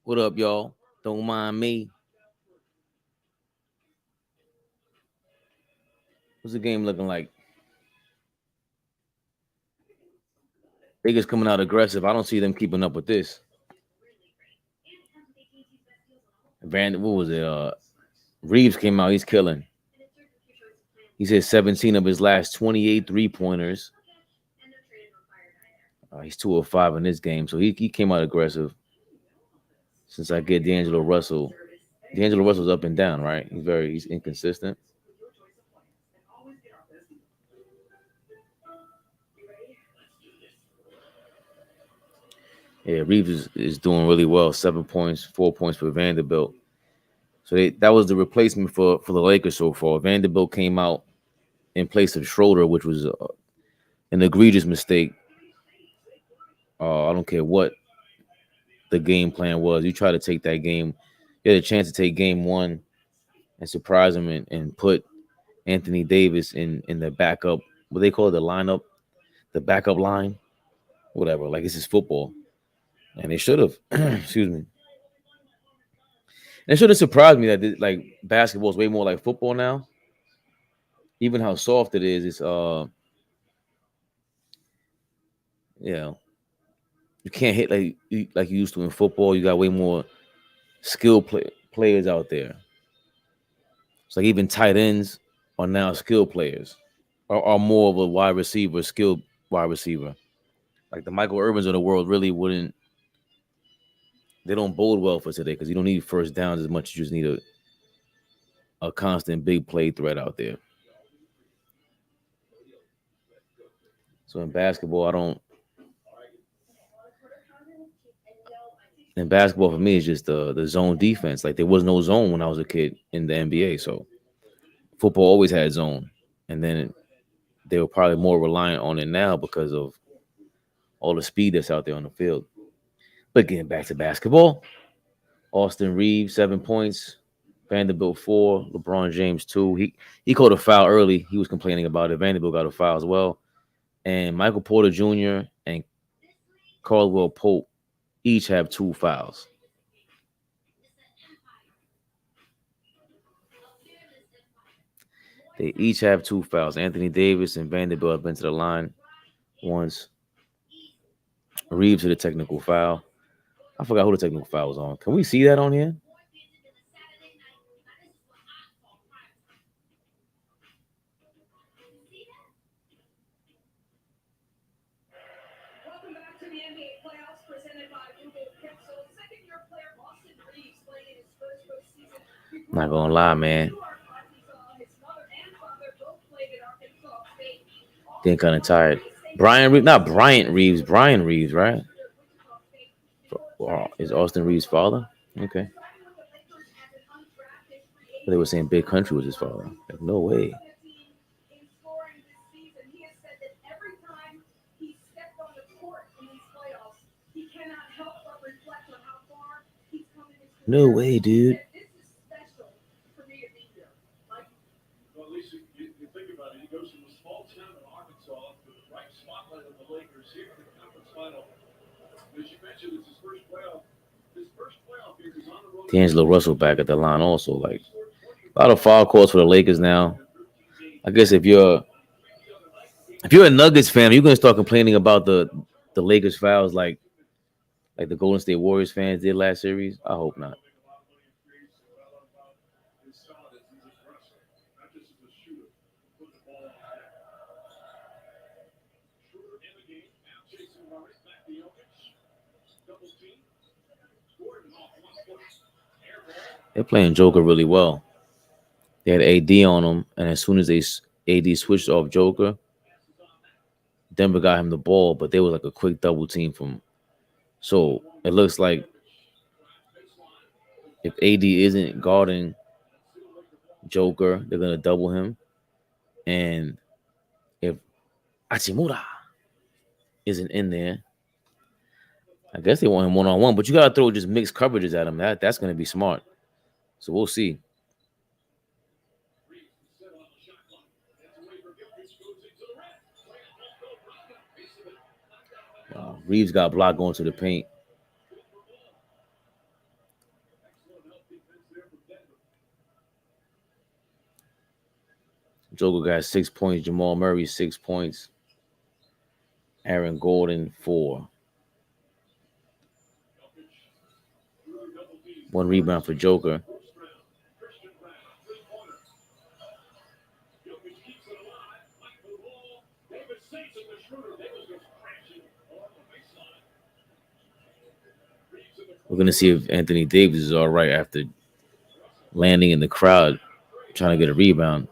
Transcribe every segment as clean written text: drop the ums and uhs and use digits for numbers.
What up, y'all? Don't mind me. What's the game looking like? Lakers coming out aggressive. I don't see them keeping up with this. What was it? Reeves came out. He's killing. He's hit 17 of his last 28 3-pointers. He's 2 of 5 in this game, so he came out aggressive. Since I get D'Angelo Russell up and down, right? He's inconsistent. Yeah, Reeves is doing really well. 7 points, 4 points for Vanderbilt. So that was the replacement for the Lakers so far. Vanderbilt came out in place of Schroeder, which was an egregious mistake. I don't care what the game plan was. You try to take that game. You had a chance to take game one and surprise him and put Anthony Davis in the backup. What they call it, the lineup, the backup line, whatever. Like, this is football. And they should have. Excuse me. And it should have surprised me that like basketball is way more like football now. Even how soft it is, it's you can't hit like you used to in football. You got way more skilled players out there. It's like even tight ends are now skilled players, are more of a wide receiver, skilled wide receiver. Like the Michael Irvins of the world really wouldn't. They don't bode well for today because you don't need first downs as much. You just need a constant big play threat out there. So in basketball, in basketball for me, it's just the zone defense. Like, there was no zone when I was a kid in the NBA. So football always had zone, and then they were probably more reliant on it now because of all the speed that's out there on the field. But getting back to basketball, Austin Reeves 7 points, Vanderbilt 4, LeBron James 2. He caught a foul early. He was complaining about it. Vanderbilt got a foul as well, and Michael Porter Jr. and Caldwell Pope each have 2 fouls. They each have 2 fouls. Anthony Davis and Vanderbilt have been to the line once. Reeves hit a technical foul. I forgot who the technical foul was on. Can we see that on here? Not gonna lie, man. Getting kind of tired. Not Bryant Reeves. Brian Reeves, right? Is Austin Reeves' father? Okay. They were saying Big Country was his father. Like, no way. No way, dude. D'Angelo Russell back at the line also. Like, a lot of foul calls for the Lakers now. I guess if you're a Nuggets fan, you're gonna start complaining about the Lakers fouls like the Golden State Warriors fans did last series. I hope not. They're playing Joker really well. They had AD on him, and as soon as AD switched off Joker, Denver got him the ball, but they was like a quick double team from. So it looks like if AD isn't guarding Joker, they're gonna double him, and if Hachimura isn't in there, I guess they want him 1-on-1. But you gotta throw just mixed coverages at him. That's gonna be smart. So we'll see. Reeves got blocked going to the paint. Joker got 6 points. Jamal Murray 6 points. Aaron Gordon 4. 1 rebound for Joker. We're going to see if Anthony Davis is all right after landing in the crowd, trying to get a rebound.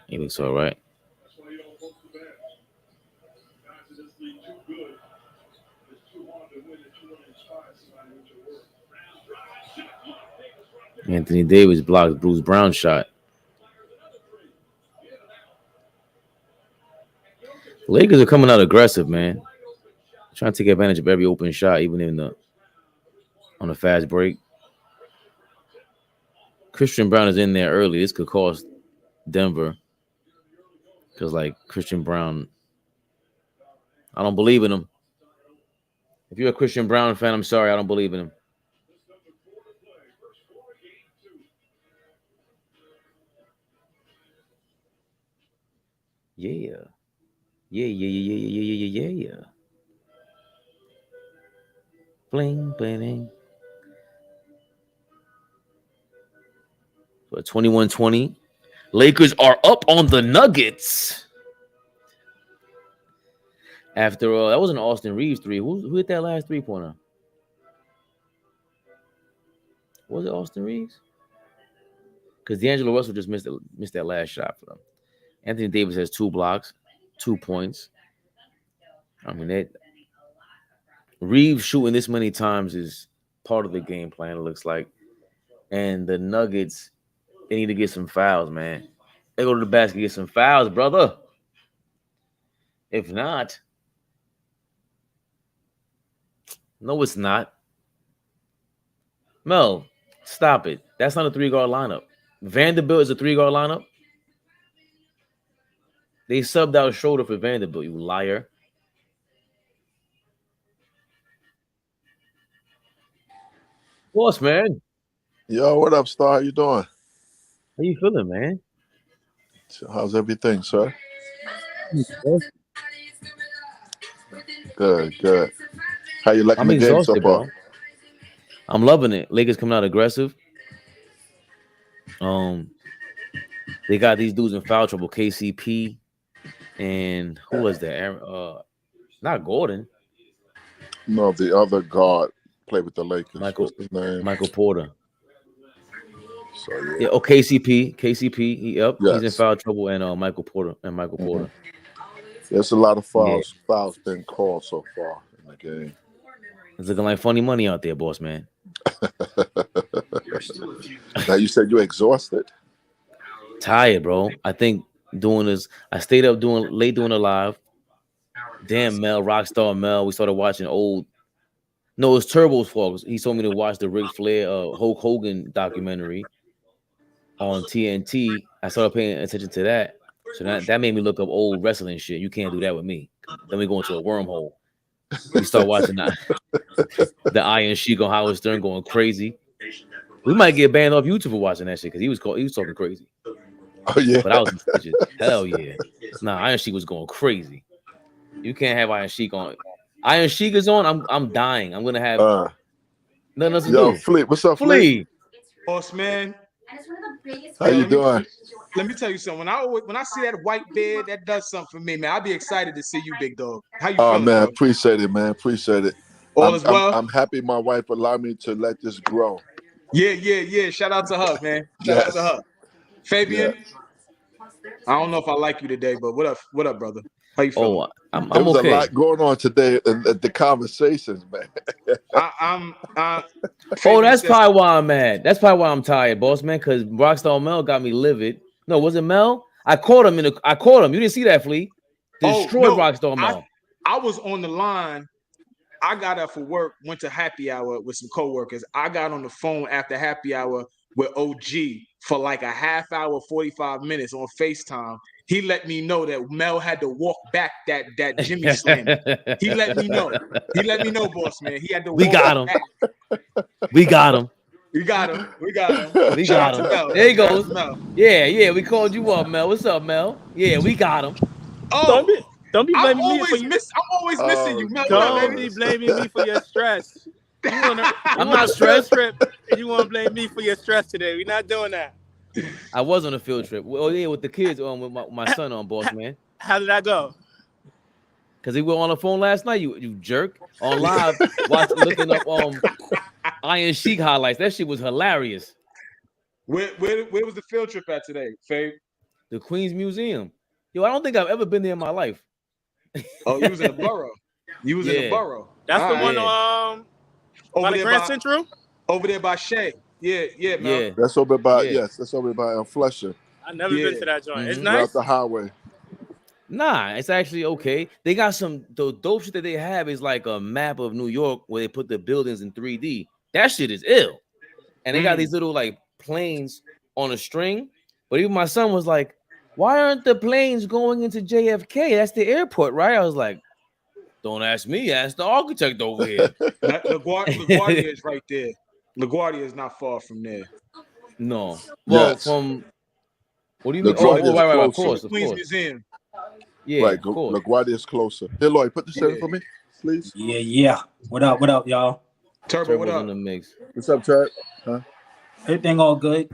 He looks all right. Anthony Davis blocks Bruce Brown's shot. The Lakers are coming out aggressive, man. Trying to take advantage of every open shot, even on a fast break. Christian Brown is in there early. This could cost Denver. Because, Christian Brown, I don't believe in him. If you're a Christian Brown fan, I'm sorry, I don't believe in him. Yeah. Bling, bling. So 21-20. Lakers are up on the Nuggets. After all, that was an Austin Reeves 3. Who hit that last 3-pointer? Was it Austin Reeves? Because D'Angelo Russell just missed that last shot for them. Anthony Davis has 2 blocks, 2 points. I mean, Reeves shooting this many times is part of the game plan, it looks like. And the Nuggets, they need to get some fouls, man. They go to the basket, get some fouls, brother. If not, no, it's not. Mel, stop it. That's not a 3-guard lineup. Vanderbilt is a 3-guard lineup. They subbed out Schroeder for Vanderbilt, you liar. Boss, man. Yo, what up, Star? How you doing? How you feeling, man? How's everything, sir? Good. How you liking the game so far? Bro. I'm loving it. Lakers coming out aggressive. They got these dudes in foul trouble. KCP and who was that? Not Gordon. No, the other guard played with the Lakers. What's his name? Michael Porter. So yeah. Yeah. Oh, KCP. Yes. He's in foul trouble, and Michael Porter. There's a lot of fouls. Yeah. Fouls been called so far in the game. It's looking like funny money out there, boss man. Now you said you're exhausted. Tired, bro. I think doing this. I stayed up doing a live. Damn, Mel, Rockstar Mel. We started watching old. No, it's Turbo's fault. He told me to watch the Ric Flair, Hulk Hogan documentary on TNT. I started paying attention to that. So that made me look up old wrestling shit. You can't do that with me. Then we go into a wormhole. We start watching the Iron Sheik on Howard Stern going crazy. We might get banned off YouTube for watching that shit because he was talking crazy. Oh yeah, but I was hell yeah. Nah, Iron Sheik was going crazy. You can't have Iron Sheik on. Iron Sheik is on. I'm dying. I'm gonna have nothing else to do. Fleet, what's up, Fleet? Boss man. How you doing? Let me tell you something. When I see that white beard, that does something for me, man. I'll be excited to see you, big dog. How you feeling, man, bro? appreciate it, man. Appreciate it. All is well. I'm happy my wife allowed me to let this grow. Yeah. Shout out to her, man. Shout out to her. Fabian, I don't know if I like you today, but what up, brother? How you feeling? I'm there was okay. a lot going on today in the conversations, man. That's probably why I'm mad. That's probably why I'm tired, boss man, because Rockstar Mel got me livid. No, was it Mel? I caught him. You didn't see that, Flea. Destroyed Rockstar Mel. I was on the line. I got up for work, went to happy hour with some coworkers. I got on the phone after happy hour with OG for like a half hour, 45 minutes on FaceTime. He let me know that Mel had to walk back that Jimmy Slam. He let me know. Boss man. He had to walk back. We got him. We got him. We got him. We Shout got out to him. Mel. There he Shout out goes. to Mel. Yeah, we called you up, Mel. What's up, Mel? Yeah, we got him. Oh, Don't be I'm blaming me for always you. missing you, Mel. What up, Don't baby? be blaming me for your stress. You want I'm a not field stressed. trip, and you want to blame me for your stress today. We're not doing that. I was on a field trip. Oh yeah, with the kids with my son on, boss man. How did that go? Because he were on the phone last night, you jerk. On live, looking up Iron Sheik highlights. That shit was hilarious. Where was the field trip at today, Fabe? The Queens Museum. Yo, I don't think I've ever been there in my life. Oh, you was in the borough. You was in the borough. That's All the one Over by the there Grand Central? Over there by Shea. Yeah, Mel. Yeah. That's over by that's over by Fletcher. I've never been to that joint. It's Right nice. off the highway. Nah, it's actually okay. They got the dope shit that they have is like a map of New York where they put the buildings in 3D. That shit is ill. And they got these little like planes on a string. But even my son was like, why aren't the planes going into JFK? That's the airport, right? I was like, don't ask me, ask the architect over here. LaGuardia is right there. LaGuardia is not far from there. No. Well, from what do you mean? Right, of course. Queens Museum. Yeah, right. LaGuardia is closer. Here, Lloyd, put the shirt for me, please. Yeah. What up, y'all? Turbo, what up? In the mix. What's up, Turb? Huh? Everything all good?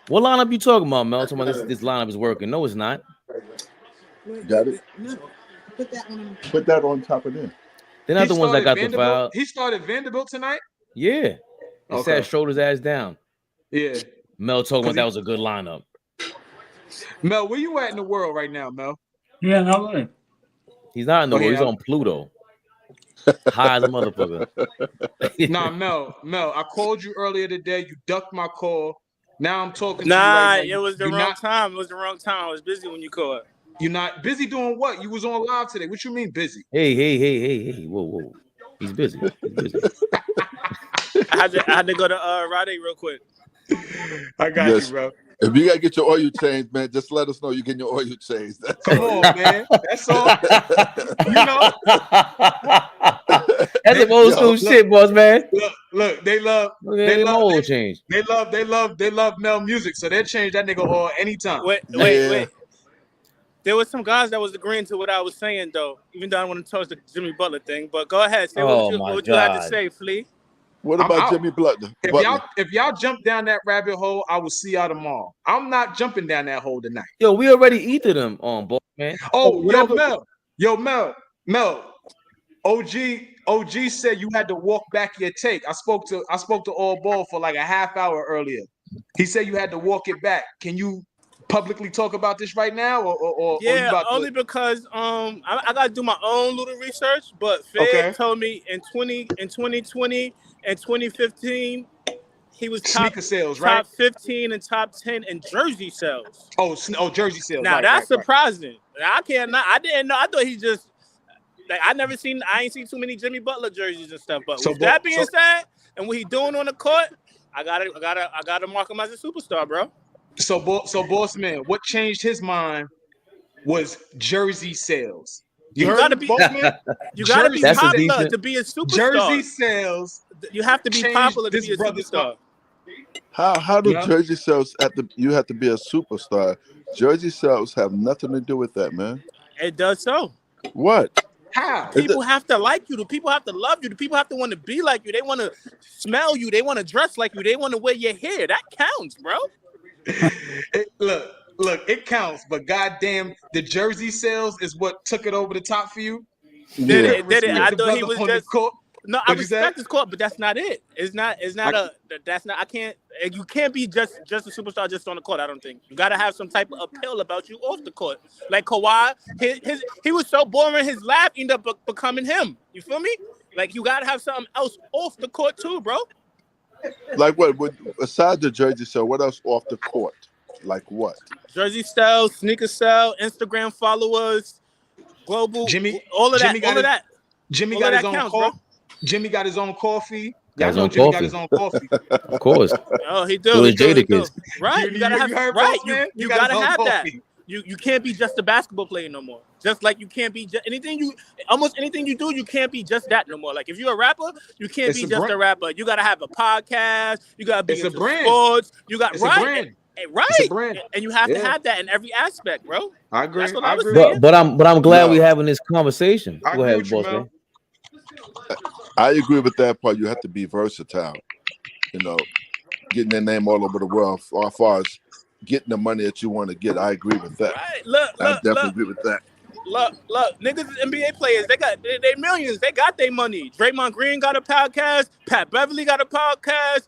What lineup you talking about, Mel? Talking about this lineup is working. No, it's not. Got it? Put that on top of them. They're not the ones that got the foul. He started Vanderbilt tonight? Yeah. He sat Schroeder's ass down. Yeah. Mel told me that was a good lineup. Mel, where you at in the world right now, Mel? Yeah, no good. He's not in the world. He's on Pluto. High as a motherfucker. Nah, Mel, I called you earlier today. You ducked my call. Now I'm talking to you right now. It was the wrong time. It was the wrong time. I was busy when you called. You're not busy doing what? You was on live today. What you mean busy? Hey. Whoa. He's busy. I had to go to Raleigh real quick. I got you, bro. If you gotta get your oil changed, man, just let us know you're getting your oil changed. Come on, man. That's all. You know. That's some old school shit, boss man. Look, they love change. They love Mel music, so they'll change that nigga all anytime. Wait. There was some guys that was agreeing to what I was saying, though, even though I want to touch the Jimmy Butler thing. But go ahead, say what you had to say, Flea. What about Jimmy Butler? If y'all jump down that rabbit hole, I will see y'all tomorrow. I'm not jumping down that hole tonight. Yo, we already eated them on, boss man. Mel. OG said you had to walk back your take. I spoke to Allball for like a half hour earlier. He said you had to walk it back. Can you publicly talk about this right now, or only because I gotta do my own little research. But Fed told me in 2020 and 2015 he was sneaker sales, right? Top 15 and top 10 in jersey sales. Oh, jersey sales. Now that's surprising. I didn't know. I thought he just like I ain't seen too many Jimmy Butler jerseys and stuff. But with that being said, and what he doing on the court, I gotta mark him as a superstar, bro. So boss man, what changed his mind was jersey sales. You gotta be popular to be a superstar. Jersey sales. You have to be popular to be a superstar. How do jersey sales you have to be a superstar? Jersey sales have nothing to do with that, man. It does so. What? How? People have to like you. The people have to love you. The people have to want to be like you. They want to smell you. They want to dress like you. They want to wear your hair. That counts, bro. Look, it counts, but goddamn, the jersey sales is what took it over the top for you. Did it? I thought he was just. No, I respect his court, but that's not it. I can't. You can't be just a superstar just on the court. I don't think you got to have some type of appeal about you off the court. Like Kawhi, he was so boring. His laugh ended up becoming him. You feel me? Like you got to have something else off the court too, bro. Like what? Aside the jersey sale, what else off the court? Like what? Jersey style, sneaker style, Instagram followers, global, all of that. Jimmy got his own coffee. Jimmy got his own coffee. Got his own Jimmy coffee. Got his own coffee. Of course. Oh, he do. Jadakiss. Right. You gotta have. Right. You gotta have that. You can't be just a basketball player no more. Just like you can't be almost anything you do, you can't be just that no more. Like if you're a rapper, you can't be just a rapper. You gotta have a podcast. You gotta be into sports. You got a brand. Right. It's a brand. And you have to have that in every aspect, bro. I agree. That's what I was saying. But I'm glad we're having this conversation. Go ahead, boss man. I agree with that part. You have to be versatile. You know, getting their name all over the world as far as getting the money that you want to get. I agree with that. Right. I definitely agree with that. Look, niggas is NBA players. They millions. They got their money. Draymond Green got a podcast. Pat Beverly got a podcast.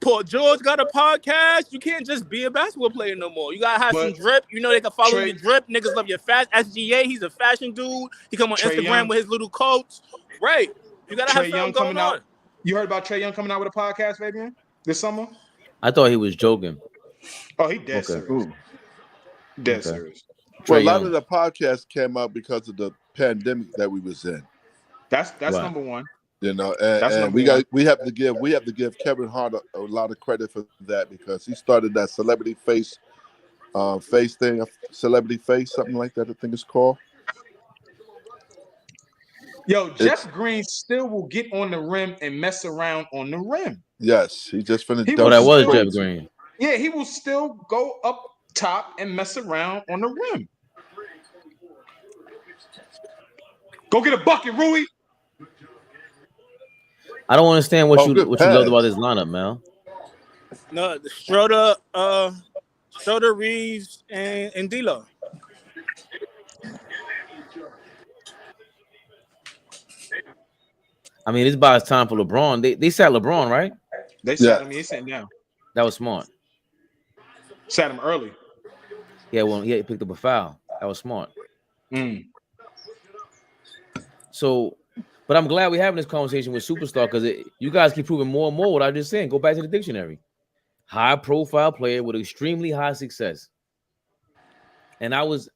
Paul George got a podcast. You can't just be a basketball player no more. You gotta have some drip. You know they can follow your drip. Niggas love your fast. SGA, he's a fashion dude. He come on Instagram with his little coats. Right. You gotta have something going on. You heard about Trae Young coming out with a podcast, Fabian, this summer? I thought he was joking. Oh, he dead serious. Dead serious. Well, a lot of the podcasts came out because of the pandemic that we was in. That's number one. You know, and we have to give Kevin Hart a lot of credit for that because he started that celebrity face thing, celebrity face, something like that. I think it's called. Yo, Jeff Green still will get on the rim and mess around on the rim. Yes, he just finished. That was Jeff Green. Yeah, he will still go up top and mess around on the rim. Go get a bucket, Rui. I don't understand what you loved about this lineup, Mel. No, the Schroeder, Reeves, and D'Lo. I mean, it's about time for LeBron. They sat LeBron, right? They sat him. He sat down. That was smart. Sat him early. Yeah, well, he picked up a foul. That was smart. So, but I'm glad we're having this conversation with Superstar because you guys keep proving more and more what I just said. Go back to the dictionary. High profile player with extremely high success. And I was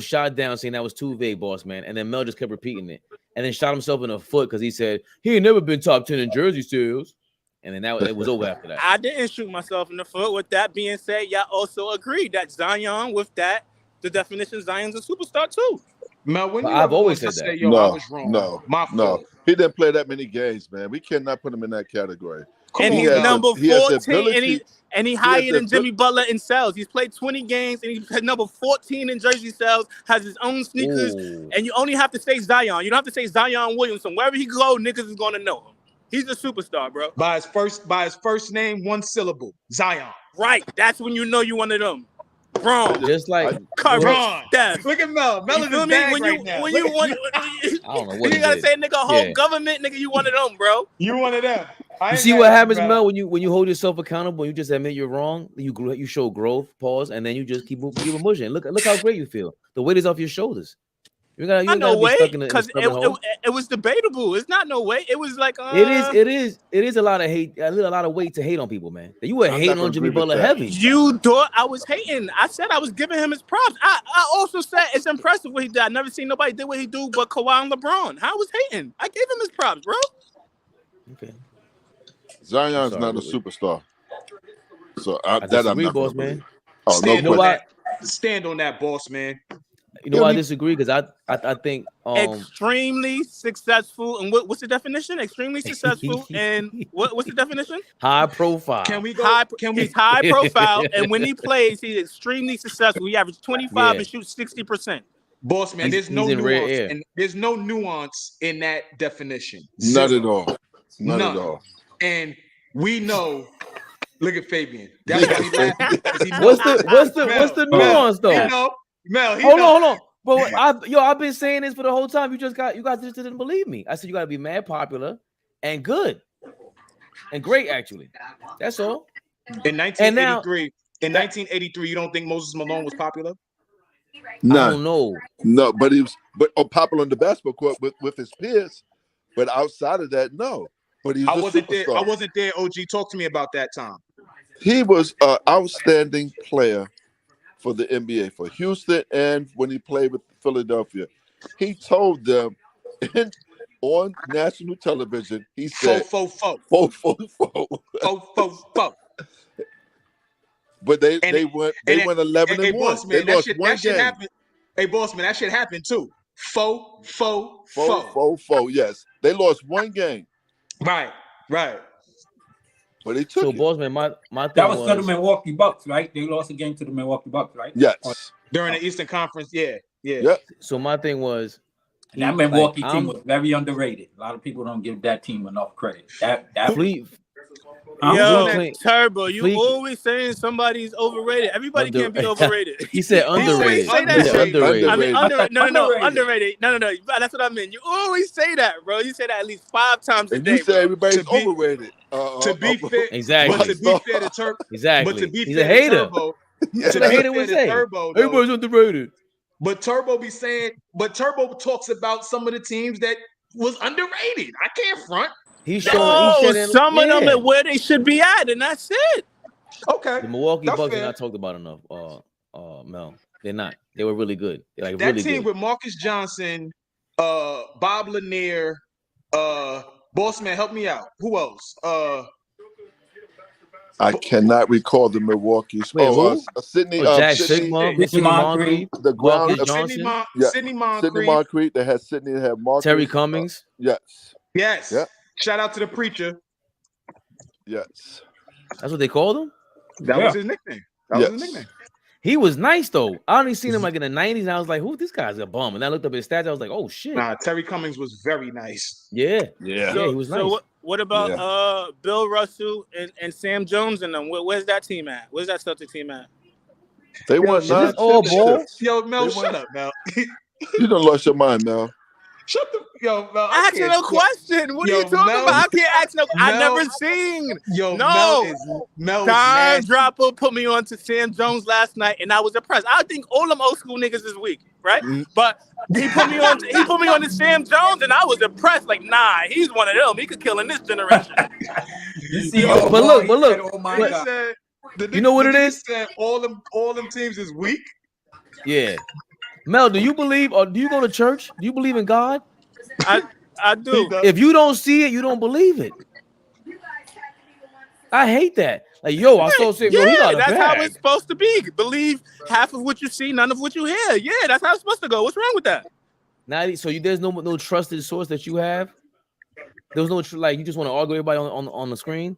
shot down saying that was too vague, boss man. And then Mel just kept repeating it. And then shot himself in the foot because he said he ain't never been top 10 in jersey sales. And then it was over after that. I didn't shoot myself in the foot. With that being said, y'all also agreed that Zion, with that, the definition Zion's a superstar too. Mel, when I've always said that. Yo, I was wrong. No. He didn't play that many games, man. We cannot put him in that category. And he's number 14, and he higher than Jimmy Butler in sales. He's played 20 games, and he's number 14 in jersey sales, has his own sneakers, and you only have to say Zion. You don't have to say Zion Williamson. Wherever he go, niggas is going to know him. He's a superstar, bro. By his first name, one syllable, Zion. Right. That's when you know you one of them. Braun. Just like Braun. Look at Mel. Mel is bag right now. When you want, I don't know what you gotta say, nigga, whole government, nigga, you one of them, bro. You one of them. You see what happens, Mel, when you hold yourself accountable, you just admit you're wrong, you show growth, pause, and then you just keep pushing. Look how great you feel. The weight is off your shoulders. You gotta be stuck in because it was debatable. It's not no way. It was like it is a lot of hate, a lot of weight to hate on people, man. You were hating on Jimmy Butler heavy. You thought I was hating. I said I was giving him his props. I also said it's impressive what he did. I never seen nobody did what he do but Kawhi and LeBron. I was hating. I gave him his props, bro. Okay. Zion's not a superstar. So I'm not boss, man. Oh, stand on that, boss, man. You know why I disagree? Because I think extremely successful. And what's the definition? Extremely successful. And what's the definition? High profile. Can we go? He's high profile, and when he plays, he's extremely successful. He averages 25 and shoots 60%. Boss man, there's no nuance, and there's no nuance in that definition. Not at all. Not at all. And we know. Look at Fabian. That's why he laughing. What's the nuance though? Mel, hold on. But I've been saying this for the whole time. You guys just didn't believe me. I said you gotta be mad popular and good and great, actually. That's all. In 1983, you don't think Moses Malone was popular? No, I don't know. No, but he was popular on the basketball court with his peers. But outside of that, no. But he was I wasn't there. OG, talk to me about that time. He was an outstanding player for the NBA, for Houston, and when he played with Philadelphia. He told them on national television, he said, fo. But they went 11 and 1. They lost one game. Hey, boss man, that shit happened too. Four. Yes, they lost one game. Right. But they took so, it. boss man, my thing that was to the Milwaukee Bucks, right? They lost a game to the Milwaukee Bucks, right? Yes. During the Eastern Conference, yeah. Yep. So my thing was that Milwaukee team was very underrated. A lot of people don't give that team enough credit. That Fleet. Yo, Turbo, you always saying somebody's overrated. Everybody can't be overrated. He said underrated. He said underrated. I mean, underrated. No. That's what I mean. You always say that, bro. You say that at least 5 times a day. You say everybody's overrated. To be fair, exactly. But to be fair to Turbo, exactly. But to be He's fair a hater. To Turbo, That's what a hater would say. Turbo, everybody's underrated. But Turbo be saying, Turbo talks about some of the teams that was underrated. I can't front. He's showing some of them at where they should be at, and that's it. Okay. The Milwaukee Bucks are not talked about enough. Mel, they're not. They were really good. They're like that really team good. with Marcus Johnson, Bob Lanier, boss man, help me out. Who else? I cannot recall the Milwaukee. Sidney Moncrief, the ground Sidney Moncrief. Sidney Moncrief. They had Sidney. They had Marcus. Terry Cummings. Yes. Yep. Shout out to the preacher. Yes. That's what they called him? That was his nickname. That was his nickname. He was nice though. I only seen him like in the 90s, and I was like, "Who? This guy's a bum." And I looked up his stats. I was like, "Oh shit!" Nah, Terry Cummings was very nice. Yeah, he was nice. So what about Bill Russell and Sam Jones and them? Where's that team at? Where's that Celtic team at? They won 9 championships. Yo, Mel, shut up, Mel. You done lost your mind, Mel. Shut the Mel. Ask no question. What are you talking about? I can't ask no. I never seen. Mel Time Dropper put me on to Sam Jones last night, and I was impressed. I think all them old school niggas is weak, right? But he put me on. He put me on to Sam Jones, and I was impressed. Like, nah, he's one of them. He could kill in this generation. But look. Oh my God. You know what it is? All them teams is weak. Yeah. Mel, do you believe, or do you go to church? Do you believe in God? I do. If you don't see it, you don't believe it. I hate that. Like, yo, I saw saying, that's how it's supposed to be. Believe half of what you see, none of what you hear. Yeah, that's how it's supposed to go. What's wrong with that? There's no trusted source that you have. There was no you just want to argue everybody on the screen.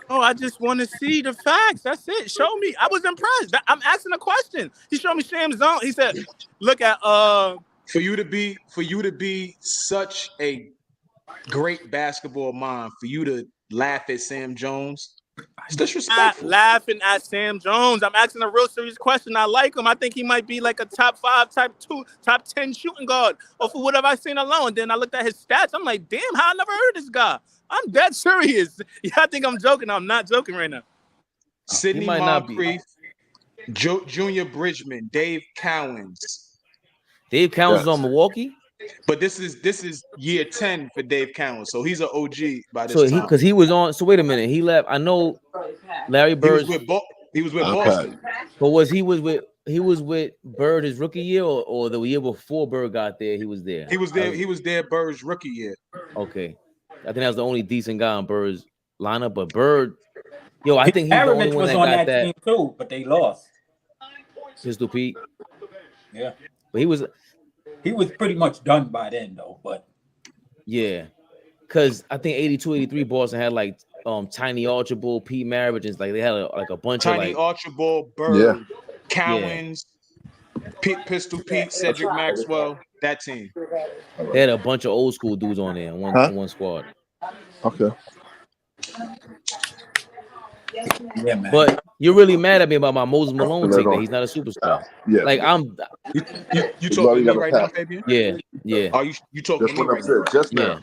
Oh, I just want to see the facts. That's it. Show me. I was impressed. I'm asking a question. He showed me Sam Jones. He said, "Look at for you to be such a great basketball mind, for you to laugh at Sam Jones, it's disrespectful." Not laughing at Sam Jones. I'm asking a real serious question. I like him. I think he might be like a top 5, top 2, top 10 shooting guard. Or for what have I seen alone? Then I looked at his stats. I'm like, damn, how I never heard of this guy. I'm dead serious. Yeah, I think I'm joking. I'm not joking right now. Sidney Moncrief, Junior Bridgman, Dave Cowens. Dave Cowens is on Milwaukee? But this is year 10 for Dave Cowens. So he's an OG by this time. Because he was on. So wait a minute. He left. I know Larry Bird. He was with Boston. But he was with Bird his rookie year or the year before Bird got there, he was there? He was there. He was there Bird's rookie year. Okay. I think that was the only decent guy on Bird's lineup. But Bird, I think he's the only one that got that team too, but they lost. Pistol Pete. Yeah. But he was pretty much done by then though. But yeah. Because I think 82, 83 Boston had like Tiny Archibald, Pete Maravich, like they had a bunch Tiny of Archibald, Bird, Cowens, Pistol Pete, Cedric Maxwell. That team. They had a bunch of old school dudes on there in one squad. Okay. Yeah, man. But you're really mad at me about my Moses Malone take that he's not a superstar. Yeah. Like You talking to me right now, Fabian? Yeah. Are you talking to me right now? Just now.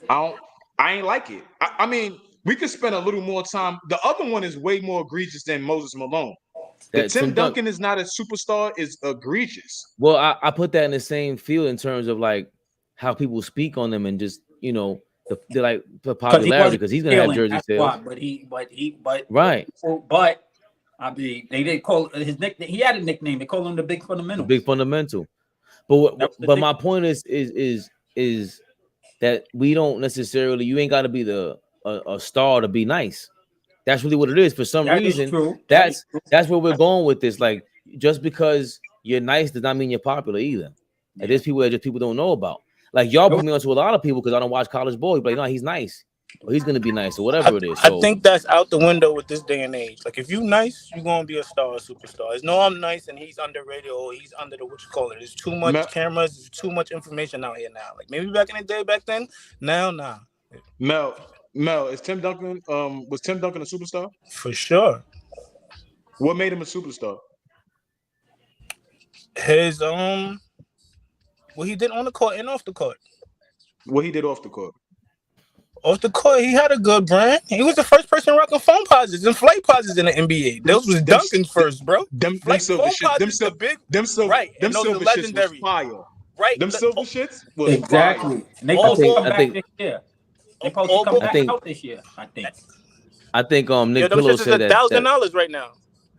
I ain't like it. I mean, we could spend a little more time. The other one is way more egregious than Moses Malone. Tim Duncan is not a superstar is egregious. Well, I put that in the same field in terms of like how people speak on them and just the popularity because he's gonna have jersey sales. But right. But I mean, they didn't call his nickname. He had a nickname. They call him the Big Fundamental. Big Fundamental. But my point is that we don't necessarily. You ain't got to be a star to be nice. That's really what it is. For some reason, true. that's where we're going with this. Like, just because you're nice does not mean you're popular either. Like, there's people that just people don't know about. Like, y'all put me onto a lot of people because I don't watch college ball. But like, no, he's nice, or he's gonna be nice, or whatever it is. So I think that's out the window with this day and age. Like, if you nice, you're gonna be a star, a superstar. It's no, I'm nice and he's underrated, or he's under the what you call it. There's too much cameras, there's too much information out here now. Like, maybe back in the day, back then, now, nah. Mel, is Tim Duncan was Tim Duncan a superstar? For sure. What made him a superstar? His what he did on the court and off the court. What he did off the court. Off the court, he had a good brand. He was the first person rocking phone posits and flight posits in the NBA. Those was Duncan first, bro. Them silver shits. Them silver shits was fire. Right. Them silver shits was exactly. fire. And they supposed to come back this year. They supposed to come back out this year, I think. Nick Pillow said that $1,000 right now.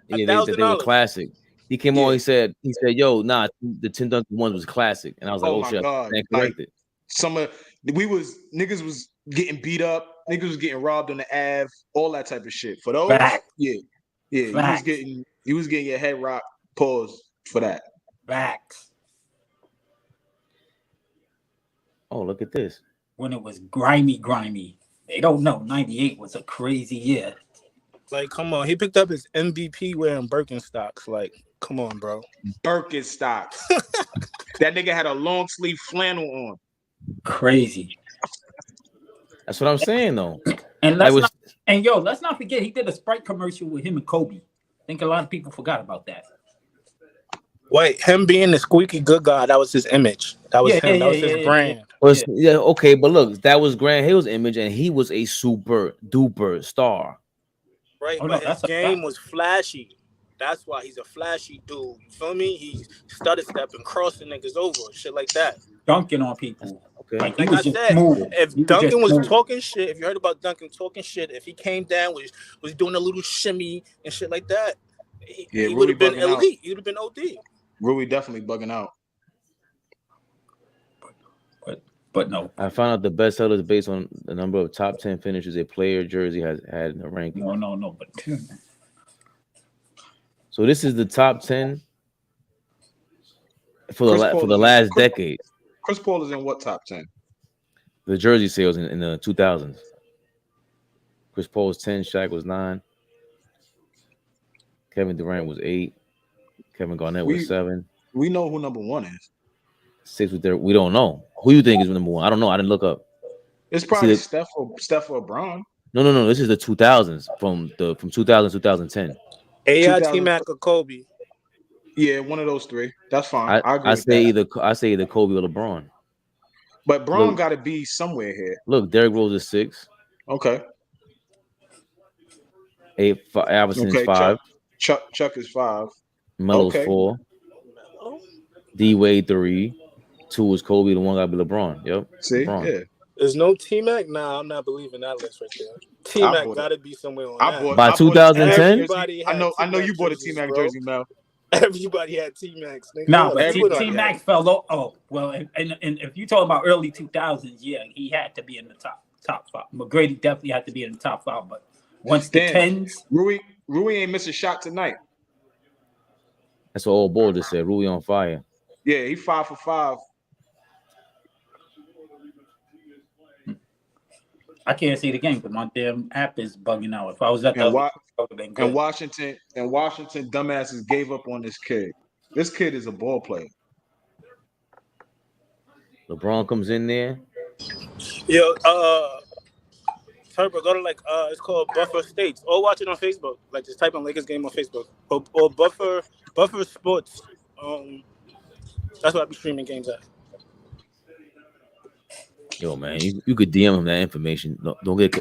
Yeah, they were classic. He came on. He said, "Yo, nah, the Tim Duncan one was classic," and I was like, "Oh shit, I corrected." Niggas was getting beat up. Niggas was getting robbed on the Ave. All that type of shit. For those, yeah. You was getting your head rocked. Pause for that. Facts. Oh, look at this. When it was grimy. They don't know. 98 was a crazy year. Like, come on. He picked up his MVP wearing Birkenstocks. Like, come on, bro. Birkenstocks. That nigga had a long sleeve flannel on. Crazy. That's what I'm saying, though. And let's not forget, he did a Sprite commercial with him and Kobe. I think a lot of people forgot about that. Wait, him being the squeaky good guy, that was his image. That was him. That was his brand. Okay, but look, that was Grant Hill's image, and he was a super duper star. Right, but his game was flashy. That's why he's a flashy dude. You feel me? He started stepping, crossing niggas over, shit like that. Dunking on people. Okay. Like I said, if Duncan was talking shit, if you heard about Duncan talking shit, if he came down, was doing a little shimmy and shit like that, he would have been elite. He would have been OD. Rui definitely bugging out. But no. I found out the best sellers based on the number of top 10 finishes a player jersey has had in the ranking. No. But so this is the top 10 for the last decade. Chris Paul is in what top 10? The jersey sales in the 2000s. Chris Paul was 10, Shaq was 9, Kevin Durant was 8, Kevin Garnett was 7. We know who number 1 is. 6 was there. We don't know. Who you think is number 1? I don't know. I didn't look up. It's probably Steph or LeBron. No. This is the 2000s from 2000 to 2010. AI, T-Mac, or Kobe. Yeah, one of those three. That's fine. I agree. I say either Kobe or LeBron. But Braun got to be somewhere here. Look, Derrick Rose is 6. Okay. Iverson's 5. Chuck is 5. Melo's 4. D Wade 3. 2 is Kobe. The 1 got to be LeBron. Yep. See, LeBron. yeah. There's no T-Mac? Nah, I'm not believing that list right there. T-Mac got to be somewhere on that. By 2010? I know you bought a T-Mac jersey, Mel. Everybody had T-Macs. No, but T-Mac fell off. Oh, well, and if you talk about early 2000s, yeah, he had to be in the top 5. McGrady definitely had to be in the top 5, but once the 10s. Rui ain't missed a shot tonight. That's what Allball just said. Rui on fire. Yeah, he 5 for 5. I can't see the game because my damn app is bugging out. If I was at the Washington, dumbasses gave up on this kid. This kid is a ball player. LeBron comes in there. Yo, Turbo, go to it's called Buffer States. Or watch it on Facebook. Like, just type in Lakers game on Facebook or Buffer Sports. That's what I be streaming games at. Yo, man, you could DM him that information. No, don't get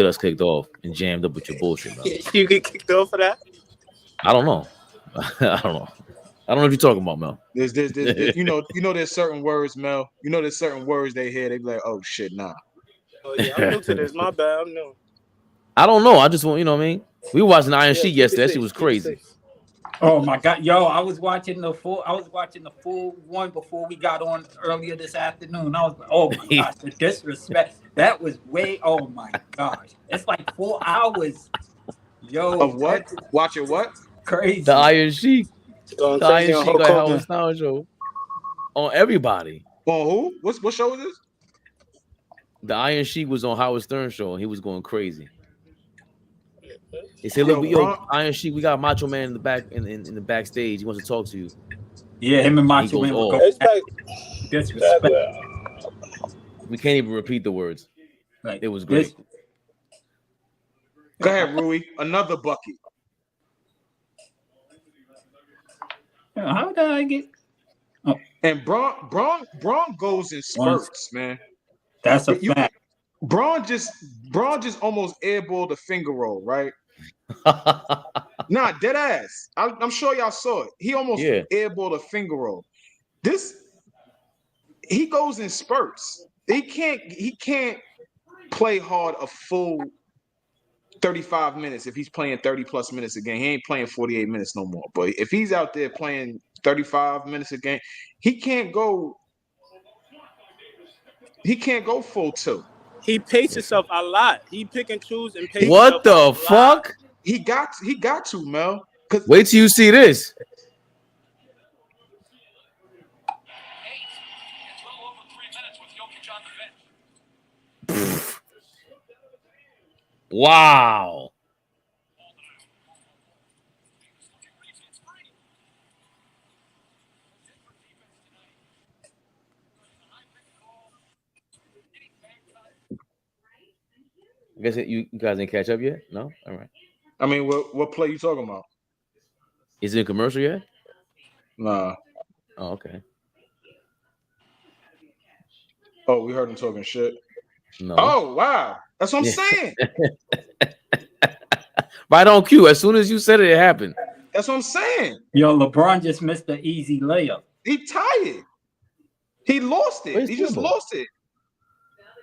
us kicked off and jammed up with your bullshit, man. You get kicked off for that? I don't know. I don't know what you're talking about, Mel. There's there's certain words, Mel. You know there's certain words they hear. They be like, oh shit, nah. Oh yeah, I'm new to this. My bad. I'm new. I don't know. I just want, you know what I mean? We were watching Iron Sheik yesterday. That shit was crazy. Oh my god, yo! I was watching the full one before we got on earlier this afternoon. I was like, oh my gosh, the disrespect. That was way. Oh my gosh, it's like 4 hours. Yo, Of what? Watching what? Crazy. The Iron Sheik. Going The crazy Iron on Sheik Hulk got Howard Hogan. Stern show on everybody. On who? What show is this? The Iron Sheik was on Howard Stern show and he was going crazy. He said, "Look, Iron Sheik, we got Macho Man in the back in the backstage. He wants to talk to you." Yeah, him and Macho Man will go. Disrespect. We can't even repeat the words. Like, it was great. Go ahead, Rui. Another bucket. How did I get? Oh. And Braun goes in spurts, man. That's a fact. Braun just almost airballed a finger roll, right? Nah, dead ass. I'm sure y'all saw it. He almost airballed a finger roll. He goes in spurts. He can't play hard a full 35 minutes if he's playing 30 plus minutes a game. He ain't playing 48 minutes no more. But if he's out there playing 35 minutes a game, he can't go full two. He paced himself a lot. He pick and choose and pace. What the fuck? He got to, Mel. Wait till you see this. Wow. I guess you guys didn't catch up yet? No? All right. I mean, what play you talking about? Is it a commercial yet? Nah. Oh, okay. Oh, we heard him talking shit. No. Oh, wow. That's what I'm saying. Right on cue. As soon as you said it, it happened. That's what I'm saying. Yo, LeBron just missed the easy layup. He tired. He lost it. He just lost it.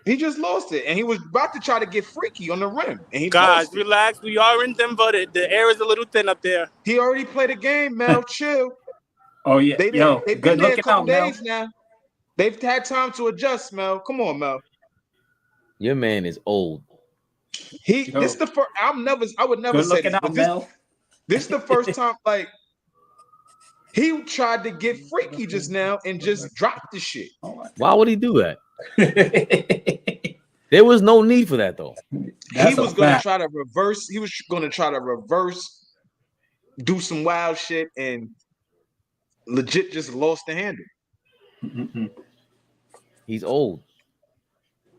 He just lost it. And he was about to try to get freaky on the rim. And he Guys, relax. We are in Denver. The air is a little thin up there. He already played a game, Mel. Chill. Oh, yeah. They've good been there a looking couple out, days Mel. now. They've had time to adjust, Mel. Come on, Mel. Your man is old. This the first. I would never say this. Out, Mel. This is the first time, like, he tried to get freaky just now and just dropped the shit. Why would he do that? There was no need for that, though. He was going to try to reverse. He was going to try to reverse, do some wild shit, and legit just lost the handle. Mm-hmm. He's old.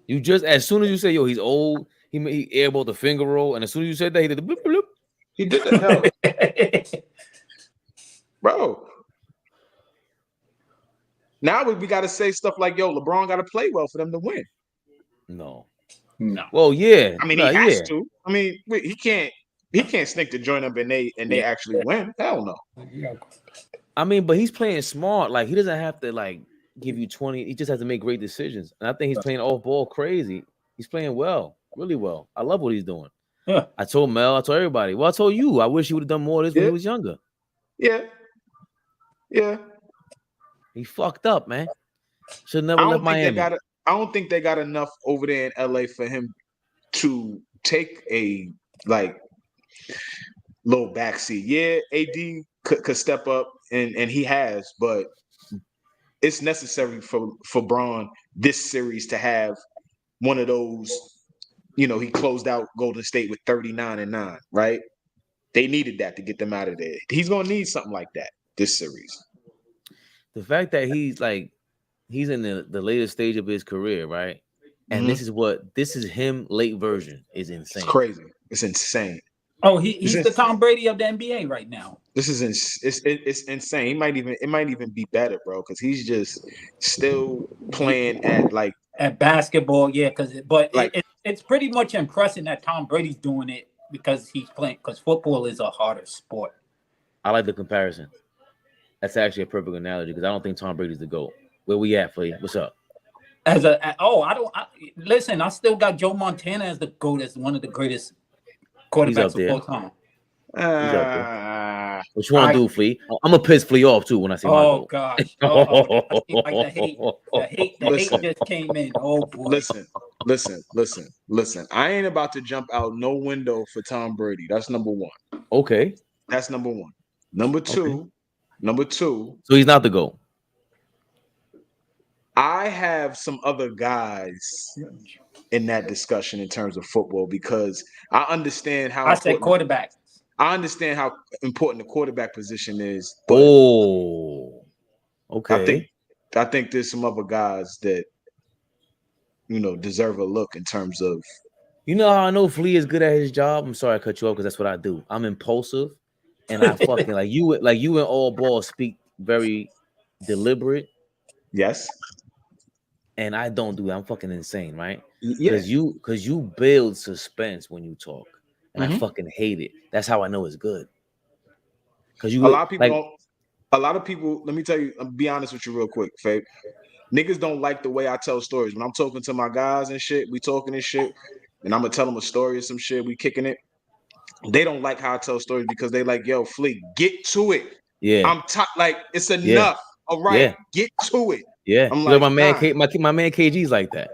You just, as soon as you say, yo, he's old, he airballed the finger roll, and as soon as you said that, he did the bloop, bloop. He did the hell. Bro. Now we got to say stuff like, yo, LeBron got to play well for them to win. No. Well, yeah. I mean, he has to. I mean, he can't sneak the joint up and they actually win. Hell no. I mean, but he's playing smart. Like, he doesn't have to, like, give you 20. He just has to make great decisions. And I think he's playing off ball crazy. He's playing well, really well. I love what he's doing. Yeah. I told Mel, I told everybody. Well, I told you, I wish he would have done more of this when he was younger. Yeah. Yeah. He fucked up, man. Should never left Miami. I don't think they got enough over there in LA for him to take a little backseat. Yeah, AD could step up and he has, but it's necessary for Braun this series to have one of those, he closed out Golden State with 39-9, right? They needed that to get them out of there. He's gonna need something like that this series. The fact that he's in the latest stage of his career, right? And this is him late version is insane. It's crazy. It's insane. Oh, he's the Tom Brady of the NBA right now. This is it's insane. It might even be better, bro, because he's just still playing at basketball. Yeah, it's pretty much impressive that Tom Brady's doing it because he's playing because football is a harder sport. I like the comparison. That's actually a perfect analogy because I don't think Tom Brady's the GOAT. Where we at, Flea? What's up? Listen, I still got Joe Montana as the GOAT, as one of the greatest quarterbacks of all time. What you want to do, Flea? I'm gonna piss Flea off too when I say my GOAT. Gosh. The hate just came in. Oh boy. Listen, Listen. I ain't about to jump out no window for Tom Brady. That's number one. Okay. That's number one. Number two. So he's not the GOAT. I have some other guys in that discussion in terms of football because I understand how I said quarterback. I understand how important the quarterback position is. But okay. I think there's some other guys that deserve a look in terms of. You know how I know Flea is good at his job? I'm sorry I cut you off because that's what I do. I'm impulsive, and I fucking like you and Allball speak very deliberate. Yes. And I don't do that. I'm fucking insane, right? Yeah. Because you build suspense when you talk, and I fucking hate it. That's how I know it's good. Because a lot of people. Let me tell you. I'll be honest with you real quick, Fabe. Niggas don't like the way I tell stories. When I'm talking to my guys and shit, we talking and shit, and I'm gonna tell them a story or some shit. We kicking it. They don't like how I tell stories because they like, yo, Flea, get to it. Yeah, I'm like, it's enough. All right, get to it. Yeah, I'm like, my man KG's like that.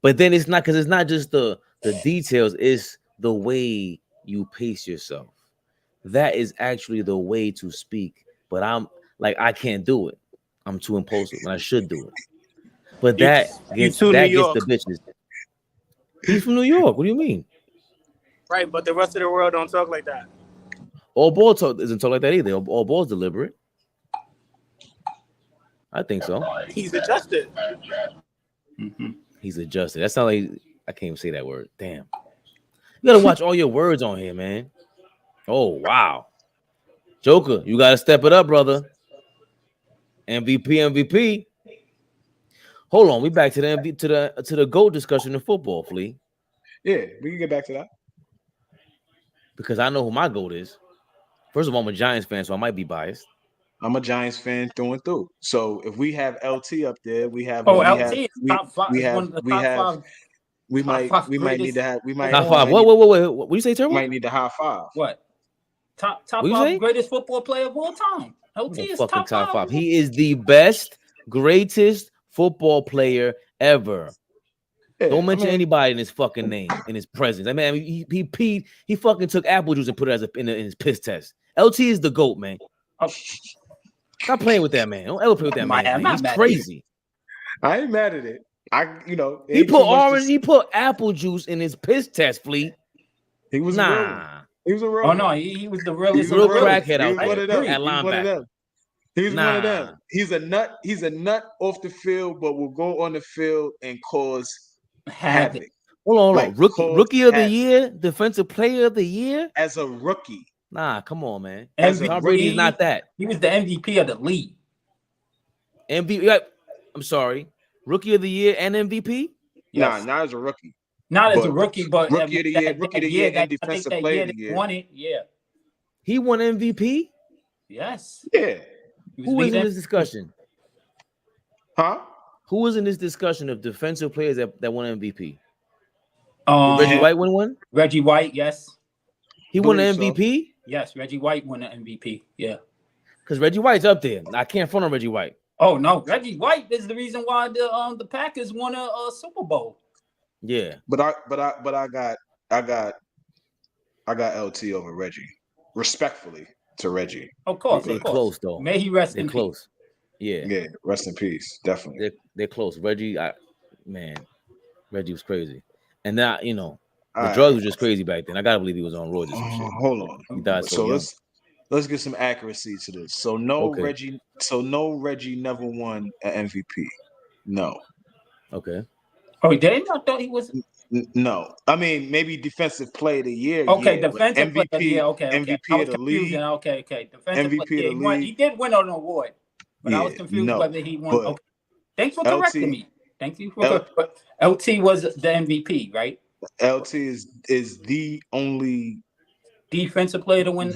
But then it's not because it's not just the details, it's the way you pace yourself. That is actually the way to speak. But I'm like, I can't do it. I'm too impulsive, and I should do it. But that gets the bitches. He's from New York. What do you mean? Right, but the rest of the world don't talk like that. Allball doesn't talk like that either. Allball's deliberate. I think so. He's adjusted. He's adjusted. That's not like I can't even say that word. Damn. You gotta watch all your words on here, man. Oh wow. Joker, you gotta step it up, brother. MVP. Hold on, we back to the GOAT discussion in football, Flea. Yeah, we can get back to that. Because I know who my GOAT is. First of all, I'm a Giants fan, so I might be biased. I'm a Giants fan through and through. So if we have LT up there, we have LT top five. We might need to have top five. Wait. What do you say, Turbo? Might need to high five. What? Top five greatest football player of all time. LT is fucking top five. He is the best, greatest football player ever. Yeah, don't mention anybody in his fucking name, in his presence. I mean, he fucking took apple juice and put it in his piss test. LT is the GOAT, man. Stop playing with that man. Don't ever play with that man. He's crazy. I ain't mad at it. He put apple juice in his piss test, Flea. He was He was a real. Oh no, he was the realest. He's a real crackhead out there at linebacker. He's one of them. He's a nut. He's a nut off the field, but will go on the field and cause havoc. Hold on. Rookie of the year, defensive player of the year as a rookie. Nah, come on, man. Tom Brady's not that. He was the MVP of the league. MVP. I'm sorry. Rookie of the year and MVP? Yes. Nah, not as a rookie. Not as a rookie, but rookie of the year, and defensive player of the year. Won it, yeah. He won MVP? Yes. Yeah. Who was in this discussion? Huh? Who was in this discussion of defensive players that won MVP? Did Reggie White win one? Reggie White, yes. He won the MVP? So. Yes, Reggie White won the MVP. Yeah. Because Reggie White's up there. I can't front on Reggie White. Oh no, Reggie White is the reason why the Packers won a Super Bowl. Yeah. But I got LT over Reggie. Respectfully to Reggie. Of course. They're close though. May he rest in close. Peace. Yeah, rest in peace. Definitely. They're close. Reggie, Reggie was crazy. And now, the drugs were just crazy back then. I gotta believe he was on roids or some shit. Hold on. He died so young. Let's get some accuracy to this. So Reggie never won an MVP. No. Okay. Oh, he didn't? I thought he was. No. I mean, maybe defensive player of the year. Okay, defensive player of the year. Okay. MVP of the league. Okay. Defensive MVP player. of the league. He did win an award, but I was confused whether he won. Okay. Thanks for correcting me. Thank you for LT was the MVP, right? LT is the only defensive player to win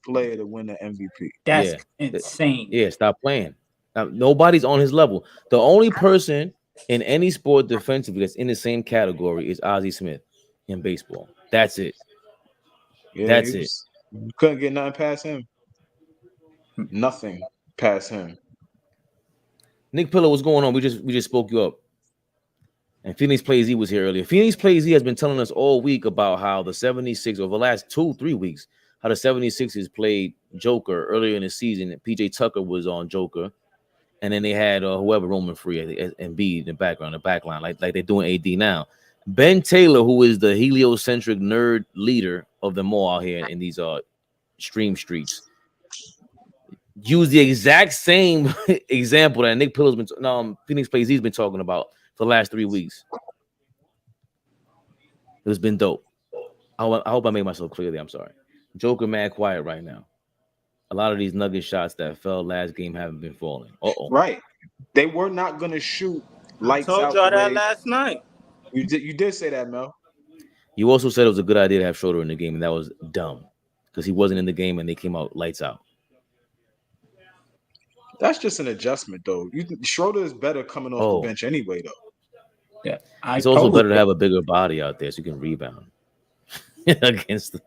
player to win the MVP. That's insane. Yeah, stop playing. Now, nobody's on his level. The only person in any sport defensively that's in the same category is Ozzie Smith in baseball. That's it. Yeah, that's it. Couldn't get nothing past him. Nothing past him. Nick Pillow, what's going on? We just spoke you up. And Phoenix Plays E was here earlier. Phoenix Plays E has been telling us all week about how the 76 over the last 2-3 weeks, how the 76ers played Joker earlier in the season. And PJ Tucker was on Joker. And then they had whoever Roman Free and B in the background, the back line, like they're doing AD now. Ben Taylor, who is the heliocentric nerd leader of them all out here in these stream streets, used the exact same example that Nick Pillow's been Phoenix Plays E's been talking about for the last 3 weeks. It's been dope. I hope I made myself clear there. I'm sorry. Joker mad quiet right now. A lot of these nugget shots that fell last game haven't been falling. Right. They were not going to shoot lights out. I told y'all that last night. You did say that, Mel. You also said it was a good idea to have Schroeder in the game, and that was dumb because he wasn't in the game and they came out lights out. That's just an adjustment, though. Schroeder is better coming off the bench anyway, though. Yeah, it's also better to have a bigger body out there so you can rebound against the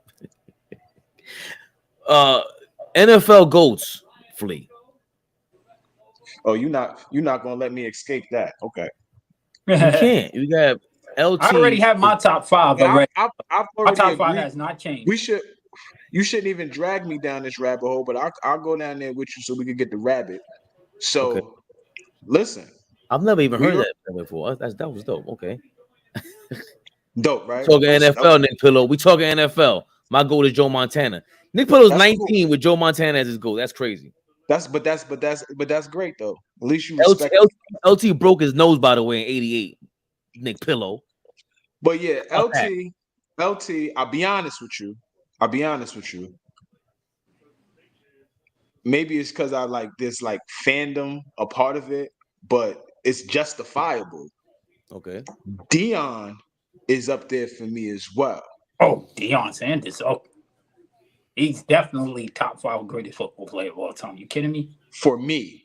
NFL GOATs flee. Oh, you're not gonna let me escape that? Okay. You can't. You got LT. I already have my top 5 already. My top 5 has not changed. You shouldn't even drag me down this rabbit hole, but I'll go down there with you so we can get the rabbit. So, Listen. I've never even heard that before. That was dope. Okay. Dope, right? Talking NFL, Nick Pillow. We talking NFL. My goal is Joe Montana. Nick Pillow's 19 with Joe Montana as his goal. That's crazy. That's great though. At least you respect LT broke his nose, by the way, in '88. Nick Pillow. But yeah, LT. I'll be honest with you. Maybe it's because I like this like fandom, a part of it, but it's justifiable. Okay. Deion is up there for me as well. Oh, Deion Sanders. Oh, he's definitely top 5 greatest football player of all time. You kidding me? For me.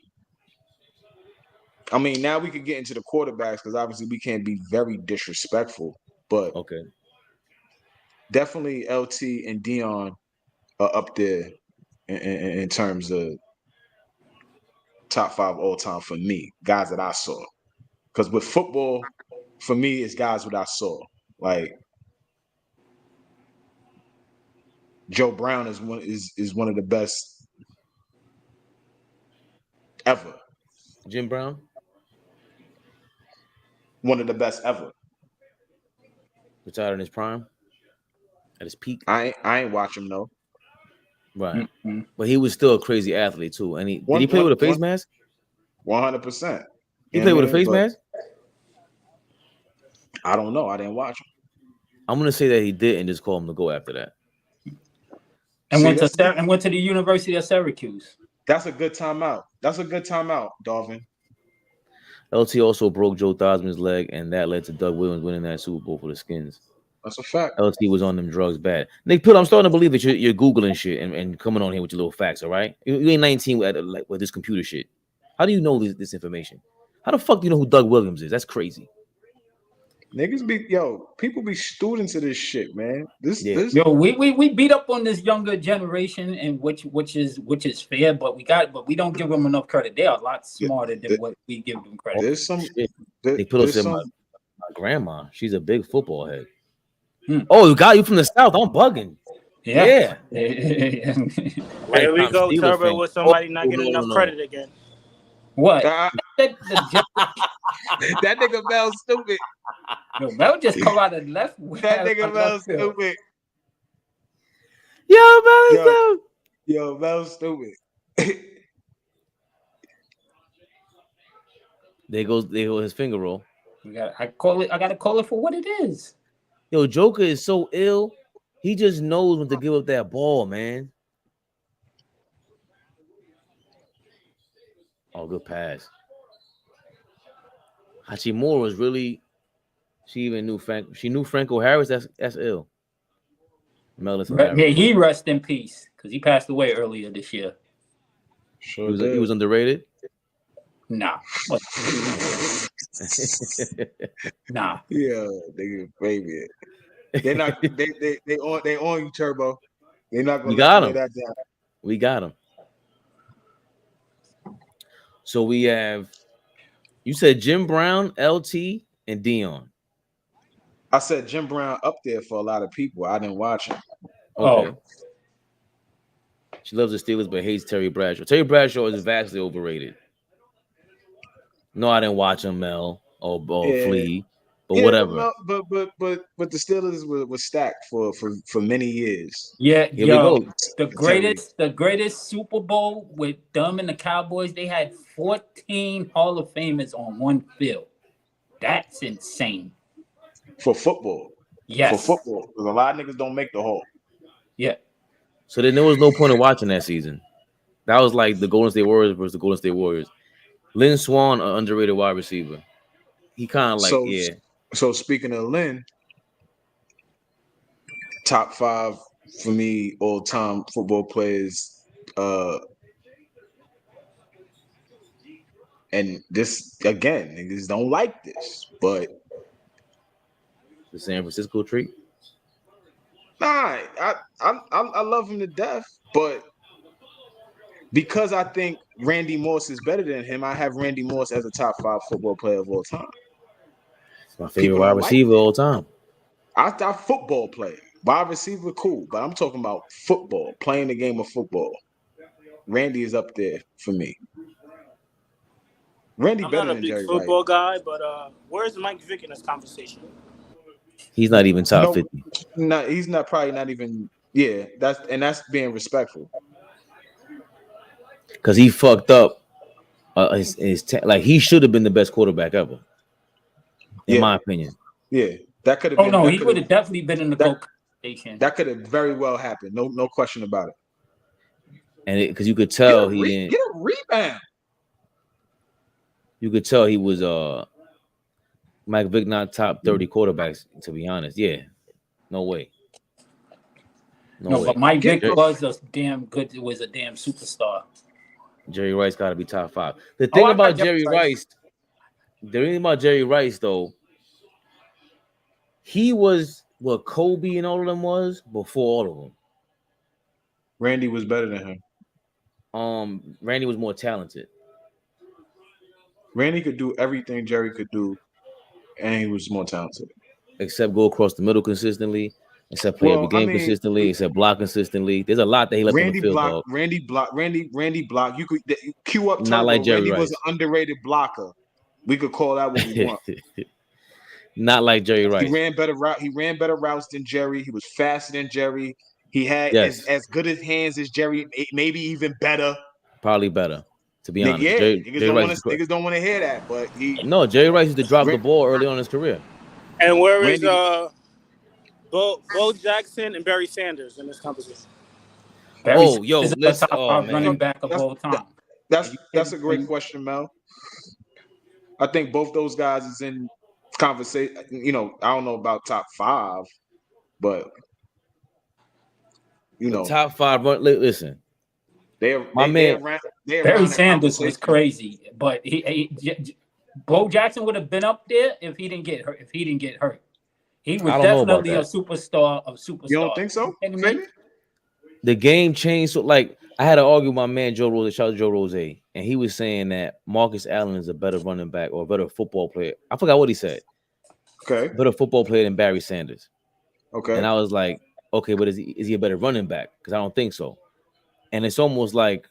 I mean, now we could get into the quarterbacks because obviously we can't be very disrespectful, but definitely LT and Deion are up there in terms of top 5 all time for me, guys that I saw. Because with football, for me, it's guys that I saw. Like Joe Brown is one of the best ever. Jim Brown? One of the best ever. Retired in his prime? At his peak? I ain't watch him though. Right. Mm-hmm. But he was still a crazy athlete too. And did he play with a face mask? 100%. He played with a face mask? I don't know. I didn't watch him. I'm gonna say that he did and just call him to go after that. And went to the University of Syracuse. That's a good timeout. Darvin. LT also broke Joe Theismann's leg, and that led to Doug Williams winning that Super Bowl for the Skins. That's a fact. LT was on them drugs bad. Nick Pill, I'm starting to believe that you're Googling shit and coming on here with your little facts, all right? You ain't 19 with this computer shit. How do you know this information? How the fuck do you know who Doug Williams is? That's crazy. People be students of this shit, man. We beat up on this younger generation, and which is fair, but we don't give them enough credit. They are a lot smarter than what we give them credit. They put us in my grandma. She's a big football head. Oh, you got you from the South. I'm bugging. Yeah. There we go, Turbo, with somebody not getting enough credit again. What? That nigga Mel stupid. Yo, Mel just come out of left. That nigga Mel stupid. Yo, Mel stupid. There goes his finger roll. I gotta call it for what it is. Yo, Joker is so ill. He just knows when to give up that ball, man. Oh, good pass. Hachimura was really. She even knew Frank. She knew Franco Harris. That's ill. Yeah, he rest in peace because he passed away earlier this year. Sure, he was underrated. Nah. Nah. Yeah, nigga, baby. They're not. They on you, Turbo. They're not gonna. We got him. That down. We got him. So we have. You said Jim Brown, LT, and Dion. I said Jim Brown up there for a lot of people. I didn't watch him. Okay. Oh. She loves the Steelers but hates Terry Bradshaw. Terry Bradshaw is vastly overrated. No, I didn't watch him, Mel or Flea, but whatever. But the Steelers were stacked for many years. Yeah, Here we go. The greatest Super Bowl with them and the Cowboys, they had 14 Hall of Famers on one field. That's insane. For football. Yes. For football. Because a lot of niggas don't make the Hall. Yeah. So then there was no point in watching that season. That was like the Golden State Warriors versus the Golden State Warriors. Lynn Swann, an underrated wide receiver. He kind of like, So speaking of Lynn, top 5 for me all-time football players. And this again, niggas don't like this, but the San Francisco treat. Nah, I love him to death, but because I think Randy Moss is better than him, I have Randy Moss as a top 5 football player of all time. It's my favorite wide receiver of all time. I thought football player. Wide receiver, cool, but I'm talking about football, playing the game of football. Randy is up there for me. Randy I'm better not a than big Jerry football Rice. guy, but where's Mike Vick in this conversation? He's not even top 50. No, he's not probably not even. Yeah, that's being respectful. Because he fucked up like he should have been the best quarterback ever, in my opinion. Yeah, that could have. Oh no, he would have definitely been in the conversation. That could have very well happened. No question about it. And because you could tell he didn't get a rebound. You could tell he was Mike Vick not top 30 quarterbacks, to be honest. Yeah, no way. No way. But Mike Vick was a damn superstar. Jerry Rice got to be top 5. The thing about Jerry Rice, though, he was what Kobe and all of them was before all of them. Randy was better than him. Randy was more talented. Randy could do everything Jerry could do, and he was more talented. Except go across the middle consistently, except play every game consistently, except block consistently. There's a lot that he left on the field. Randy block. You could queue up. Not like Jerry Randy Rice. Was an underrated blocker. We could call that what we want. Not like Jerry Rice. He ran better routes than Jerry. He was faster than Jerry. He had as good as hands as Jerry, maybe even better. Probably better. To be honest, yeah, niggas don't want to hear that, but Jerry Rice used to drop the ball early on in his career. And where is Bo Jackson and Barry Sanders in this conversation? Running back of all time. That's a great question, Mel. I think both those guys is in conversation. I don't know about top 5, but top 5. Listen. Barry Sanders was crazy, but Bo Jackson would have been up there if he didn't get hurt. He was definitely a superstar of superstars. You don't think so? The game changed. So, like, I had to argue with my man Joe Rose. Shout out to Joe Rose, and he was saying that Marcus Allen is a better running back or a better football player. I forgot what he said. Okay, better football player than Barry Sanders. Okay, and I was like, okay, but is he a better running back? Because I don't think so. And it's almost like,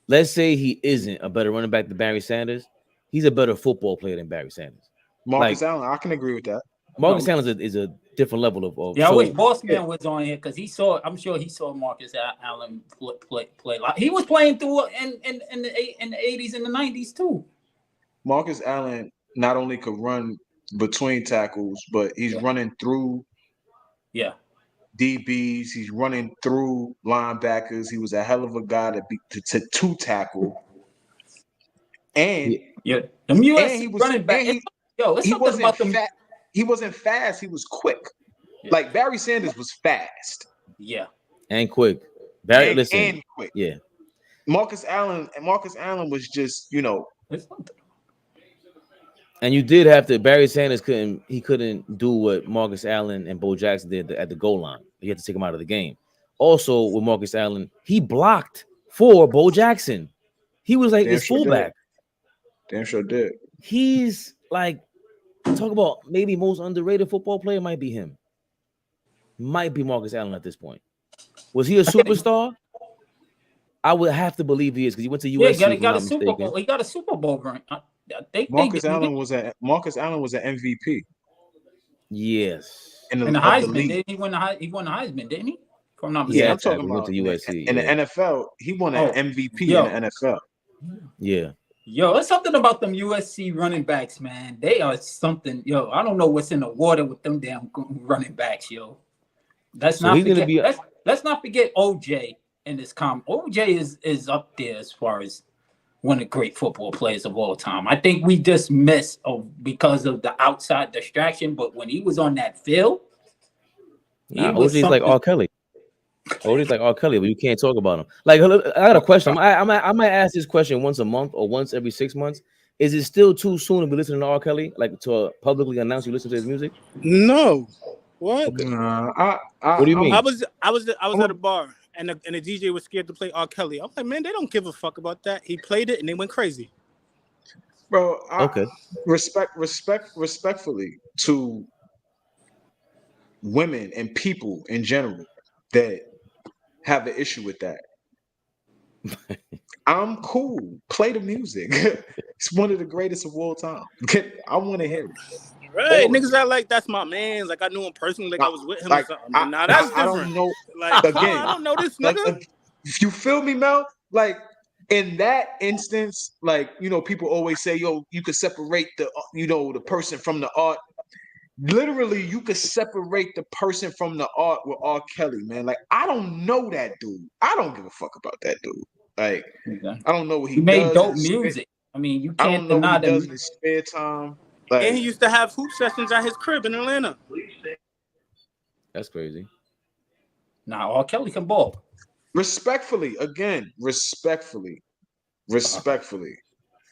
let's say he isn't a better running back than Barry Sanders. He's a better football player than Barry Sanders. Marcus Allen, I can agree with that. Marcus Allen is a different level of. I wish Bossman was on here because I'm sure he saw Marcus Allen play. He was playing through in the 80s and the 90s too. Marcus Allen not only could run between tackles, but he's running through. Yeah. DBs, he's running through linebackers. He was a hell of a guy to tackle. And them US running back. He wasn't fast. He was quick. Yeah. Like Barry Sanders was fast. Yeah, and quick. And quick. Yeah. Marcus Allen was just And you did have to. Barry Sanders couldn't do what Marcus Allen and Bo Jackson did at the goal line. You had to take him out of the game. Also, with Marcus Allen, he blocked for Bo Jackson. He was like his fullback. Damn sure did. He's like talk about maybe most underrated football player, might be him. Might be Marcus Allen at this point. Was he a superstar? I would have to believe he is because he went to USC. Yeah, he got a Super Bowl. He got a Super Bowl ring. Marcus Allen was an MVP. Yes. And the Heisman, didn't he win the Heisman, didn't he? If I'm not mistaken. I'm talking about to USC. In the NFL, he won an MVP in the NFL. Yeah. Yo, it's something about them USC running backs, man. They are something. Yo, I don't know what's in the water with them damn running backs, yo. Let's not forget OJ in this comment. OJ is up there as far as one of the great football players of all time. I think we just missed because of the outside distraction, but when he was on that field, OJ's like R. Kelly. OJ's like R. Kelly, but you can't talk about him. Like, I got a question. I might ask this question once a month or once every 6 months. Is it still too soon to be listening to R. Kelly, like to publicly announce you listen to his music? No. What? Okay. What do you mean? I was at a bar and the DJ was scared to play R. Kelly. I'm like, man, they don't give a fuck about that. He played it and they went crazy. Bro, okay. Respectfully to women and people in general that have an issue with that. I'm cool. Play the music. It's one of the greatest of all time. I want to hear it. Right, niggas are like, that's my man. Like, I knew him personally. Like, I was with him or something. But now that's different. I don't know. Like, Again, I don't know this nigga. If you feel me, Mel? Like, in that instance, like, you know, people always say, yo, you could separate the person from the art. Literally, you could separate the person from the art with R. Kelly, man. Like, I don't know that dude. I don't give a fuck about that dude. Like, I don't know what he made dope music. I mean, you can't deny that. He does in his spare time. Like, and he used to have hoop sessions at his crib in Atlanta. That's crazy. Nah, R. Kelly can ball. Respectfully.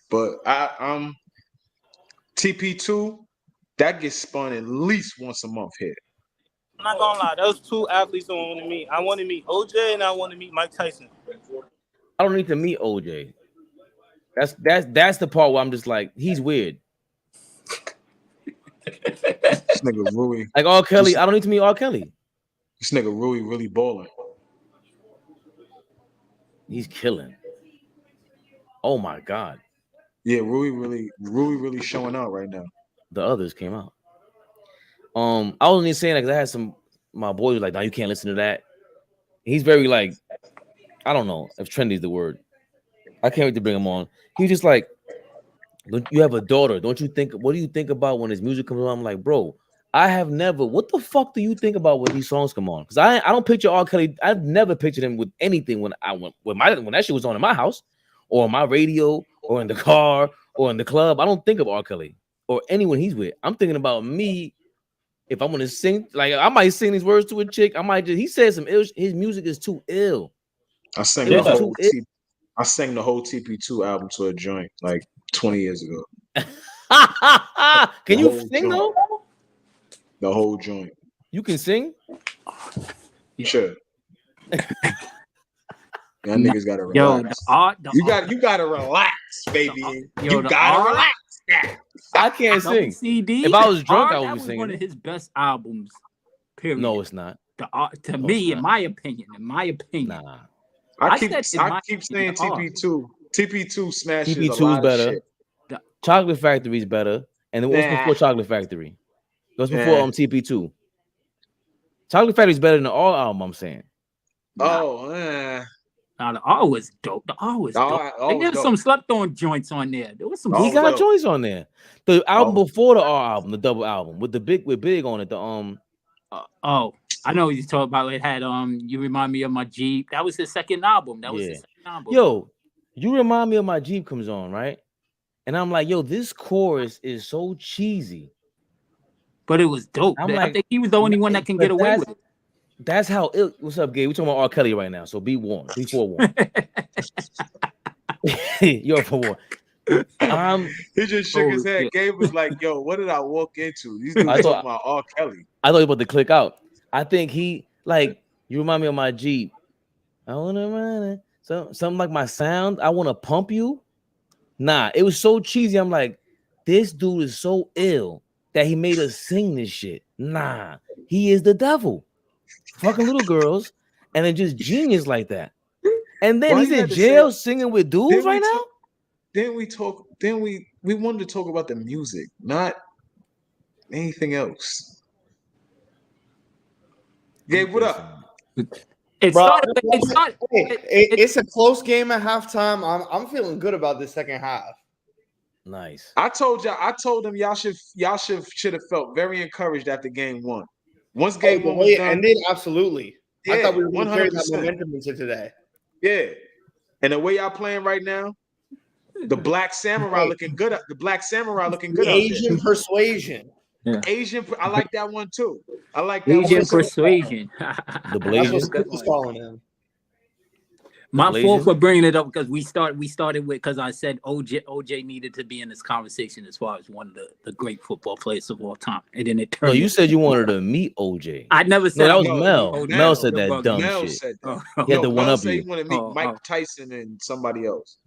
But I'm TP2. That gets spun at least once a month here. I'm not gonna lie, those two athletes I want to meet. I want to meet OJ and I want to meet Mike Tyson. I don't need to meet OJ. That's the part where I'm just like, he's weird. This nigga Rui. Like R. Kelly, I don't need to meet R. Kelly. This nigga Rui really balling. He's killing. Oh my God. Yeah, Rui really showing out right now. The others came out. I wasn't even saying that because I had my boys were like, no, you can't listen to that. He's very like, I don't know if trendy is the word. I can't wait to bring him on. He's just like, you have a daughter. Don't you think, what do you think about when his music comes on? I'm like, bro, I have never, what the fuck do you think about when these songs come on? Because I don't picture R. Kelly. I've never pictured him with anything when that shit was on in my house or on my radio or in the car or in the club. I don't think of R. Kelly or anyone he's with. I'm thinking about me. If I'm gonna sing, like I might sing these words to a chick. He said some ill. His music is too ill. I sang the whole TP2 album to a joint like 20 years ago. Can you sing though? The whole joint. You can sing? Sure. Y'all niggas gotta relax. You gotta relax, baby. You gotta relax. I can't sing. CD, if I was drunk, I would be singing. One of his best albums. Period. No, it's not. To me, in my opinion. Nah. I keep saying TP2. TP2 smashes. TP2 is better. Shit. Chocolate Factory is better. And it was before Chocolate Factory. It was before TP2. Chocolate Factory is better than the All album, I'm saying. Now the R was dope. The R was dope. There was some slept-on joints on there. There was some. He got joints on there. The album before the R album, the double album with Big on it. I know what you're talking about. It had You Remind Me of My Jeep. That was his second album. Yo, You Remind Me of My Jeep comes on, right? And I'm like, yo, this chorus is so cheesy. But it was dope. I think he was the only one that can get away with it. That's how it. What's up, Gabe? We're talking about R. Kelly right now, so be warned. Be forewarned. You're forewarned. He just shook his head. Gabe was like, "Yo, what did I walk into?" These dudes talking about R. Kelly. I thought he was about to click out. I think he like You Remind Me of My Jeep. I wanna run it. Something like My Sound. I wanna pump you. Nah, it was so cheesy. I'm like, this dude is so ill that he made us sing this shit. Nah, he is the devil. Fucking little girls, and then just genius like that. And then he's in jail singing with dudes right now. Then we wanted to talk about the music, not anything else. Gabe, what up? It's a close game at halftime. I'm feeling good about the second half. Nice. I told them y'all should have felt very encouraged after game one. Once game one was done, ended, absolutely. Yeah, I thought we were going to carry that 100%. momentum into today. Yeah, and the way y'all playing right now, the Black Samurai looking good. The Black Samurai looking good. Asian persuasion. Yeah. Asian, I like that one too. I like that Asian one. persuasion. The Blazers. That's what calling him. My fault for bringing it up because we started with because I said OJ needed to be in this conversation as far as one of the great football players of all time, and then it turned. No, you said you wanted to meet OJ. I never said that was Mel. Mel said that dumb Mel shit. Said that. He had to one up you. He wanted to meet Mike Tyson and somebody else.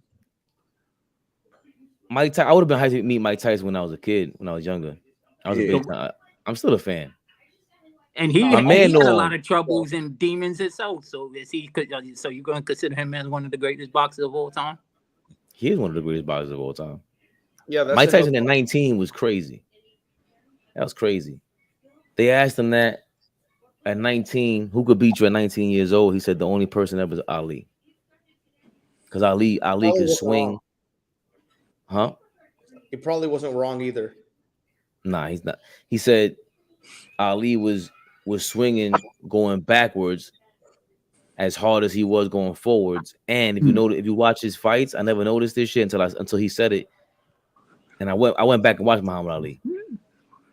I would have been hyped to meet Mike Tyson when I was a kid, when I was younger. I was a big time. I'm still a fan. And he had a lot of troubles and demons himself. So is he? So you're going to consider him as one of the greatest boxers of all time? He is one of the greatest boxers of all time. Yeah, Mike Tyson at 19 was crazy. That was crazy. They asked him that at 19, who could beat you at 19 years old? He said the only person ever was Ali. Because Ali could swing. Huh? He probably wasn't wrong either. Nah, he's not. He said Ali was swinging going backwards as hard as he was going forwards. And if you watch his fights, I never noticed this shit until he said it. And I went back and watched Muhammad Ali.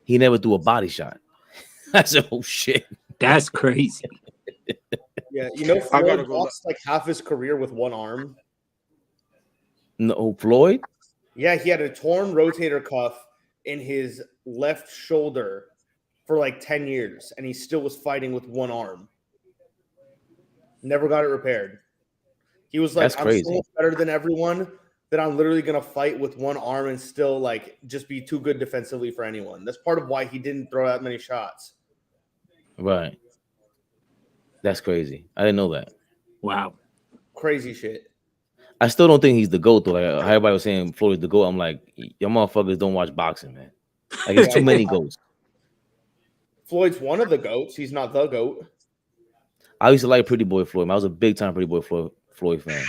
He never threw a body shot. I said, oh shit. That's crazy. Yeah, Floyd lost like half his career with one arm. No, Floyd? Yeah, he had a torn rotator cuff in his left shoulder for like 10 years, and he still was fighting with one arm. Never got it repaired. He was like, I'm so much better than everyone that I'm literally going to fight with one arm and still like just be too good defensively for anyone. That's part of why he didn't throw that many shots. Right. That's crazy. I didn't know that. Wow. Crazy shit. I still don't think he's the GOAT, though. Like everybody was saying Floyd's the GOAT. I'm like, y'all motherfuckers don't watch boxing, man. Like, it's too many GOATs. Floyd's one of the GOATs. He's not the GOAT. I used to like Pretty Boy Floyd. I was a big time Pretty Boy Floyd fan.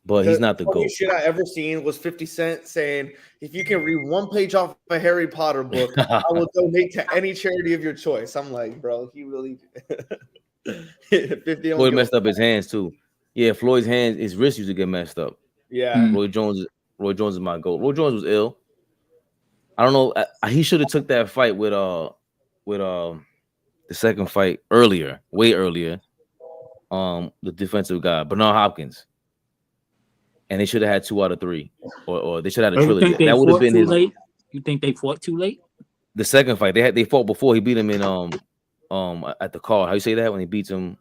But he's not the GOAT. The shit I ever seen was 50 Cent saying, if you can read one page off a Harry Potter book, I will donate to any charity of your choice. I'm like, bro, he really... Floyd messed up his hands too. Yeah, Floyd's hands, his wrist used to get messed up. Yeah. Roy Jones is my GOAT. Roy Jones was ill. I don't know. He should have took that fight with the second fight way earlier. The defensive guy, Bernard Hopkins. And they should have had 2 out of 3. Or they should have had a trilogy. That would have been his late. You think they fought too late? The second fight. They fought before. He beat him in at the card. How you say that when he beats him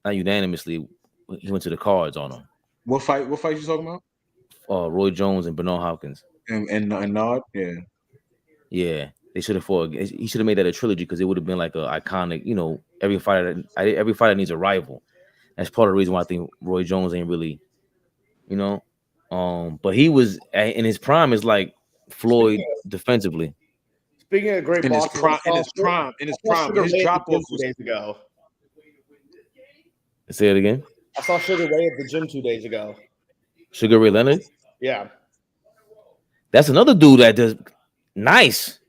not unanimously? He went to the cards on him. What fight you talking about? Roy Jones and Bernard Hopkins. And Nard, yeah. Yeah. They should have fought. He should have made that a trilogy because it would have been like a iconic, every fighter needs a rival. That's part of the reason why I think Roy Jones ain't really, but he was in his prime is like Floyd defensively. Speaking of great boxing, in his prime, his drop off 2 days ago. Say it again. I saw Sugar Ray at the gym 2 days ago. Sugar Ray Leonard? Yeah. That's another dude that does nice.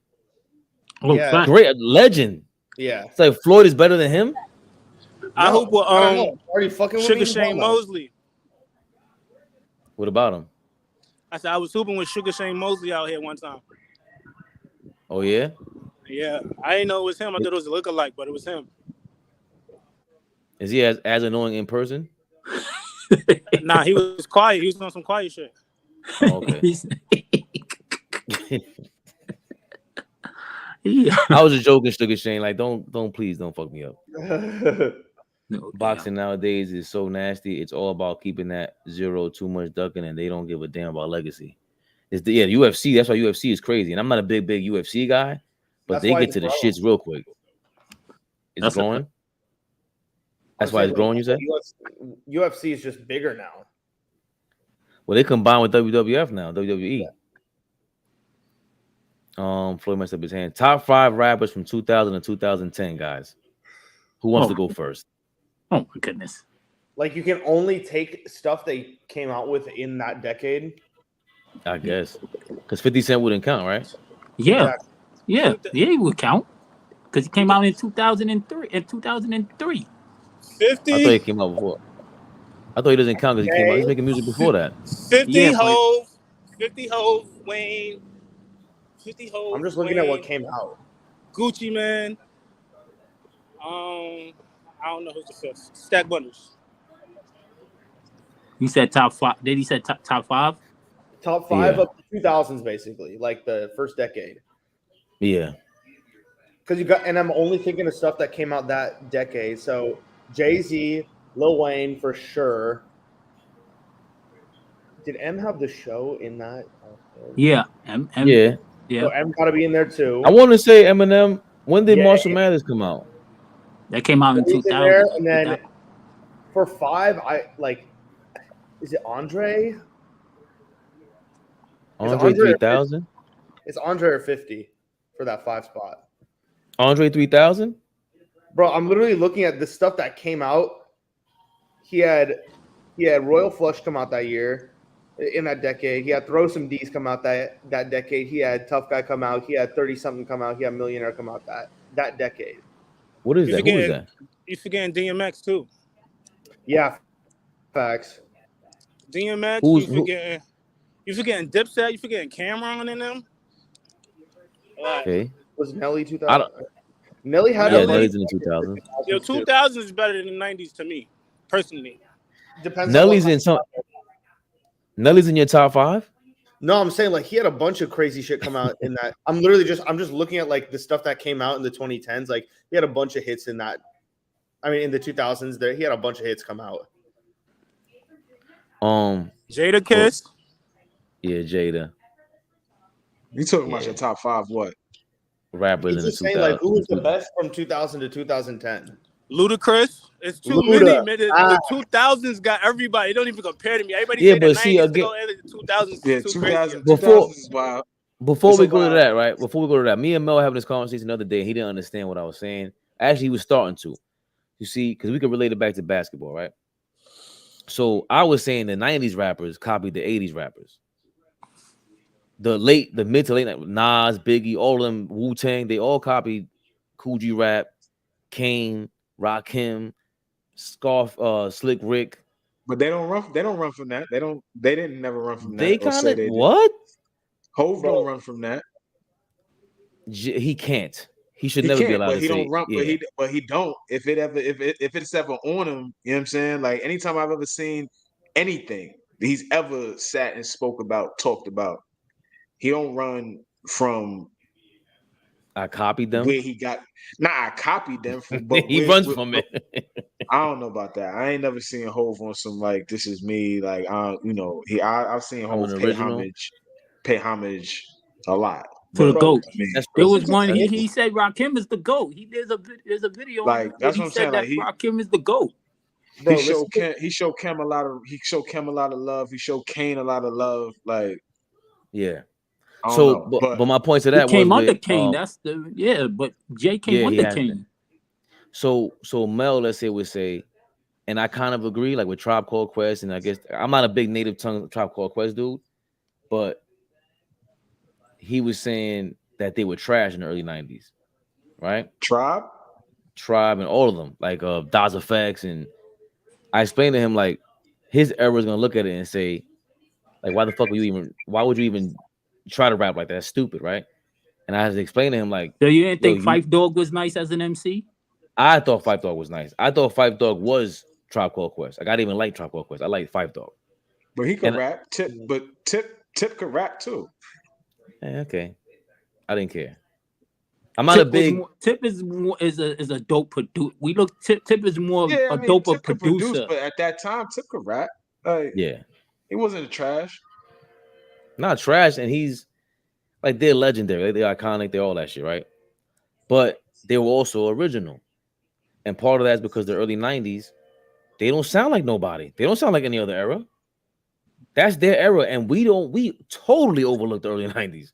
Oh, yeah. Great legend. Yeah. It's like Floyd is better than him. I hope Sugar Shane Mosley. What about him? I said I was hooping with Sugar Shane Mosley out here one time. Oh yeah? Yeah. I didn't know it was him. I thought it was a lookalike, but it was him. Is he as annoying in person? Nah, he was quiet. He was on some quiet shit. Oh, okay. Yeah. I was just joking, Sugar Shane. Like, please don't fuck me up. No, Boxing nowadays is so nasty. It's all about keeping that 0, too much ducking, and they don't give a damn about legacy. It's the UFC. That's why UFC is crazy. And I'm not a big UFC guy, but they get to the shits real quick. It's growing. That's why it's growing. You said UFC is just bigger now. Well, they combine with WWF now. WWE. Yeah. Floyd messed up his hand. Top 5 rappers from 2000 to 2010, guys. Who wants to go first? Oh my goodness! Like you can only take stuff they came out with in that decade. I guess because 50 Cent wouldn't count, right? Yeah, exactly. he would count because he came out in 2003. In 2003, 50. I thought he came out before. I thought he doesn't count because he came out. He's making music before that. 50 Hove, 50 Hove, Wayne, 50 Hove. I'm just looking at what came out. Gucci Man. I don't know who's the fifth. Stack Bundles. You said top 5. Did he say top 5? Top 5 of the 2000s, basically, like the first decade. Yeah. Because you got, and I'm only thinking of stuff that came out that decade. So Jay-Z, Lil Wayne for sure. Did M have the show in that? Yeah, M. Yeah. So M got to be in there too. I want to say Eminem. When did Marshall Mathers come out? That came out in 2000. And then for 5, is it Andre? Andre 3000? It's Andre or 50 for that 5 spot. Andre 3000? Bro, I'm literally looking at the stuff that came out. He had Royal Flush come out that year, in that decade. He had Throw Some D's come out that decade. He had Tough Guy come out. He had 30-something come out. He had Millionaire come out that decade. What is that? Who is that? You forgetting DMX too. Yeah, facts. DMX, you forgetting Dipset, you forgetting Cameron in them. Okay. Was Nelly 2000? Nelly had Nelly's in the 2000s. Yo, 2000s is better than the 90s to me, personally. Depends. Nelly's in your top 5? No, I'm saying like he had a bunch of crazy shit come out in that. I'm just looking at like the stuff that came out in the 2010s. Like he had a bunch of hits in that. I mean, in the 2000s, he had a bunch of hits come out. Jada Kiss. Yeah, Jada. You talking about your top 5? What rappers in the 2000s? Like who was the best from 2000 to 2010? Ludacris. It's too many. The 2000s got everybody. It don't even compare to me. Everybody say the 90s again, the 2000s. Yeah, 2000 is wild. Before we go to that, right? Before we go to that, me and Mel having this conversation the other day. He didn't understand what I was saying. Actually, he was starting to. You see, because we could relate it back to basketball, right? So I was saying the 90s rappers copied the 80s rappers. The mid to late night, Nas, Biggie, all of them, Wu-Tang, they all copied Cool G Rap, Kane, Rakim, Slick Rick. But they don't run from that. They didn't never run from that. They kind of what? Hov don't run from that. He can't. He should never be allowed to say. Don't run, but he don't. If it's ever on him, you know what I'm saying? Like anytime I've ever seen anything he's ever sat and talked about, he don't run from. I copied them. Where he got? Nah, I copied them from. But he runs from it. I don't know about that. I ain't never seen Hov on some like this is me. Like I've seen Hov pay homage a lot. To the GOAT. There was one he said Rakim is the GOAT. There's a video like that's what I'm saying. Like Rakim is the GOAT. Bro, he showed Cam a lot of love. He showed Kane a lot of love. Like yeah. So but my point to that came was under Kane. That's but Jay came under Kane. So Mel, let's say would say, and I kind of agree, like with Tribe Called Quest, and I guess I'm not a big native tongue Tribe Called Quest dude, but he was saying that they were trash in the early 90s, right? Tribe, and all of them, like Daz Effects, and I explained to him like his era is gonna look at it and say, like, why would you even try to rap like that? That's stupid, right? And I had to explain to him like, so you didn't think Phife Dawg was nice as an MC? I thought Phife Dawg was nice. I thought Phife Dawg was Tribe Called Quest. Like I didn't even like Tribe Called Quest. I like Phife Dawg. But he could rap. Tip could rap too. Okay, I didn't care. I'm not a big. Tip is a dope producer. Tip is more a dope producer. But at that time, Tip could rap. Like, yeah, he wasn't a trash. Not trash, and he's like they're legendary, they're iconic, they're all that shit, right? But they were also original, and part of that is because the early '90s, they don't sound like nobody. They don't sound like any other era. That's their era, and we totally overlooked the early '90s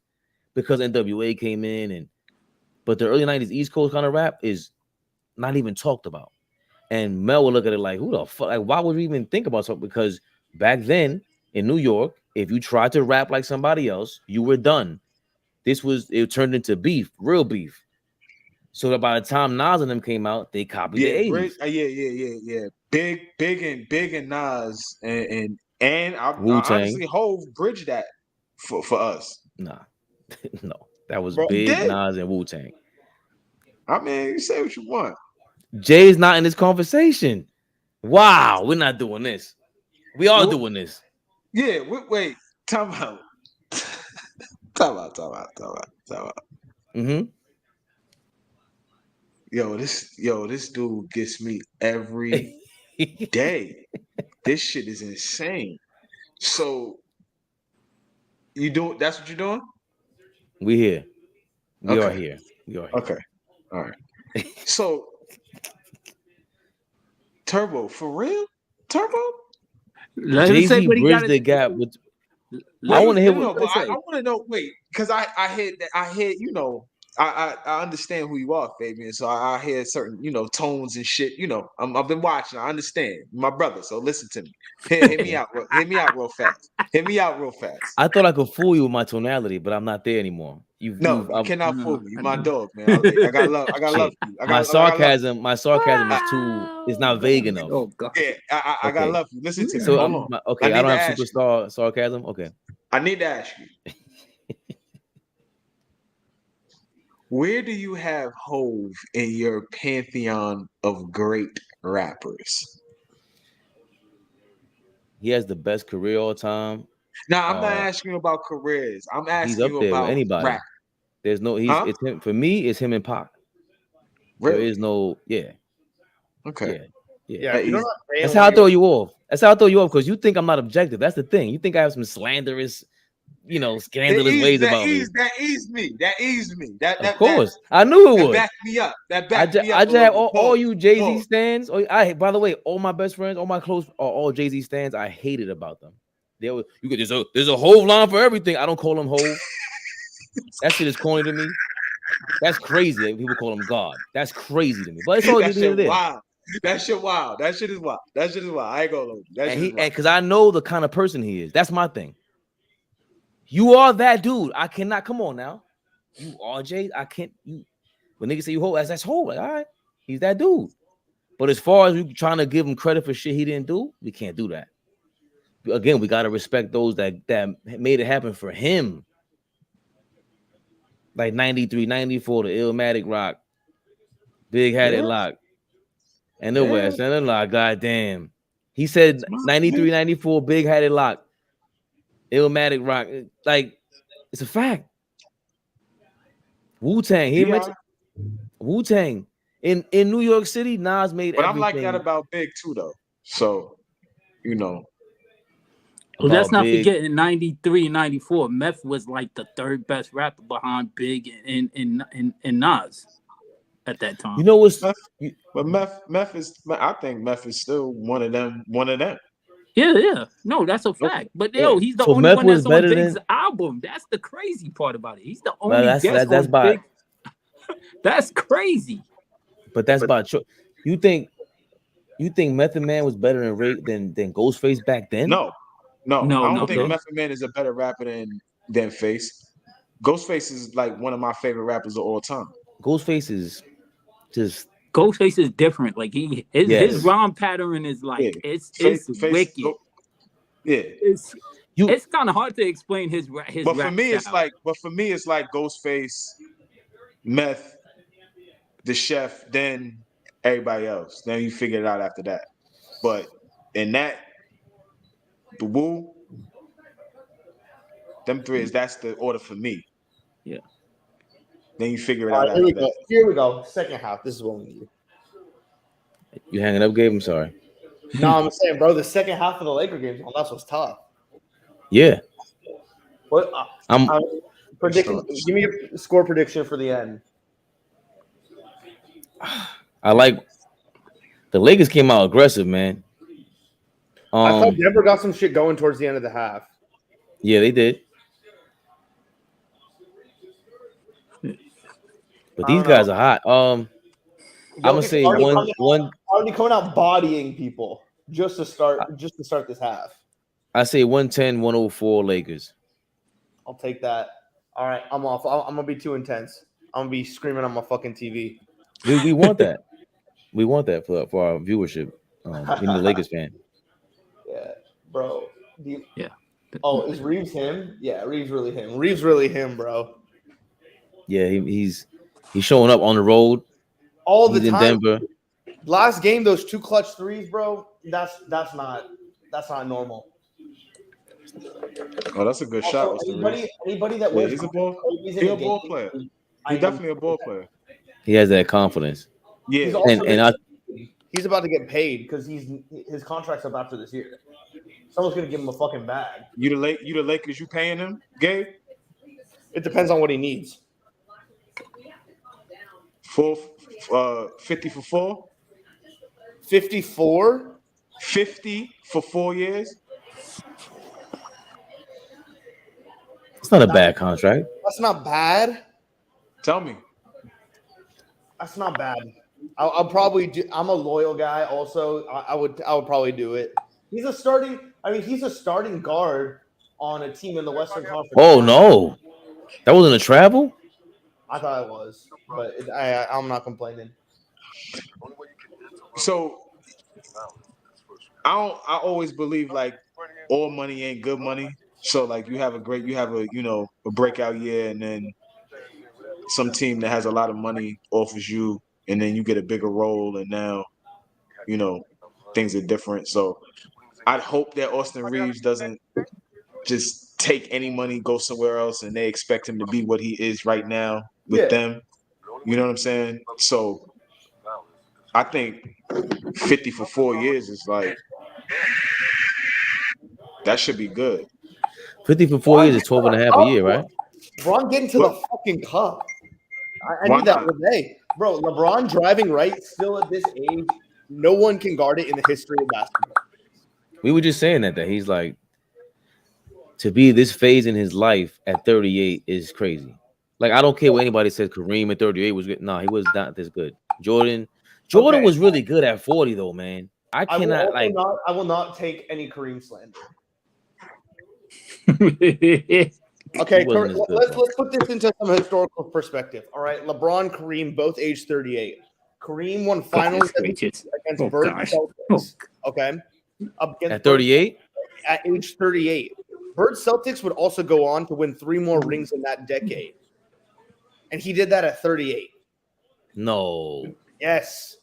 because NWA came in, but the early '90s East Coast kind of rap is not even talked about. And Mel would look at it like, who the fuck? Like, why would we even think about something? Because back then in New York, if you tried to rap like somebody else, you were done. It turned into beef, real beef. So that by the time Nas and them came out, they copied the 80s. Yeah. Big and Nas and I Wu-Tang. honestly Hov bridged that for us. Nah, no, that was Bro, Big, Nas, and Wu-Tang. I mean, you say what you want. Jay's not in this conversation. Wow, we're not doing this. We are doing this. Yeah, wait, time out. Time out. Mm-hmm. Yo, this dude gets me every day. This shit is insane. So that's what you're doing? We here. We Okay. are here. Okay. All right. So Turbo, for real? Turbo? Let him say Jay-Z what he bridged got the gap with I want to hear what I want to know. Wait, because I hear that I understand who you are, Fabian. So I hear certain tones and shit. I've been watching. I understand, my brother. So listen to me. Hit me out. Hit me out real fast. I thought I could fool you with my tonality, but I'm not there anymore. You cannot fool me. You my dog, man. I got love. I got love for you. My sarcasm is not vague enough. Oh God. Yeah, I got love for you. Listen to me. So Hold on. I don't have superstar sarcasm. Okay. I need to ask you. Where do you have Hov in your pantheon of great rappers? He has the best career all time. Now, I'm not asking you about careers. I'm asking he's up you there about with anybody. rap. There's no it's him for me. It's him and Pac. Really? There is no Okay. Yeah. That's how I throw you off. Because you think I'm not objective. That's the thing. You think I have some slanderous, scandalous ways about me. That eased me. Of course, I knew it would. Back me up. I just have all you Jay-Z stands. By the way, all my best friends, all my close are all Jay-Z stands. I hated about them. There's a Hov line for everything. I don't call him Hov. That shit is corny to me. That's crazy that people call him God. That's crazy to me. But it's all that shit wild. That shit wild. That shit is wild. I ain't gonna lie. And because I know the kind of person he is. That's my thing. You are that dude. I cannot. Come on now. You are Jay. I can't. When niggas say you Hov, that's Hov. Like, all right, he's that dude. But as far as we trying to give him credit for shit he didn't do, we can't do that. Again, we gotta respect those that made it happen for him. Like 93, 94, the Illmatic Rock, Big Hatted Lock, and the West and the Lock. Goddamn. He said 93, 94, Big Hatted Lock, Illmatic Rock. Like, it's a fact. Wu-Tang. He mentioned Wu-Tang. In New York City, Nas made everything. I'm like that about Big too, though. So, Well, let's not forget in 93, 94, Meth was like the third best rapper behind Big and Nas at that time. You know what's but Meth is, I think Meth is still one of them. Yeah. No, that's a fact. But he's the only one that's on Big's album. That's the crazy part about it. He's the only guest on Big. That's crazy. But that's about you think Method Man was better than Ghostface back then? No. I don't think Method Man is a better rapper than Face. Ghostface is like one of my favorite rappers of all time. Ghostface is different. Like his rhyme pattern is like it's wicked. It's kind of hard to explain his but for me style. For me it's like Ghostface, Meth, the Chef, then everybody else. Then you figure it out after that. But in that, the Wu, them three that's the order for me. Yeah. Then you figure it out after that. Here we go. Second half. This is what we need. You hanging up, Gabe? I'm sorry. No, I'm saying, bro, the second half of the Laker games, that's what's tough. Yeah. What? I'm predicting. Give me a score prediction for the end. I like the Lakers came out aggressive, man. I thought Denver got some shit going towards the end of the half. Yeah, they did. But these guys are hot. I'm gonna say one. Already coming out bodying people just to start this half. I say 110, 104 Lakers. I'll take that. All right, I'm off. I'm gonna be too intense. I'm gonna be screaming on my fucking TV. We want that. We want that for our viewership. Being the Lakers fan. Yeah, bro. Yeah. Oh, is Reeves him? Yeah, Reeves really him. Reeves really him, bro. Yeah, he's showing up on the road all the time. In Denver. Last game, those 2 clutch threes, bro. That's not normal. Oh, that's a good shot. Anybody that he's a ball player. He's definitely a ball player. He has that confidence. Yeah, he's about to get paid because his contract's up after this year. Someone's gonna give him a fucking bag. You the Lakers? You paying him, Gabe? It depends on what he needs. 50 for 4. 54. 50 for 4 years. It's not a bad contract. That's not bad. Tell me. That's not bad. I'll probably do. I'm a loyal guy. Also, I would probably do it. He's a starting guard on a team in the Western Conference. Oh no, that wasn't a travel. I thought it was, but I'm not complaining. So I always believe like all money ain't good money. So like you have a breakout year, and then some team that has a lot of money offers you, and then you get a bigger role, and now things are different. So I'd hope that Austin Reeves doesn't just take any money, go somewhere else, and they expect him to be what he is right now with them. You know what I'm saying? So I think 50 for 4 years is like that should be good. 50 for 4 years is 12 and a half a year, right? LeBron getting to the fucking cup. I knew that today. Bro, LeBron driving right still at this age, no one can guard it in the history of basketball. We were just saying that he's like, to be this phase in his life at 38 is crazy. Like, I don't care what anybody says. Kareem at 38 was good. No, he was not this good. Jordan was really good at 40 though, man. I will not take any Kareem slander. Okay, let's put this into some historical perspective. All right, LeBron, Kareem, both age 38. Kareem won finals against Bird Celtics. Okay, at 38. At age 38, Bird Celtics would also go on to win 3 more rings in that decade, and he did that at 38. No. Yes.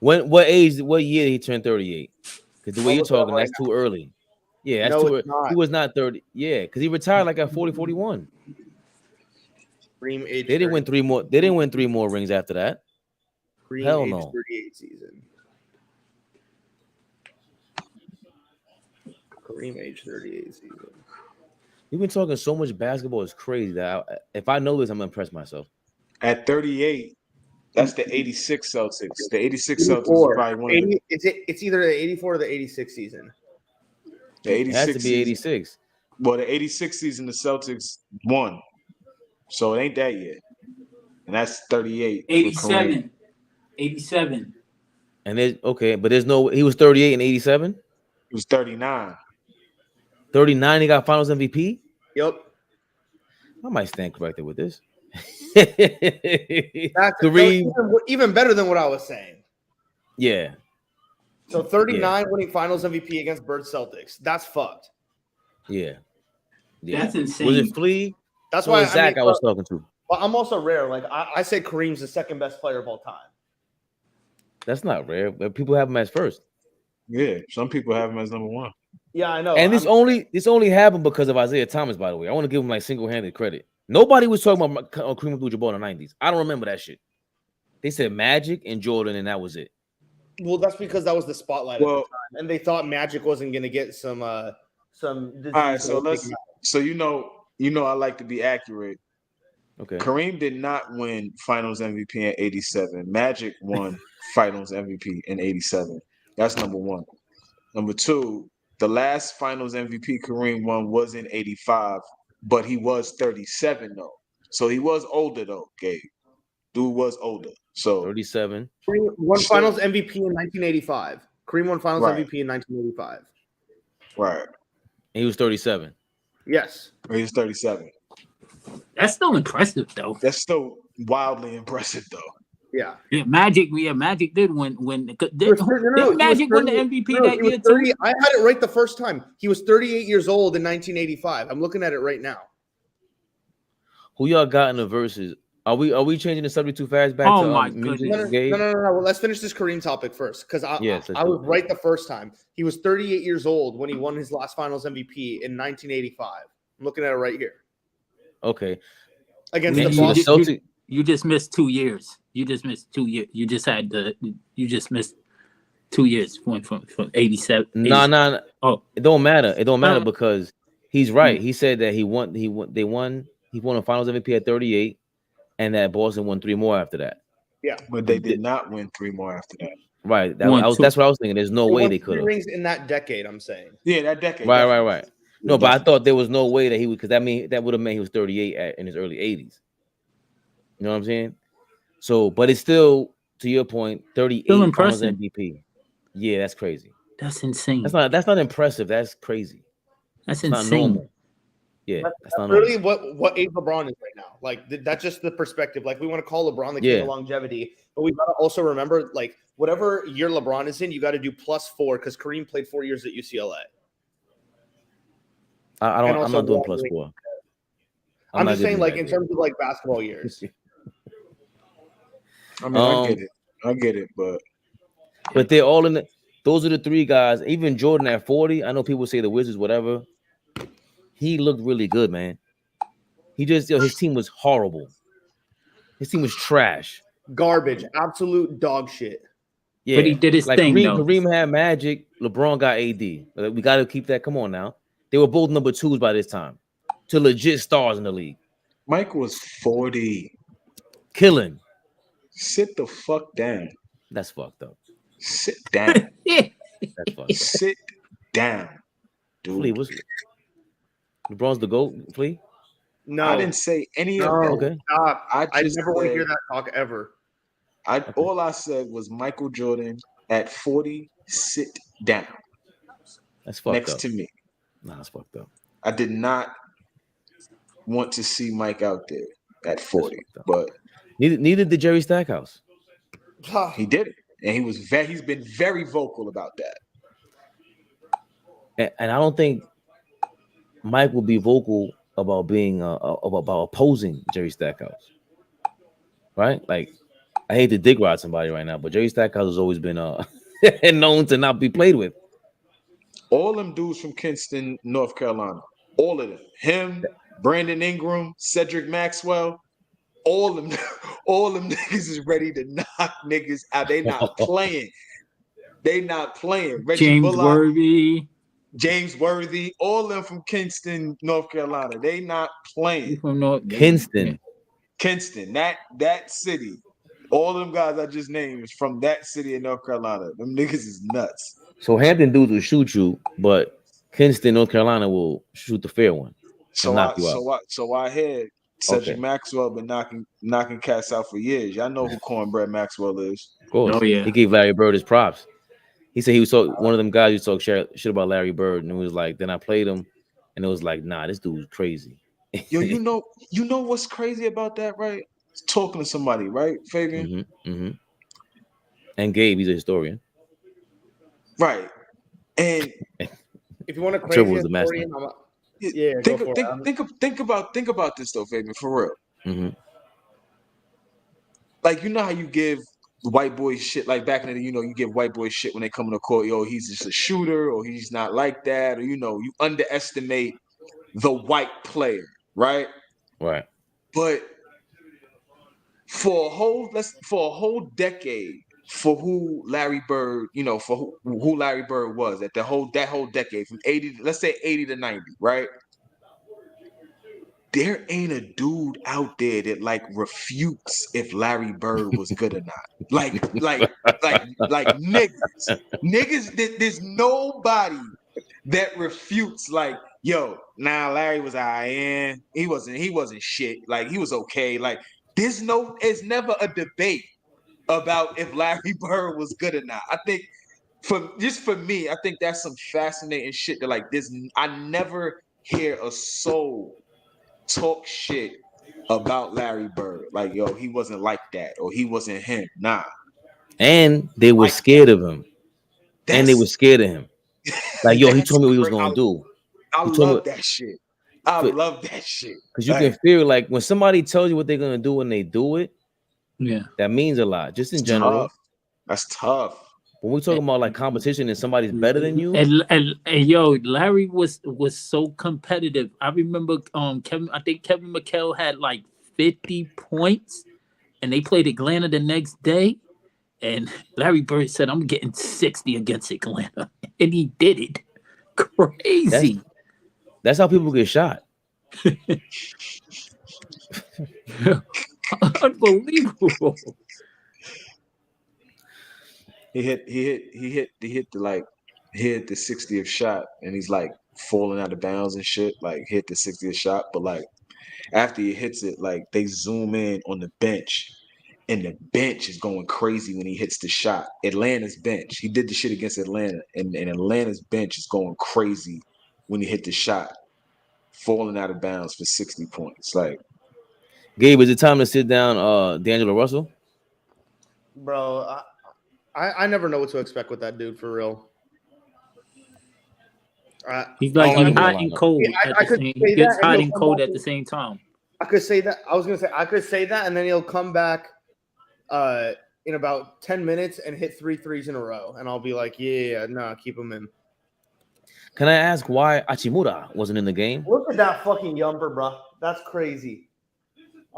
What year he turned 38? Because the way you're talking, that's too early. Yeah, that's too early. He was not 30. Yeah, because he retired like at 40, 41. Kareem age. They didn't win 3 more. They didn't win 3 more rings after that. Kareem Hell age no. 38 season. Kareem age 38 season. We've been talking so much basketball. It's crazy that if I know this, I'm gonna impress myself. At 38, that's the 86 Celtics. The 86 Celtics is probably one of the, it's either the 84 or the 86 season. The 86 it has to be 86. Well, the 86 season, the Celtics won. So it ain't that yet. And that's 38. 87. 87. And there's no, he was 38 and 87? He was 39. 39, he got finals MVP? Yep. I might stand corrected with this. That's even better than what I was saying. Yeah. So 39 winning finals MVP against Bird Celtics. That's fucked. Yeah. That's insane. Was it Flea? That's why Zach I was talking to. But I'm also rare. Like I say Kareem's the second best player of all time. That's not rare, but people have him as first. Yeah, some people have him as number 1. Yeah, I know. And this only happened because of Isaiah Thomas, by the way. I want to give him like single-handed credit. Nobody was talking about Kareem Abdul-Jabbar in the 90s. I don't remember that shit. They said Magic and Jordan, and that was it. Well, that's because that was the spotlight at the time, and they thought Magic wasn't going to get some. All right, so you know I like to be accurate. Okay. Kareem did not win Finals MVP in '87. Magic won Finals MVP in '87. That's number one. Number two, the last Finals MVP Kareem won was in '85, but he was 37 though. So he was older though, Gabe. Dude was older. So 37. Kareem won Finals MVP in 1985. Kareem won Finals MVP in 1985. Right. And he was 37. Yes. He was 37. That's still impressive, though. That's still wildly impressive, though. Yeah. Magic did win. Did Magic win the MVP that year too? I had it right the first time. He was 38 years old in 1985. I'm looking at it right now. Who y'all got in the verses? Are we changing the subject too fast back to music? No. Well, let's finish this Kareem topic first, because I was right the first time. He was 38 years old when he won his last Finals MVP in 1985. I'm looking at it right here. Okay. Against the Boston Celtics. You just missed 2 years. You just missed 2 years. You just missed 2 years from 87. No. Oh, it don't matter. It don't matter because he's right. He said that he won a Finals MVP at 38, and that Boston won 3 more after that. Yeah, but they did not win 3 more after that. Right. That's what I was thinking. There's no way they could have. Rings in that decade. I'm saying. Yeah, that decade. Right. No, but I thought there was no way that he would, because that would have meant he was 38 in his early 80s. You know what I'm saying? So, but it's still, to your point, 38 Finals MVP. Yeah, that's crazy. That's insane. That's not impressive. That's crazy. That's insane. Not normal. Yeah, that's not really what age LeBron is right now. Like that's just the perspective. Like we want to call LeBron the king of longevity, but we got to also remember, like whatever year LeBron is in, you got to do +4 because Kareem played 4 years at UCLA. I'm not doing +4. I'm just saying, like in terms of like basketball years. I mean, I get it, but they're all in the. Those are the 3 guys. Even Jordan at 40. I know people say the Wizards, whatever. He looked really good, man. His team was horrible. His team was trash, garbage, absolute dog shit. Yeah, but he did his thing. Kareem had Magic. LeBron got AD. We got to keep that. Come on now. They were both number 2s by this time, to legit stars in the league. Mike was 40. Killing. Sit the fuck down. That's fucked up. Sit down. That's fucked up. Sit down, dude. Flea, LeBron's the GOAT, Flea? No, I didn't say any of that. Okay. Stop. I never want to hear that talk ever. All I said was Michael Jordan at 40, sit down. That's fucked up. Next to me. Nah, that's fucked up. I did not want to see Mike out there at 40, but neither did Jerry Stackhouse. He did it, and he's been very vocal about that. And I don't think Mike will be vocal about being about opposing Jerry Stackhouse, right? Like, I hate to dick ride somebody right now, but Jerry Stackhouse has always been known to not be played with. All them dudes from Kinston, North Carolina, all of them, him, Brandon Ingram, Cedric Maxwell, all them niggas is ready to knock niggas out. They not playing. Reggie Bullock, James Worthy, all them from Kinston, North Carolina. They not playing. Kinston, that city. All them guys I just named is from that city in North Carolina. Them niggas is nuts. So Hampton dudes will shoot you, but Kinston, North Carolina will shoot the fair one. So I had Cedric Maxwell been knocking cats out for years. Y'all know who Cornbread Maxwell is. Of course. Oh, yeah. He gave Larry Bird his props. He said he was one of them guys who talk shit about Larry Bird, and it was like, then I played him, and it was like, nah, this dude's crazy. Yo, you know what's crazy about that, right? Talking to somebody, right, Fabian? Mm-hmm, mm-hmm. And Gabe, he's a historian. Right. And if you want to crazy historian, think about this though, Fabian, for real. Mm-hmm. Like, you know how you give white boys shit, like back in the day, you give white boys shit when they come to court, yo, he's just a shooter, or he's not like that, or you underestimate the white player, right? Right. But for a whole decade, for who Larry Bird, for who Larry Bird was at that whole decade from 80, let's say 80 to 90, right? there ain't a dude out there that like refutes if Larry Bird was good or not. Like niggas. There's nobody that refutes like, yo, Larry was he wasn't shit. Like he was okay. Like it's never a debate about if Larry Bird was good or not. I think for me, I think that's some fascinating shit that like this. I never hear a soul talk shit about Larry Bird. Like, yo, he wasn't like that or he wasn't him. Nah. And they were scared of him. And they were scared of him. Like, yo, he told me what he was gonna do. I love that shit. I love that shit. Because you can feel like when somebody tells you what they're gonna do and they do it, that means a lot. Just in general. Tough. That's tough. When we're talking about like competition and somebody's better than you, and yo, Larry was so competitive. I remember I think Kevin McHale had like 50 points, and they played Atlanta the next day, and Larry Bird said, "I'm getting 60 against Atlanta," and he did it. Crazy. That's how people get shot. Unbelievable. He hit the 60th shot, and he's like falling out of bounds and shit. Like hit the 60th shot, but like after he hits it, like they zoom in on the bench, and the bench is going crazy when he hits the shot. Atlanta's bench. He did the shit against Atlanta, and Atlanta's bench is going crazy when he hit the shot, falling out of bounds for 60 points. Like, Gabe, is it time to sit down, D'Angelo Russell? Bro, I never know what to expect with that dude for real. He's like hot and cold. He gets hot and cold at the same time. I could say that. I was gonna say I could say that, and then he'll come back in about 10 minutes and hit 3 threes in a row, and I'll be like, yeah, nah, keep him in. Can I ask why Hachimura wasn't in the game? Look at that fucking yumper, bro. That's crazy.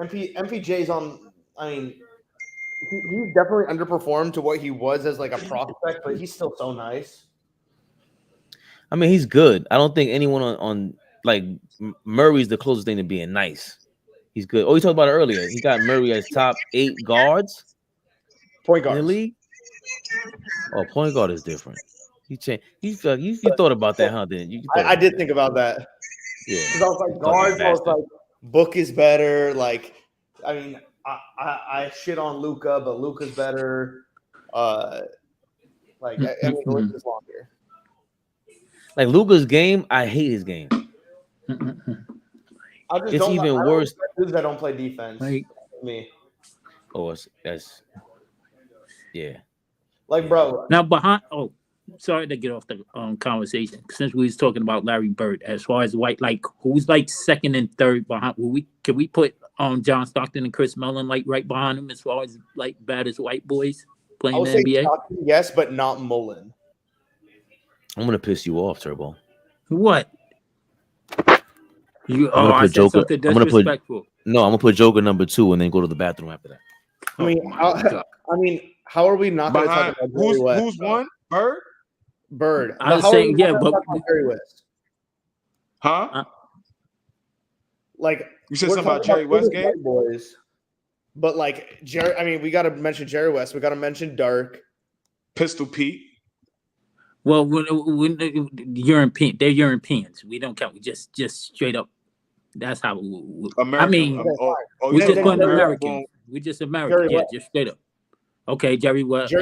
MPJ's on. I mean, he's definitely underperformed to what he was as like a prospect, but he's still so nice. I mean, he's good. I don't think anyone on like Murray's the closest thing to being nice. He's good. Oh, you talked about it earlier. He got Murray as top 8 guards. Point guard in the league. Oh, point guard is different. He changed. You thought about that, huh? Didn't you? I did think about that. Yeah. Because I was like, guards. I was like, Book is better. Like, I mean, I shit on Luka, but Luka's better. Like, I mean, the list is longer. Like Luka's game, I hate his game. It's even worse. Dudes that don't play defense. Like me. Oh, that's yeah. Like, bro. Now behind. Oh, sorry to get off the conversation. Since we was talking about Larry Bird, as far as white, like who's like second and third behind? Can we put John Stockton and Chris Mellon like right behind him as far as like baddest white boys playing in the NBA? Stockton, yes, but not Mullen. I'm gonna piss you off, Turbo. What? I said something disrespectful. I'm gonna put Joker number 2 and then go to the bathroom after that. I mean, how are we not going to talk about Jerry West? Who's one? Bird. I was saying, yeah, but Jerry West. Huh? Like you said something about Jerry West game, boys. But like Jerry, I mean, we got to mention Jerry West. We got to mention Dark, Pistol Pete. Well, when they're Europeans. We don't count. We just straight up. That's how. I mean, we just put American. We just American. Yeah, just straight up. Okay, Jerry West.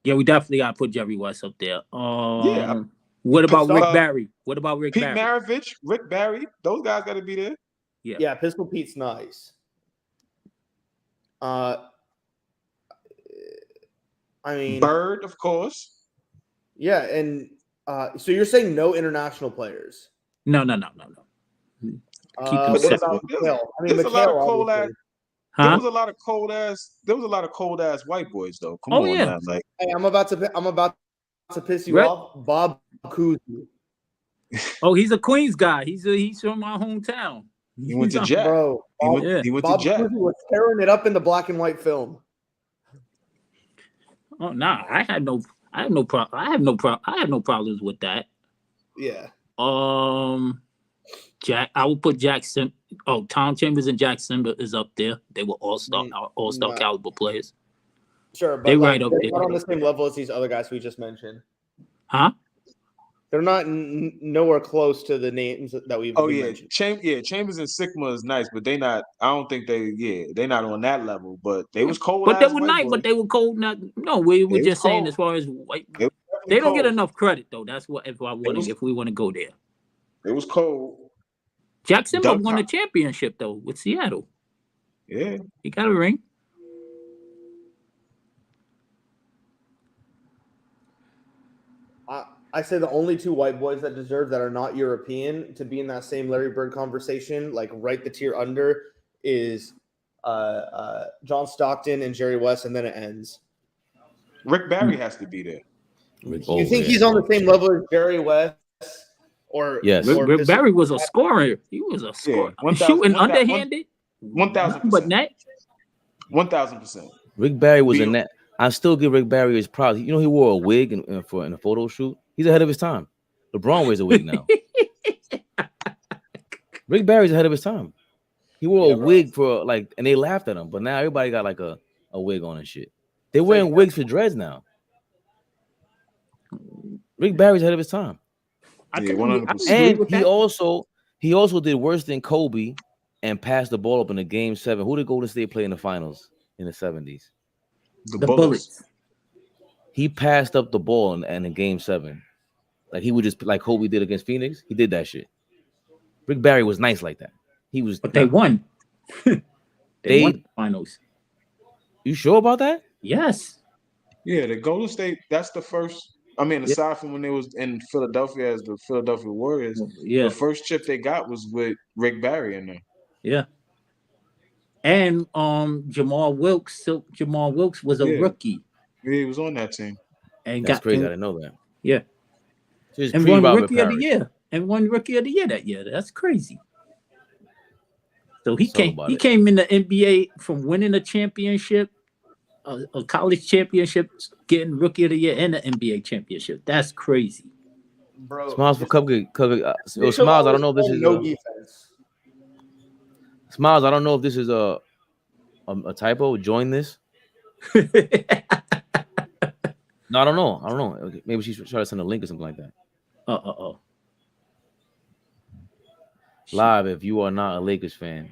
Yeah, we definitely got to put Jerry West up there. Yeah. What about Rick Barry? What about Rick Pete Barry? Maravich, Rick Barry. Those guys got to be there. Yeah, Pistol Pete's nice. I mean, Bird, of course. Yeah, and so you're saying no international players? No. Keep them separate. There's a lot of cold ass. Huh? There was a lot of cold ass white boys though. Come on, yeah. Now. Like, hey, I'm about to piss you off. Bob Cousy. Oh, he's a Queens guy. He's from my hometown. He went to Jet, bro. He went to Jet. Bob Cousy was tearing it up in the black and white film. Oh, nah, I have no problems with that. Yeah. I would put Jackson. Oh, Tom Chambers and Jack Simba is up there. They were all-star caliber players. Sure, but they're like, right up there. Not on the same level as these other guys we just mentioned. Huh? They're not nowhere close to the names that we've mentioned. Chambers and Sigma is nice, but they not. I don't think they're not on that level. But they was cold. But they were nice. But they were cold. We were just saying as far as white. They don't get enough credit though. That's what if we want to go there. It was cold. Jack Simba won a championship though with Seattle. Yeah, he got a ring. I say the only two white boys that deserve that are not European to be in that same Larry Bird conversation, like right the tier under, is John Stockton and Jerry West, and then it ends. Rick Barry has to be there. You think he's on the same level as Jerry West? Or yes, Rick Barry was a scorer. He was a scorer. Shooting underhanded. 1,000%. But net. 1,000%. Rick Barry was a net. I still give Rick Barry his props. You know, he wore a wig in a photo shoot. He's ahead of his time. LeBron wears a wig now. Rick Barry's ahead of his time. He wore a wig for and they laughed at him. But now everybody got like a wig on and shit. They're wearing wigs for dreads now. Rick Barry's ahead of his time. And he also did worse than Kobe and passed the ball up in the game 7. Who did Golden State play in the finals in the 70s? The Bullets. He passed up the ball in game 7. Like he would just like Kobe did against Phoenix. He did that shit. Rick Barry was nice like that. But they won. they won the finals. You sure about that? Yes. Yeah, the Golden State, that's the first. I mean, aside from when they was in Philadelphia as the Philadelphia Warriors, the first chip they got was with Rick Barry in there. Yeah. And Jamal Wilkes was a rookie. Yeah, he was on that team. And that's crazy. I didn't know that. Yeah. And won rookie of the year. And won rookie of the year that year. That's crazy. So he came in the NBA from winning a championship, a college championship, getting rookie of the year and the NBA championship. That's crazy. Bro, Smiles for Smiles, I don't know if this is defense. Smiles, I don't know if this is a typo. Join this. No, I don't know. Okay, maybe she's trying to send a link or something like that. Live if you are not a Lakers fan.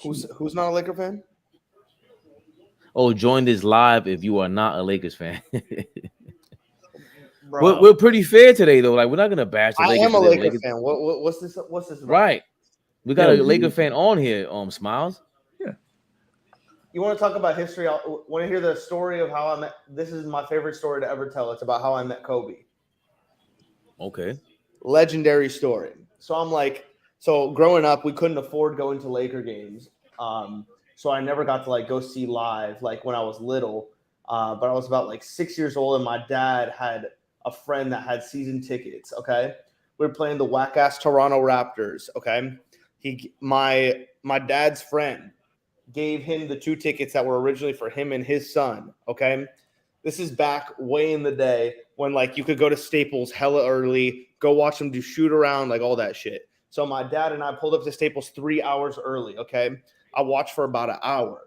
Who's not a Laker fan? Oh, join this live if you are not a Lakers fan. We're pretty fair today though. Like we're not gonna bash the Lakers. I am a Lakers fan. What's this? What's this about? Right. We got a Laker fan on here. Smiles. Yeah. You want to talk about history? I want to hear the story of how I met. This is my favorite story to ever tell. It's about how I met Kobe. Okay. Legendary story. So growing up, we couldn't afford going to Laker games. So I never got to go see live when I was little. But I was about 6 years old, and my dad had a friend that had season tickets. Okay, we were playing the whack ass Toronto Raptors. Okay, my dad's friend gave him the 2 tickets that were originally for him and his son. Okay, this is back way in the day when you could go to Staples hella early, go watch them do shoot around, all that shit. So my dad and I pulled up to Staples 3 hours early. Okay, I watched for about an hour.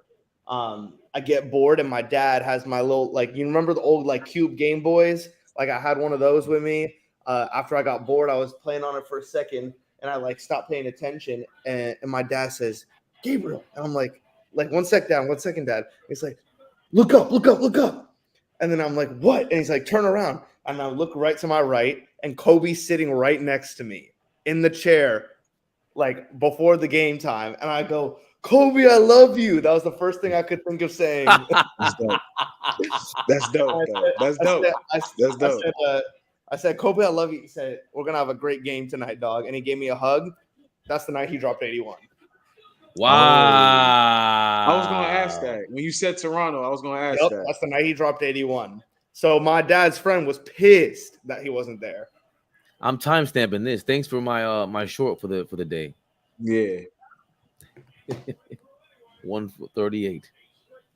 I get bored, and my dad has my little you remember the old Cube Game Boys? I had one of those with me. After I got bored, I was playing on it for a second, and I stopped paying attention. And my dad says, "Gabriel," and I'm like 1 second, Dad. He's like, "Look up, look up, look up." And then I'm like, "What?" And he's like, "Turn around." And I look right to my right, and Kobe's sitting right next to me in the chair, before the game time. And I go, "Kobe, I love you." That was the first thing I could think of saying. That's dope. That's dope. That's dope. That's dope. I said, "Kobe, I love you." He said, "We're going to have a great game tonight, dog." And he gave me a hug. That's the night he dropped 81. Wow. I was going to ask that. When you said Toronto, I was going to ask that. That's the night he dropped 81. So my dad's friend was pissed that he wasn't there. I'm timestamping this. Thanks for my short for the day. Yeah. 138.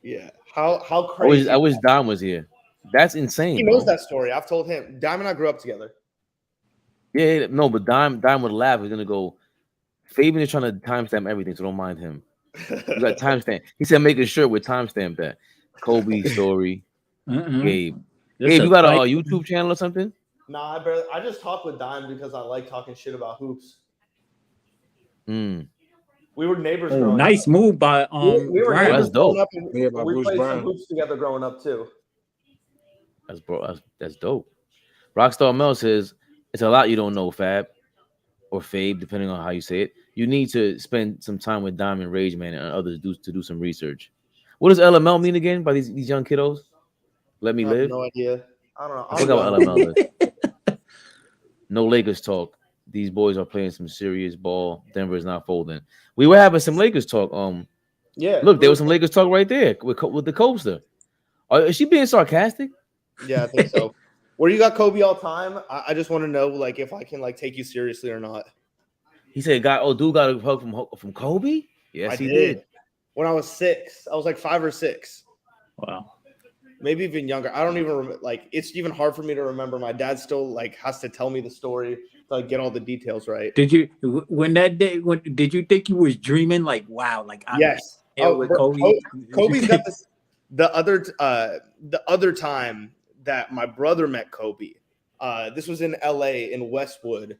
Yeah. How crazy. I wish Dom was here. That's insane. He knows that story. I've told him. Dom and I grew up together. Yeah, no, but Dime would laugh. He's gonna go. Fabian is trying to timestamp everything, so don't mind him. You got timestamp. He said make a shirt with timestamp that. Kobe story. Gabe. Gabe, you got a YouTube channel or something? Nah, I just talk with Dime because I like talking shit about hoops. We were neighbors. Nice move by we were neighbors. That's dope. Up and we played some hoops together growing up too. That's dope. Rockstar Mel says it's a lot you don't know, Fab or Fabe, depending on how you say it. You need to spend some time with Diamond Rage Man and others to do some research. What does LML mean again by these young kiddos? Let me live. I have no idea. I don't know. I forgot what LML is. No Lakers talk. These boys are playing some serious ball. Denver is not folding. We were having some Lakers talk. Yeah. Look, there was some Lakers talk right there with the coaster. Is she being sarcastic? Yeah, I think so. Where you got Kobe all time? I just want to know, like, if I can like take you seriously or not. He said, dude got a hug from Kobe? Yes, he did. When I was 6. I was like 5 or 6. Wow. Maybe even younger. I don't even remember. Like, it's even hard for me to remember. My dad still like has to tell me the story to like get all the details right. Did you did you think you was dreaming? Like, wow, like yes. With Kobe. Kobe's got this, the other time that my brother met Kobe. This was in LA in Westwood.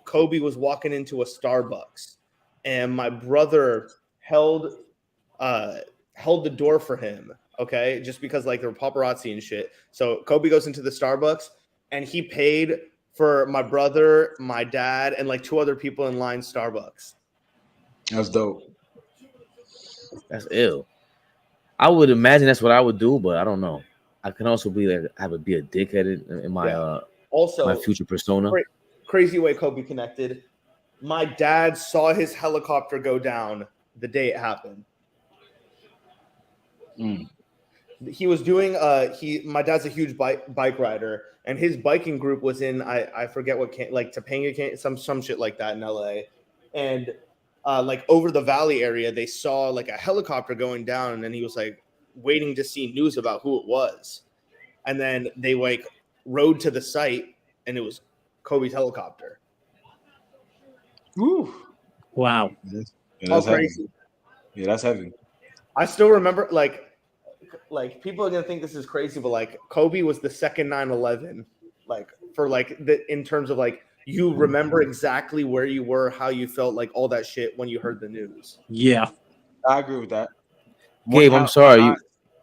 Kobe was walking into a Starbucks, and my brother held the door for him. Okay, just because like there were paparazzi and shit. So Kobe goes into the Starbucks, and he paid for my brother, my dad, and like 2 other people in line Starbucks. That's dope. That's ill. I would imagine that's what I would do, but I don't know. I can also be like be a dickhead in my also my future persona. Crazy way Kobe connected. My dad saw his helicopter go down the day it happened. He was doing my dad's a huge bike rider, and his biking group was in I forget what like Topanga, some shit like that in LA. And like over the valley area, they saw like a helicopter going down, and then he was like waiting to see news about who it was. And then they like rode to the site, and it was Kobe's helicopter. Ooh. Wow. Yeah, that's crazy. Yeah, that's heavy. I still remember like people are gonna think this is crazy, but like Kobe was the second 9/11, like for like in terms of like you remember exactly where you were, how you felt, like all that shit when you heard the news. Yeah, I agree with that. Gabe, I'm sorry,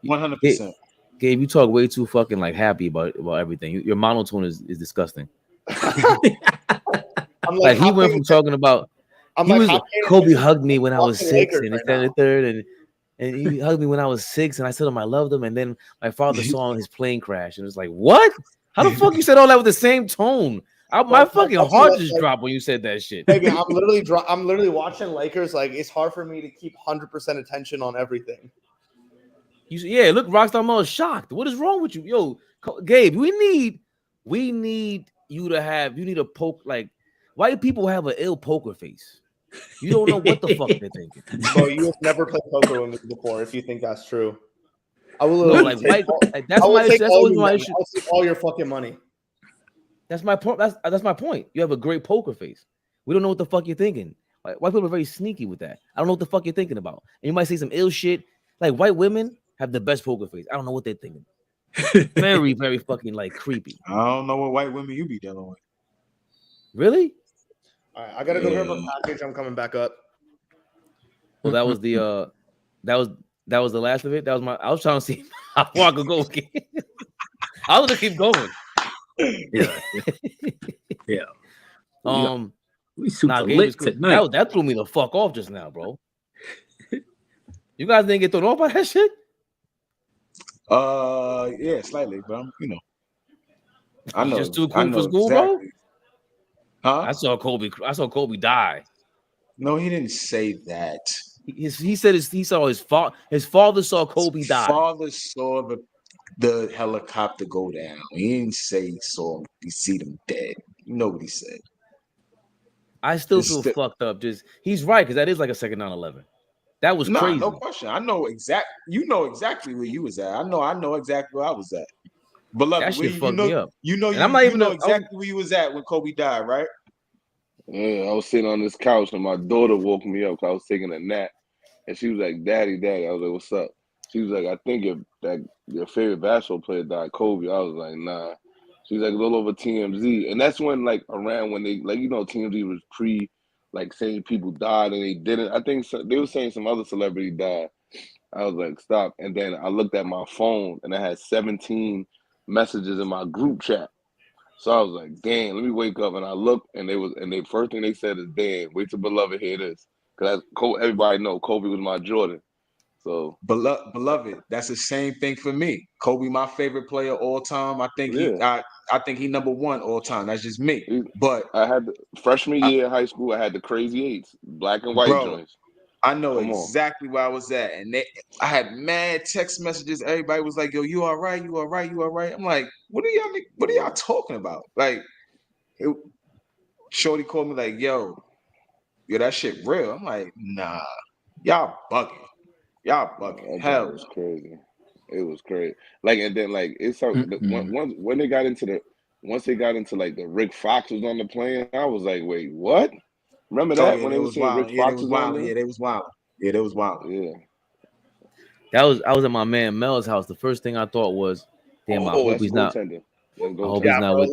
100%. Gabe, you talk way too fucking like happy about everything. Your monotone is disgusting. I'm like he went from talking about. Kobe hugged me when I was 6 and instead of 3rd, and he hugged me when I was 6, and I told him I loved him, and then my father saw his plane crash, and it was like, what? How the fuck you said all that with the same tone? My fucking heart just dropped when you said that shit. Baby, I'm literally watching Lakers. Like, it's hard for me to keep 100% attention on everything. Look, Rockstar Mo is shocked. What is wrong with you? Yo, Gabe, we need you to poke, like, white people have an ill poker face. You don't know what the fuck they're thinking. Bro, you have never played poker with me before, if you think that's true. I will take all your fucking money. That's my point. That's my point. You have a great poker face. We don't know what the fuck you're thinking. White people are very sneaky with that. I don't know what the fuck you're thinking about. And you might say some ill shit. Like, white women have the best poker face. I don't know what they're thinking. Very, very fucking like creepy. I don't know what white women you be dealing with. Really? All right, I gotta go grab a package. I'm coming back up. Well, that was the that was the last of it. That was I was trying to see how far I could go again. I was gonna keep going. Yeah. We super lit tonight. That threw me the fuck off just now, bro. You guys didn't get thrown off by that shit? Yeah, slightly, but I know. Just too cool for school, exactly. Bro. Huh? I saw Kobe die. No, he didn't say that. He said he saw his father saw Kobe die. His father saw the helicopter go down. He didn't say he see them dead. You know what he said. I still feel fucked up. He's right, because that is like a second 9/11. That was crazy. No question. I know exactly. You know exactly where you was at. I know exactly where I was at. Beloved, that shit fucked me up. You know exactly where you was at when Kobe died, right? Yeah, I was sitting on this couch and my daughter woke me up because I was taking a nap, and she was like, "Daddy, Daddy." I was like, "What's up?" She was like, "I think your favorite basketball player died, Kobe." I was like, "Nah." She was like, "A little over TMZ," and that's when around when they TMZ was pre saying people died and they didn't. I think they were saying some other celebrity died. I was like, "Stop!" And then I looked at my phone and I had 17 messages in my group chat. So I was like, "Damn, let me wake up." And I looked, and the first thing they said is, "Damn, wait till Beloved hear this," because everybody know Kobe was my Jordan. So Beloved, that's the same thing for me. Kobe, my favorite player all time. I think he number one all time. That's just me. But I had freshman year of high school, I had the crazy eights, black and white joints. I know exactly where I was at, and I had mad text messages. Everybody was like, "Yo, you all right? You all right? You all right?" I'm like, "What are y'all talking about?" Shorty called me like, "Yo, that shit real." I'm like, "Nah, y'all bugging. Y'all bugging." Hell, it was crazy. It was crazy. And then it's when they got into once they got into the Rick Fox was on the plane, I was like, "Wait, what?" Remember that when they was saying Rick Fox was on there? Yeah, they was wild. Yeah, they was wild. Yeah. I was at my man Mel's house. The first thing I thought was, "Damn, I hope he's not." I hope he's not with.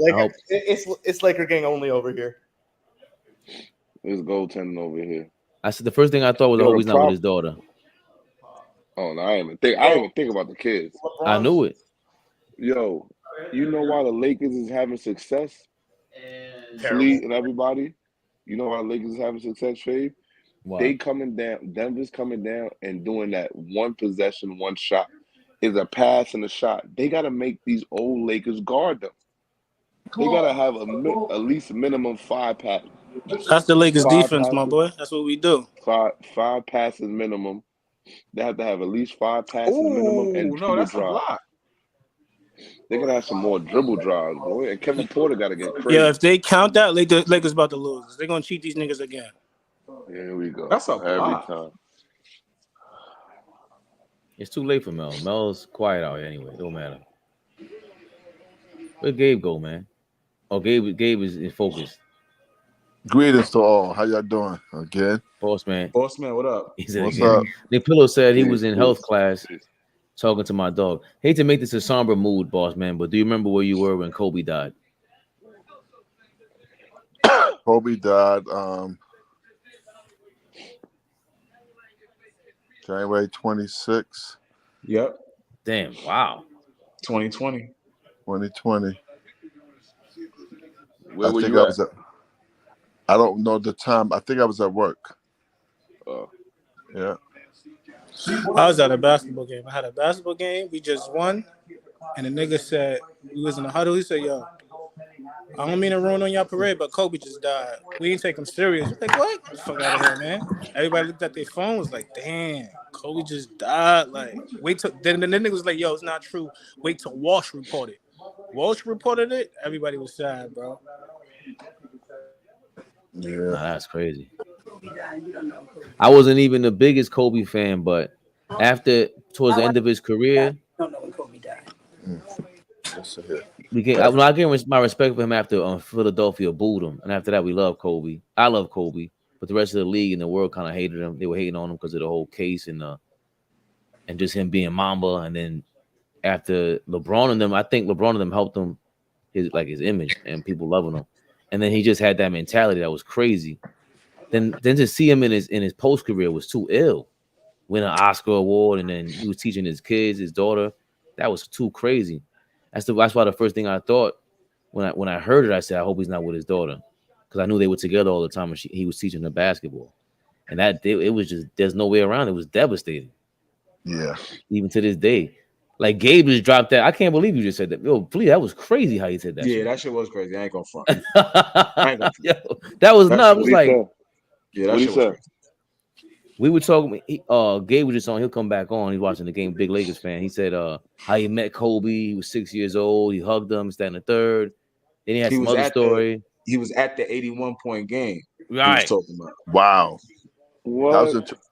It's Laker gang only over here. There's goaltending over here. I said the first thing I thought was, "I hope he's not with his daughter." Oh no, I didn't even think about the kids. I knew it. Yo, you know why the Lakers is having success? Fleet and everybody. You know why the Lakers is having success, Fabe? Wow. They coming down, Denver's coming down and doing that one possession, one shot. Is a pass and a shot. They gotta make these old Lakers guard them. They gotta have at least minimum 5 passes. That's the Lakers defense, passes, my boy. That's what we do. Five passes minimum. They have to have at least 5 passes minimum and dribble drives. They're gonna have some more dribble drives, boy. And Kevin Porter gotta get crazy. Yeah, if they count that, Lakers about to lose. They're gonna cheat these niggas again. Here we go. That's every time. It's too late for Mel. Mel's quiet out here anyway. Don't matter. Where'd Gabe go, man? Oh, Gabe is focused. Greetings to all. How y'all doing again? Boss man, what up? He said, "What's up?" Nick Pillow said he was in health class talking to my dog. Hate to make this a somber mood, boss man, but do you remember where you were when Kobe died? Kobe died January 26th. Yep. Damn, wow. 2020. 2020. Where were you at? I don't know the time. I think I was at work. Yeah. I was at a basketball game. I had a basketball game. We just won. And the nigga said, we was in the huddle. He said, "Yo, I don't mean to ruin on y'all parade, but Kobe just died. We ain't take him serious." Like, what? Get the fuck out of here, man. Everybody looked at their phone, was like, "Damn, Kobe just died." Like, wait till then the nigga was like, "Yo, it's not true. Wait till Walsh reported." Walsh reported it. Everybody was sad, bro. Yeah, that's crazy. I wasn't even the biggest Kobe fan, but towards the end of his career, don't know when Kobe died. I gave my respect for him after Philadelphia booed him, and after that we loved Kobe. I love Kobe, but the rest of the league and the world kind of hated him. They were hating on him because of the whole case and just him being Mamba. And then after LeBron and them, I think LeBron and them helped him his image and people loving him. And then he just had that mentality that was crazy. Then to see him in his post career was too ill. Win an Oscar award, and then he was teaching his kids, his daughter. That was too crazy. That's why the first thing I thought when I heard it, I said, "I hope he's not with his daughter," because I knew they were together all the time, and he was teaching her basketball. And it was just, there's no way around it. It was devastating. Yeah. Even to this day. Like, Gabe just dropped that. I can't believe you just said that. Yo, please, that was crazy how you said that. Yeah, shit. that shit was crazy. I ain't gonna front. Yo, that was nuts. It was like, yeah, that shit was crazy. We were talking. Gabe was just on. He'll come back on. He's watching the game. Big Lakers fan. He said, how he met Kobe. He was 6 years old. He hugged him. Stand the third. Then he had some other story. He was at the 81-point game. Right. He was talking about. Wow. What?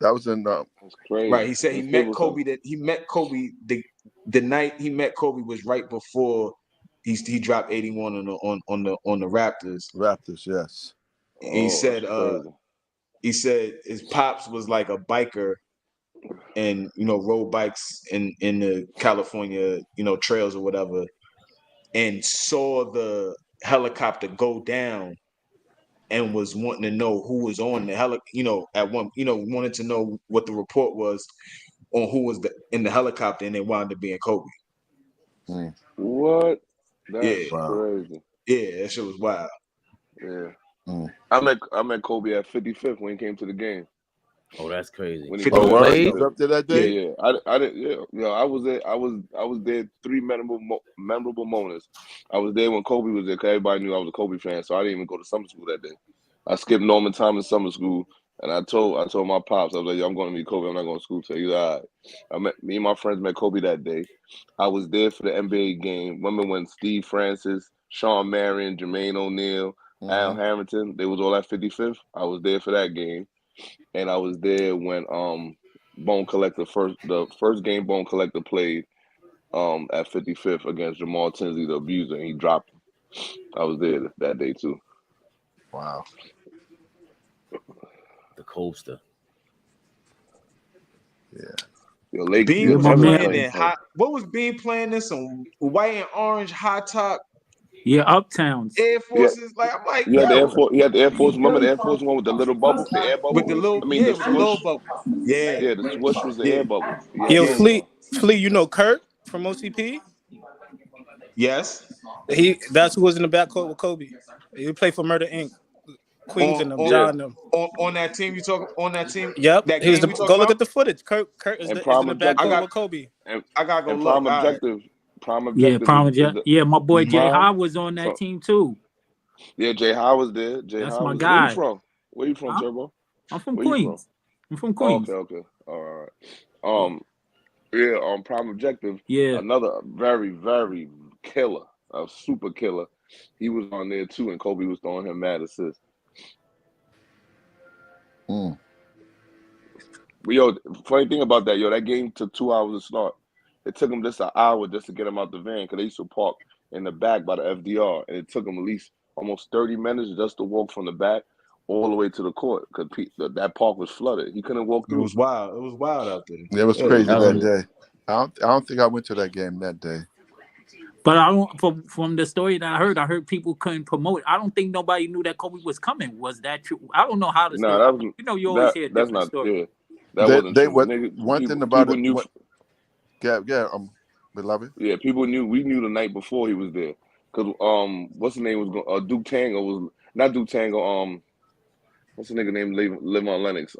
That was in. That's crazy. Right. He said he met Kobe. He met Kobe the night he met Kobe was right before he dropped 81 on the Raptors. Raptors, yes. And he said his pops was like a biker and rode bikes in the California trails or whatever, and saw the helicopter go down and was wanting to know who was on the wanted to know what the report was on who was in the helicopter, and it wound up being Kobe. What? That's crazy. Yeah, that shit was wild. Yeah. I met Kobe at 55th when he came to the game. Oh, that's crazy. He was up there that day. Yeah. I didn't. Yeah, I was there. I was there. 3 memorable moments. I was there when Kobe was there, because everybody knew I was a Kobe fan, so I didn't even go to summer school that day. I skipped Norman Thomas summer school, and I told my pops, I was like, "Yo, I'm going to meet Kobe. I'm not going to school today." He's like, all right. Me and my friends met Kobe that day. I was there for the NBA game. Remember when Steve Francis, Sean Marion, Jermaine O'Neal, Al Hamilton, they was all at 55th? I was there for that game. And I was there when Bone Collector the first game Bone Collector played at 55th against Jamal Tinsley, the abuser, and he dropped him. I was there that day too. Wow. The coaster. Yeah. Yo, Lake, Bean was playing in what was Bean playing in some white and orange high top? Yeah, Uptowns. Air Forces. Like, I'm like, he had the Air Force. Remember the Air Force one with the little bubble, the air bubble? With the little, the swoosh. The little bubble. Yeah. Yeah, the swoosh was the air bubble. Yeah. Yo, Flea, you know Kurt from OCP? Yes. That's who was in the backcourt with Kobe. He played for Murder Inc. Queens and them, John them. On that team you talk on that team? Yep. That he was go look at the footage. Kurt is in the backcourt with Kobe. I gotta go look. Prime Objective. Yeah, my boy Jay High was on that team too. Yeah, Jay High was there. That's my guy. Where you from, Turbo? I'm from Queens. I'm from Queens. Okay. All right. Prime Objective. Yeah. Another very, very killer, a super killer. He was on there too, and Kobe was throwing him mad assists. But funny thing about that, that game took 2 hours to start. It took them just an hour just to get him out the van, because they used to park in the back by the FDR, and it took him at least almost 30 minutes just to walk from the back all the way to the court, because that park was flooded. He couldn't walk through. It was wild. It was wild out there. It was crazy that day. I don't think I went to that game that day. But from the story that I heard people couldn't promote. I don't think nobody knew that Kobe was coming. Was that true? I don't know how to. No, that was, you always hear a different story. Yeah, that wasn't true. One thing about it. Beloved. Yeah, we knew the night before he was there, because what's the name was Duke Tango was not Duke Tango. What's the nigga name? Live on Lennox.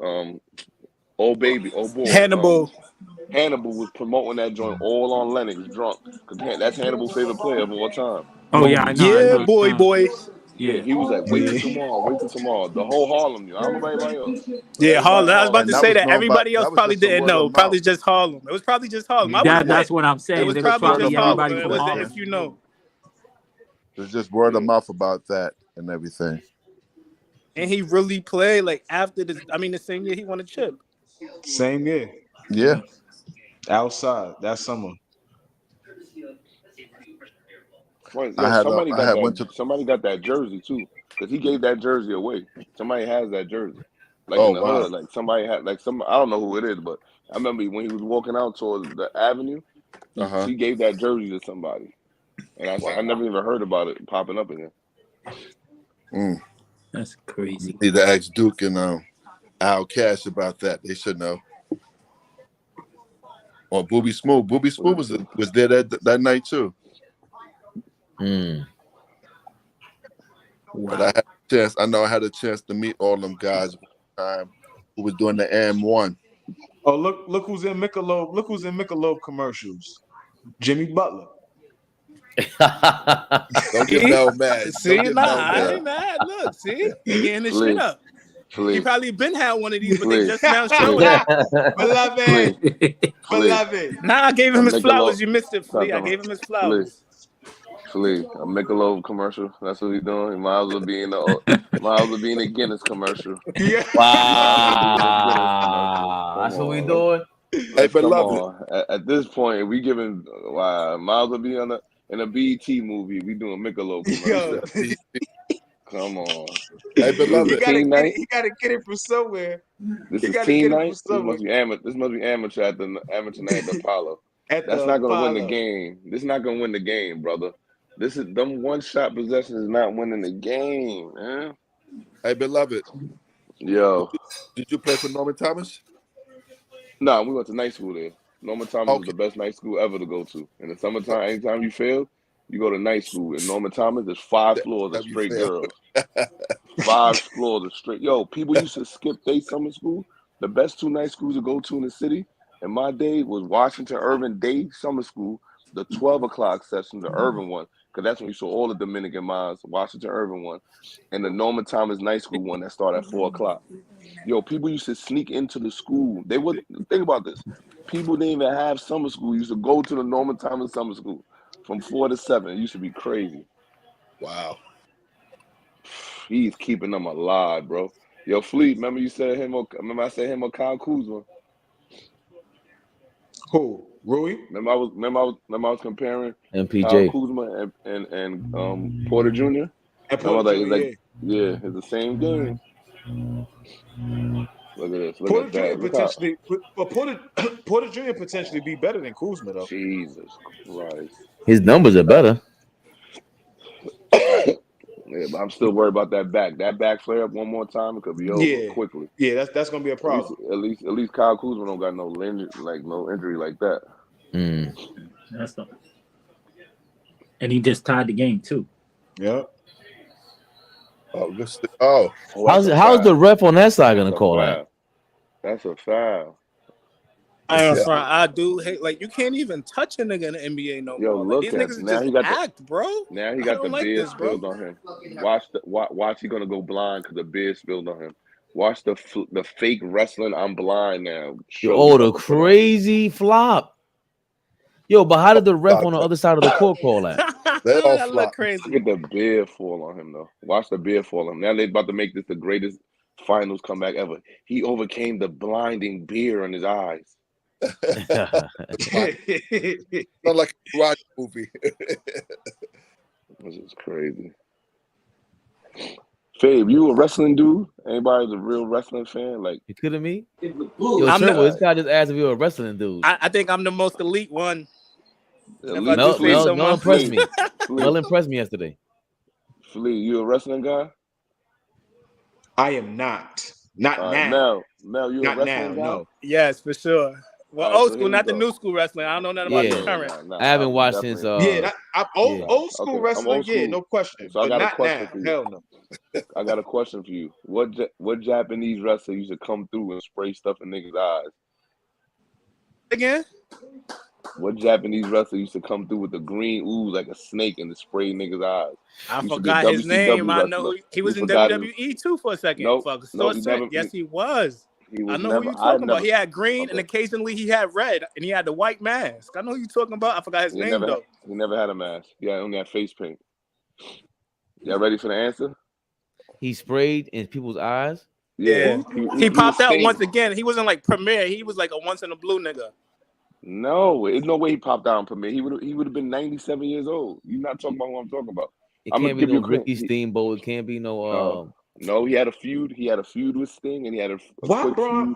Old boy. Hannibal was promoting that joint all on Lennox, drunk. Because that's Hannibal's favorite player of all time. Oh, yeah, I know. Yeah, boy. Yeah, he was like, wait till tomorrow. The whole Harlem knew. I don't know about anybody else. Yeah, Harlem. I was about to say that. Everybody else probably didn't know. Probably just Harlem. It was probably just Harlem. That's what I'm saying. It was probably just Harlem. It was if you know. There's just word of mouth about that and everything. And he really played like after the same year he won a chip. Same year. Yeah. Outside that summer. Somebody got that jersey too, because he gave that jersey away. Somebody has that jersey, hood. Like somebody had, I don't know who it is, but I remember when he was walking out towards the avenue, he gave that jersey to somebody, and I never even heard about it popping up again. That's crazy. Need to ask Duke and Al Cash about that. They should know. Or Booby Smooth. Booby Smooth was there that night too. But I had a chance to meet all them guys one time who was doing the AM1. Oh, look who's in Michelob. Look who's in Michelob commercials. Jimmy Butler. Don't get no mad. See, I ain't mad. Look, see, he getting his shit up. He probably been had one of these, but they just now showed up. Beloved. Nah, I gave him his flowers. You missed it, Flea. I gave him his flowers. Flea, a Michelob commercial. That's what he's doing. He might as well be in the Guinness commercial. Yeah. Wow. That's what we doing. Hey, beloved. At this point, we giving might as well be on the. In a BET movie, we doing Michelob commercial. Come on. Hey, beloved. He gotta get it from somewhere. This is team night. This must be amateur at the amateur night at the Apollo. That's not gonna win the game. This is not gonna win the game, brother. This is them one shot possessions is not winning the game, man. Hey, beloved. Yo. Did you play for Norman Thomas? No, we went to night school there. Norman Thomas was the best night school ever to go to. In the summertime, anytime you fail, you go to night school. In Norman Thomas, there's 5 floors of straight girls. 5 floors of straight. Yo, people used to skip day summer school. The best 2 night schools to go to in the city in my day was Washington Irving Day Summer School, the 12 o'clock session, the Irving one, because that's when you saw all the Dominican moms, Washington Irving one, and the Norman Thomas Night School one that started at 4 o'clock. Yo, people used to sneak into the school. They would think about this. People didn't even have summer school. Used to go to the Norman Thomas Summer School from 4 to 7. It used to be crazy. Wow. He's keeping them alive, bro. Yo, Fleet, remember you said him or remember I said him or Kyle Kuzma? Who? Rui? Remember I was comparing MPJ. Kyle Kuzma and Porter Jr. And Porter Jr. It's the same game. Look at this. Porter Jr. potentially, but Porter Jr. potentially be better than Kuzma though. Jesus Christ. His numbers are better. Yeah, but I'm still worried about that back. That back flare up one more time, it could be over quickly. Yeah, that's gonna be a problem. At least Kyle Kuzma don't got no injury like that. That's not. And he just tied the game too. Yeah. How's the ref on that side gonna call that? That's a foul. I do hate you can't even touch a nigga in the NBA no more. Yo, look these at niggas now just act, bro. Now he got the beard spilled on him. Watch he gonna go blind because the beard spilled on him. Watch the fake wrestling. I'm blind now. The crazy flop. Yo, but how did the ref on the other side of the court call that? That look crazy. Look at the beard fall on him though. Watch the beard fall on him. Now they're about to make this the greatest finals comeback ever. He overcame the blinding beer in his eyes. Not like a rock movie. This is crazy. Fabe, you a wrestling dude? Anybody's a real wrestling fan? Like you kidding me? This guy just asked if you're a wrestling dude. I think I'm the most elite one. Mel impressed me. Mel impressed me yesterday. Flea, you a wrestling guy? I am not. Not now. Mel, you not a wrestling now, guy? no. Yes, for sure. Well, old school, not the new school wrestling. I don't know nothing about the current. I haven't watched since. Old school wrestling. Yeah, no question. So I got not a question now. for you. Hell no. I got a question for you. What Japanese wrestler used to come through and spray stuff in niggas' eyes? Again? What Japanese wrestler used to come through with the green ooze like a snake and spray niggas' eyes? I forgot his name. I know he was in WWE too for a second. Yes, he was. I know who you're talking about. He had green and occasionally he had red and he had the white mask. I know who you're talking about. I forgot his name though. He never had a mask. Yeah, only had face paint. Y'all ready for the answer? He sprayed in people's eyes. Yeah. He popped out once again. He wasn't like Premier. He was like a once in a blue nigga. No, there's no way he popped out on Premier. He would have been 97 years old. You're not talking about what I'm talking about. It can't be no Ricky Steamboat. It can't be no. No, he had a feud. He had a feud with Sting, and he had a why Braun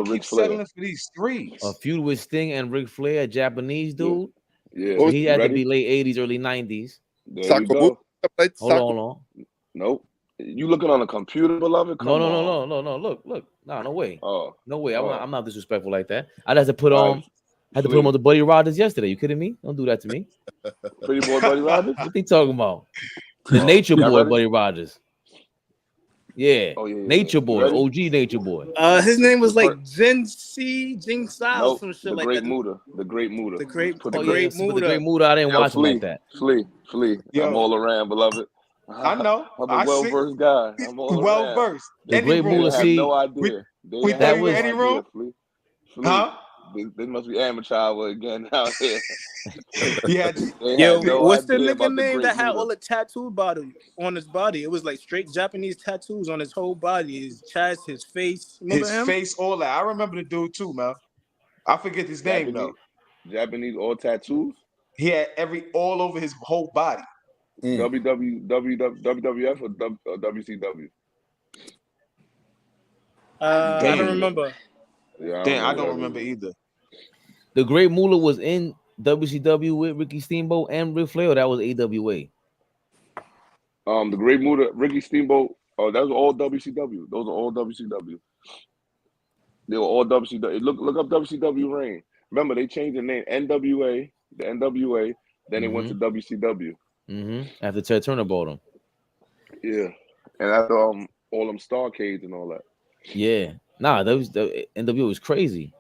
keeps settling for these threes? A feud with Sting and Ric Flair, a Japanese dude. Yeah. So he had to be late 80s, early 90s. There you go. Hold on. Nope. You looking on a computer, beloved? No. Look. No way. Oh. No way. I'm not disrespectful like that. I'd have to put on. I had to put him on the Buddy Rogers yesterday. You kidding me? Don't do that to me. Pretty boy Buddy Rogers? What they talking about? The Nature Boy Buddy Rogers. Yeah. Nature Boy. OG Nature Boy. His name was like Jin Sao, some shit like that. The Great Muda. The Great Muda. I didn't watch him like that. Flea. I'm all around, beloved. I know. I'm a well-versed guy. I'm all well-versed. The Great Muda. See, no idea. We thought you were Eddie Room? Huh? This must be amateur hour again out here. What's the nigga name that had all the tattoo on his body? It was like straight Japanese tattoos on his whole body, his chest, his face. Remember him? Face, all that. I remember the dude too, man. I forget his name though. Japanese all tattoos? He had all over his whole body. WWF or WCW? I don't remember. Yeah, I don't remember either. The Great Moolah was in WCW with Ricky Steamboat and Ric Flair. Or that was AWA. The Great Muta, Ricky Steamboat. Oh, that was all WCW. Those are all WCW. They were all WCW. Look up WCW reign. Remember, they changed the name NWA, the NWA. Then they went to WCW. After Ted Turner bought them. Yeah, and after all them Starcades and all that. Yeah, nah, the NWA was crazy.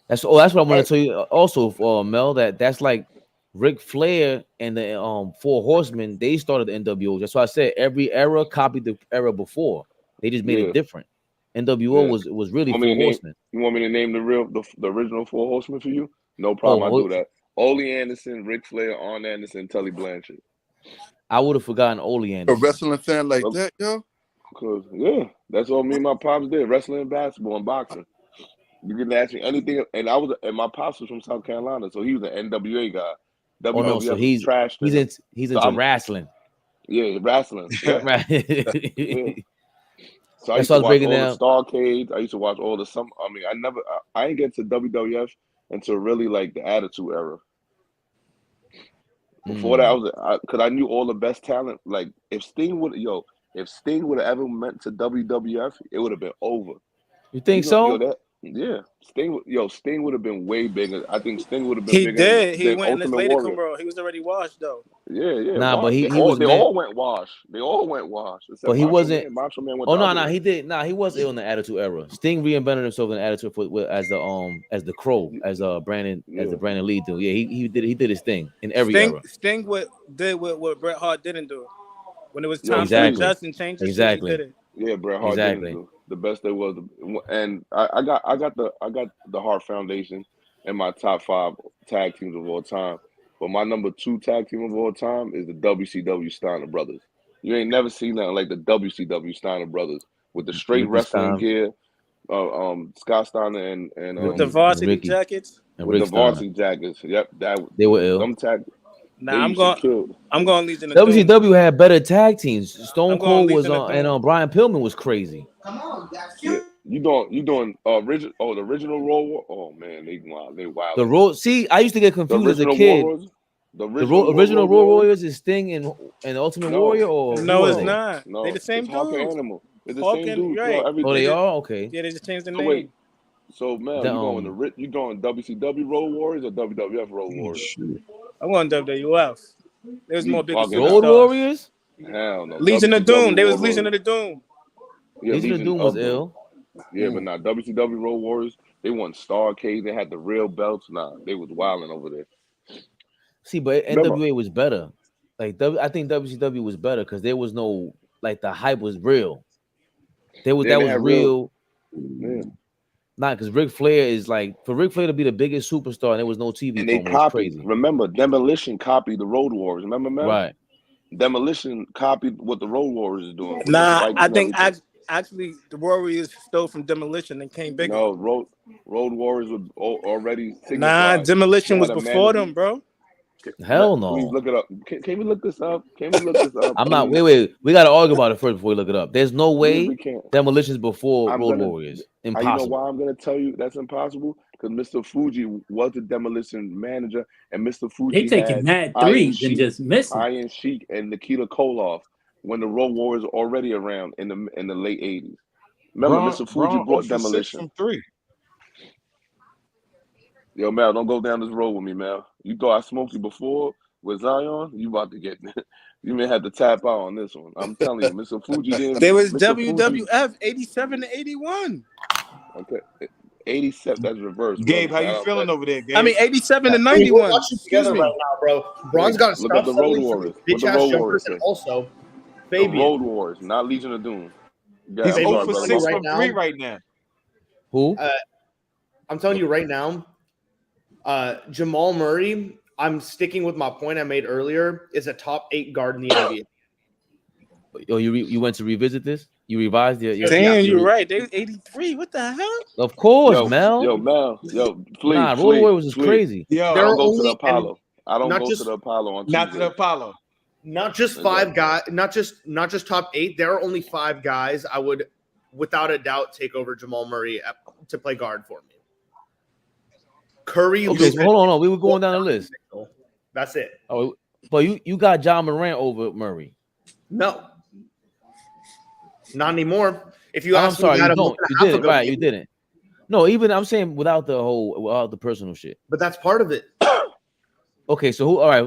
That's what I want to tell you. Also, Mel, that's like Ric Flair and the Four Horsemen. They started the NWO. That's why I said every era copied the era before. They just made it different. NWO was really Four Horsemen. You want me to name the original Four Horsemen for you? No problem. I'll do that. Ole Anderson, Ric Flair, Arn Anderson, Tully Blanchard. I would have forgotten Ole Anderson. A wrestling fan like that, yo? Cause that's all me and my pops did: wrestling, and basketball, and boxing. You can ask me anything, and my pops was from South Carolina, so he was an NWA guy. So he's into wrestling. Yeah, wrestling. Yeah. Right. Yeah. So I used to watch all the Starcades. I used to watch all the I didn't get to WWF until really like the Attitude Era. Before that, because I knew all the best talent. Like if Sting would have ever went to WWF, it would have been over. You think so? Sting would have been way bigger. I think Sting would have been bigger. He did. He went in this lady bro. He was already washed though. Yeah. Nah, but they all went wash. They all went wash. But he wasn't. Macho Man went he did. Nah, he was ill in the Attitude Era. Sting reinvented himself in the Attitude as the Crow, as Brandon Lee do. Yeah, he did his thing in every era. Sting did what Bret Hart didn't do. When it was time to adjust and change his shit, he did it. Yeah, Bret Hart didn't do. The best there was, and I got the Hart Foundation in my top 5 tag teams of all time. But my number 2 tag team of all time is the WCW Steiner Brothers. You ain't never seen nothing like the WCW Steiner Brothers with the straight wrestling gear. Scott Steiner and with the varsity jackets. With the varsity jackets. Yep, they were ill. I'm going Legion of WCW Doom. had better tag teams. Stone Cold was on, and Brian Pillman was crazy. Come on, that's cute. You doing the original Road War? Oh man, they wild. The road. See, I used to get confused as a kid. The original Road Warriors is Sting and Ultimate Warrior, or no, it's not. No, they the same dude. Animal. They're the same dude. Right. Oh, they are okay. Yeah, they just changed the name. Wait. So Mel, you going WCW Road Warriors or WWF Road Warriors? I'm going WWF. There was more big Road Warriors. Hell no. Legion of Doom. They was Legion of the Doom. Yeah, Legion of Doom was ill. Yeah, but not WCW Road Warriors. They won Starcade. They had the real belts. Nah, they was wilding over there. See, but NWA was better. Like I think WCW was better because there was no the hype was real. That was real. Yeah. Not because Ric Flair is for Ric Flair to be the biggest superstar and there was no TV. And they copied. Remember, Demolition copied the Road Warriors. Remember, man? Right. Demolition copied what the Road Warriors is doing. Nah, I think actually the Warriors stole from Demolition and came bigger. No, Road Warriors were already. Nah, Demolition was before them, bro. Hell no. Please look it up. Can we look this up? I'm not. Wait. We got to argue about it first before we look it up. There's no way Demolition's before Road Warriors. Impossible. You know why I'm going to tell you that's impossible? Because Mr. Fuji was the Demolition manager, and Mr. Fuji they taking mad threes and just missing. Iron Sheik and Nikita Koloff when the Road Warriors were already around in the late 80s. Remember, Mr. Fuji brought Demolition. From 3. Yo, Mal, don't go down this road with me, Mal. You thought I smoked you before with Zion? You about to get you may have to tap out on this one. I'm telling you, Mr. Fuji didn't. There was WWF 87 to 81. Okay. 87, that's reverse. Gabe, how you feeling over there, Gabe? I mean 87 to 91. We're watching together right now, bro. Bron's got to look up the Road Warriors. Bitch ass jumpers and also Fabian. The Road Warriors, not Legion of Doom. He's 0 for 6 from 3 right now. Who? I'm telling you right now, Jamal Murray, I'm sticking with my point I made earlier, is a top 8 guard in the NBA. Oh, you went to revisit this? You revised it? Damn, you're right. They 83. What the hell? Of course, Mel. Yo, Mel. Yo, please. Road Warriors was crazy. Yo, don't go to the Apollo. I don't go to the Apollo on Tuesday. Not to the Apollo. Not just 5 guys, not just top 8. There are only 5 guys I would, without a doubt, take over Jamal Murray to play guard for me. Curry. Okay, so hold on. We were going down the list. That's it. Oh, but you got John Morant over Murray. No, not anymore. If you I'm ask sorry, me, you didn't. Right, you didn't. No, even I'm saying without the personal shit. But that's part of it. Okay, so who? All right,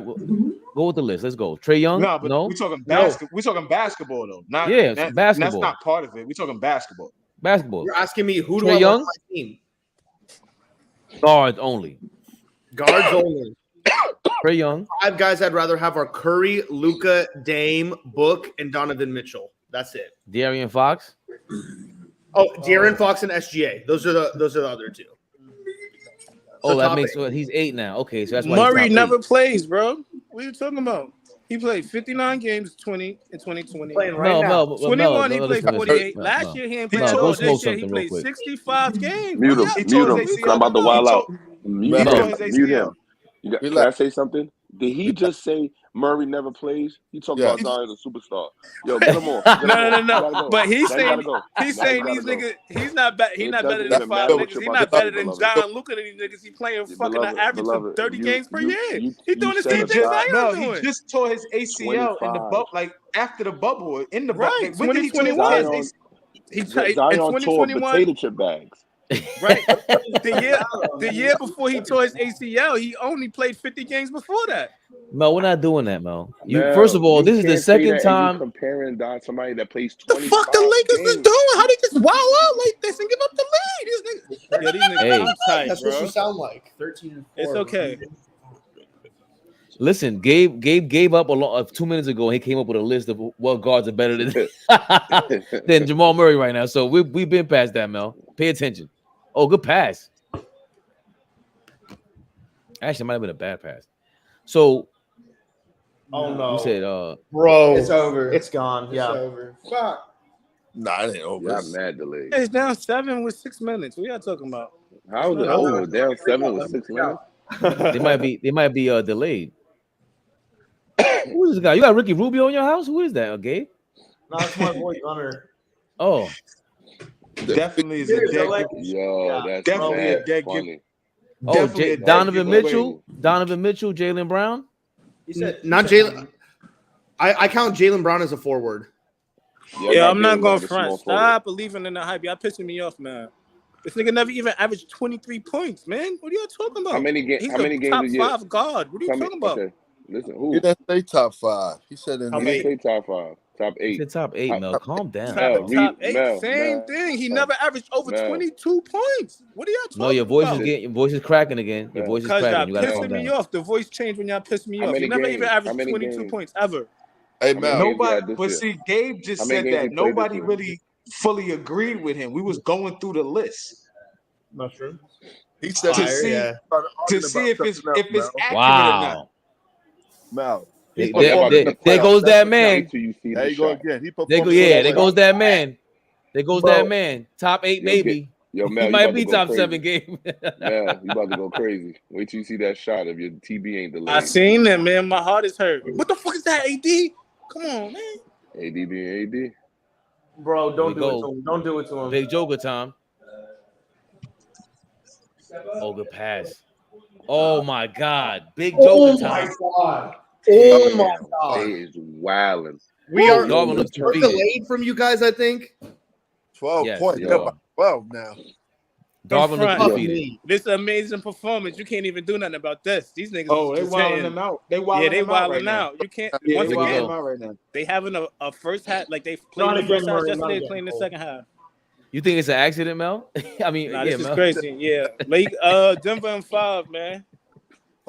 go with the list. Let's go. Trae Young. No, but we're talking basketball. We're talking basketball though. Not basketball. That's not part of it. We're talking basketball. Basketball. You're asking me who Trae do I Young? want on my team? Guards only. Guards only. Trae Young. 5 guys I'd rather have are Curry, Luka, Dame, Book, and Donovan Mitchell. That's it. De'Aaron Fox. Oh, De'Aaron Fox and SGA. Those are the other 2. Oh, that makes sense. He's 8 now. Okay, so that's why Murray never plays, bro. What are you talking about? He played 59 games, 20 in 2020. Playing right now. 21, he played 48. Last year, he ain't played all. This year, he played 65 games. Mute him. I'm about to wild out. Mute him. Can I say something? Did he just say Murray never plays? He talking about Zion as a superstar. Yo, get him on. No. But he's saying these niggas. He's not better. He's not better than 5 niggas. He's not better than John. Look at these niggas. He playing fucking an average of 30 games per year. He doing the same thing Zion doing. He just tore his ACL in the bubble, like after the bubble in the right. When did he tore his ACL? He Zion tore potato chip bags. Right. The year before he tore his ACL, he only played 50 games before that. Mel, we're not doing that, Mel. First of all, this is the second time comparing somebody that plays 20. The fuck the Lakers is doing? How they just wow out like this and give up the lead? These niggas, hey, I'm tight, that's bro. what you sound like. 13-4. It's okay. Listen, Gabe gave up 2 minutes ago. He came up with a list of what guards are better than Jamal Murray right now. So we've been past that, Mel. Pay attention. Oh, good pass. Actually, it might have been a bad pass. So, oh no, you said, bro, it's over. It's gone. It's Yeah, over. Fuck. Nah, it ain't over. I'm mad delayed. It's down 7 with 6 minutes. What y'all talking about? How is it over? Down 7 with 6 minutes. they might be delayed. Who is this guy? You got Ricky Rubio in your house? Who is that, Gabe? No, it's my boy Gunner. Oh, definitely is a dead. Yo, that's definitely a dead funny. Oh, Donovan Mitchell, Jaylen Brown. He said not Jaylen. I count Jaylen Brown as a forward. Yeah, I'm not going front. Stop believing in the hype. Y'all pissing me off, man. This nigga never even averaged 23 points, man. What are y'all talking about? How many games? He's how many games top a year? 5 guard. What are you talking about? Okay. Listen, who? He didn't say top 5. He said He didn't say top 5. Top 8. He said top 8, Mel. Calm down. Top 8, same thing. He never averaged over 22 points. What are y'all talking about? No, your voice is cracking again. Your voice is cracking. You gotta calm pissing me down. off. The voice changed when y'all piss me off. He never even averaged 22 points ever. Hey, Mel. Nobody, but see, Gabe just said that nobody really fully agreed with him. We was going through the list. Mushroom. He said to see if it's accurate or not. Mel. There goes that man. There you go again. There goes that man. There goes that man. Top 8, maybe. Yo, Mel, he might be top 7 game. Yeah, you about to go crazy. Wait till you see that shot if your TB ain't delayed. I seen that, man. My heart is hurt. What the fuck is that, AD? Come on, man. AD being AD. Bro, don't do it to him. Don't do it to him. Big Joker time. Oh, good pass. Oh my God. Big Joker time. Oh my God. He is wilding. We are delayed from you guys, I think. 12 points. 12 now. Darwin looks defeated. This amazing performance. You can't even do nothing about this. These niggas. Oh, they wilding them out. They wilding out. You can't. Yeah, once they again, out right now. they having a first half. Like they played the first half yesterday, playing the second half. You think it's an accident, Mel? I mean, this is Mel. crazy. Yeah, Denver in 5, man.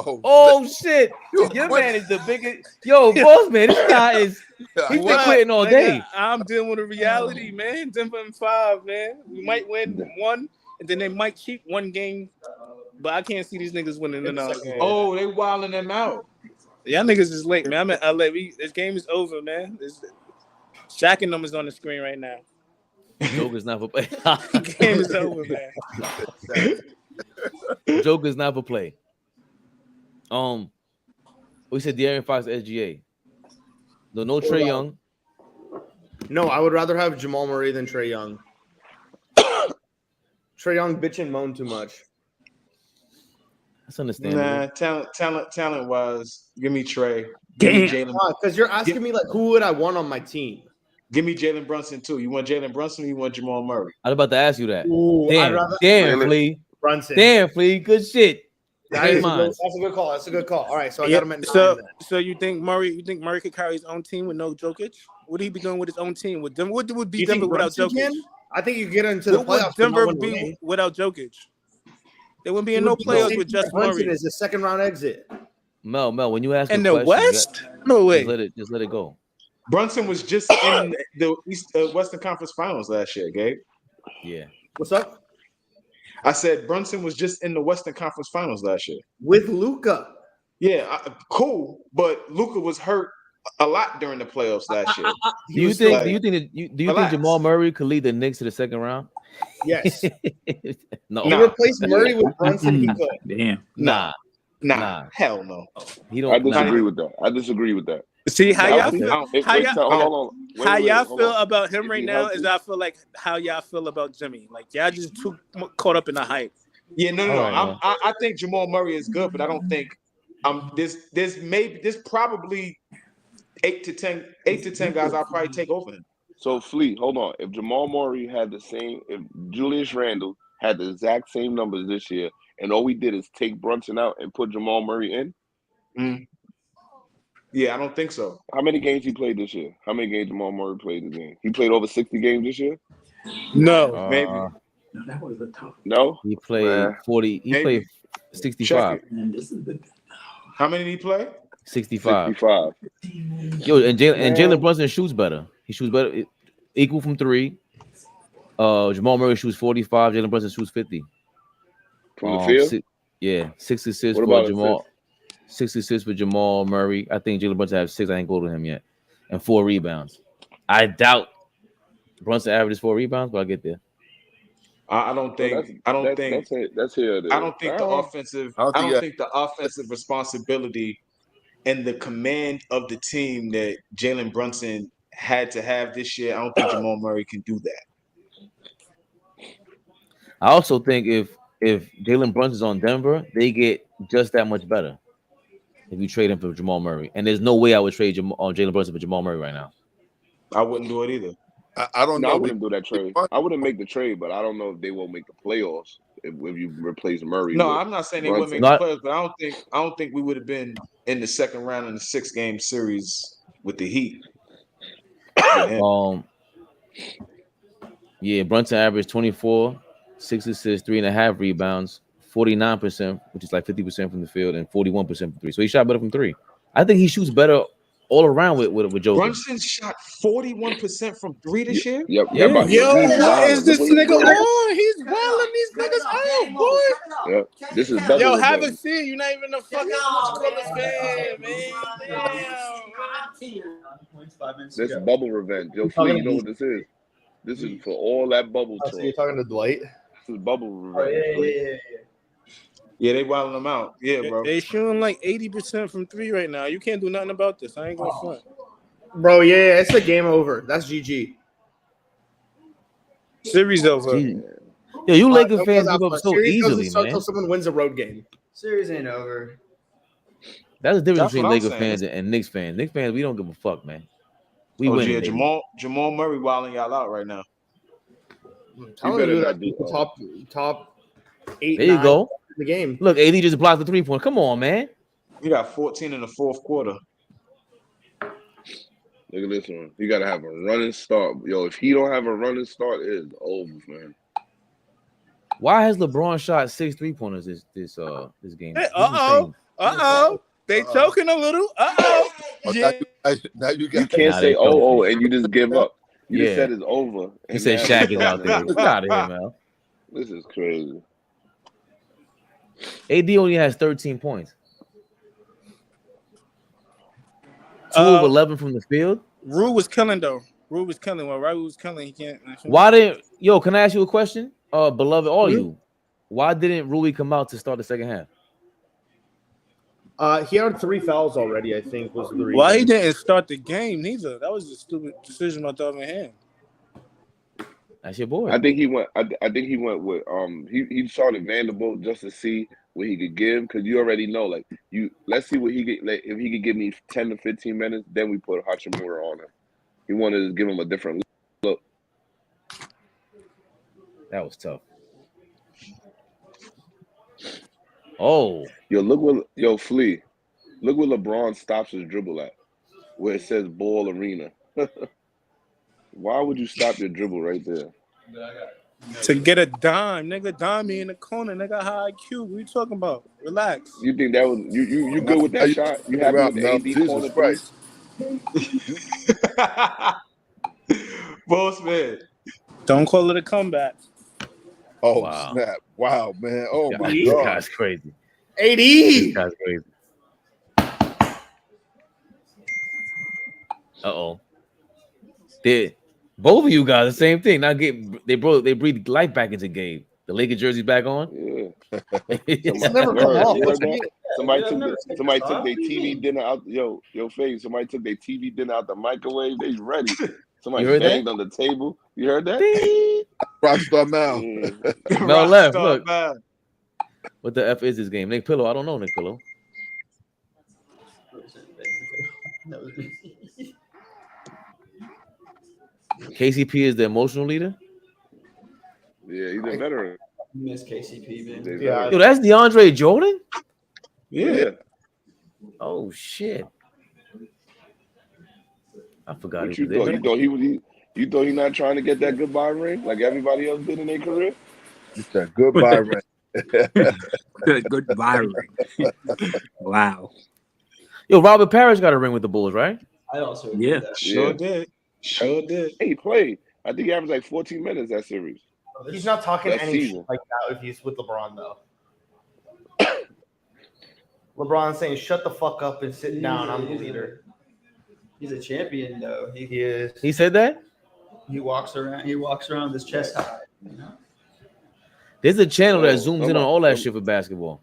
Oh shit! Your man is the biggest. Yo, boss man, this guy is. He's been quitting all day. I'm dealing with a reality, man. Denver in 5, man. We might win 1, and then they might cheat 1 game, but I can't see these niggas winning another game. Oh, they wilding them out. Y'all niggas is late, man. I'm in LA. This game is over, man. Shaq and numbers on the screen right now. Joker's not for play. Game is over, man. Joker's not for play. We said De'Aaron Fox, SGA. No Trae Young. No, I would rather have Jamal Murray than Trae Young. Trae Young bitch and moan too much. That's understandable. Nah, talent wise, give me Trae. Give me Jalen. Because you're asking me like who would I want on my team? Give me Jalen Brunson too. You want Jalen Brunson or you want Jamal Murray? I was about to ask you that. Ooh, damn, Flea. Brunson. Damn, Flea. Good shit. That's a good call. That's a good call. All right, so I got him at 9. So you think Murray could carry his own team with no Jokic? What would he be doing with his own team? What would be Denver without Jokic? I think you get into the playoffs. What would Denver be without Jokic? They wouldn't be in no playoffs with just Murray. Brunson is a second round exit. Mel, when you ask in the West, no way. Just let it go. Brunson was just in the Western Conference Finals last year, Gabe. Yeah. What's up? I said Brunson was just in the Western Conference Finals last year with Luka. Yeah, cool, but Luka was hurt a lot during the playoffs last year. Do you think Jamal Murray could lead the Knicks to the second round? Yes. No. He replaced Murray with Brunson. He could. Damn. Nah. Hell no. I disagree with that. I disagree with that. See how y'all feel about him right now is I feel like how y'all feel about Jimmy. Like y'all just too caught up in the hype. Yeah, no. I think Jamal Murray is good, but I don't think there's probably 8 to 10 guys I'll probably take over him. So Fleet, hold on. If Jamal Murray had if Julius Randle had the exact same numbers this year, and all we did is take Brunson out and put Jamal Murray in. Yeah, I don't think so. How many games he played this year? How many games Jamal Murray played this game? He played over 60 games this year? No, maybe. No, that was a tough. No? He played 40. He played 65. How many did he play? 65. 65. Yo, and Jalen Brunson shoots better. He shoots better, equal from 3. Jamal Murray shoots 45. Jalen Brunson shoots 50. From the field? 6 assists for Jamal. 6 assists for Jamal Murray. I think Jalen Brunson has 6. I ain't go to him yet. And 4 rebounds. I doubt Brunson averages 4 rebounds, but I'll get there. I don't think the offensive responsibility and the command of the team that Jalen Brunson had to have this year, I don't think Jamal Murray can do that. I also think if Jalen Brunson's on Denver, they get just that much better if you trade him for Jamal Murray. And there's no way I would trade Jalen Brunson for Jamal Murray right now. I wouldn't do it either. I don't know. I wouldn't do that trade. I wouldn't make the trade, but I don't know if they won't make the playoffs if you replace Murray. No, I'm not saying they wouldn't make the playoffs, but I don't think we would have been in the second round in the 6-game series with the Heat. Brunson averaged 24, 6 assists, 3.5 rebounds, 49%, which is like 50% from the field, and 41% from 3. So he shot better from 3. I think he shoots better all around with Jokic. Brunson shot 41% from 3 this year. Yep. Yo, what is this nigga on? He's wilding these niggas out, boy. Yep. This is double. Yo, have a seat. You're not even a fucking fan, man. This is bubble revenge. Yo, Flea, you know what this is? This is for all that bubble talk. So you're talking to Dwight? This is bubble revenge. Yeah, they wilding them out. Yeah, bro. They shooting like 80% from 3 right now. You can't do nothing about this. I ain't gonna front. Bro, yeah, it's a game over. That's GG. Series over. Yo, you Lakers fans give up so easily, man. Until someone wins a road game. Series ain't over. That's the difference between Lakers fans and Knicks fans. Knicks fans, we don't give a fuck, man. We win. Yeah, Jamal Murray wilding y'all out right now. I'm telling you that top 8. There you go. The game. Look, AD just blocked the 3-point. Come on, man. He got 14 in the fourth quarter. Look at this one. You gotta have a running start. Yo, if he don't have a running start, it is over, man. Why has LeBron shot 6 3-pointers this game? Hey, they choking a little. Yeah. Now you can't say and you just give up. You just said it's over. He said Shaq is out there. Get out of here, man. This is crazy. AD only has 13 points. 2 of 11 from the field. Rue was killing though. Rue was killing. Well, Rue was killing. He can't. Why didn't Can I ask you a question? Beloved, all you. Why didn't Rui come out to start the second half? He had 3 fouls already, I think, was the reason. Why he didn't start the game neither? That was a stupid decision on the other hand. That's your boy. I think he went. I think he went with He started Vanderbilt just to see what he could give, because you already know, like, let's see what he get. Like, if he could give me 10 to 15 minutes, then we put Hachimura on him. He wanted to give him a different look. That was tough. Oh, Flea. Look where LeBron stops his dribble at, where it says Ball Arena. Why would you stop your dribble right there? To get a dime, nigga. Dime me in the corner, nigga. High IQ. What you talking about? Relax. You think that was you good with that shot? You happy with the AD Jesus corner Christ. Boss man. Don't call it a comeback. Oh, wow. snap. Wow, man. Oh, my This God. guy's crazy. AD. This guy's crazy. Uh-oh. Both of you guys the same thing. Now they breathed life back into the game. The Lakers jersey's back on. Yeah. Somebody Somebody took their TV dinner out. Yo, Faye. Somebody took their TV dinner out the microwave. They ready. Somebody banged on the table. You heard that? Rockstar Mel. Mel left. Look. What the F is this game? Nick Pillow. I don't know Nick Pillow. KCP is the emotional leader. Yeah, he's a veteran. Miss KCP, man. Yeah. Yo, that's DeAndre Jordan. Yeah. Oh shit! I forgot. What you thought? You thought he not trying to get that goodbye ring like everybody else did in their career? It's that goodbye ring. Goodbye ring. Wow. Yo, Robert Parrish got a ring with the Bulls, right? I also did. Sure did. Hey, he played. I think he averaged like 14 minutes that series. He's not talking That any season. shit like that if he's with LeBron, though. LeBron's saying, shut the fuck up and sit down. I'm the leader. He's a champion, though. He is. He said that? He walks around with his chest high. You know? There's a channel that zooms in on all that shit for basketball.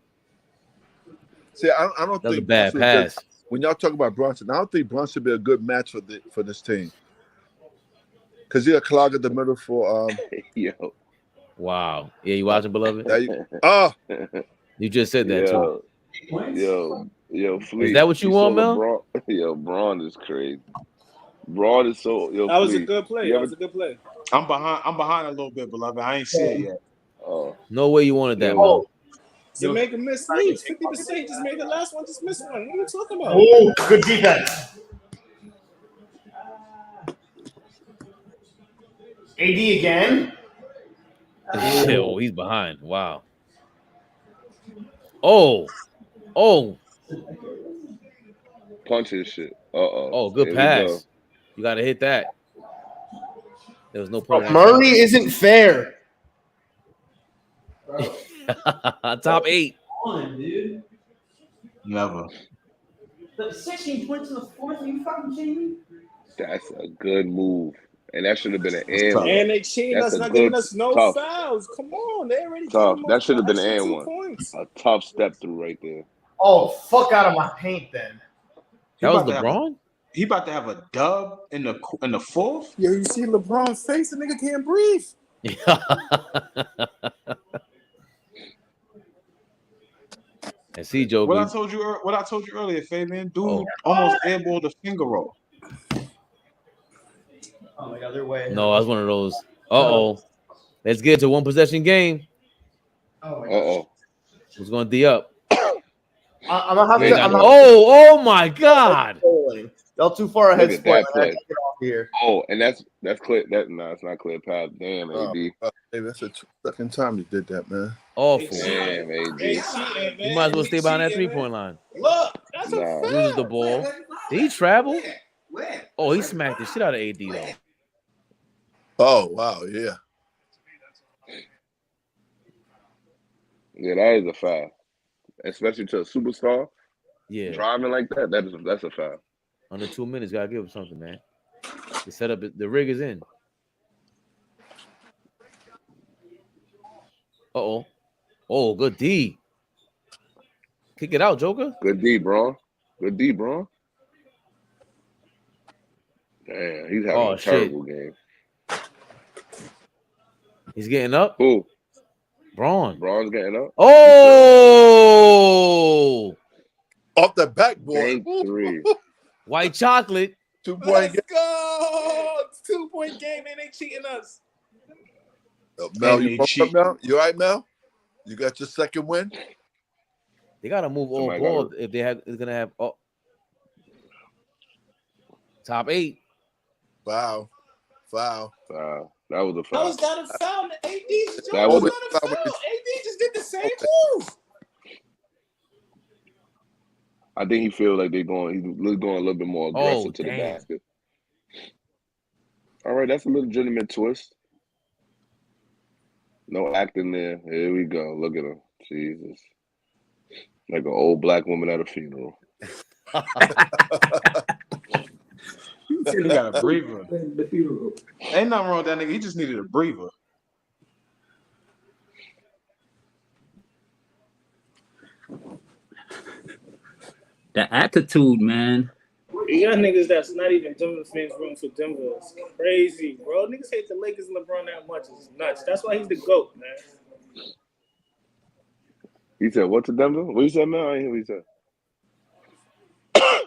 See, I don't That was think a bad pass. When y'all talk about Brunson, I don't think Brunson would be a good match for this team. Because he'll clog at the middle for Yo. Wow. Yeah, you watching, beloved? You just said that too. Yo, Flea. Is that what you want, Mel? Yo, Braun is crazy. Braun is so. Yo, That was Flea. a good play. That was a good play. I'm behind a little bit, beloved. I ain't see it yet. Oh. No way you wanted that, Yo. Mel. You make a miss leaves. 50%. Just made the last one. Just miss one. What are you talking about? Oh, good defense. AD again. Oh, he's behind. Wow. Oh. Punch his shit. Uh-oh. Oh, good pass. You got to hit that. There was no point. Murray isn't fair. Top 8. On, dude. Never. The 16 points in the fourth. Are you fucking kidding me? That's a good move. And that should have been an and one. And they cheating us, not giving us no fouls. Come on, they already tough. That should have been an and 2 one. points. A tough step through right there. Oh, fuck out of my paint then. That was LeBron? He about to have a dub in the fourth. Yo, you see LeBron's face? The nigga can't breathe. And see, Joe. What I told you earlier, Fabian. Dude almost airballed the finger roll. Oh my God, they're way. No, I was one of those. Let's get to one possession game. Oh my God. Who's going to D up? I'm gonna have to. Oh my God! Y'all too far ahead. Look at that play. Get off here. Oh, and that's clear. It's not clear path. Damn, AD. hey, that's the second time you did that, man. Awful. Damn, AD. You might as well stay behind that 3-point line. Look, that's a Nah. Loses the ball. Did he travel? Oh, he smacked the shit out of AD though. Oh wow, yeah. Yeah, that is a foul. Especially to a superstar. Yeah. Driving like that, that's a foul. Under 2 minutes, gotta give him something, man. The setup, the rig is in. Oh, good D. Kick it out, Joker. Good D, bro. Good D, bro. Damn, he's having a terrible game. He's getting up. Who? Braun's getting up. Oh! Off the backboard. Game 3. White chocolate. 2-point game. Go! 2-point game, and they cheating us. Mel, you woke up now? You all right, Mel? You got your second win? They gotta move all ball if they're gonna have top 8. Foul. That was a foul. How was that a foul? AD just that was not a foul. AD just did the same move. I think he feels like he's going a little bit more aggressive to the basket. All right, that's a legitimate twist. No acting there. Here we go. Look at him. Jesus. Like an old black woman at a funeral. He said he got a breather. Ain't nothing wrong with that nigga. He just needed a breather. The attitude, man. You got niggas that's not even Denver fans rooting for Denver. It's crazy, bro. Niggas hate the Lakers and LeBron that much. It's nuts. That's why he's the GOAT, man. He said, what to Denver? What you said, man? I didn't hear what he said. I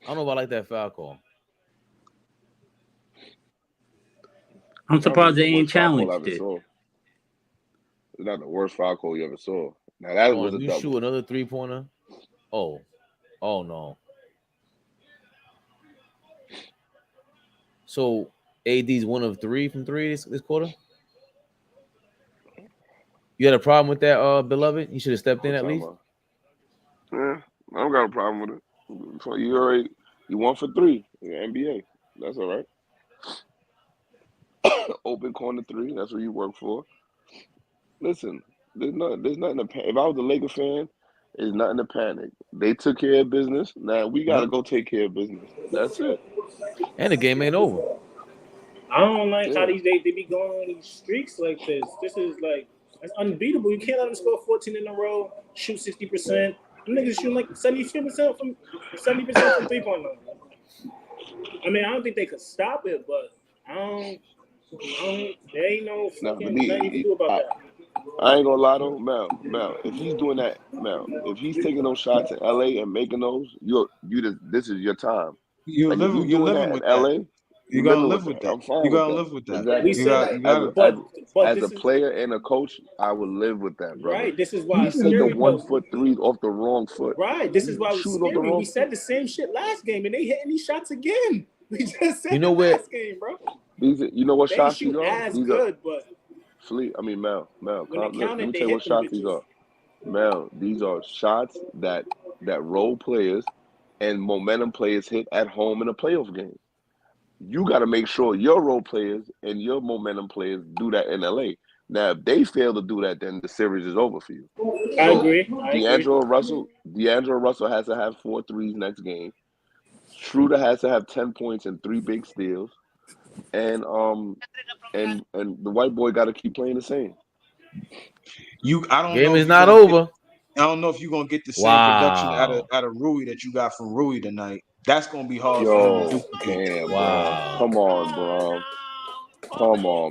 don't know if I like that foul call. I'm surprised they ain't challenged it. It's not the worst foul call you ever saw. Now that was a you double. shoot another 3-pointer. Oh no. So AD's 1 of 3 from 3 this quarter. You had a problem with that, beloved? You should have stepped in at least. Yeah, I don't got a problem with it. So you 1 for 3 in the NBA. That's all right. Open corner 3. That's what you work for. Listen, there's nothing to panic. If I was a Laker fan, there's nothing to panic. They took care of business. Now we gotta go take care of business. That's it. And the game ain't over. I don't like how they be going on these streaks like this. This is like that's unbeatable. You can't let them score 14 in a row, shoot 60%. Them niggas shooting like 70% from 3-point line. I mean, I don't think they could stop it, but there ain't no fucking nothing you can do about that. I ain't gonna lie though, Mel. If he's doing that, if he's taking those shots in LA and making those, this is your time. You're living with that. LA. You gotta live with that. You gotta live with that. Exactly. As a player and a coach, I would live with that, bro. Right. This is why he's taking 1-foot threes off the wrong foot. Right. This is why it's scary. We said the same shit last game, and they hitting these shots again. We just said last game, bro. You know what shots these are? As good, but Mel, let me tell you what shots these are. Mel, these are shots that role players and momentum players hit at home in a playoff game. You got to make sure your role players and your momentum players do that in LA. Now, if they fail to do that, then the series is over for you. I agree. D'Angelo Russell has to have 4 threes next game. Schroeder has to have 10 points and 3 big steals. And the white boy got to keep playing the same. Game is not over. I don't know if you're gonna get the same production out of Rui that you got from Rui tonight. That's gonna be hard for him to duplicate. Wow. Come on,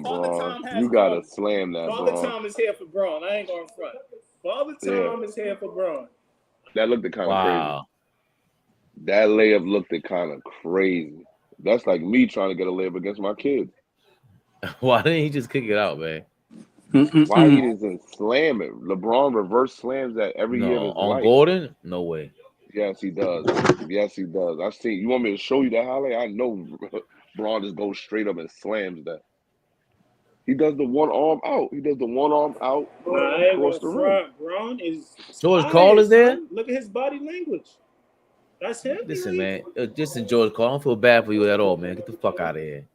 bro. You gotta slam that, bro. Father Time is here for Braun. I ain't going front. Father Time is here for Braun. That looked kind of crazy. That layup looked kind of crazy. That's like me trying to get a layup against my kids. Why didn't he just kick it out, man? Why he doesn't slam it? LeBron reverse slams that every year. On Gordon? No way. Yes, he does. I've seen. You want me to show you that highlight? I know Braun just goes straight up and slams that. He does the one arm out. Across the rim. Braun is. George Karl is there. Look at his body language. That's him. Listen, man. This is George Karl. I don't feel bad for you at all, man. Get the fuck out of here.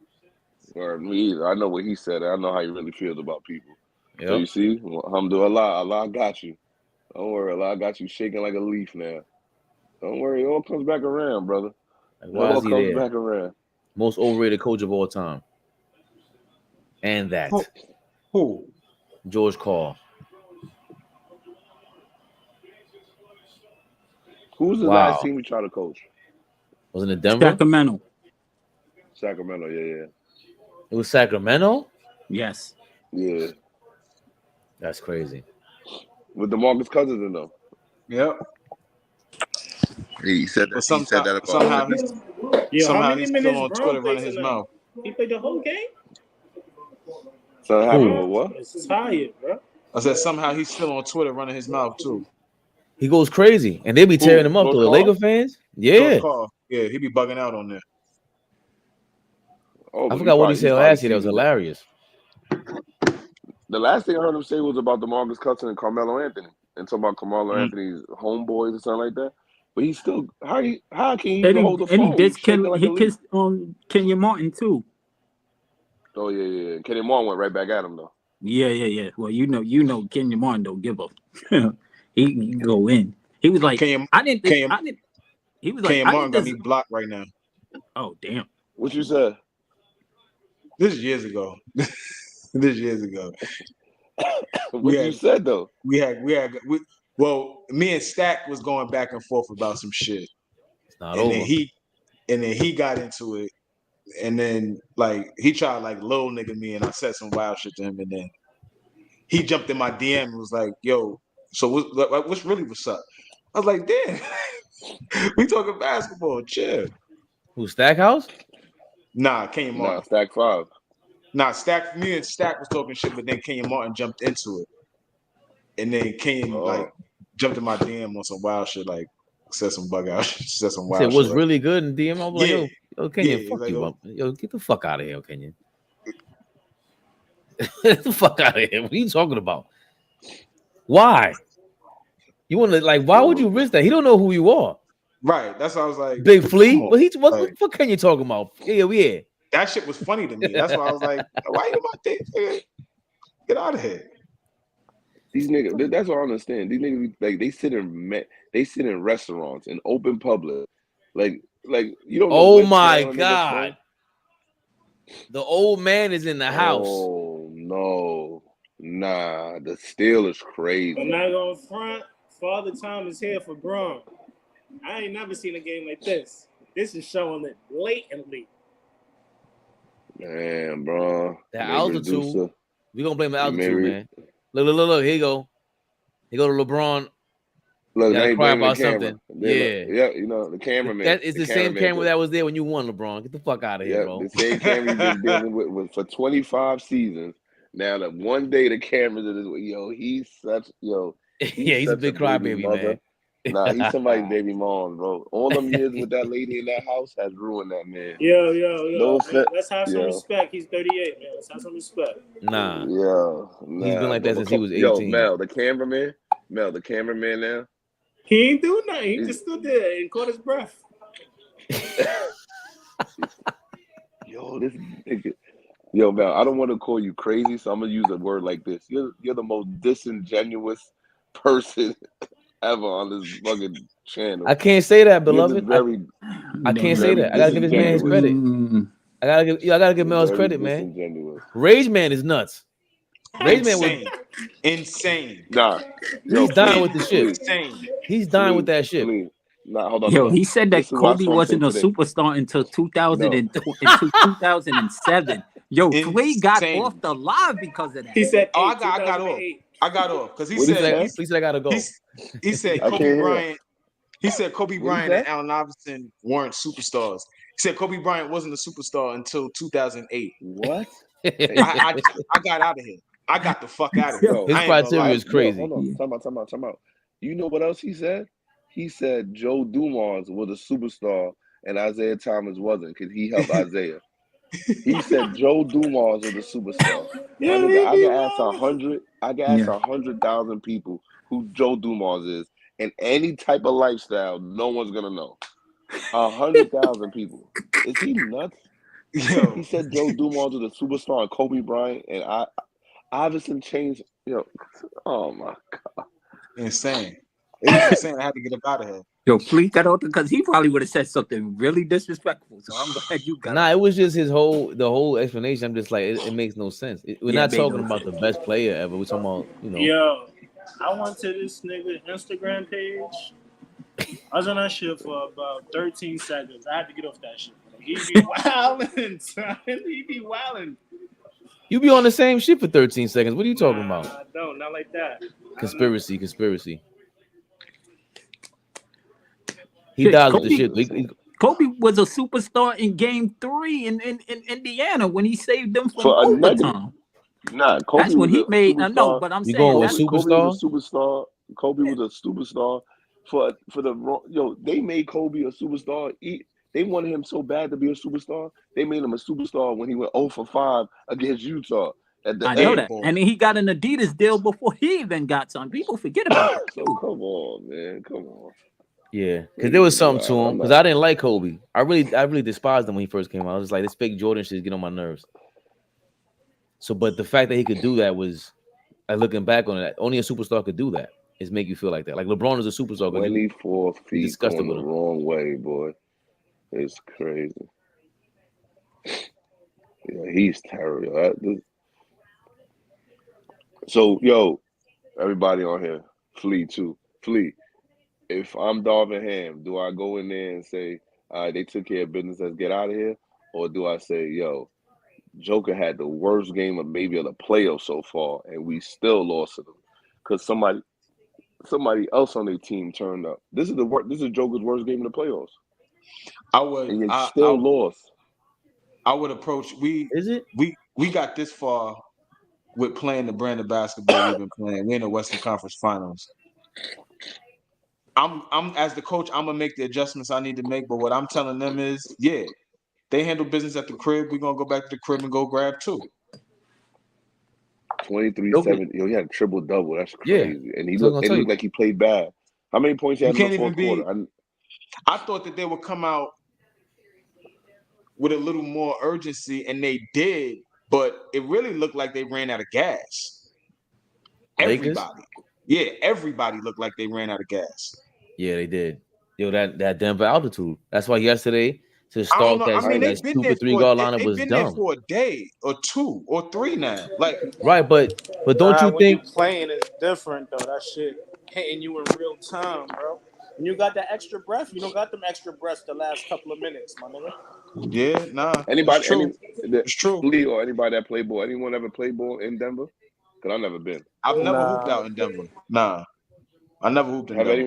Or me either. I know what he said. I know how he really feels about people. Yep. So you see, alhamdulillah, Allah got you. Don't worry, Allah got you shaking like a leaf now. Don't worry, it all comes back around, brother. Why is he there? Back around. Most overrated coach of all time. And that. Who? George Karl. Who was the last team we tried to coach? Wasn't it Denver? Sacramento. Sacramento, yeah. It was Sacramento? Yes. Yeah. That's crazy. With DeMarcus Cousins in them. Yep. He said that. He said that about somehow he's still on Bron Twitter running his mouth. He played the whole game. So it happened with what? It's tired, bro. I said somehow he's still on Twitter running his mouth too. He goes crazy, and they be tearing him up. To the Laker fans, yeah, he be bugging out on there. Oh, I forgot what he said last year. That was hilarious. The last thing I heard him say was about DeMarcus Cousins and Carmelo Anthony, and talking about Carmelo Anthony's homeboys or something like that. But he's still how can he even hold the phone? And he kissed on Kenya Martin too. Oh yeah. Kenny Martin went right back at him though. Yeah. Well, you know, Kenya Martin don't give up. he go in. He was like, He was like, Kenya Martin got me blocked right now. Oh damn! What you said? This is years ago. What you said though? Well, me and Stack was going back and forth about some shit. It's not over. Then he got into it, and then like he tried like little nigga me, and I said some wild shit to him, and then he jumped in my DM and was like, "Yo, so what's up?" I was like, "Damn, we talking basketball, chill." Who, Stackhouse? Nah, Kenya Martin. Nah, Stack 5. Nah, Stack. Me and Stack was talking shit, but then Kenya Martin jumped into it, and then Kenya like jumped in my DM on some wild shit, like said some bug out, said some wild. It was shit, really good in DM. I was like, yo, Kenya, fuck like, you up. Yo, get the fuck out of here, Kenya. Get the fuck out of here. What are you talking about? Why? You want to like? Why would you risk that? He don't know who you are. Right. That's why I was like, Big Flea. What can you talking about? Yeah. That shit was funny to me. That's why I was like, why you my dick? Get out of here. These niggas. That's what I understand. These niggas like they sit in restaurants in open public, like you don't know. Oh my god. The old man is in the house. Oh no. Nah, the steal is crazy. I'm not gonna front. Father Time is here for Bron. I ain't never seen a game like this. This is showing it blatantly. Man, bro. That altitude. We gonna blame the altitude, man. Look. Here you go. He go to LeBron. Look, they cry about something. Yeah, you know the cameraman. That is the same camera that was there when you won, LeBron. Get the fuck out of here, bro. The same camera you've been dealing with for 25 seasons. Now that one day the cameras are this way, he's he's a big crybaby, man. Nah, he's somebody's baby mom, bro. All them years with that lady in that house has ruined that man. Yo. Let's have some respect. He's 38, man. Let's have some respect. Nah. He's been like that since he was 18. Yo, Mel, the cameraman now. He ain't doing nothing. He just stood there and caught his breath. Yo, this nigga. Yo, Mel, I don't want to call you crazy, so I'm gonna use a word like this. You're the most disingenuous person ever on this fucking channel. I can't say that, beloved. I can't say that. I gotta give this man his credit. I gotta give Mel his credit, man. Rage Man is nuts. Rage Man was insane. Nah, he's dying with the shit. Insane. He's dying with that shit. Nah, hold on. Yo, he said that Kobe wasn't a superstar until 2007. Yo, Clay got off the live because of that. He said, I got off. I got off because he said I gotta go. He said Kobe Bryant. He said Kobe Bryant and Allen Iverson weren't superstars. He said Kobe Bryant wasn't a superstar until 2008. What? I got out of here. I got the fuck out of here. His criteria is crazy. Hold on. Time out. You know what else he said? He said Joe Dumars was a superstar and Isaiah Thomas wasn't because he helped Isaiah. He said Joe Dumars was a superstar. I can ask 100,000 people who Joe Dumars is, and any type of lifestyle, no one's gonna know. 100,000 people. Is he nuts? Yo. He said Joe Dumars was a superstar and Kobe Bryant, and Iverson changed. Oh my god, insane! It's insane. I had to get up out of here. Yo, please got out because he probably would have said something really disrespectful. So I'm glad you got. Nah, it was just the whole explanation. I'm just like, it makes no sense. We're not talking about the best player ever. We're talking about, Yo, I went to this nigga Instagram page. I was on that shit for about 13 seconds. I had to get off that shit. He be wilding, son. He be wilding. You be on the same shit for 13 seconds. What are you talking about? I don't, not like that. Conspiracy. He dies with the shit. Kobe was a superstar in Game 3 in Indiana when he saved them from overtime. Nah, Kobe that's when he made. I know, but I'm saying that's Kobe was a superstar. Kobe was a superstar for the they made Kobe a superstar. They wanted him so bad to be a superstar. They made him a superstar when he went 0 for 5 against Utah. I know that, and he got an Adidas deal before he even got some. People forget about that. So come on, man, come on. Yeah, because there was something to him. Because I didn't like Kobe. I really despised him when he first came out. I was like, this fake Jordan shit is getting on my nerves. So, but the fact that he could do that was, looking back on it, only a superstar could do that. Is make you feel like that. Like LeBron is a superstar. 24 feet going the wrong way, boy. It's crazy. Yeah, he's terrible. So, everybody on here, Flea too. Flea, if I'm Darvin Ham, do I go in there and say, all right, they took care of business, let's get out of here? Or do I say, Joker had the worst game of the playoffs so far, and we still lost to them because somebody else on their team turned up. This is Joker's worst game in the playoffs. And you still lost. I would approach. We got this far with playing the brand of basketball we've been playing. We're in the Western Conference Finals. I'm as the coach, I'm gonna make the adjustments I need to make. But what I'm telling them is, they handle business at the crib. We're gonna go back to the crib and go grab 2. 23-7. He had a triple double. That's crazy. And it looked like he played bad. How many points he had in the fourth quarter? I thought that they would come out with a little more urgency, and they did, but it really looked like they ran out of gas. Everybody looked like they ran out of gas. Yeah, they did. That Denver altitude. That's why yesterday to start that stupid 3-guard lineup was dumb. They've been there for a day or 2 or 3 now. Right, but don't you think you playing is different though? That shit hitting you in real time, bro. When you got that extra breath, you don't got them extra breaths the last couple of minutes, my nigga. Yeah, nah. Anybody? It's true. Lee or anybody that play ball? Anyone ever play ball in Denver? Because I've never been. I've never hooped out in Denver. Nah, I never hooped in Denver. Have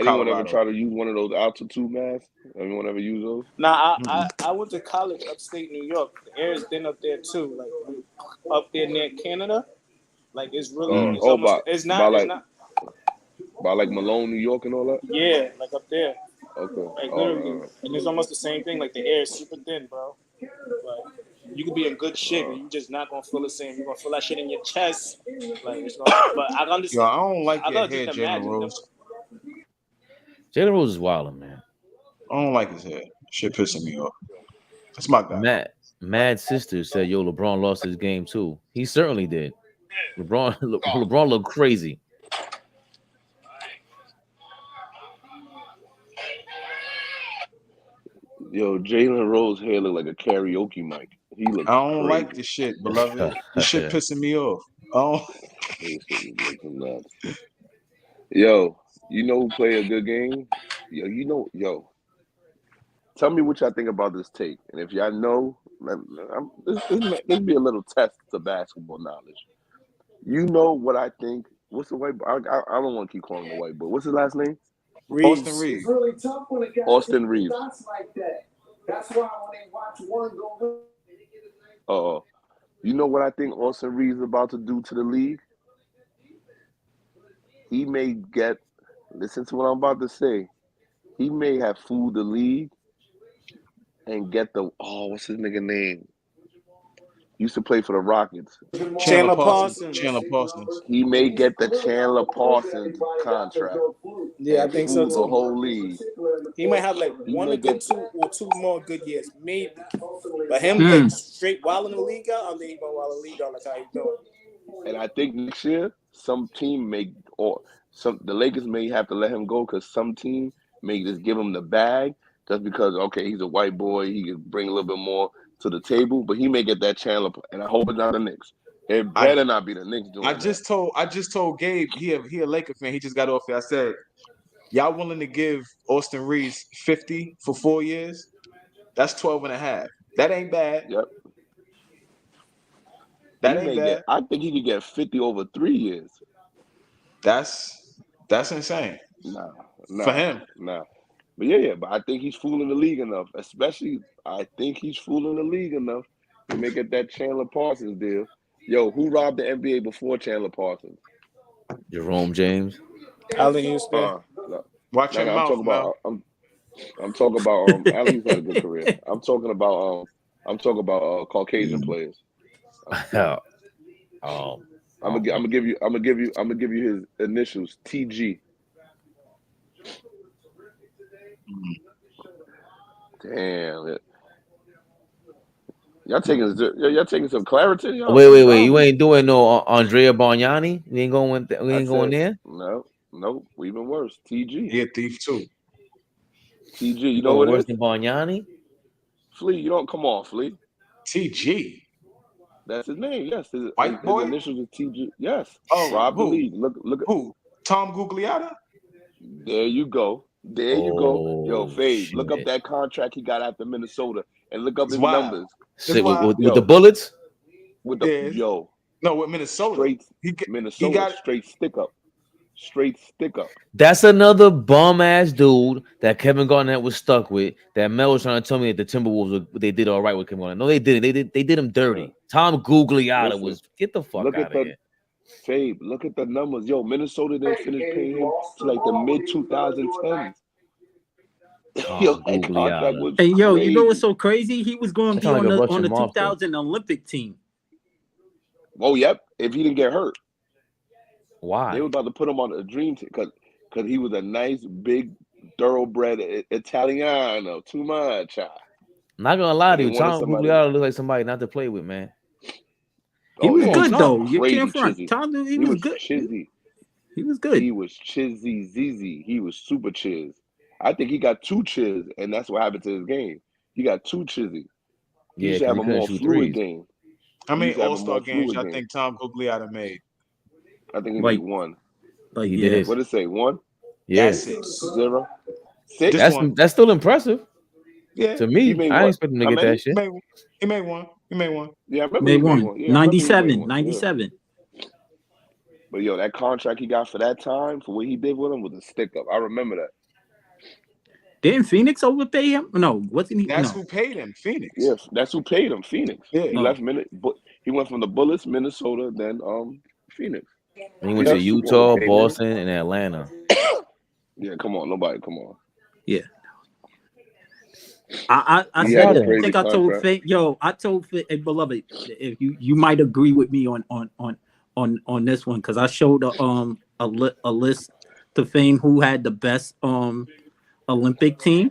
anyone ever tried to use one of those altitude masks? Anyone ever use those? Nah, I went to college upstate New York. The air is thin up there too. Like up there near Canada. Like it's really it's not by like Malone, New York and all that? Yeah, like up there. Okay. Like literally. And it's almost the same thing. Like the air is super thin, bro. Like you could be in good shape and you just not gonna feel the same. You're gonna feel that shit in your chest. Like it's gonna, but I understand. Yo, I don't like your head, Jalen Rose. Jalen Rose is wilding, man. I don't like his head. Shit pissing me off. That's my guy. Mad Sister said, LeBron lost his game too. He certainly did. LeBron looked crazy. Jalen Rose hair look like a karaoke mic. He looks I don't crazy. like this shit, beloved. This shit pissing me off. Oh, you know who played a good game? Tell me what y'all think about this take. And if y'all know, this be a little test to basketball knowledge. You know what I think? What's the white boy? I don't want to keep calling him the white boy. What's his last name? Reeves. Austin Reeves. Really tough when a guy Austin Reeves. Like that. That's why when they watch one go. You know what I think Austin Reeves is about to do to the league? He may get. Listen to what I'm about to say. He may have fooled the league and get what's his nigga name? Used to play for the Rockets. Chandler Parsons. He may get the Chandler Parsons contract. Yeah, I think so too. The whole league. He might have like two more good years, maybe. But him like straight while in the league out, I think he's gonna while in the league out. Like how he doing. And I think next year some team the Lakers may have to let him go because some team may just give him the bag just because he's a white boy, he can bring a little bit more to the table, but he may get that Chandler, and I hope it's not the Knicks. It better not be the Knicks doing I just told Gabe he a Laker fan. He just got off here. I said Y'all willing to give Austin Reeves 50 for 4 years? That's 12.5. That ain't bad. Yep. That ain't bad. I think he could get 50 over 3 years. That's insane. Nah. For him. Nah. But yeah, but I think he's fooling the league enough. Especially, I think he's fooling the league enough to make it that Chandler Parsons deal. Yo, who robbed the NBA before Chandler Parsons? Jerome James. Allen Houston. Watch your mouth, man. I'm talking about Allen had a good career. I'm talking about Caucasian players. I'm gonna give you his initials, TG. Damn. Y'all taking some clarity. Y'all. Wait. You ain't doing no Andrea Bargnani? We ain't going there? No, even worse. TG. He a thief too. TG, you know what worse it is? than Bargnani? Flea, you don't come on, Flea. TG. That's his name, yes. His boy? initials are TG. Yes. Oh, Rob the who? league. Look. Who? Tom Gugliotta? There you go. Yo, Fade, shit. look up that contract he got after Minnesota and look up his wild. numbers. With the Bullets? With the with Minnesota. Straight stick up. That's another bum ass dude that Kevin Garnett was stuck with. That Mel was trying to tell me that the Timberwolves they did all right with Kevin Garnett. No, they didn't. They did him dirty. Tom Gugliotta was get the fuck out of here. Fabe, look at the numbers. Yo, Minnesota didn't finish paying him to like the mid 2010s. Yo, Gugliotta. Hey, yo, you know what's so crazy? He was going to be on the 2000 Olympic team. Oh, yep. If he didn't get hurt. Why? They were about to put him on a dream team because he was a nice, big, thoroughbred Italiano. Too much. I'm not gonna lie to you. Tom Gugliotta looks like somebody not to play with, man. He was good though. You can't front. Tom, he was good. Chizzy. He was good. He was chizzy, zizzy. He was super chiz. I think he got 2 chiz, and that's what happened to his game. He got 2 chizzy. He should have a more fluid game. How many All-Star games I think Tom Gugliotta made? I think he made 1. He did. What did it say? 1? Yeah. 0. 6. That's still impressive. Yeah. To me, I ain't expect him to get that shit. He made one. Yeah, I remember he made one. Yeah, 97. Yeah. But yo, that contract he got for that time, for what he did with him, was a stick up. I remember that. Didn't Phoenix overpay him? No, wasn't he? That's who paid him. Phoenix. Yes, that's who paid him. Phoenix. Yeah. He left he went from the Bullets, Minnesota, then Phoenix. And he went to Utah, Boston, and Atlanta. Yeah, come on, come on. Yeah. I think I told Faye, I told Faye, hey, beloved, if you might agree with me on this one, because I showed a list to Fame who had the best Olympic team.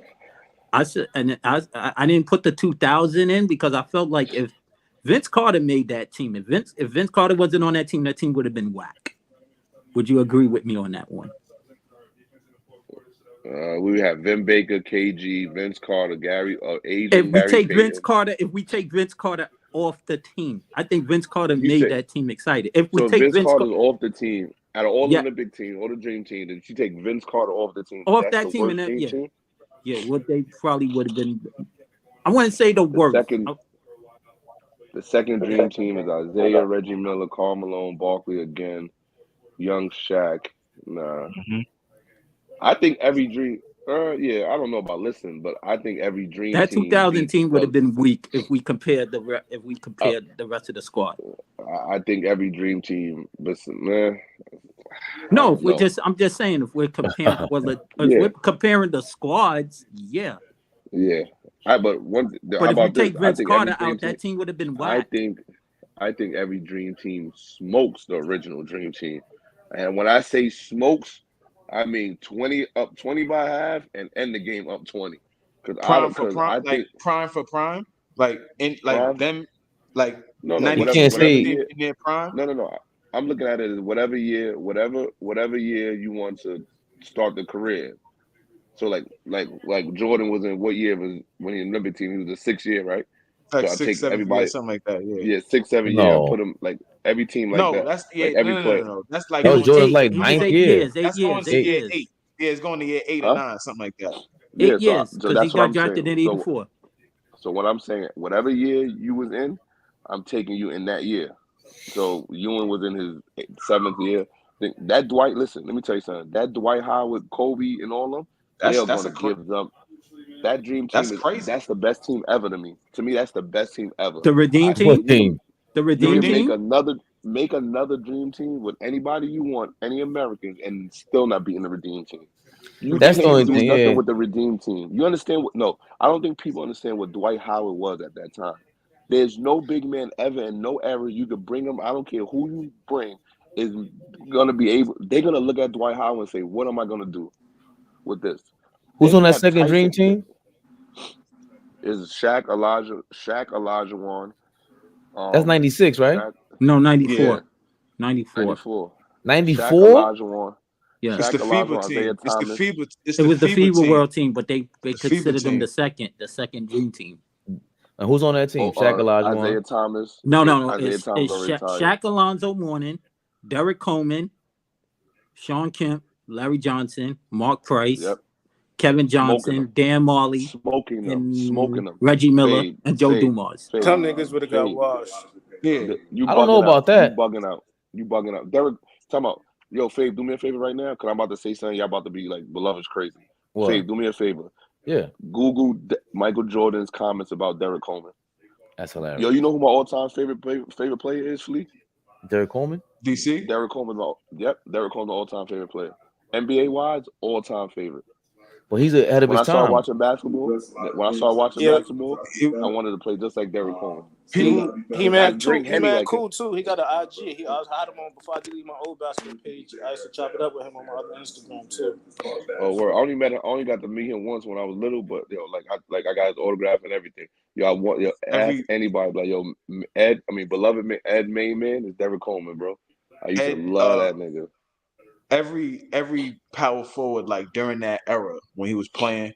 I said, and I didn't put the 2000 in because I felt like if Vince Carter made that team, if Vince Carter wasn't on that team would have been whack. Would you agree with me on that one? We have Vin Baker, KG, Vince Carter, Gary, AJ. If we take Vince Carter off the team, I think Vince Carter made that team excited. If we take Vince Carter off the team, out of all the Olympic team, all the dream team, if you take Vince Carter off the team, that team, and what they probably would have been. I wouldn't say the worst. The second dream team is Isaiah, Reggie Miller, Karl Malone, Barkley again, Young Shaq. Nah. Mm-hmm. I think every dream. I don't know about listening, but I think every dream. That 2000 team would have been weak if we compared the rest of the squad. I think every dream team. Listen, man. No, I'm just saying if we're comparing, we're comparing the squads, yeah. Yeah. But if we take Vince Carter out, that team would have been whack. I think every dream team smokes the original dream team, and when I say smokes, I mean 20 by half and end the game up 20. Prime for prime, like them, like no, you can't say in their prime. No. I'm looking at it as whatever year you want to start the career. So like Jordan was in what year was when he was Olympic team? He was a 6th year, right? Like so 6, 7 years, something like that. Yeah, 6, 7 years. I put him like every team like that. That's like every player. No. That's like Jordan's like 9 years. That's going to year 8. it's going to year 8 or 9, something like that. 8 years, because he got drafted in 84. So what I'm saying, whatever year you was in, I'm taking you in that year. So Ewing was in his 7th year. That Dwight, listen, let me tell you something. That Dwight Howard, Kobe, and all them, they are going to give them. That dream team that's the best team ever to me. To me, that's the best team ever. The Redeem team? The Redeem team? Make another dream team with anybody you want, any Americans, and still not beating the Redeem team. That's the only thing. Nothing with the Redeem team. You understand what? No, I don't think people understand what Dwight Howard was at that time. There's no big man ever in no era you could bring him. I don't care who you bring is gonna be able. They're gonna look at Dwight Howard and say, "What am I gonna do with this?" Who's on that second dream team? Is Shaq, Elijah Wan. That's 96, right? Shaq, no, 94. Yeah. 94. 94? Elijah Wan. Yeah. It's the FIBA team. It was the FIBA World team, but they considered them the second dream team. And who's on that team? Shaq, Elijah Wan? Isaiah Thomas. No. It's Shaq, Alonzo Mourning, Derek Coleman, Sean Kemp, Larry Johnson, Mark Price, Kevin Johnson, Dan Marley, smoking them, Reggie Miller, and Joe Dumars. Some niggas would have got washed. Yeah, I don't know about that. You bugging out. Derek, talking about, yo, Fabe, do me a favor right now, because I'm about to say something. Y'all about to be like, beloved's crazy. What? Fabe, do me a favor. Yeah. Google Michael Jordan's comments about Derek Coleman. That's hilarious. Yo, you know who my all-time favorite player is, Flea? Derek Coleman? DC? Derek Coleman, Derek Coleman, all-time favorite player. NBA-wise, all-time favorite. Well, he's ahead of his time. When I started watching basketball, I wanted to play just like Derek Coleman. He mad cool too. He got an IG. I had him on before I deleted my old basketball page. I used to chop it up with him on my other Instagram too. Oh, word. I only got to meet him once when I was little, but yo, I got his autograph and everything. Ask anybody, like, yo, beloved Ed Main Man is Derek Coleman, bro. I used to love that nigga. Every power forward, like during that era when he was playing,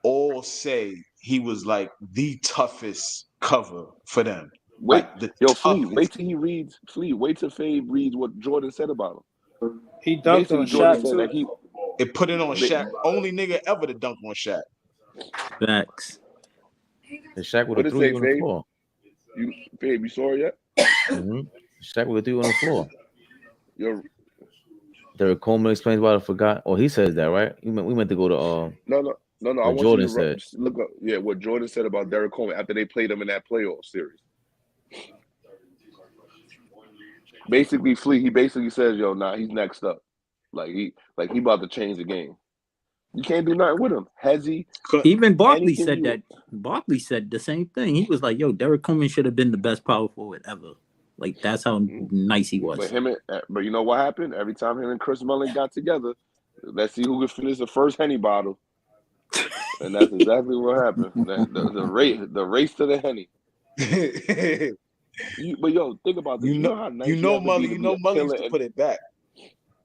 all say he was like the toughest cover for them. Wait till Fabe reads what Jordan said about him. He dunked on Shaq too. It put it on Shaq. Only nigga ever to dunk on Shaq. Facts. And Shaq would have threw you on the floor. Fabe, you saw it yet? Mm-hmm. Shaq would have threw you on the floor. Yo. Derek Coleman explains why I forgot. Oh, he says that, right? We meant to go to No. I want Jordan you to look up. Yeah, what Jordan said about Derek Coleman after they played him in that playoff series. Basically, Flea. He basically says, "Yo, he's next up. Like he about to change the game. You can't do nothing with him." Even Barkley said that. Barkley said the same thing. He was like, "Yo, Derek Coleman should have been the best power forward ever." Like, that's how nice he was. But you know what happened? Every time him and Chris Mullin got together, let's see who could finish the first Henny bottle. And that's exactly what happened. The race to the Henny. But yo, think about this. You know how nice Mully used to put it back.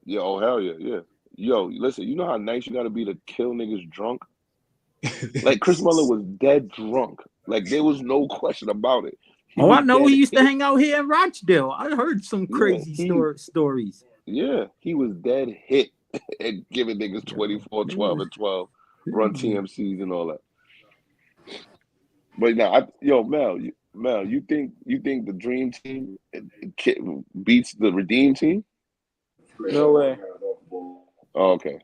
Yeah, oh hell yeah. Yo, listen, you know how nice you gotta be to kill niggas drunk? Like Chris Mullin was dead drunk. Like there was no question about it. I know he used to hang out here in Rochdale. I heard some crazy stories. Yeah, he was dead hit and giving niggas 24, 12, and 12, run TMCs and all that. But now, Mel, you think the Dream Team beats the Redeem Team? No way. Oh, okay.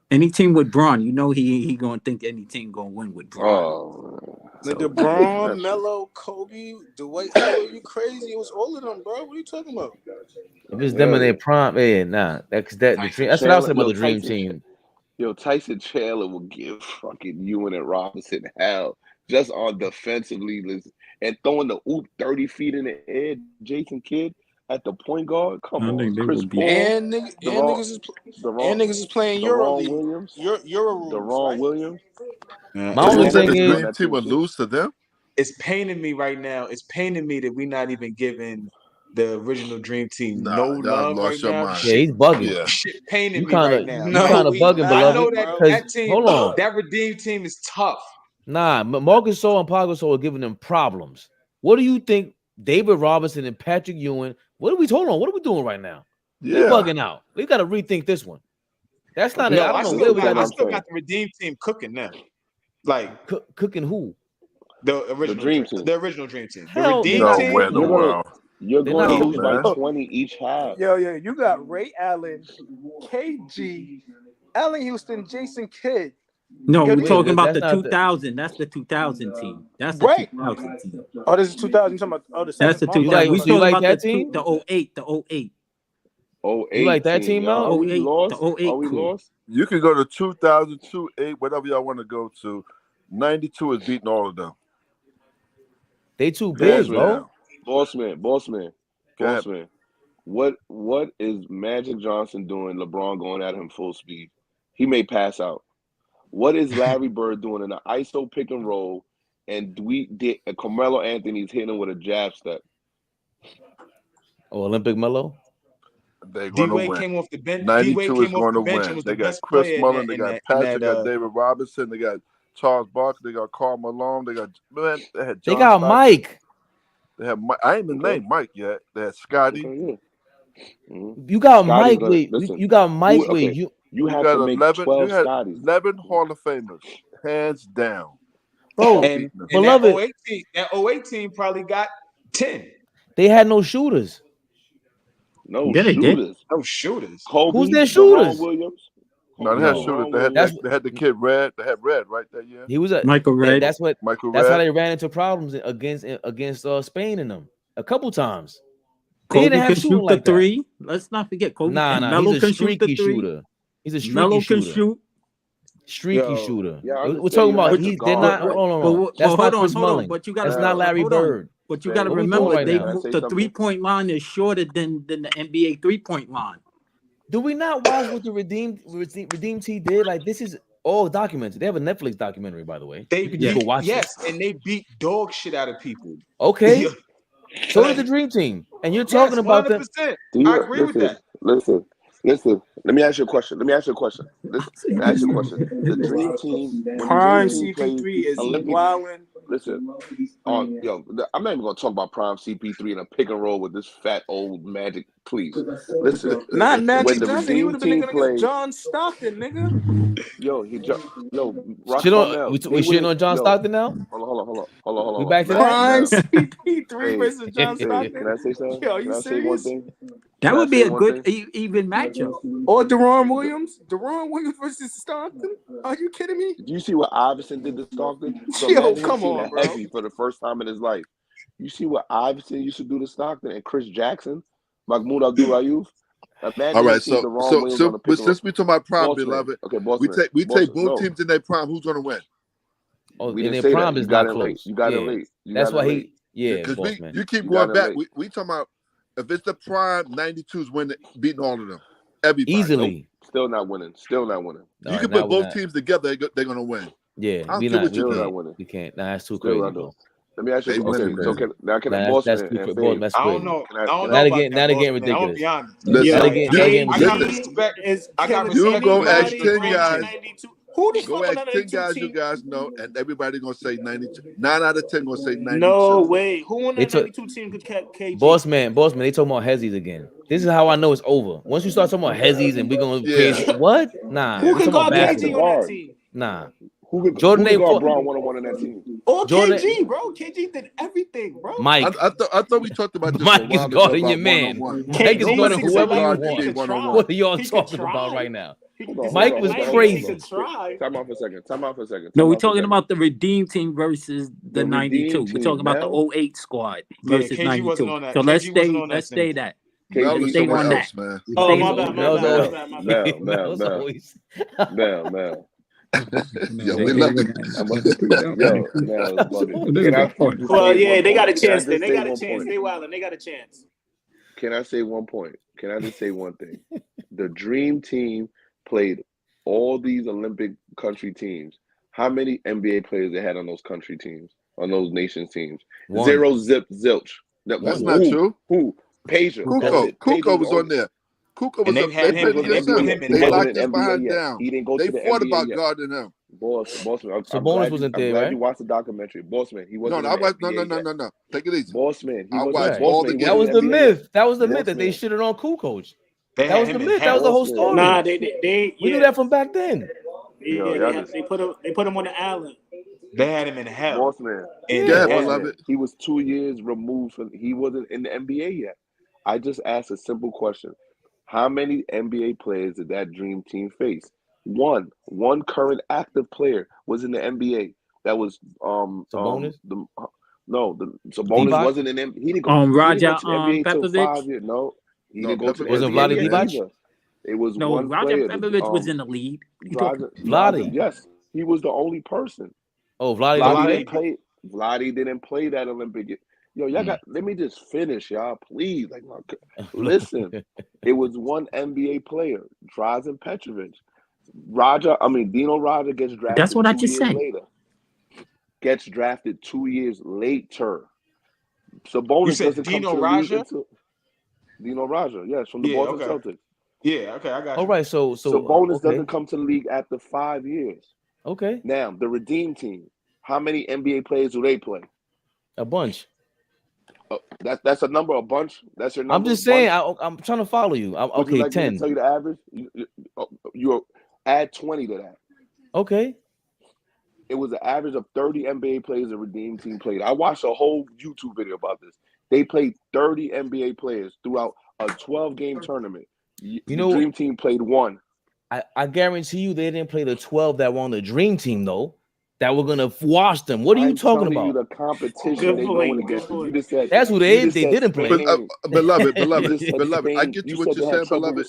Any team with Bron, you know he gonna think any team gonna win with Bron. Oh, nigga, Bron, Melo, Kobe, Dwight Howard, you crazy? It was all of them, bro. What are you talking about? If it's them in their prime, that's the dream. That's what I was saying about the Dream Team. Yo, Tyson Chandler will give fucking Ewing and Robinson hell just on defensively, and throwing the oop 30 feet in the air. Jason Kidd at the point guard. Come on, Chris Paul. And niggas is playing EuroLeague. Deron Williams. My only thing is, Dream Team would lose to them. It's paining me right now. It's paining me that we're not even giving the original Dream Team no love right now. Yeah, he's bugging. Yeah. Shit paining me right now. You kind of bugging, beloved. I know that team. Hold on. That Redeem Team is tough. Nah, Marcus Gasol and Pau Gasol are giving them problems. What do you think David Robinson and Patrick Ewing? What are we doing right now? Yeah. You're bugging out. We got to rethink this one. That's not it. I don't know where we got. I still got the Redeem Team cooking now. Like cooking who? The original Dream Team. The original Dream Team. Hell, the Redeem no Team. way in the world. You're going to lose by man. 20 each half. Yo, you got Ray Allen, KG, Allen Houston, Jason Kidd. No, we're talking about the 2000. That's the 2000 team. That's the 2000 team. Oh, this is 2000. You're talking about that's the 2000. We're talking about that team? The 08. The 08. 08 you like that team out? Are we lost? The 08 Are we lost? You can go to 2002, 8, whatever y'all want to go to. 92 is beating all of them. They too big, bro. Bossman. What is Magic Johnson doing? LeBron going at him full speed. He may pass out. What is Larry Bird doing in the ISO pick and roll? And Carmelo Anthony's hitting him with a jab step. Oh, Olympic Melo? They're going to win. Came off the bench. 92 is going to win. They got Chris Mullin, they got Patrick, they got David Robinson, they got Charles Barkley, they got Karl Malone, they got they got Mike. They have Mike. I ain't even named Mike yet. They had Scotty. You got Mike with you got Mike with you. You have got to make 11. 12 You had Scotties. 11 Hall of Famers, hands down. Bro, and beloved, that 08 team probably got 10. They had no shooters. No shooters. No shooters. Kobe, who's their shooters? Williams. No, they had shooters. They had the kid Red. They had Red right that year. He was a Michael Red. That's what. Michael that's Red. how they ran into problems against Spain in them a couple times. They Kobe didn't have can shooting shoot like the three. Let's not forget Kobe. Nah, he's a streaky shooter. He's a streaky Melo shooter. Can shoot. Streaky shooter. Yeah, we're talking about they're not. Hold on. That's not Chris Mullin. But you got. That's not Larry Bird. But you got to remember, the 3-point line is shorter than the NBA 3-point line. Do we not watch what the Redeem Team did? Like, this is all documented. They have a Netflix documentary, by the way. You can watch it. And they beat dog shit out of people. Okay. So did the Dream Team. And you're talking about them. I agree with that. Listen. Let me ask you a question. The Dream Team. Prime CP3 is wilding. Listen, I'm not even gonna talk about Prime CP3 in a pick and roll with this fat old Magic. Please, listen. Not Magic Johnson. He would have been against John Stockton, nigga. We shitting on John Stockton now? Hold on. We back to Prime that? CP3 versus John Stockton. Can I say something? Yo, you serious? That would be a good even matchup. Or Deron Williams versus Stockton. Are you kidding me? Do you see what Iverson did to Stockton? So Yo, come on, bro. Heavy for the first time in his life. You see what Iverson used to do to Stockton and Chris Jackson, Mahmoud Abdul-Rauf. All right, so since we talk about prime, beloved, okay, we take both teams in their prime. Who's gonna win? Oh, in their prime is not close. You got it late. That's why because you keep going back. We talking about if it's the prime, 92's winning, beating all of them. Everybody. Easily. Still not winning. You can put both teams together; they're gonna win. Yeah, not winning. We can't. Nah, that's too crazy, bro. Let me ask you. That's I don't know. Not again ridiculous. I got respect. You go ask 10 guys. Go ask 10 guys you guys know, and everybody gonna say 92. 9 out of 10 gonna say 92. No way. Who won that 92 team could KG? Boss man, they talking about Hezzies again. This is how I know it's over. Once you start talking about Hezzies and we're gonna what? Nah. Who can guard KG on that team? Nah. Jordan guard Brown 1-on-1 in that team. Or KG, bro. KG did everything, bro. Mike. I thought we talked about this. Mike is guarding your man. Mike is guarding whoever you want. What are y'all talking about right now? Mike was crazy. Time out for a second. No, we're talking about the Redeem Team versus the 92. We're talking about the 08 squad versus 92. So let's stay that. Let's stay on that. Oh, my bad. Mel. We love it. Well, yeah, they got a chance. They got a chance. They wildin'. They got a chance. Can I say one point? Can I just say one thing? The Dream Team played all these Olympic country teams. How many NBA players they had on those country teams, on those nations teams? One. 0 zip zilch. That's not true. Who? Pager. Kuko was on there. Kuko was up. They locked his behind down. He didn't go they to the fought NBA about yet. guarding him. Bossman. Sabonis wasn't there, right? You watched the documentary. Bossman. He wasn't. No. Take it easy. Bossman. I watched all the games. That was the myth. That was the myth that they shitted on Kukoc. That was the myth. That was the whole story. Nah, we knew that from back then. Yeah, they put him on the island. They had him in hell. Boss man. He was 2 years removed from. He wasn't in the NBA yet. I just asked a simple question: how many NBA players did that dream team face? One current active player was in the NBA. That was Sabonis. Sabonis wasn't in the NBA. He didn't go. Roger to the NBA until 5 years. No, he didn't go to the wasn't NBA Vlade Divac? either. It was no. one Roger player. Petrovic was in the league. Vlade. Yes, he was the only person. Oh, Vlade didn't play that Olympic. Yo, y'all got. Let me just finish, y'all, please. Like, listen, it was one NBA player, Drazen Petrovic. Dino Roger gets drafted. That's what I just said. Later. Gets drafted 2 years later. Sabonis doesn't come to the league until Dino Roger, yes, from the Boston Celtics. Yeah, okay, I got you. All right, so Sabonis doesn't come to the league after 5 years. Okay. Now, the Redeem team, how many NBA players do they play? A bunch. That's a number, a bunch. That's your number. I'm just saying. I'm trying to follow you. Would you like 10. me to tell you the average. You add 20 to that. Okay. It was an average of 30 NBA players the Redeem team played. I watched a whole YouTube video about this. They played 30 NBA players throughout a 12-game tournament. The Dream team played one. I guarantee you they didn't play the 12 that were on the Dream team though. That were gonna wash them. What are you talking about? You the competition they going against. You just said that's who they didn't play. Beloved. I get you what you're saying, beloved.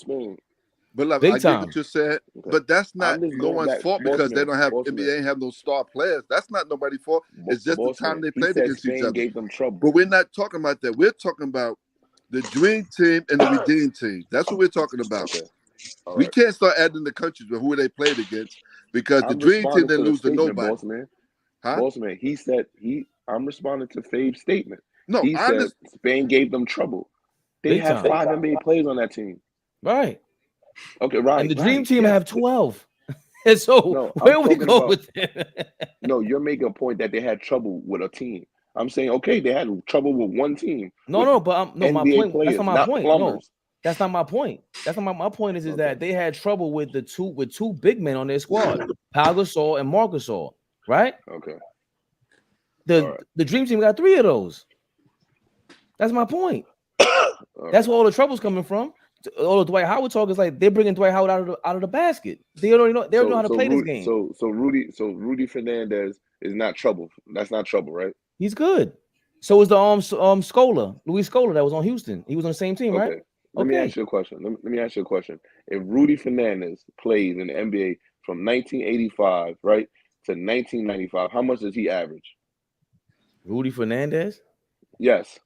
Beloved, I get what you're saying, but that's not no one's fault because they don't have NBA, have no star players. That's not nobody's fault. It's just the time they played against each other. Gave them trouble. But we're not talking about that. We're talking about the Dream team and the Redeem team. That's what we're talking about. Okay. We can't start adding the countries with who they played against because the Dream team didn't lose to nobody. Boss man, he said I'm responding to Fabe's statement. No, he said Spain gave them trouble. They have 5 NBA players on that team. Right. Okay, right. And the Dream team have 12. And so where we go with it? No, you're making a point that they had trouble with a team. I'm saying, okay, they had trouble with one team. No, but my point. Players, that's not my point. Plumbers. No, that's not my point. That's not my point. Is that they had trouble with two big men on their squad, Pau Gasol and Marc Gasol, right? Okay. The Dream team got 3 of those. That's my point. That's where all the trouble's coming from. All the Dwight Howard talk is like they're bringing Dwight Howard out of the basket. They don't know. They don't know how to play this game. So Rudy Fernandez is not trouble. That's not trouble, right? He's good. So is the Scola, Luis Scola, that was on Houston. He was on the same team, right? Let me ask you a question. Let me ask you a question. If Rudy Fernandez plays in the NBA from 1985, right, to 1995, how much does he average? Rudy Fernandez? Yes.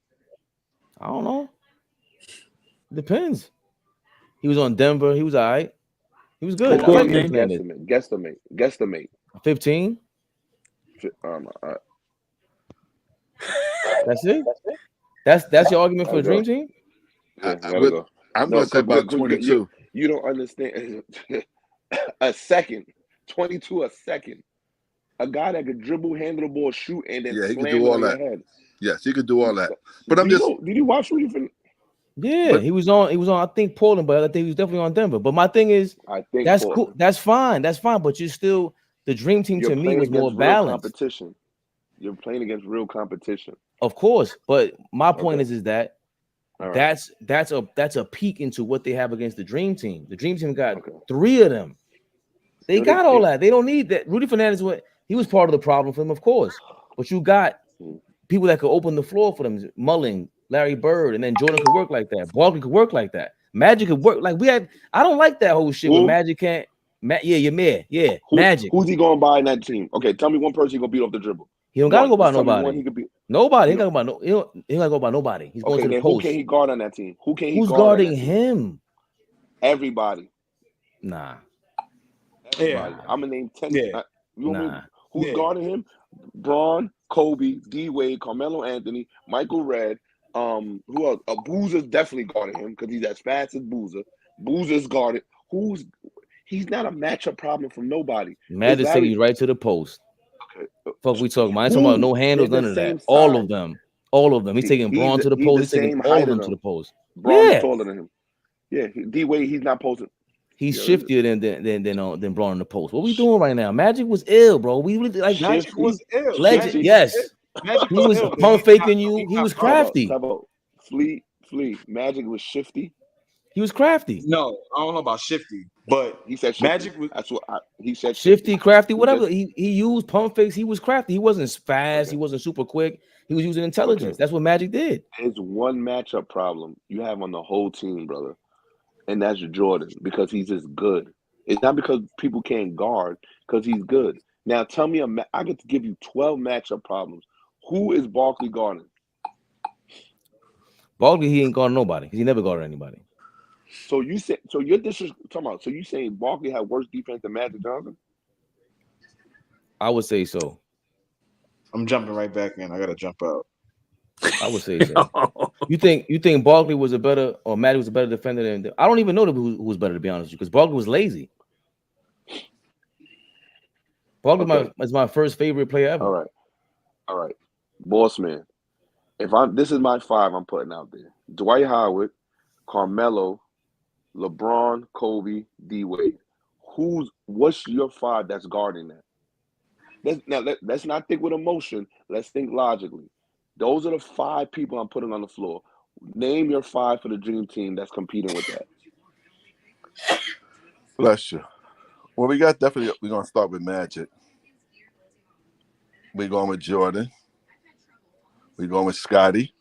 I don't know. Depends. He was on Denver. He was all right. He was good. Guesstimate. 15. That's it. That's your argument for a Dream team. I'm going to say about 22. You don't understand. A second, 22 a second. A guy that could dribble, handle the ball, shoot, and then he could do all that. Head. Yes, he could do all that. But did you watch Rudy Fernandez? Yeah, he was on. I think Portland, but I think he was definitely on Denver. But my thing is, that's Portland. Cool. That's fine. But you're still the Dream team to me was more balanced. Competition. You're playing against real competition. Of course, but my point is that that's a peek into what they have against the Dream team. The Dream team got 3 of them. They got all that. They don't need that. Rudy Fernandez, he was part of the problem for them, of course. But you got people that could open the floor for them. Mullen, Larry Bird, and then Jordan could work like that. Barkley could work like that. Magic could work like we had. I don't like that whole shit with Magic can't. Your mayor, Magic. Who's he going by in that team? Okay, tell me one person he gonna beat off the dribble. He don't gotta go by nobody. Nobody. He ain't gotta go by nobody. He's going to the post. Who can he guard on that team? Who's guarding him? Everybody. Nah. Everybody. I'm gonna name 10. Who's guarding him? Braun, Kobe, D Wade, Carmelo Anthony, Michael Redd. Who else? Boozer's definitely guarding him because he's as fast as Boozer. Boozer's guarded. He's not a matchup problem from nobody. Magic said he's right to the post. Okay. Fuck, we talking about? I ain't talking about no handles, none of that. All of them. He's taking Braun to the post. He's taking all of them to the post. Braun is taller than him. Yeah, D Wade, he's not posting. He's shiftier than Braun in the post. What we doing right now? Magic was ill, bro. We really like Magic was ill. Legend, yes. Magic he was pump faking you. He was crafty. How about Flea? Magic was shifty. He was crafty. No, I don't know about shifty, but he said shifty. Magic was. That's what he said. Shifty, crafty, whatever. He used pump fakes. He was crafty. He wasn't fast. He wasn't super quick. He was using intelligence. That's what Magic did. There's one matchup problem you have on the whole team, brother, and that's Jordan, because he's just good. It's not because people can't guard, because he's good. Now tell me, I get to give you 12 matchup problems. Who is Barkley guarding? Barkley, he ain't guarding nobody. He never guarded anybody. So you say, so you're talking about, so you saying Barkley had worse defense than Magic Johnson? I would say so. I'm jumping right back in. I gotta jump out. I would say so. You think Barkley was a better, or Magic was a better defender than? I don't even know who was better, to be honest with you, because Barkley was lazy. Barkley is my first favorite player ever. All right, boss man. This is my 5 I'm putting out there: Dwight Howard, Carmelo, LeBron, Kobe, D Wade. What's your 5 that's guarding that? Let's not think with emotion. Let's think logically. Those are the 5 people I'm putting on the floor. Name your 5 for the dream team that's competing with that. Bless you. Well, we're gonna start with Magic. We're going with Jordan. We're going with Scotty.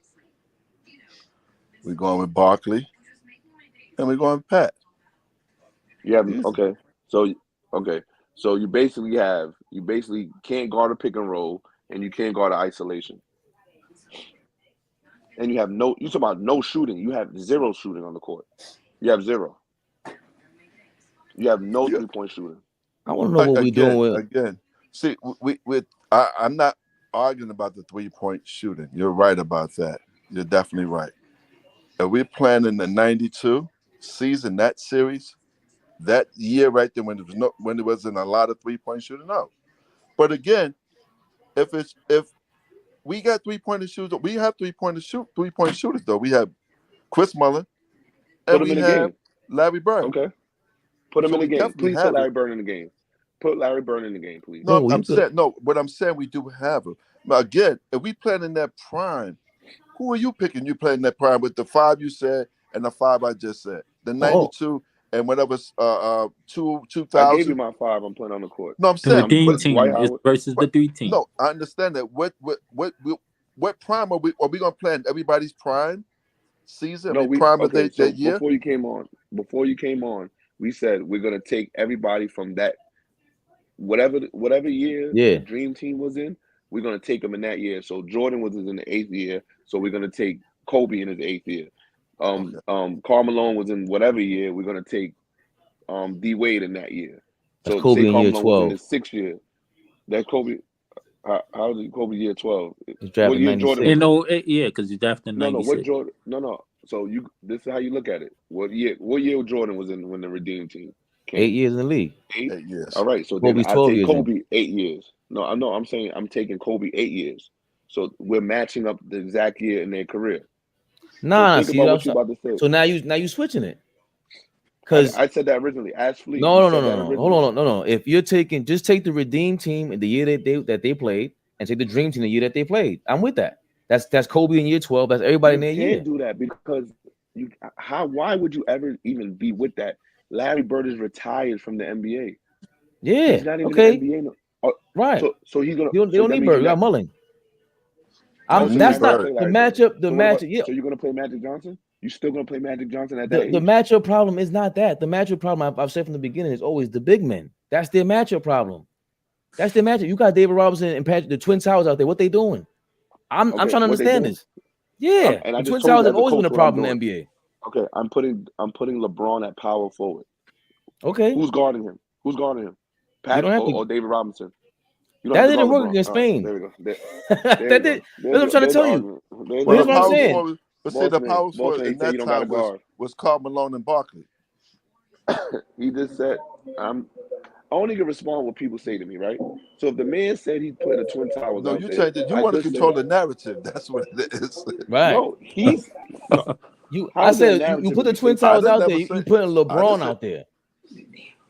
We're going with Barkley. And we're going with Pat. Yeah, okay. So you basically can't guard a pick and roll, and you can't guard an isolation. And you talk about no shooting. You have 0 shooting on the court. You have 0. You have no 3-point shooting. I want to know what we're doing with. Again, see, I'm not arguing about the 3-point shooting. You're right about that. You're definitely right. If we're playing in the 92 season, that series, that year right there when there wasn't a lot of 3-point shooting, no. But again, if we got 3-point shooters, we have 3-point shooters though. We have Chris Mullin and we have Larry Bird. Okay. Put him in the game. Please put Larry Bird in the game. Put Larry Bird in the game, please. No, what I'm saying, we do have him. But again, if we playing in that prime, who are you picking? You playing that prime with the 5 you said and the 5 I just said. The 92 and whatever 2000. I gave you my 5 I'm putting on the court. No, I'm saying the dream team is versus the 3 team. No, I understand that. What prime are we gonna play in everybody's prime season? No, prime of that year? Before you came on, we said we're gonna take everybody from that whatever year the dream team was in, we're gonna take them in that year. So Jordan was in the 8th year, so we're gonna take Kobe in his 8th year. Karl Malone was in whatever year, we're gonna take D Wade in that year. So that's Kobe in year 12. In his 6th year. That's Kobe. How is Kobe year 12? What year Jordan? Because he's drafted in 96. What Jordan? No. So this is how you look at it. What year Jordan was in when the Redeem team came? 8 years in the league. 8 years. All right. So Kobe's then 12 I take years Kobe 8 years. No, I'm saying I'm taking Kobe 8 years. So we're matching up the exact year in their career. Nah, so what you about to say. So now you switching it. Because I said that originally. Ask Fleet. No. Hold on. No. If you're just take the Redeem team in the year that they played, and take the Dream team the year that they played. I'm with that. That's Kobe in year 12. That's everybody in their year. You can't do that because why would you ever even be with that? Larry Bird is retired from the NBA. Yeah. He's not even okay. in the NBA. No. Right. So he's gonna. They don't need Bird. You got Mullin. That's not the matchup. The matchup. Yeah. So you're gonna play Magic Johnson? You still gonna play Magic Johnson at that age? The matchup problem is not that. The matchup problem I've said from the beginning is always the big men. That's their matchup problem. That's their matchup. You got David Robinson and Patrick, the Twin Towers out there. What they doing? I'm trying to understand this. Yeah, and the Twin Towers have always been a problem in the NBA. Okay, I'm putting LeBron at power forward. Okay, who's guarding him? Patrick or David Robinson? That didn't work against Spain. There we go. That's what I'm trying to tell you. Here's what I'm saying. But see, the power forward in that time was Karl Malone and Barkley. He just said, I only can respond what people say to me, right? So if the man said he's putting the Twin Towers you want to control the narrative. That's what it is. Right. No, I said you put the Twin Towers out there. You putting LeBron out there.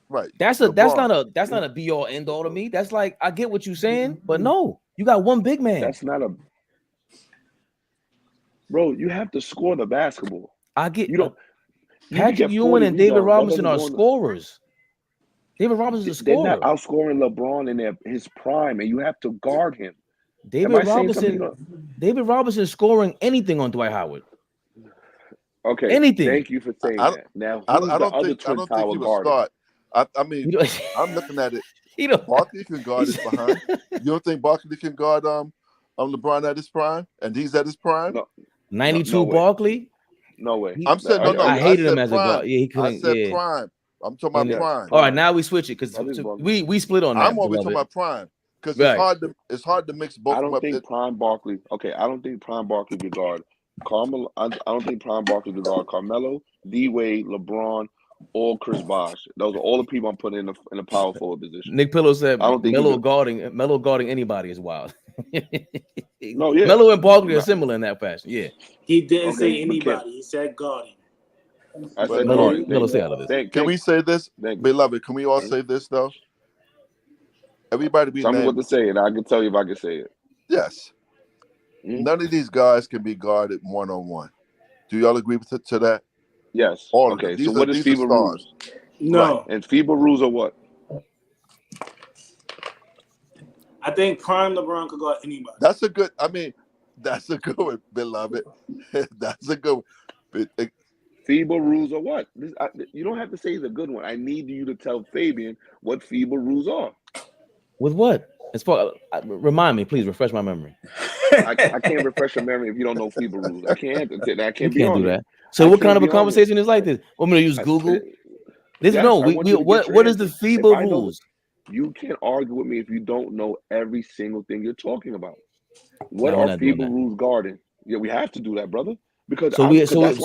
Right. That's not a be all end all to me. That's like, I get what you're saying, but no, you got one big man. That's not a bro. You have to score the basketball. I get you don't. Patrick Ewing and David Robinson are scorers. David Robinson is a scorer. They're not outscoring LeBron in his prime, and you have to guard him. David Robinson scoring anything on Dwight Howard. Okay, anything. Thank you for saying that. Now, I don't think he would start. I mean, I'm looking at it. Barkley can guard his behind. You don't think Barkley can guard LeBron at his prime, and he's at his prime? No, 92 Barkley? No way. I'm saying no. I hated him as a guard. Yeah, he couldn't. I said prime. I'm talking about prime. All right, now we switch it because we split on that. I'm always talking about prime because it's hard to mix both. I don't think prime Barkley. Okay, I don't think prime Barkley could guard Carmelo. I don't think prime Barkley could guard Carmelo, D-Wade, LeBron, or Chris Bosh. Those are all the people I'm putting in a power forward position. Nick Pillow said Melo guarding anybody is wild. No, yeah. Melo and Barkley are similar in that fashion. Yeah. He didn't say anybody. He said guarding. I said Melo, stay out of this. Can we say this, beloved? Can we all say this though? Everybody be. Tell me what to say, and I can tell you if I can say it. Yes. None of these guys can be guarded one-on-one. Do y'all agree to that? Yes. All okay. So what is FIBA rules? No. Right. And FIBA rules are what? I think prime LeBron could guard anybody. That's a good. I mean, that's a good one, beloved. That's a good one. FIBA rules are what? You don't have to say it's a good one. I need you to tell Fabian what FIBA rules are. With what? As far remind me, please refresh my memory. I can't refresh your memory if you don't know FIBA rules. I can't do that. So what kind of a conversation is like this? I'm gonna use Google. What is the FIBA rules? You can't argue with me if you don't know every single thing you're talking about. What are FIBA rules guarding? Yeah, we have to do that, brother. Because so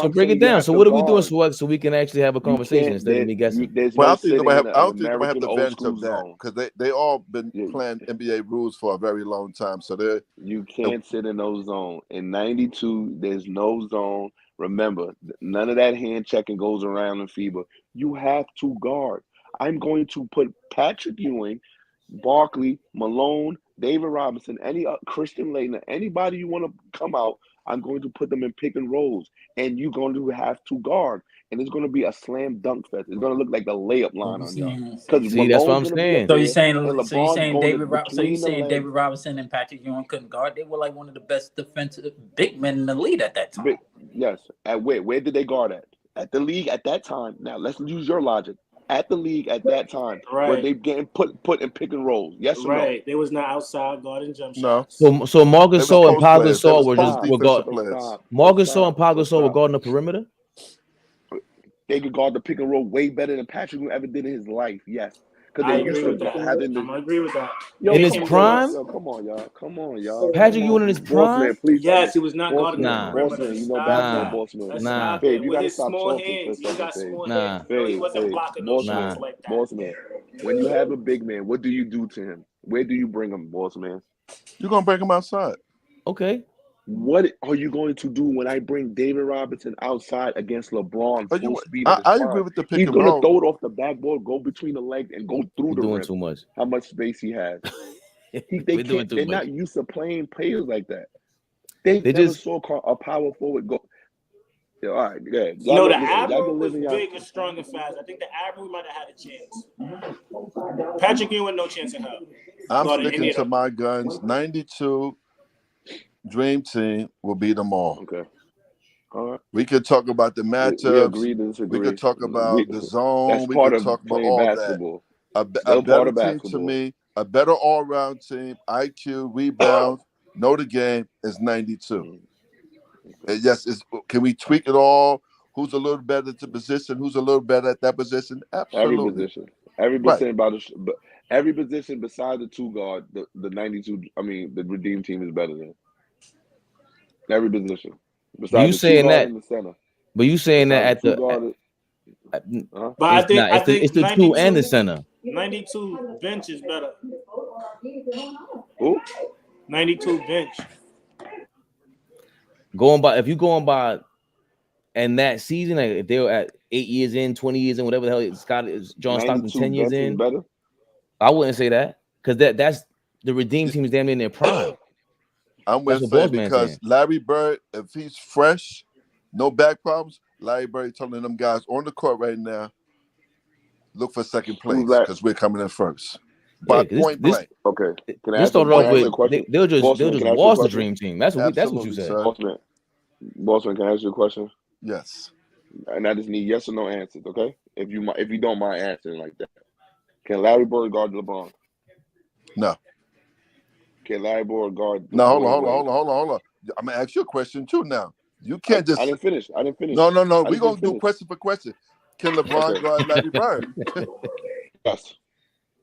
break it down. So what are we doing so we can actually have a conversation instead of me guessing? Well, I don't think nobody have the advantage of that because they all been playing NBA rules for a very long time. So you can't sit in no zone. In 92, there's no zone. Remember, none of that hand checking goes around in FIBA. You have to guard. I'm going to put Patrick Ewing, Barkley, Malone, David Robinson, Christian Laettner, anybody you want to come out, I'm going to put them in pick and rolls, and you're going to have to guard, and it's going to be a slam dunk fest. It's going to look like the layup line on y'all. See, that's what I'm saying. So you're saying David Robinson and Patrick Ewing couldn't guard? They were like one of the best defensive big men in the league at that time. Yes. At where did they guard at? At the league at that time. Now let's use your logic. At the league at that time, where they getting put in pick and rolls. Yes or no? They was not outside guarding jump shots. No. So Marc Gasol and Pau Gasol were guarding. Marc Gasol and Pau Gasol were guarding the perimeter. They could guard the pick and roll way better than Patrick ever did in his life. Yes. I agree with that. In his prime? Come on, y'all. Patrick Ewing in his prime? Yes, he was not guarding the perimeter. You know basketball, Bossman. Nah. Babe, you with gotta his stop small talking hands, for a he got second, small babe. hands. No, he wasn't blocking no shots like that. Bossman, when you have a big man, what do you do to him? Where do you bring him, Bossman? You're gonna bring him outside. Okay. What are you going to do when I bring David Robinson outside against LeBron full speed? I agree with the pick He's and going roll. to throw it off the backboard, go between the legs, and go through the rim. Too much. How much space he has. They're not used to playing players like that. They never saw a power forward go. Yeah, all right, good. The Admiral was big and strong and fast. I think the Admiral might have had a chance. Patrick Ewing, no chance in hell. I'm sticking to my guns. 92 Dream Team will beat them all. Okay. All right. We could talk about the matchups. We agree to disagree. We could talk about the zone. We could talk about all basketball. that. A better team to me, a better all-round team, IQ, rebounds, know the game is 92. Yes, can we tweak it all? Who's a little better at the position? Who's a little better at that position? Absolutely. Every position. Every position besides the two guard, the 92. I mean, the Redeem team is better than every position. Besides you saying that? In the center. But you saying that at the? But I think it's the 2 and the center. 92 bench is better. Who? 92 bench. If you're going by and that season, like if they were at 8 years in, 20 years in, whatever the hell Scott is, John Stockton 10 years in, better. I wouldn't say that because that's the redeemed team is damn near in their prime. I'm with you because Larry Bird, if he's fresh, no back problems, Larry Bird telling them guys on the court right now, look for second place because we're coming in first. By point blank. Okay. Can I this started off with they'll just wash the dream team. That's what you said. Bossman, can I ask you a question? Yes. And I just need yes or no answers, okay? If you don't mind answering like that. Can Larry Bird guard LeBron? No. Can Larry Bird guard? No, hold on. I'm gonna ask you a question too now. You can't just. I didn't finish. No. We're gonna do question for question. Can LeBron guard Larry Bird? Yes.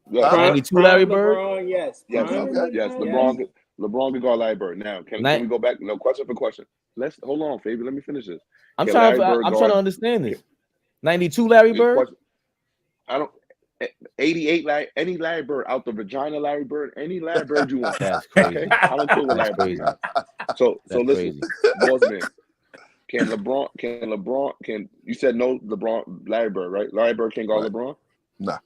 92 Larry Bird? LeBron, yes. Yes. LeBron can guard Larry Bird. Now, can we go back? No, question for question. Let's hold on, Fabian. Let me finish this. I'm trying to understand this. 92 Larry Bird? I don't. 88 any Larry Bird out the vagina Larry Bird, any Larry Bird you want. That's crazy. Okay? I don't care what Larry Bird got. So listen, Bossman. Can you said no LeBron Larry Bird, right? Larry Bird can't guard LeBron? No.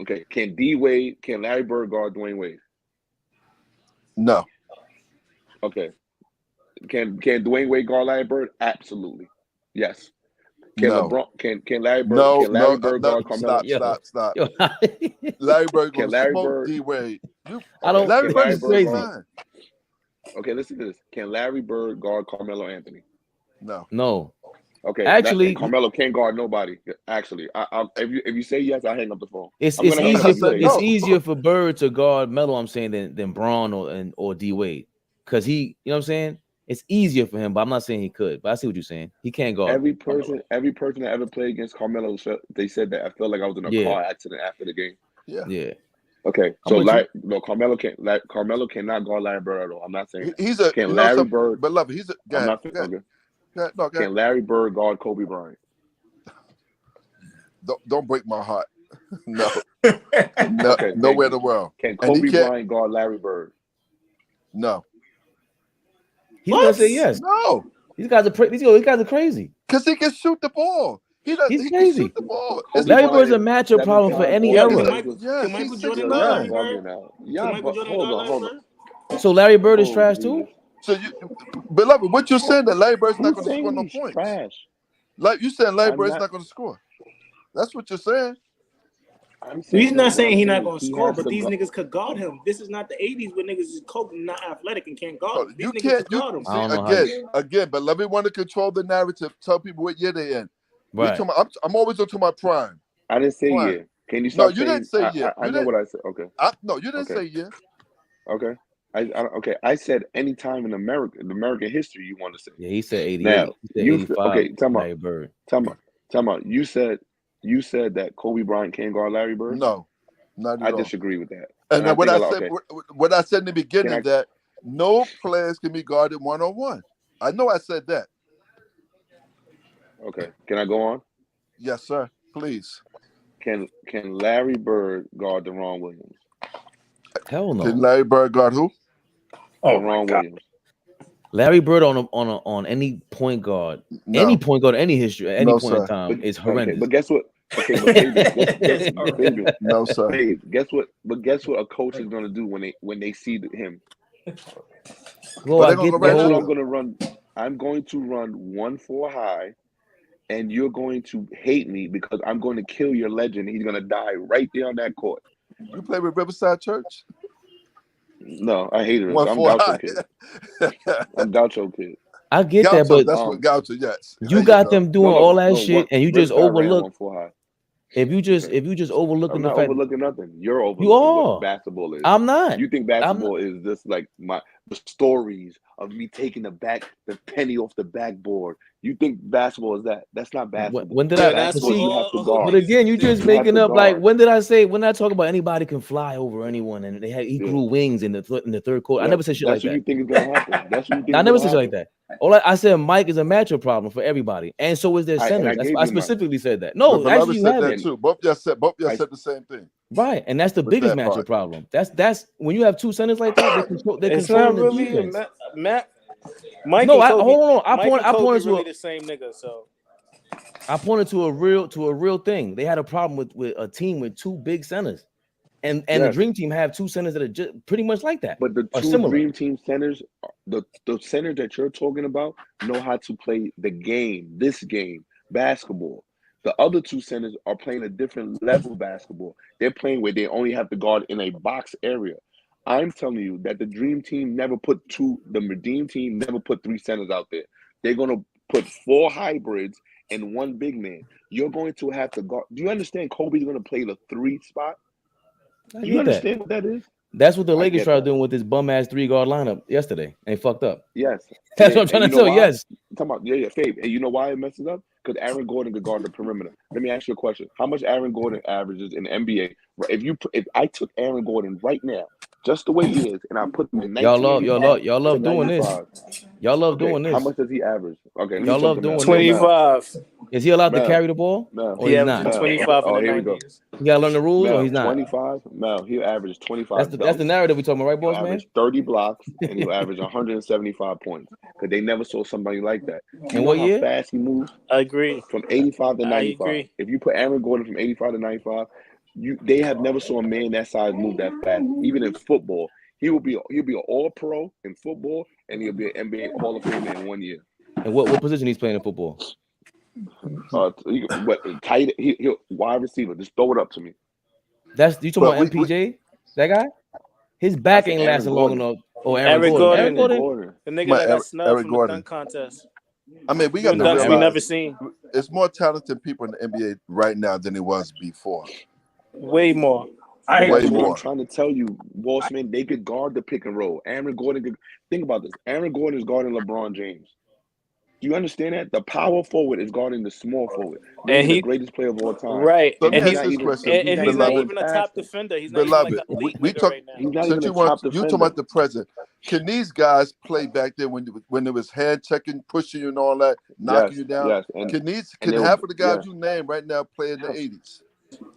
Okay. Can Larry Bird guard Dwayne Wade? No. Okay. Can Dwayne Wade guard Larry Bird? Absolutely. Yes. Can LeBron can Larry Bird guard Carmelo? Stop. Larry Bird can Larry Bird D Wade. Larry Bird is crazy. Okay, listen to this. Can Larry Bird guard Carmelo Anthony? No. Okay, actually, Carmelo can't guard nobody. Actually, if you say yes, I hang up the phone. It's easier for Bird to guard Melo. I'm saying than Braun or D Wade because he, you know what I'm saying. It's easier for him, but I'm not saying he could. But I see what you're saying. He can't guard. Every person that ever played against Carmelo, they said that. I felt like I was in a car accident after the game. Yeah. Okay, so Carmelo cannot guard Larry Bird at all. I'm not saying he's a. Can Larry Bird? Beloved, he's a. Can Larry Bird guard Kobe Bryant? Don't break my heart. No. Okay, nowhere in the world. Can Kobe Bryant guard Larry Bird? No. He's gonna say yes. No. These guys are crazy. Because he can shoot the ball. He's crazy. Can shoot the ball. Larry Bird's a matchup problem for any era. Can Michael Jordan guard Larry Bird? Hold on. So Larry Bird is trash too? So beloved, what you're saying that Larry Bird's not going to score no points? Trash. Like you said, Larry Bird's not going to score. That's what you're saying. He's not saying he's not going to score, but these niggas could guard him. This is not the 80s where niggas is not athletic and can't guard. These niggas could guard him. Again, but let me want to control the narrative. Tell people what year they in. Right. I'm always on to my prime. I didn't say year. Can you stop? No, you didn't say year. I know what I said. Okay. No, you didn't say year. Okay. I said any time in American history you want to say. Yeah, he said 88. Now, he said 85. Okay, time out. You said that Kobe Bryant can't guard Larry Bird? No, not at all. I disagree with that. And what I said in the beginning that no players can be guarded one-on-one. I know I said that. Okay. Can I go on? Yes, sir. Please. Can Larry Bird guard Deron Williams? Hell no. Can Larry Bird guard who? Deron Williams. Larry Bird on any point guard, any history, at any point in time is horrendous. Okay, but guess what? No, sir. Hey, guess what? But guess what a coach is going to do when they see him? Well, I'm going to run 1-4 high, and you're going to hate me because I'm going to kill your legend. He's going to die right there on that court. You play with Riverside Church? No, I hate it. I'm Gaucho kid. I'm Gaucho kid. I get Gaucho, that, but that's what Gaucho. Yes, you got them doing all that shit, and you just overlook. If you just overlooking the fact, overlooking nothing. You're overlooking what basketball is. I'm not. You think basketball is just like the stories of me taking the penny off the backboard. You think basketball is that? That's not basketball. When did I see? You have to guard. But again, you just making up like when did I say when I talk about anybody can fly over anyone and he grew wings in the third quarter? I never said shit like that. That's what you think is gonna happen. That's what you think. I never said shit like that. I said Mike is a matchup problem for everybody, and so is their center. I specifically said that. No, actually you haven't. Too. Both y'all said the same thing. Right, and that's the biggest matchup problem. That's when you have two centers like that. It's not really Matt. Mike. No, hold on. I pointed to really the same nigga. So I pointed to a real thing. They had a problem with a team with two big centers, and the Dream Team have two centers that are just pretty much like that. But the two Dream Team centers, the center that you're talking about, know how to play the game, this game, basketball. The other two centers are playing a different level of basketball. They're playing where they only have to guard in a box area. I'm telling you that the Dream Team never put the Redeem Team never put three centers out there. They're going to put four hybrids and one big man. You're going to have to guard. Do you understand Kobe's going to play the 3 spot? Do you understand what that is? That's what the Lakers tried doing with this bum ass 3-guard lineup yesterday. They fucked up. Yes. That's what I'm trying to tell you. Yes. I'm talking about, Fabe. And you know why it messes up? Because Aaron Gordon could guard the perimeter. Let me ask you a question. How much Aaron Gordon averages in the NBA? If I took Aaron Gordon right now, just the way he is, and I put him in 19, y'all love doing this. Y'all love doing this. How much does he average? Okay, y'all love doing 25. Is he allowed to carry the ball? No. Or he's not? 25 oh, here we go. You gotta learn the rules, or he's not? 25. No, he'll average 25. That's the narrative we're talking about, right, boss man? Average 30 blocks, and he'll average 175 points. Because they never saw somebody like that. And what year? How fast he moves? I agree. From 85 to 95. I agree. If you put Aaron Gordon from 85 to 95, they have never saw a man that size move that fast. Even in football, he'll be an All-Pro in football, and he'll be an NBA Hall of Famer in 1 year. And what position he's playing in football? Tight. He'll wide receiver. Just throw it up to me. That's you talking about MPJ? That guy? His back ain't lasting long enough. Oh, Aaron Gordon. The nigga that got snubbed from the dunk contest. I mean, we got to dunks realize we never seen. It's more talented people in the NBA right now than it was before. Way more. That's what I'm trying to tell you, Bossman. They could guard the pick and roll. Aaron Gordon could think about this. Aaron Gordon is guarding LeBron James. Do you understand that? The power forward is guarding the small forward. And he's the greatest player of all time. Right. So and he's not even a top defender. He's not even like an elite right now. Since you talking about the present, can these guys play back there when it was hand checking, pushing you and all that, knocking you down? Yes. Can half of the guys you name right now play in the 80s?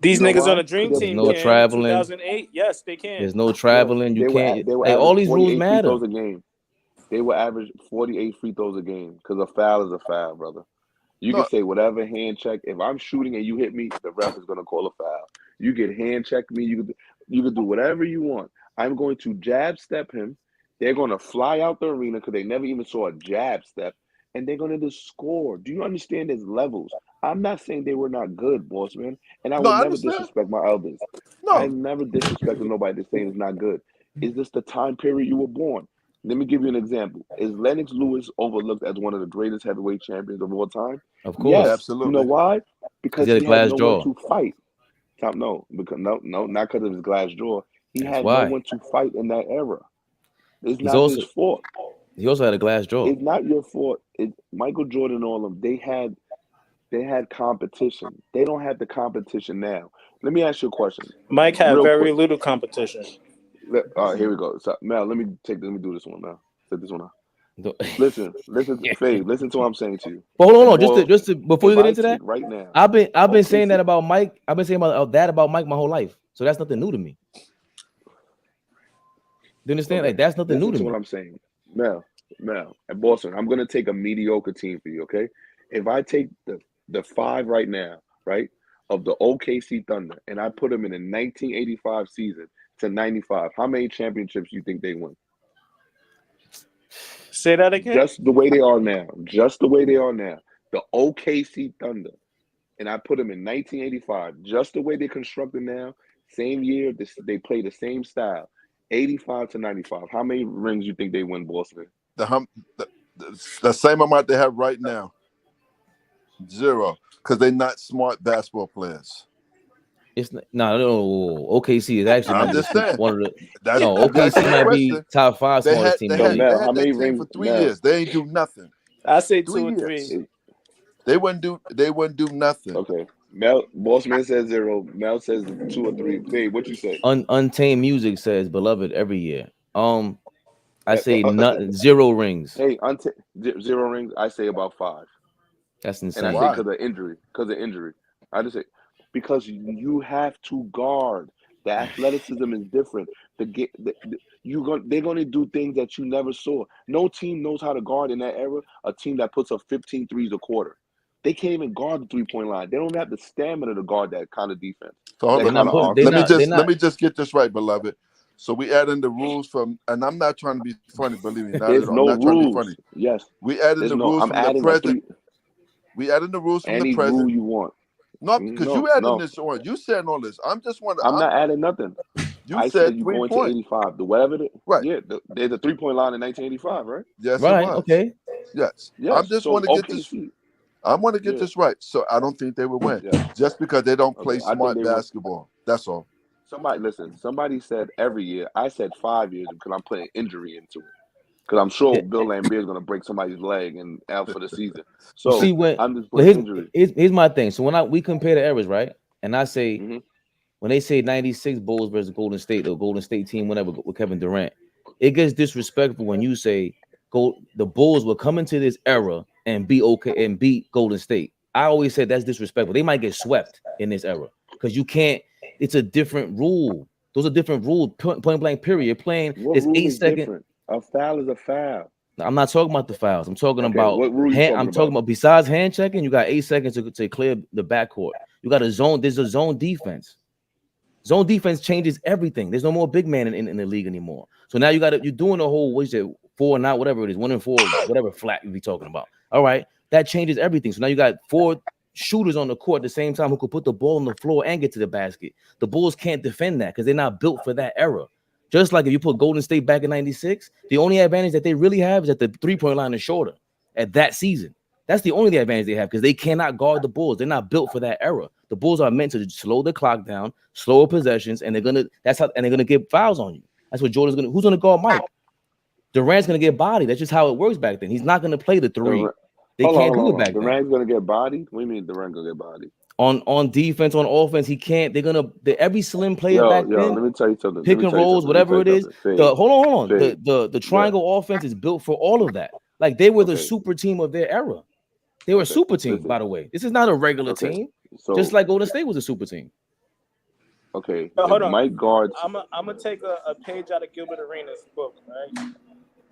These niggas on the Dream Team no can. traveling. 2008, yes, they can. There's no traveling. You can't. All these rules matter. They will average 48 free throws a game because a foul is a foul, brother. You can say whatever hand check. If I'm shooting and you hit me, the ref is going to call a foul. You can hand check me. You can do whatever you want. I'm going to jab step him. They're going to fly out the arena because they never even saw a jab step, and they're going to just score. Do you understand there's levels? I'm not saying they were not good, boss man, and I would never disrespect my elders. No. I never disrespected nobody that's saying it's not good. It's just the time period you were born. Let me give you an example. Is Lennox Lewis overlooked as one of the greatest heavyweight champions of all time? Of course. Yes, absolutely. You know why? Because he had glass no one to fight. No, not because of his glass jaw. He had no one to fight in that era. It's not his fault. He also had a glass jaw. It's not your fault. Michael Jordan and all of them, they had competition. They don't have the competition now. Let me ask you a question. Mike had very little competition. Here we go. So, Mel, let me do this one now. Take this one out. Listen, Faye, listen to what I'm saying to you. But hold on, just to before you get into that, right now, I've been saying that about Mike. I've been saying about Mike my whole life. So that's nothing new to me. Do you understand? Like that's nothing new to me. What I'm saying, Mel, and Boston, I'm gonna take a mediocre team for you, okay? If I take the 5 right now, right, of the OKC Thunder, and I put them in the 1985 season to 95, how many championships do you think they win? Say that again. Just the way they are now. The OKC Thunder, and I put them in 1985, just the way they're constructed now. Same year, they play the same style. 85 to 95. How many rings you think they win, Boston? The same amount they have right now. 0, because they're not smart basketball players. It's no. OKC is actually one of the. OKC might be top 5 smartest team. They had that team for 3 years. They ain't do nothing. I say 2 or 3. They wouldn't do nothing. Okay. Bossman says 0. Mel says 2 or 3. Babe, what you say? Untamed Music says beloved every year. I say 0 rings. Hey, 0 rings. I say about 5. That's insane. And I say because of injury. I just say because you have to guard. The athleticism is different. They're going to do things that you never saw. No team knows how to guard in that era. A team that puts up 15 threes a quarter. They can't even guard the 3-point line. They don't have the stamina to guard that kind of defense. So hold on. Let me just get this right, beloved. So we add in the rules from, and I'm not trying to be funny, believe me. There's no rules. Trying to be funny. Yes. We add in the rules from the present. We add in the rules from the present. Any rule you want. No, because you adding this on. You saying all this. I'm not adding nothing. I said you going to 85. The whatever. Right. Yeah. There's a 3-point line in 1985, right? Yes. Right. It was. Okay. Yes. I just want to get this. I want to get this right. So I don't think they would win just because they don't play smart basketball. That's all. Somebody said every year. I said 5 years because I'm putting injury into it. Because I'm sure Bill Lambier is going to break somebody's leg and out for the season. So I'm just putting injury. Here's my thing. So when we compare the eras, right? And I say when they say 96 Bulls versus Golden State or Golden State team, whatever, with Kevin Durant, it gets disrespectful when you say the Bulls will come into this era and be okay and beat Golden State. I always said that's disrespectful. They might get swept in this era because you can't. It's a different rule. Those are different rules. Point blank. Period. You're playing. It's 8 seconds. Different? A foul is a foul. I'm not talking about the fouls. I'm talking about. I'm talking about besides hand checking. You got 8 seconds to clear the backcourt. You got a zone. There's a zone defense. Zone defense changes everything. There's no more big man in the league anymore. So now you're doing a whole 4 and out, whatever it is, 1 and 4, whatever flat you be talking about. All right, that changes everything. So now you got 4 shooters on the court at the same time who could put the ball on the floor and get to the basket. The Bulls can't defend that because they're not built for that era. Just like if you put Golden State back in 96, the only advantage that they really have is that the 3-point line is shorter at that season. That's the only advantage they have because they cannot guard the Bulls. They're not built for that era. The Bulls are meant to slow the clock down, slower possessions, and they're gonna get fouls on you. That's what Jordan's gonna. Who's gonna guard Mike? Durant's gonna get bodied. That's just how it works back then. He's not gonna play the 3. They can't do it back then. Durant's gonna get bodied. What do you mean Durant gonna get bodied? On defense, on offense, he can't. Every slim player back then. Let me tell you something. Pick and rolls, whatever it is. Hold on. The triangle offense is built for all of that. Like they were the super team of their era. They were a super team, by the way. This is not a regular team. So, just like Golden State was a super team. Okay. Hold on. Mike guards. I'm gonna take a page out of Gilbert Arenas' book, right?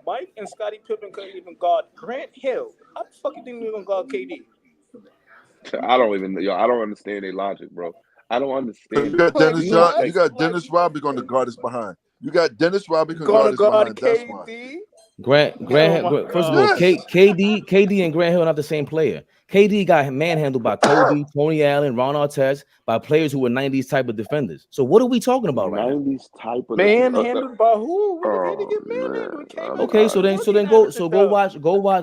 Mike and Scottie Pippen couldn't even guard Grant Hill. How the fuck you think they're gonna guard KD? I don't understand their logic, bro. I don't understand. You got Dennis Rodman going to guard us behind. You got Dennis Rodman going to guard us behind. KD. Grant first of all, KD and Grant Hill are not the same player. KD got manhandled by Kobe, Tony Allen, Ron Artest, by players who were 90s type of defenders. So what are we talking about right now? 90s type of manhandled by who? When did he get manhandled? Okay,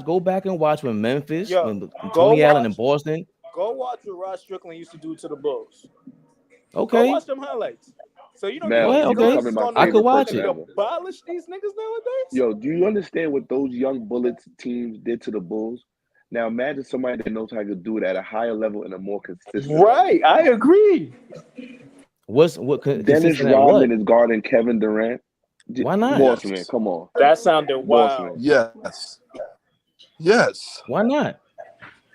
go back and watch when Memphis, when Tony Allen in Boston. Go watch what Rod Strickland used to do to the Bulls. Okay. Go watch them highlights. So you don't I could watch it. Abolish these niggas nowadays? Yo, do you understand what those young Bullets teams did to the Bulls? Now imagine somebody that knows how to do it at a higher level and a more consistent. Right, I agree. Dennis Rodman is guarding Kevin Durant. Why not? Boss man, come on. That sounded wild. Yes. Why not?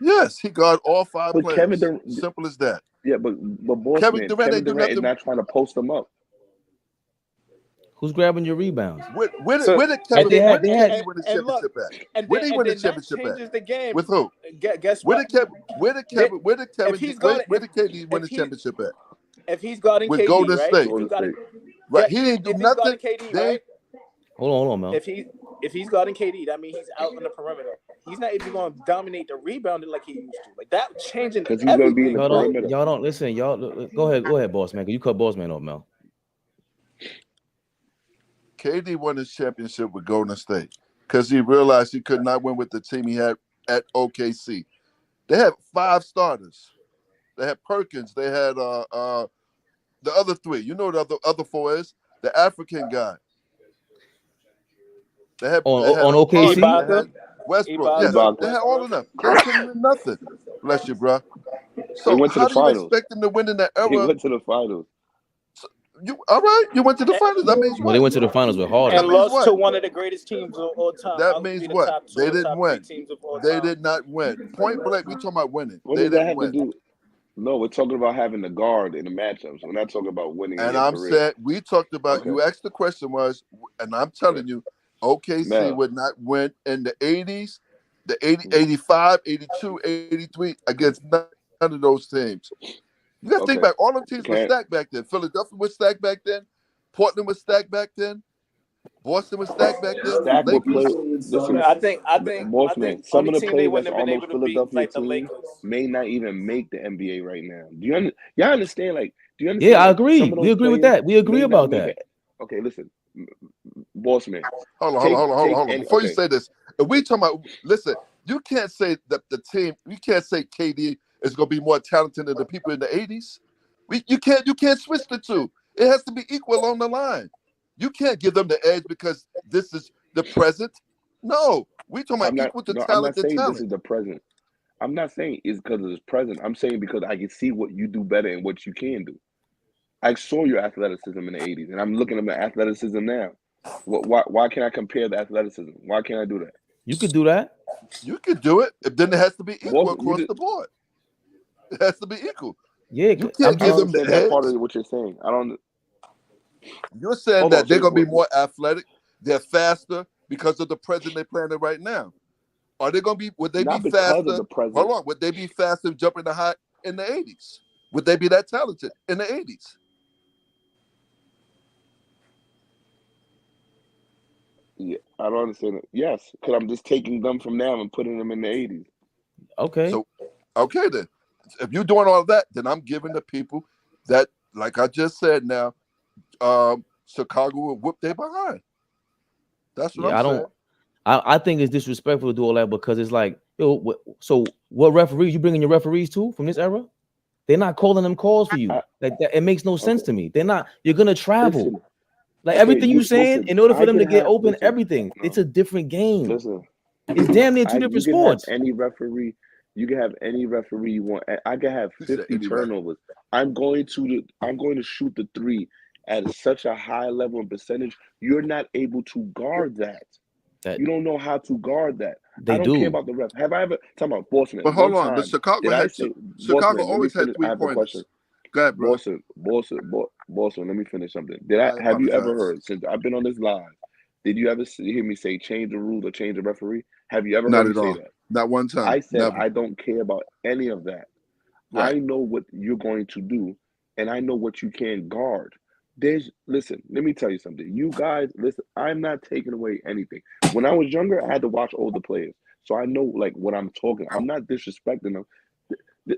Yes, he guard all 5 players. Simple as that. Yeah, but boss Kevin man, Durant is not trying to post them up. Who's grabbing your rebounds? Where did Kevin Durant win the championship at? Where did he win the championship at? With who? Guess what? Where did KD win the championship at? If he's guarding with KD, Golden State, right? He didn't do nothing. KD, right? Hold on, Mel. If he's guarding KD, that means he's out on the perimeter. He's not even going to dominate the rebounding like he used to. Like that changing. Because he's going to be in the perimeter. Y'all don't listen. Y'all go ahead, boss man. You cut boss man off, Mel. KD won his championship with Golden State because he realized he could not win with the team he had at OKC. They had 5 starters. They had Perkins. They had the other 3. You know what the other 4 is? The African guy. They had on OKC. They had Westbrook. Yes, they had all of them. They couldn't win nothing. Bless you, bro. So went to how the do you finals. expect them to win in that era? He went to the finals. All right, you went to the finals. That means they went to the finals with Harden and lost to one of the greatest teams of all time. That means what? They didn't win. They did not win. Point blank, we talking about winning. What does that have to do? No, we're talking about having the guard in the matchups. We're not talking about winning. And I'm saying we talked about. You asked the question was, and I'm telling you, OKC would not win in the 80s. the 80, 85, 82, 83 against none of those teams. You got to think back. All them teams were stacked back then. Philadelphia was stacked back then. Portland was stacked back then. Boston was stacked back then. Stacked with players. Listen, I think some of the team players they that's wouldn't have on been those able to beat Philadelphia like the teams Lakers. may not even make the NBA right now. Do you y'all understand? Like, do you understand? Yeah, I agree. We agree with that. We agree about that. Okay, listen, boss man. Hold on. Before you say this, if we talking about, listen, you can't say that the team. You can't say KD is going to be more talented than the people in the 80s. You can't switch the two. It has to be equal on the line. You can't give them the edge because this is the present. No, we talking about equal to talent. I'm not saying talent. This is the present. I'm not saying it's because it's present. I'm saying because I can see what you do better and what you can do. I saw your athleticism in the 80s, and I'm looking at the athleticism now. Why can't I compare the athleticism? Why can't I do that? You could do that. You could do it. Then it has to be equal across the board. It has to be equal. Yeah, you can't give them the that part of what you're saying. I don't. You're saying that they're going to be more athletic, they're faster because of the present they're playing in right now. Are they going to be? Would they Not be because faster? Of the present. Hold on. Would they be faster jumping the high in the 80s? Would they be that talented in the 80s? Yeah, I don't understand it. Yes, because I'm just taking them from now and putting them in the 80s. Okay. So, okay then. If you're doing all that, then I'm giving the people that, like I just said now, Chicago will whoop their behind. That's what I'm saying. I think it's disrespectful to do all that because it's like, yo, so what referees you bringing your referees to from this era? They're not calling them calls for you. Like that, it makes no sense to me. They're not. You're gonna travel. Listen, like everything you're saying, in order for them to get open, listen, everything. It's a different game. Listen, it's damn near two different sports. Any referee. You can have any referee you want. I can have 50 turnovers. I'm going to shoot the three at such a high level and percentage. You're not able to guard that. You don't know how to guard that. I don't care about the ref. Have I ever talking about Boston? But hold on, but Chicago always had 3 pointers. Go ahead, bro. Boston, let me finish something. Have you ever heard, since I've been on this live, did you ever hear me say change the rules or change the referee? Have you ever heard me say that? Not one time. I said Never. I don't care about any of that. Right. I know what you're going to do, and I know what you can guard. Listen, let me tell you something. You guys, listen, I'm not taking away anything. When I was younger, I had to watch older players. So I know like what I'm talking. I'm not disrespecting them.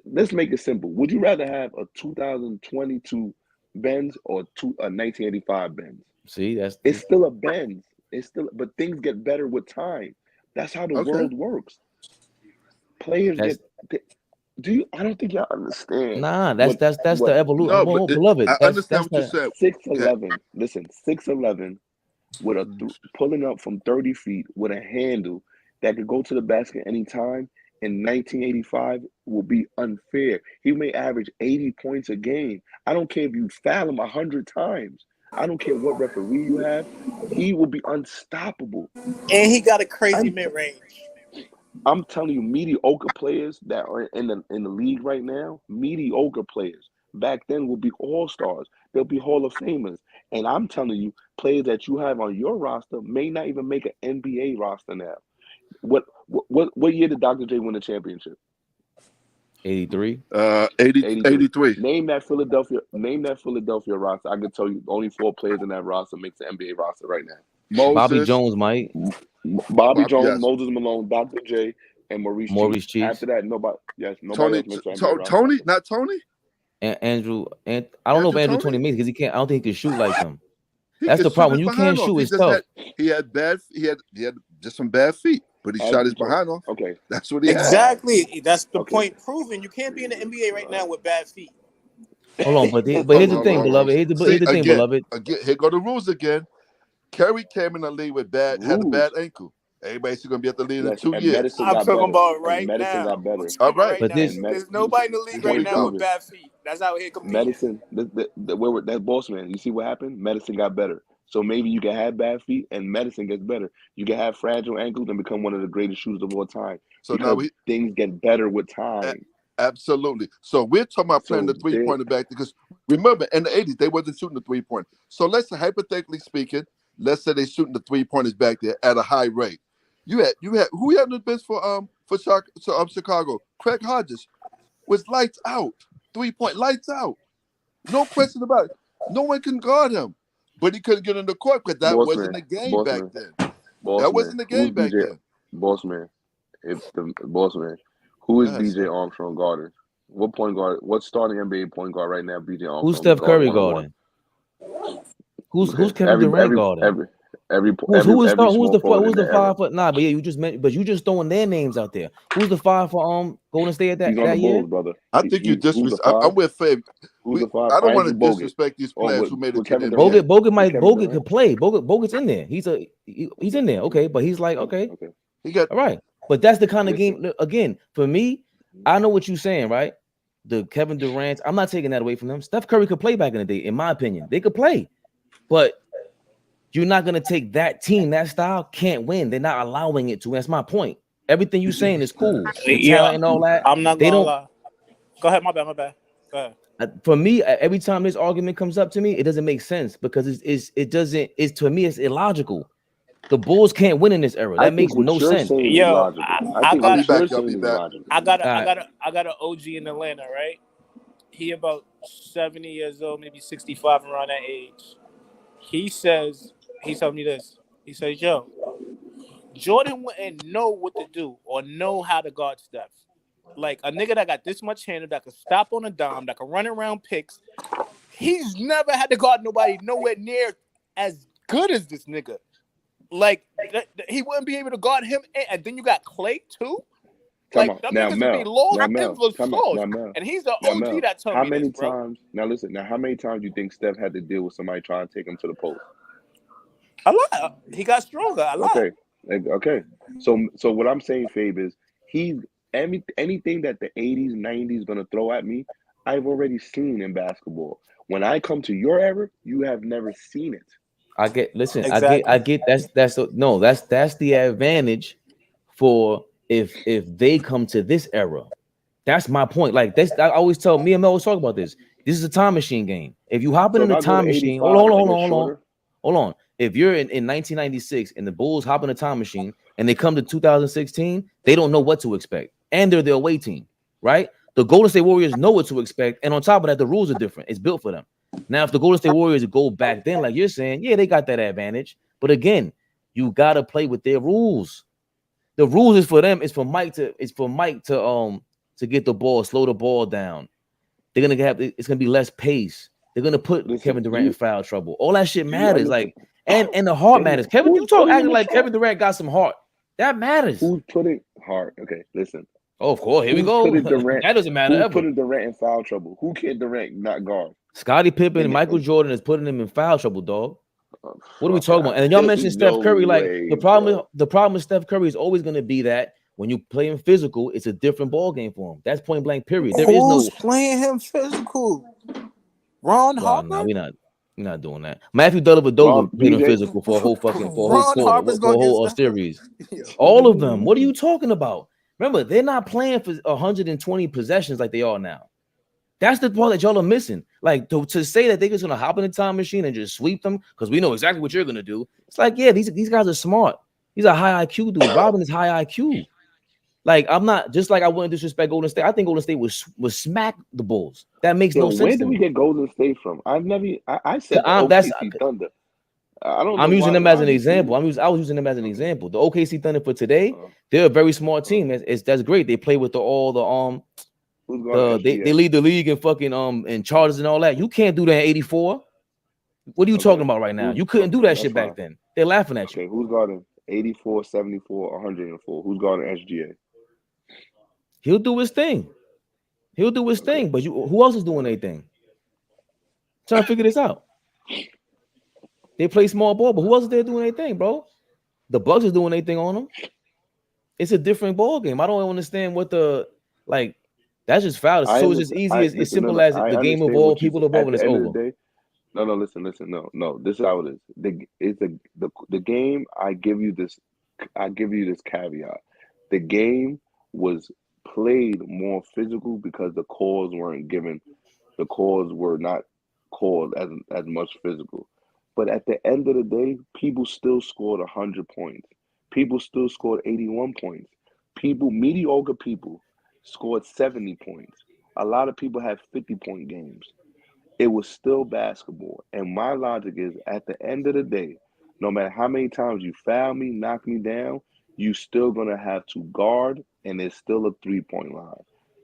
Let's make it simple. Would you rather have a 2022 Benz or a 1985 Benz? See, it's still a Benz. But things get better with time. That's how the world works. Players I don't think y'all understand. Nah, that's the evolution. No, beloved. I understand what you said. 6'11". Listen, 6'11" with a pulling up from 30 feet with a handle that could go to the basket anytime in 1985 will be unfair. He may average 80 points a game. I don't care if you foul him 100 times. I don't care what referee you have. He will be unstoppable. And he got a crazy mid-range. I'm telling you, mediocre players that are in the league right now, mediocre players back then will be all-stars. They'll be Hall of Famers. And I'm telling you, players that you have on your roster may not even make an NBA roster now. What year did Dr. J win the championship? 83. 83. Name that Philadelphia roster. I can tell you only 4 players in that roster makes the NBA roster right now. Moses, Bobby Jones, Mike. Bobby Jones, yes. Moses Malone, Dr. J, and Maurice Cheeks. After that, nobody else makes the NBA roster. Tony, not Tony. And Andrew, and I don't know if Andrew Tony makes because he can't. I don't think he can shoot like him. That's the problem. When you can't shoot, it's tough. He had just some bad feet, but he shot his behind off. Okay, that's what he had. Exactly. That's the point proven. You can't be in the NBA right now with bad feet. Hold on, but here's the thing, beloved. Here's the thing, beloved. Again, here go the rules again. Kerry came in the league with had a bad ankle. Everybody's going to be at the league in 2 years. I'm talking about right now. Medicine got better. All right. But there's nobody in the league right now with bad feet. That's out here competing. Medicine, that boss man, you see what happened? Medicine got better. So maybe you can have bad feet and medicine gets better. You can have fragile ankles and become one of the greatest shooters of all time. So now things get better with time. Absolutely. So we're talking about playing the 3-pointer back because remember, in the 80s, they wasn't shooting the 3-pointer. So let's say, hypothetically speaking, let's say they're shooting the 3-pointers back there at a high rate. You had who had the best for Chicago? Craig Hodges was lights out, 3-point lights out. No question about it. No one can guard him, but he couldn't get in the court because that wasn't the game back then. That wasn't the game back then. Boss man, it's the boss man. Who is BJ Armstrong guarding? What point guard? What starting NBA point guard right now? BJ Armstrong. Who's Steph Curry guarding? Who's Kevin Durant guarding? Who's the 5 foot? Nah, but yeah, you just throwing their names out there. Who's the 5 for Golden State at that year? Bulls, brother. I think you disrespect. I'm with Fab. I don't want to disrespect these players who made it to the NBA. Bogut could play. Bogut's in there. He's in there. Okay, but he's like okay. He got all right. But that's the kind of game. Again, for me, I know what you're saying, right? The Kevin Durant. I'm not taking that away from them. Steph Curry could play back in the day, in my opinion. They could play, but you're not gonna take that team, that style can't win. They're not allowing it to. That's my point. Everything you're saying is cool. Talent and all that. I'm not gonna lie. Go ahead, my bad. Go ahead. For me, every time this argument comes up to me, it doesn't make sense because it's to me it's illogical. The Bulls can't win in this era. That makes no sense. Yo, I got an OG in Atlanta, right? He about 70 years old, maybe 65 around that age. He told me this. He says, yo, Jordan wouldn't know what to do or know how to guard Steph. Like a nigga that got this much handle, that could stop on a dime, that could run around picks. He's never had to guard nobody nowhere near as good as this nigga. Like, he wouldn't be able to guard him. And then you got Clay, too? Like, that nigga's gonna be lost and he's the OG that told me many this, bro. times? Now listen. Now, how many times do you think Steph had to deal with somebody trying to take him to the post? A lot. He got stronger. A lot. Okay. So what I'm saying, Fabe, is anything that the 80s, 90s gonna throw at me, I've already seen in basketball. When I come to your era, you have never seen it. I get that's the advantage for if they come to this era. That's my point. Like I always tell me and Mel always talk about this. This is a time machine game. If you hop in the time machine, hold on. If you're in 1996 and the Bulls hop in a time machine and they come to 2016, they don't know what to expect. And they're the away team, right? The Golden State Warriors know what to expect. And on top of that, the rules are different. It's built for them. Now, if the Golden State Warriors go back then, like you're saying, yeah, they got that advantage. But again, you gotta play with their rules. The rules is for them. It's for Mike to get the ball, slow the ball down. They're gonna have. It's gonna be less pace. They're gonna put Kevin Durant in foul trouble. All that shit matters. Like and the heart matters. Kevin, you talk acting like Kevin Durant got some heart. That matters. Who's putting heart? Okay, listen. Oh, of course. Here we go. That doesn't matter. Who's putting Durant in foul trouble? Who can Durant not guard? Scottie Pippen and Michael Jordan is putting him in foul trouble, dog. What are we talking about? And y'all mentioned Steph Curry. Like the problem with Steph Curry is always going to be that when you play him physical, it's a different ball game for him. That's point blank. Period. Who's playing him physical? Ron Harper? No, we're not doing that. Matthew Dellavedova played him physical for a whole series. All of them. What are you talking about? Remember, they're not playing for 120 possessions like they are now. That's the part that y'all are missing. Like to say that they're just gonna hop in the time machine and just sweep them because we know exactly what you're gonna do. It's like, yeah, these guys are smart. He's a high IQ dude. Robin is high IQ. Like I'm not just like I wouldn't disrespect Golden State. I think Golden State was smack the Bulls. That makes no sense. Where did we get Golden State from? I said OKC Thunder. I don't. I'm using them as an example. I was using them as an example. The OKC Thunder for today, they're a very smart team. That's great. They play with all the they lead the league in fucking in charges and all that. You can't do that in 84. What are you talking about right now? You couldn't do that shit back then. They're laughing at you. Okay, who's guarding 84, 74, 104? Who's guarding SGA? He'll do his thing. But who else is doing anything? Trying to figure this out. They play small ball, but who else is there doing anything, bro? The Bucks is doing anything on them. It's a different ball game. I don't understand what that's just foul. So it's just easy as simple as the game of all people involved and it's over. No, listen. No. This is how it is. The game. I give you this caveat. The game was played more physical because the calls weren't given. The calls were not called as much physical. But at the end of the day, people still scored 100 points. People still scored 81 points. Mediocre people, scored 70 points. A lot of people had 50-point games. It was still basketball. And my logic is, at the end of the day, no matter how many times you foul me, knock me down, you still going to have to guard, and it's still a three-point line.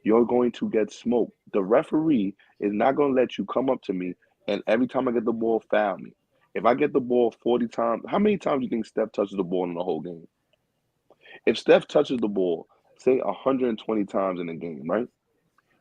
You're going to get smoked. The referee is not going to let you come up to me and every time I get the ball, foul me. If I get the ball 40 times, how many times do you think Steph touches the ball in the whole game? If Steph touches the ball, say 120 times in a game, right?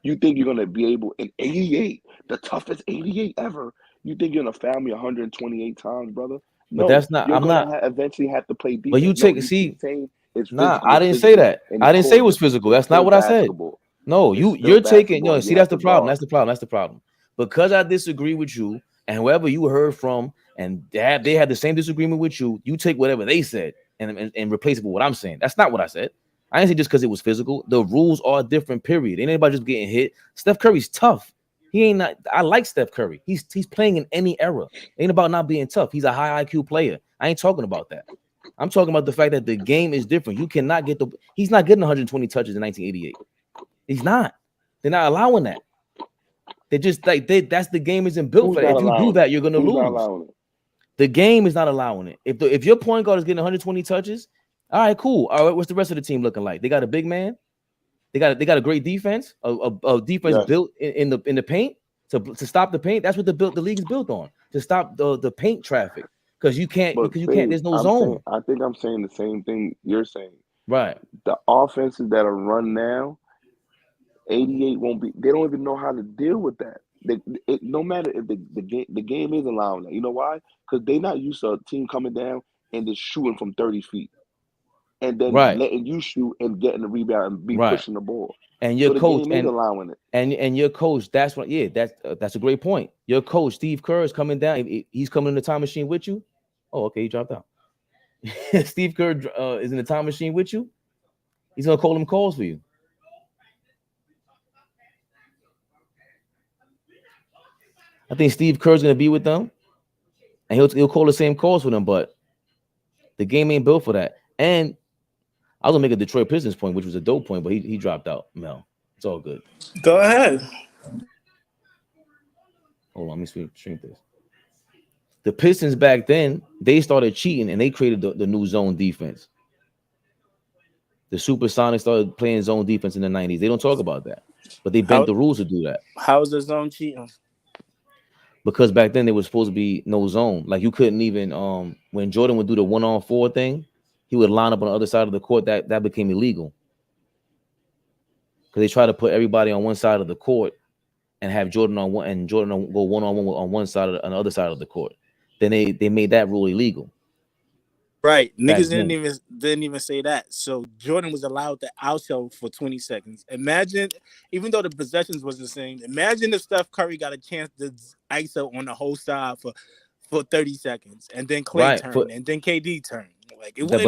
You think you're going to be able, in 88, the toughest 88 ever, you think you're going to foul me 128 times, brother? No, but that's not, you're I'm going not. to eventually have to play defense. But you take, keep saying it's nah, physical, I didn't say that. I didn't say it was it's physical. That's not still what I said. basketball. No, It's you're taking, basketball. see, that's the problem. That's the problem. That's the problem. Because I disagree with you, and whoever you heard from, and they had the same disagreement with you, you take whatever they said and replace it with what I'm saying. That's not what I said. I didn't say just because it was physical. The rules are different, period. Ain't anybody just getting hit. Steph Curry's tough. He ain't not. I like Steph Curry. He's playing in any era. Ain't about not being tough. He's a high IQ player. I ain't talking about that. I'm talking about the fact that the game is different. You cannot get he's not getting 120 touches in 1988. He's not. They're not allowing that. They just that's the game isn't built for that. If you do that, you're gonna lose. The game is not allowing it. If your point guard is getting 120 touches, all right, cool. All right, what's the rest of the team looking like? They got a big man. They got a great defense. A defense built in the paint to stop the paint. That's what the league is built on, to stop the paint traffic. Because you can't. There's no zone. I think I'm saying the same thing you're saying. Right. The offenses that are run now, 88 won't be. They don't even know how to deal with that. No matter if the game is allowing that. You know why? Because they're not used to a team coming down and just shooting from 30 feet, and then letting you shoot and getting the rebound and pushing the ball. And your coach is allowing it. And your coach, that's what. Yeah, that's a great point. Your coach, Steve Kerr, is coming down. He's coming in the time machine with you. Oh, okay, he dropped out. Steve Kerr is in the time machine with you. He's gonna call them calls for you. I think Steve Kerr's gonna be with them, and he'll call the same calls for them. But the game ain't built for that. And I was gonna make a Detroit Pistons point, which was a dope point, but he dropped out. Mel, it's all good. Go ahead. Hold on, let me shrink this. The Pistons back then, they started cheating and they created the new zone defense. The Supersonics started playing zone defense in the 90s. They don't talk about that, but they bent the rules to do that. How is the zone cheating? Because back then there was supposed to be no zone. Like you couldn't even when Jordan would do the 1-on-4 thing, he would line up on the other side of the court. That became illegal. Because they tried to put everybody on one side of the court and have Jordan on one and Jordan go 1-on-1 on one side on the other side of the court. Then they made that rule illegal. Right. Niggas didn't even say that. So Jordan was allowed to outsell for 20 seconds. Imagine, even though the possessions was the same, imagine if Steph Curry got a chance to ISO on the whole side for 30 seconds, and then Clay turned, and then KD turned. Like it wouldn't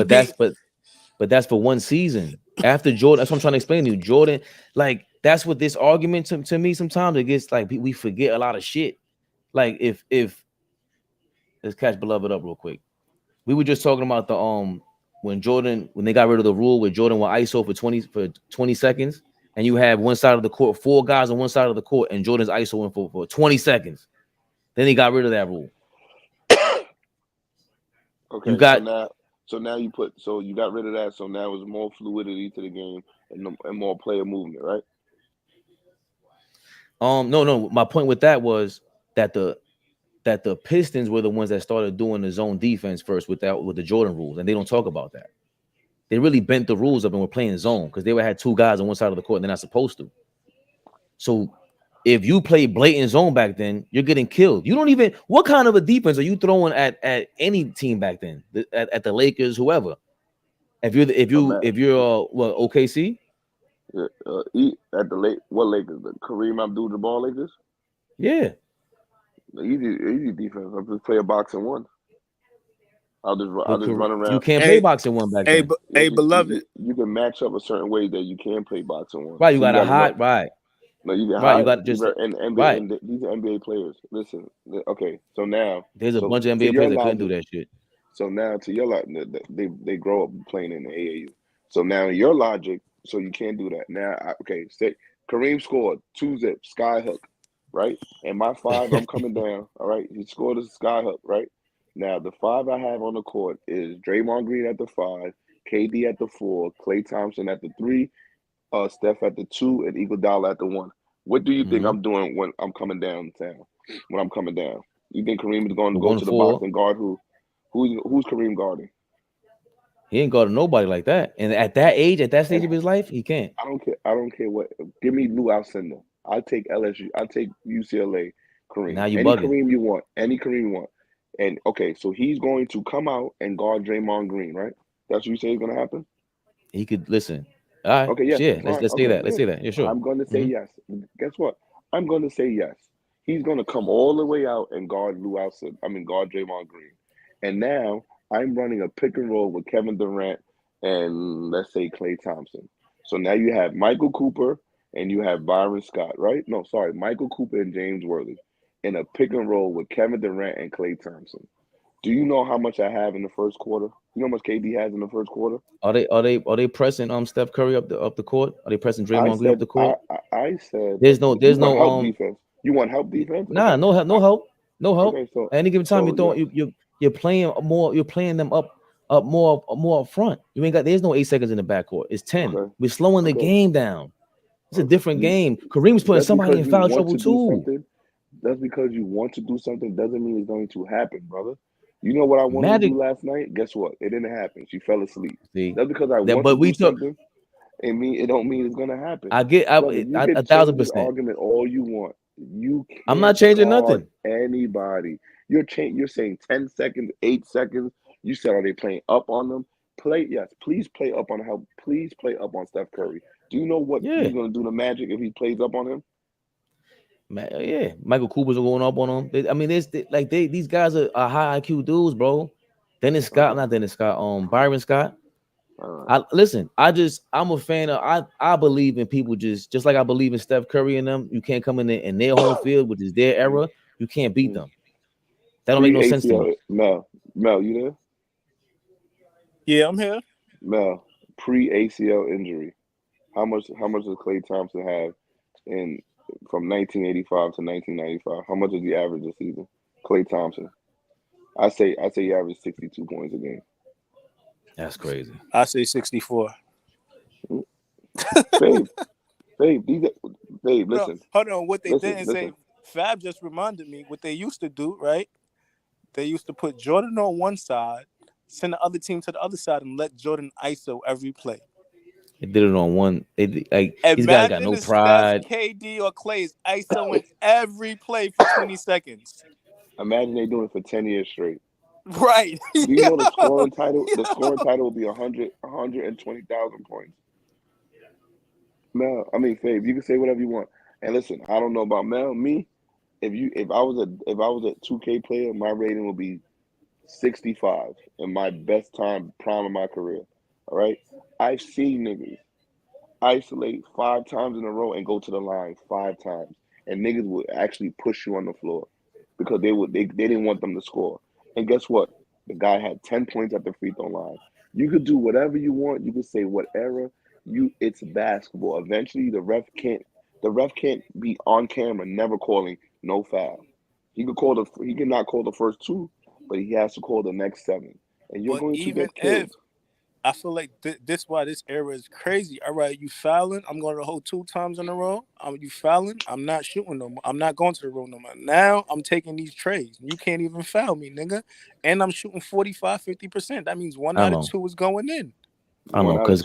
but that's for one season. After Jordan, that's what I'm trying to explain to you. Jordan, like that's what this argument to me sometimes it gets like we forget a lot of shit. Like if let's catch Beloved up real quick. We were just talking about the when they got rid of the rule where Jordan will ISO for 20 seconds, and you have one side of the court, 4 guys on one side of the court, and Jordan's ISOing for 20 seconds. Then he got rid of that rule. Okay, so now you got rid of that, so now it's more fluidity to the game and more player movement, right? No. My point with that was that the Pistons were the ones that started doing the zone defense first with the Jordan rules, and they don't talk about that. They really bent the rules up and were playing zone because they had 2 guys on one side of the court and they're not supposed to. So if you play blatant zone back then, you're getting killed. You don't even. What kind of a defense are you throwing at any team back then? At the Lakers, whoever. If you're OKC. At what Lakers? The Kareem Abdul-Jabbar Lakers. Yeah. Easy defense. I'll just play a boxing one. I'll just run around. You can't play boxing one back then. Beloved. You can match up a certain way that you can play boxing one. Right, you got to hide. Right. No, you can hide. You got to just and NBA. Right. And these are NBA players. Listen. Okay. So now there's a bunch of NBA players that couldn't do that shit. So now to your they grow up playing in the AAU. So now your logic, so you can't do that. Now, say Kareem scored 2-zip, sky hook, right? And my 5, I'm coming down, all right? He scored a sky hook, right? Now, the 5 I have on the court is Draymond Green at the 5, KD at the 4, Klay Thompson at the 3, Steph at the 2, and Iguodala at the 1. What do you think I'm doing when I'm coming downtown? When I'm coming down, you think Kareem is going to go to the box and guard who? Who's Kareem guarding? He ain't guarding nobody like that. And at that age, at that stage of his life, he can't. I don't care what. Give me Lou Alcindor. I'll take LSU. I'll take UCLA. Kareem. Now you any bugging. Kareem you want. Any Kareem you want. And okay, so he's going to come out and guard Draymond Green, right? That's what you say is going to happen. He could listen. All right. Okay. Yes. Yeah. Let's say that. Let's say that. Yeah. Sure. I'm going to say yes. Guess what? I'm going to say yes. He's going to come all the way out and guard guard Draymond Green. And now I'm running a pick and roll with Kevin Durant and let's say Klay Thompson. So now you have Michael Cooper and you have Byron Scott, right? No, sorry, Michael Cooper and James Worthy in a pick and roll with Kevin Durant and Klay Thompson. Do you know how much I have in the first quarter? You know how much KD has in the first quarter? Are they pressing Steph Curry up the court? Are they pressing Draymond Green up the court? I said there's no help defense. You want help defense? Nah, okay. no help. Okay, so, at any given time you're playing more. You're playing them up more up front. You ain't got. There's no 8 seconds in the backcourt. It's 10. Okay. We're slowing the game down. It's a different game. Kareem's putting somebody in foul trouble too. That's because you want to do something doesn't mean it's going to happen, brother. You know what I wanted to do last night? Guess what? It didn't happen. She fell asleep. See, that's because I want to do something. It don't mean it's gonna happen. I get 1,000%. Argument all you want. I'm not changing nothing. Anybody. You're saying 10 seconds, 8 seconds. You said, are they playing up on them? Please play up on help. Please play up on Steph Curry. Do you know what he's gonna do to Magic if he plays up on him? Yeah, Michael Cooper's going up on them. These guys are high IQ dudes, bro. Byron Scott. I'm a fan of. I believe in people just like I believe in Steph Curry and them. You can't come in their home field, which is their era. You can't beat them. That don't make no sense to me. Mel, you there? Yeah, I'm here. Mel, pre-ACL injury, how much does Klay Thompson have from 1985 to 1995? How much is the average this season? Klay Thompson. I say he averaged 62 points a game. That's crazy. I say 64. Babe, listen. Hold on. What they didn't say, Fab just reminded me what they used to do, right? They used to put Jordan on one side, send the other team to the other side, and let Jordan ISO every play. They did it on one. These guys got no pride. Steph, KD or Clay's ISO in every play for 20 seconds. Imagine they doing it for 10 years straight. Right. Do you know the scoring title? The scoring title will be 120,000 points. Mel, Fabe, you can say whatever you want. And listen, I don't know about Mel. Me, if I was a 2K player, my rating would be 65 in my best time, prime of my career. All right. I've seen niggas isolate 5 times in a row and go to the line 5 times, and niggas would actually push you on the floor because they didn't want them to score. And guess what? The guy had 10 points at the free throw line. You could do whatever you want. You could say whatever. It's basketball. Eventually, the ref can't be on camera never calling no foul. He cannot call the first 2, but he has to call the next 7. And you're going to get killed. I feel like this why this era is crazy. All right, you fouling. I'm going to hold 2 times in a row. You fouling. I'm not shooting no more. I'm not going to the row no more. Now I'm taking these trays. You can't even foul me, nigga. And I'm shooting 45-50%. That means 1 out of 2 is going in. I know, because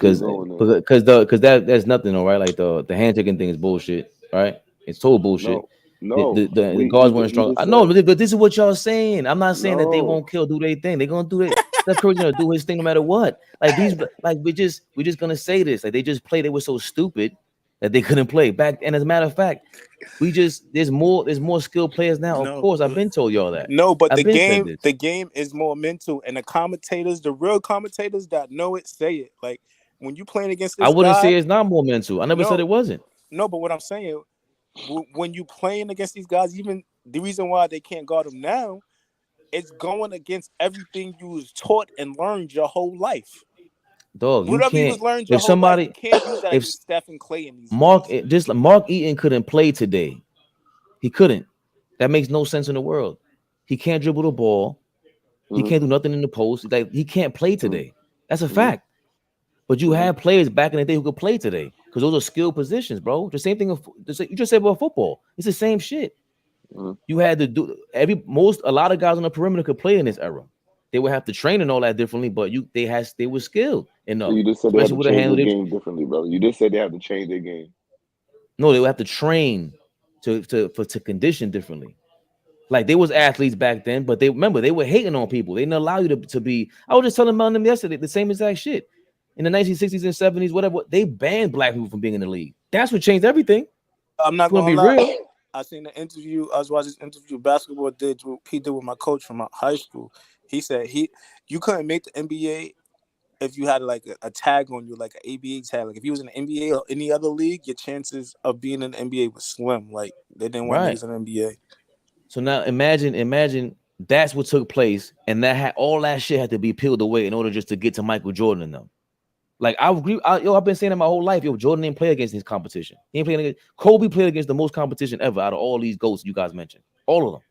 that's nothing, all right. Like the handshaking thing is bullshit, right? It's total bullshit. No, the guards weren't strong. I know, but this is what y'all saying. I'm not saying that they won't do their thing. They're gonna do it. Steph Curry's gonna do his thing no matter what. We're just gonna say this. Like they just played. They were so stupid that they couldn't play back. And as a matter of fact, there's more skilled players now. Of course, I've been told y'all that. No, but the game is more mental, and the real commentators that know it say it. Like when you playing against this I wouldn't say it's not more mental. I never said it wasn't. No, but what I'm saying, when you playing against these guys, even the reason why they can't guard them now it's going against everything you was taught and learned your whole life. Dog, whatever you was learned your whole life, you can't use that against Steph and Clay in these leagues. Mark Eaton couldn't play today. He couldn't. That makes no sense in the world. He can't dribble the ball. He can't do nothing in the post. Like, he can't play today. That's a fact. But you had players back in the day who could play today because those are skilled positions, bro. The same thing you just said about football. It's the same shit. You had to do a lot of guys on the perimeter could play in this era. They would have to train and all that differently, but they were skilled enough. So you just said they had to change their game differently, brother. You just said they have to change their game. No, they would have to train to condition differently. Like, they was athletes back then, but they were hating on people. They didn't allow you to be. I was just telling them yesterday the same exact shit. In the 1960s and 70s, whatever, they banned black people from being in the league. That's what changed everything. I'm not gonna be real. I seen the interview. I was watching this interview basketball he did with my coach from high school. He said you couldn't make the NBA if you had like a tag on you, like an ABA tag. Like, if you was in the NBA or any other league, your chances of being in the NBA was slim. Like, they didn't want to use an NBA. So now imagine that's what took place, and all that shit had to be peeled away in order just to get to Michael Jordan and them. Like, I agree. I've been saying it my whole life. Jordan didn't play against his competition. He ain't playing against Kobe. Played against the most competition ever out of all these GOATs you guys mentioned. All of them.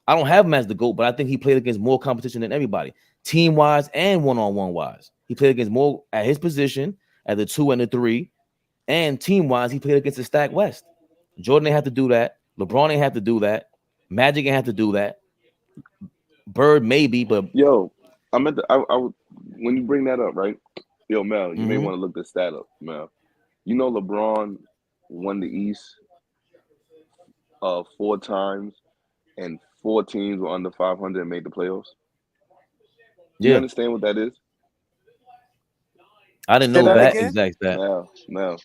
I don't have him as the GOAT, but I think he played against more competition than everybody, team wise and one-on-one wise. He played against more at his position, at the 2 and the 3, and team wise, he played against the stacked West. Jordan ain't have to do that. LeBron ain't have to do that. Magic ain't have to do that. Bird maybe, but when you bring that up, right? Yo, Mel, you may want to look this stat up, Mel. You know LeBron won the East 4 times, and 4 teams were under 500 and made the playoffs. Do you understand what that is? I didn't know that exact stat. Mel,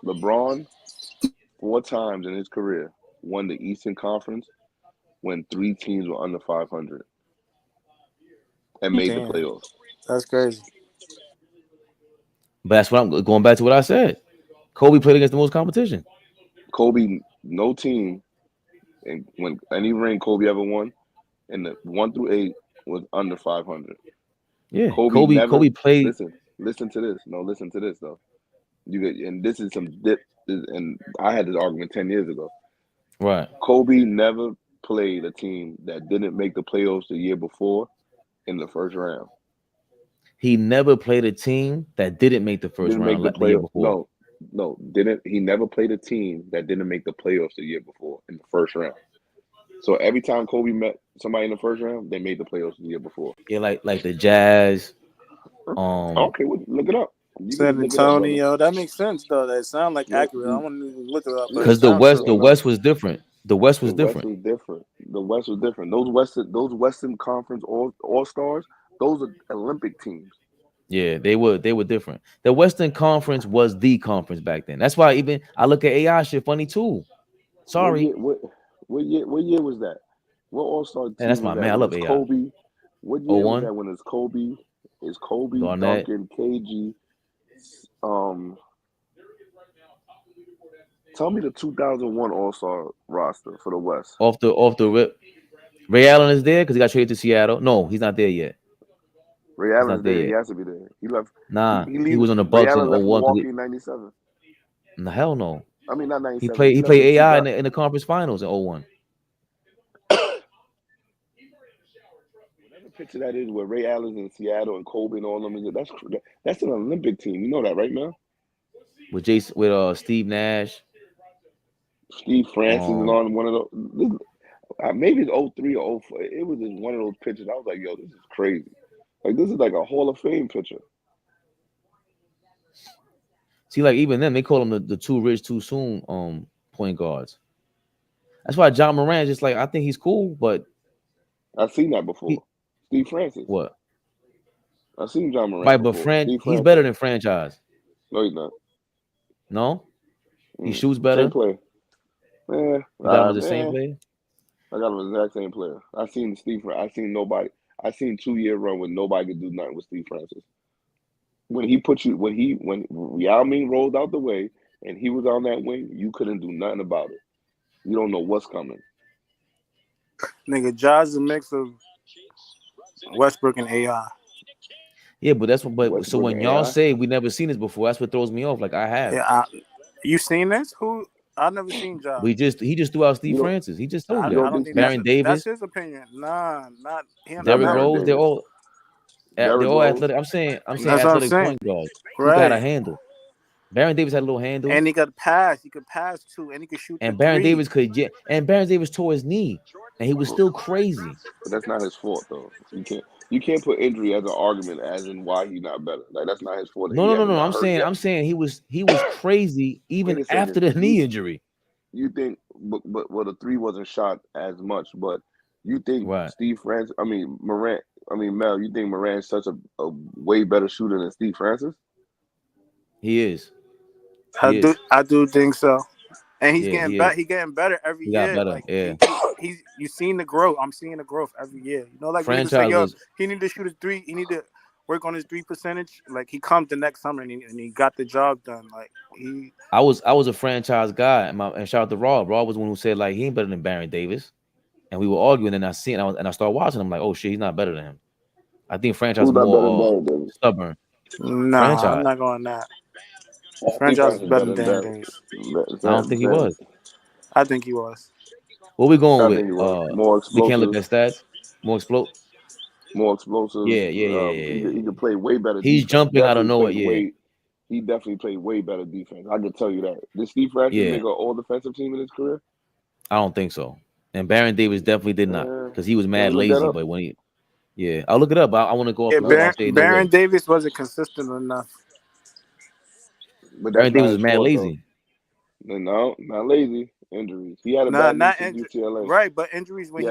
LeBron 4 times in his career won the Eastern Conference when 3 teams were under 500 and made the playoffs. That's crazy. But that's what I'm going back to what I said. Kobe played against the most competition. Kobe, no team, and when any ring Kobe ever won, in the 1 through 8 was under 500. Yeah, Kobe played. Listen to this. No, listen to this though. And this is and I had this argument 10 years ago. Right. Kobe never played a team that didn't make the playoffs the year before in the first round. He never played a team that didn't make the first round the year before. No, didn't. He never played a team that didn't make the playoffs the year before in the first round. So every time Kobe met somebody in the first round, they made the playoffs the year before. Yeah, like the Jazz. Okay, well, look it up. San Antonio. That makes sense though. That sounds like accurate. I want to look it up. Because the West was different. The West was different. The West was different. Those Western Conference all stars, those are Olympic teams. Yeah, they were different. The Western Conference was the conference back then. That's why even I look at AI shit funny too. Sorry. What year was that? What all-star team? That's my man. I love AI. Kobe. What year was that when it's Kobe? It's Kobe, Garnett. Duncan, KG. Tell me the 2001 All-Star roster for the West. Off the rip. Ray Allen is there because he got traded to Seattle. No, he's not there yet. Ray Allen's there. He has to be there. He left. Nah, he was on the Bucks in 01. In 97. The hell no. I mean, not 97. He played AI in the conference finals in 01. Whatever picture that is where Ray Allen's in Seattle and Kobe and all them, that's an Olympic team. You know that, right, man? With Steve Nash. Steve Francis is on one of those. Maybe it's 03 or 04. It was just one of those pictures. I was like, yo, this is crazy. Like, this is like a Hall of Fame picture. See, like, even then, they call them the too rich, too soon point guards. That's why John Moran just like, I think he's cool, but I've seen that before. Steve Francis. What? I've seen John Moran. Right, but he's better than franchise. No, he's not. No? He shoots better? Same player. You got him as the same player? I got him as the exact same player. I've seen nobody. I seen 2-year run when nobody could do nothing with Steve Francis. When Yao Ming rolled out the way and he was on that wing, you couldn't do nothing about it. You don't know what's coming. Nigga, Ja's a mix of Westbrook and AI. Yeah, but that's what. But Westbrook so when and y'all AI? say we never seen this before, that's what throws me off. Like I have. Yeah, you seen this? Who? I've never seen Ja. He just threw out Steve Francis. He just told you that. I don't think Baron Davis. That's his opinion. Nah, not him. Derrick Rose. They're all athletic. I'm saying athletic point guards. Right. He got a handle. Baron Davis had a little handle, and he could pass. He could pass too, and he could shoot. And Baron Davis could and Baron Davis tore his knee, and he was still crazy. But that's not his fault, though. You can't put injury as an argument as in why he's not better. Like that's not his fault. No. I'm saying he was crazy even after the knee injury. You think, but the three wasn't shot as much, but you think Steve Francis? Mel. You think Morant's such a way better shooter than Steve Francis? He is. I do think so, and he's getting better. He's getting better every year. Got better. Like, yeah. You seen the growth. I'm seeing the growth every year. You know, like he need to shoot a three. He need to work on his 3 percentage. Like he comes the next summer and he got the job done. Like I was a franchise guy, and shout out to Rob. Rob was the one who said like he ain't better than Baron Davis, and we were arguing. And I started watching. I'm like, oh shit, he's not better than him. I think franchise is more stubborn. No, I'm not going that. Franchise is better than Baron Davis. I don't think he was. I think he was. What we going with? More explosive. We can't look at stats. More explosive. Yeah. He could play way better. He's jumping out of nowhere. Yeah. He definitely played way better defense. I can tell you that. Did Steve Francis make an all defensive team in his career? I don't think so. And Baron Davis definitely did not, because he was mad lazy. But when I'll look it up. I want to go off. Baron Davis wasn't consistent enough. But Baron Davis was mad lazy. No, not lazy. Injuries. He had a bad year at UCLA. Right, but injuries when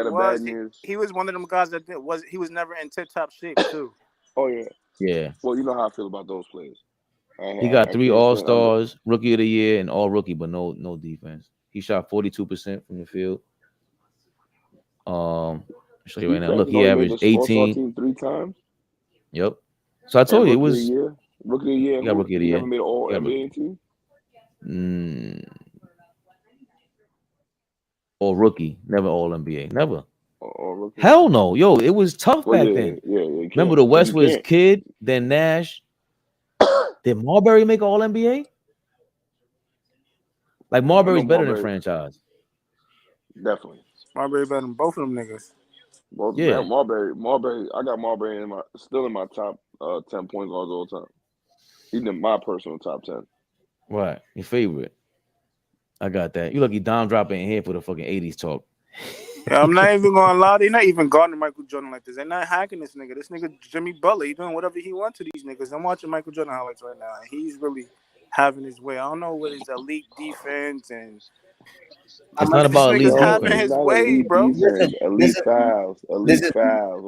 he was one of them guys that he was never in tip-top shape too. Oh yeah. Yeah. Well, you know how I feel about those players. He got 3 All-Stars, Rookie of the Year, and All Rookie, but no defense. He shot 42% from the field. I'll show you right now. Look, he averaged 18. 3 times. Yep. So I told you it was Rookie of the Year. He got Rookie of the Year. Never made an All NBA team. All Rookie, never All NBA, never. All Rookie. Hell no, yo, it was tough back then. Yeah. Remember the West was Kidd, then Nash. Did Marbury make All NBA? Like Marbury's better than franchise. Definitely. Marbury better than both of them niggas. Both. Yeah. Marbury. I got Marbury still in my top 10 point guards all the time. He's in my personal top 10. Right, your favorite. I got that. You lucky Dom dropping in here for the fucking 80s talk. Yeah, I'm not even gonna lie. They're not even guarding Michael Jordan like this. They're not hacking this nigga. This nigga Jimmy Butler, he doing whatever he wants to these niggas. I'm watching Michael Jordan highlights right now. He's really having his way. I don't know what his elite defense and it's not about elite defense. Having his way, bro. Elite fouls. All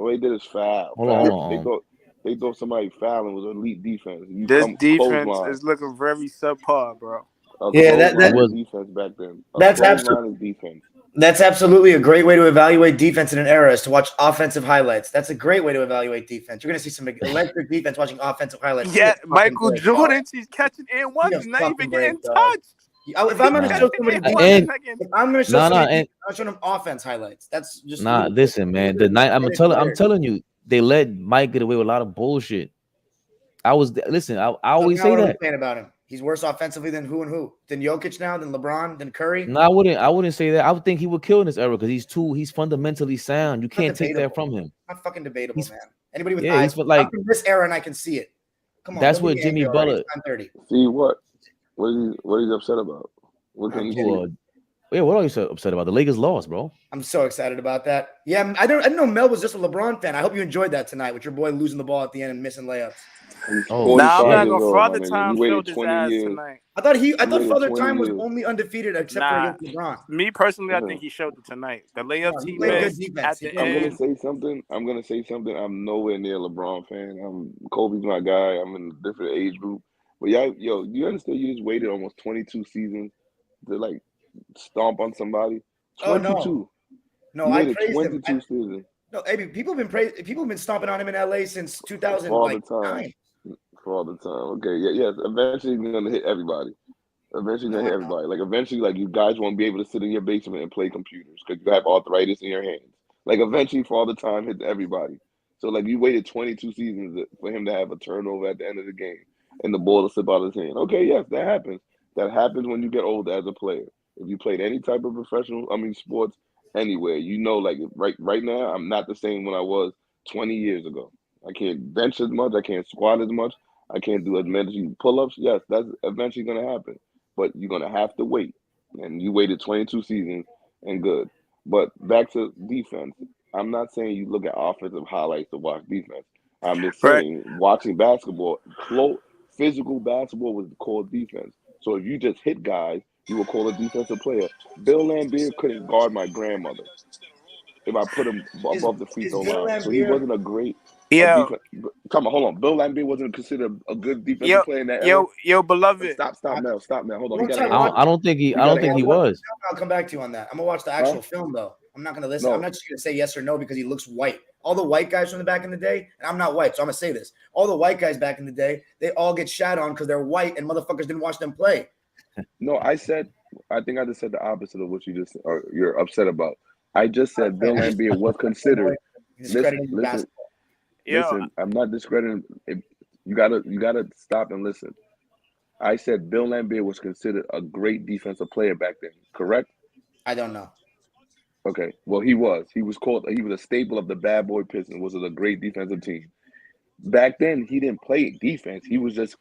he did is foul. Hold on. They thought somebody fouling was elite defense. This defense is looking very subpar, bro. That was defense back then. That's absolutely a great way to evaluate defense in an era, is to watch offensive highlights. That's a great way to evaluate defense. You're going to see some electric defense watching offensive highlights. Yeah, Michael Jordan, he's catching in one. He's not even getting touched. If I'm going to show somebody, I'm going to show somebody, I'm showing them offense highlights. That's just listen, man. I'm telling you, they let Mike get away with a lot of bullshit. I always say that about him. He's worse offensively than who? Than Jokic now? Than LeBron? Than Curry? No, I wouldn't say that. I would think he would kill in this era because he's fundamentally sound. You can't take that from him. Not fucking debatable, man. Anybody with eyes, I'm from this era and I can see it. Come on. That's what Jimmy Butler. I'm 30. See what he's upset about? What can you see? Yeah, what are you so upset about? The Lakers lost, bro. I'm so excited about that. Yeah, I didn't know Mel was just a LeBron fan. I hope you enjoyed that tonight with your boy losing the ball at the end and missing layups. Now I'm not gonna Father Time showed his ass tonight. I thought Father Time was only undefeated except for LeBron. Me personally, I think he showed it tonight. The layups he made at the end. I'm gonna say something. I'm nowhere near a LeBron fan. Kobe's my guy. I'm in a different age group. But you understand? You just waited almost 22 seasons to stomp on somebody. 22. No, I praised 22 him. Seasons. No, people have been stomping on him in LA since 2000. All the time. For all the time. Okay. Yes. Eventually, you're gonna hit everybody. Eventually, you guys won't be able to sit in your basement and play computers because you have arthritis in your hands. Like eventually, Father Time hit everybody. So like you waited 22 seasons for him to have a turnover at the end of the game and the ball to slip out of his hand. Okay, yes, that happens. That happens when you get older as a player. If you played any type of sports anywhere, like right now, I'm not the same when I was 20 years ago. I can't bench as much. I can't squat as much. I can't do as many pull-ups. Yes, that's eventually going to happen. But you're going to have to wait. And you waited 22 seasons and good. But back to defense. I'm not saying you look at offensive highlights to watch defense. I'm just saying watching basketball, physical basketball was called defense. So if you just hit guys, you will call a defensive player. Bill Laimbeer couldn't guard my grandmother if I put him above the free throw line. So he wasn't a great defense. Come on, hold on. Bill Laimbeer wasn't considered a good defensive player in that era. Yo, beloved. Stop, Mel. Hold on. I don't think he was. I'll come back to you on that. I'm gonna watch the actual film though. I'm not gonna listen. No. I'm not just gonna say yes or no because he looks white. All the white guys from the back in the day, and I'm not white, so I'm gonna say this. All the white guys back in the day, they all get shat on because they're white and motherfuckers didn't watch them play. No, I think I just said the opposite of what you're upset about. I just said Bill Laimbeer was considered. Listen, I'm not discrediting. You gotta stop and listen. I said Bill Laimbeer was considered a great defensive player back then. Correct? I don't know. Okay. Well, he was. He was a staple of the Bad Boy Pistons. Was a great defensive team. Back then, he didn't play defense. He was just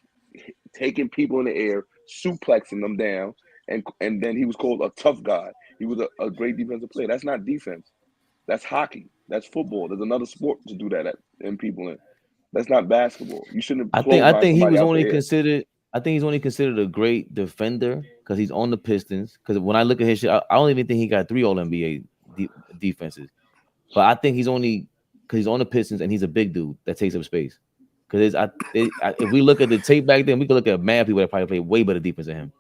taking people in the air, suplexing them down, and then he was called a tough guy. He was a great defensive player. That's not defense. That's hockey. That's football. There's another sport to do that in people in. That's not basketball. You shouldn't. I think he was only considered. I think he's only considered a great defender because he's on the Pistons. Because when I look at his shit, I don't even think he got 3 All-NBA defenses. But I think he's only because he's on the Pistons and he's a big dude that takes up space. Because if we look at the tape back then, we could look at mad people that probably played way better defense than him.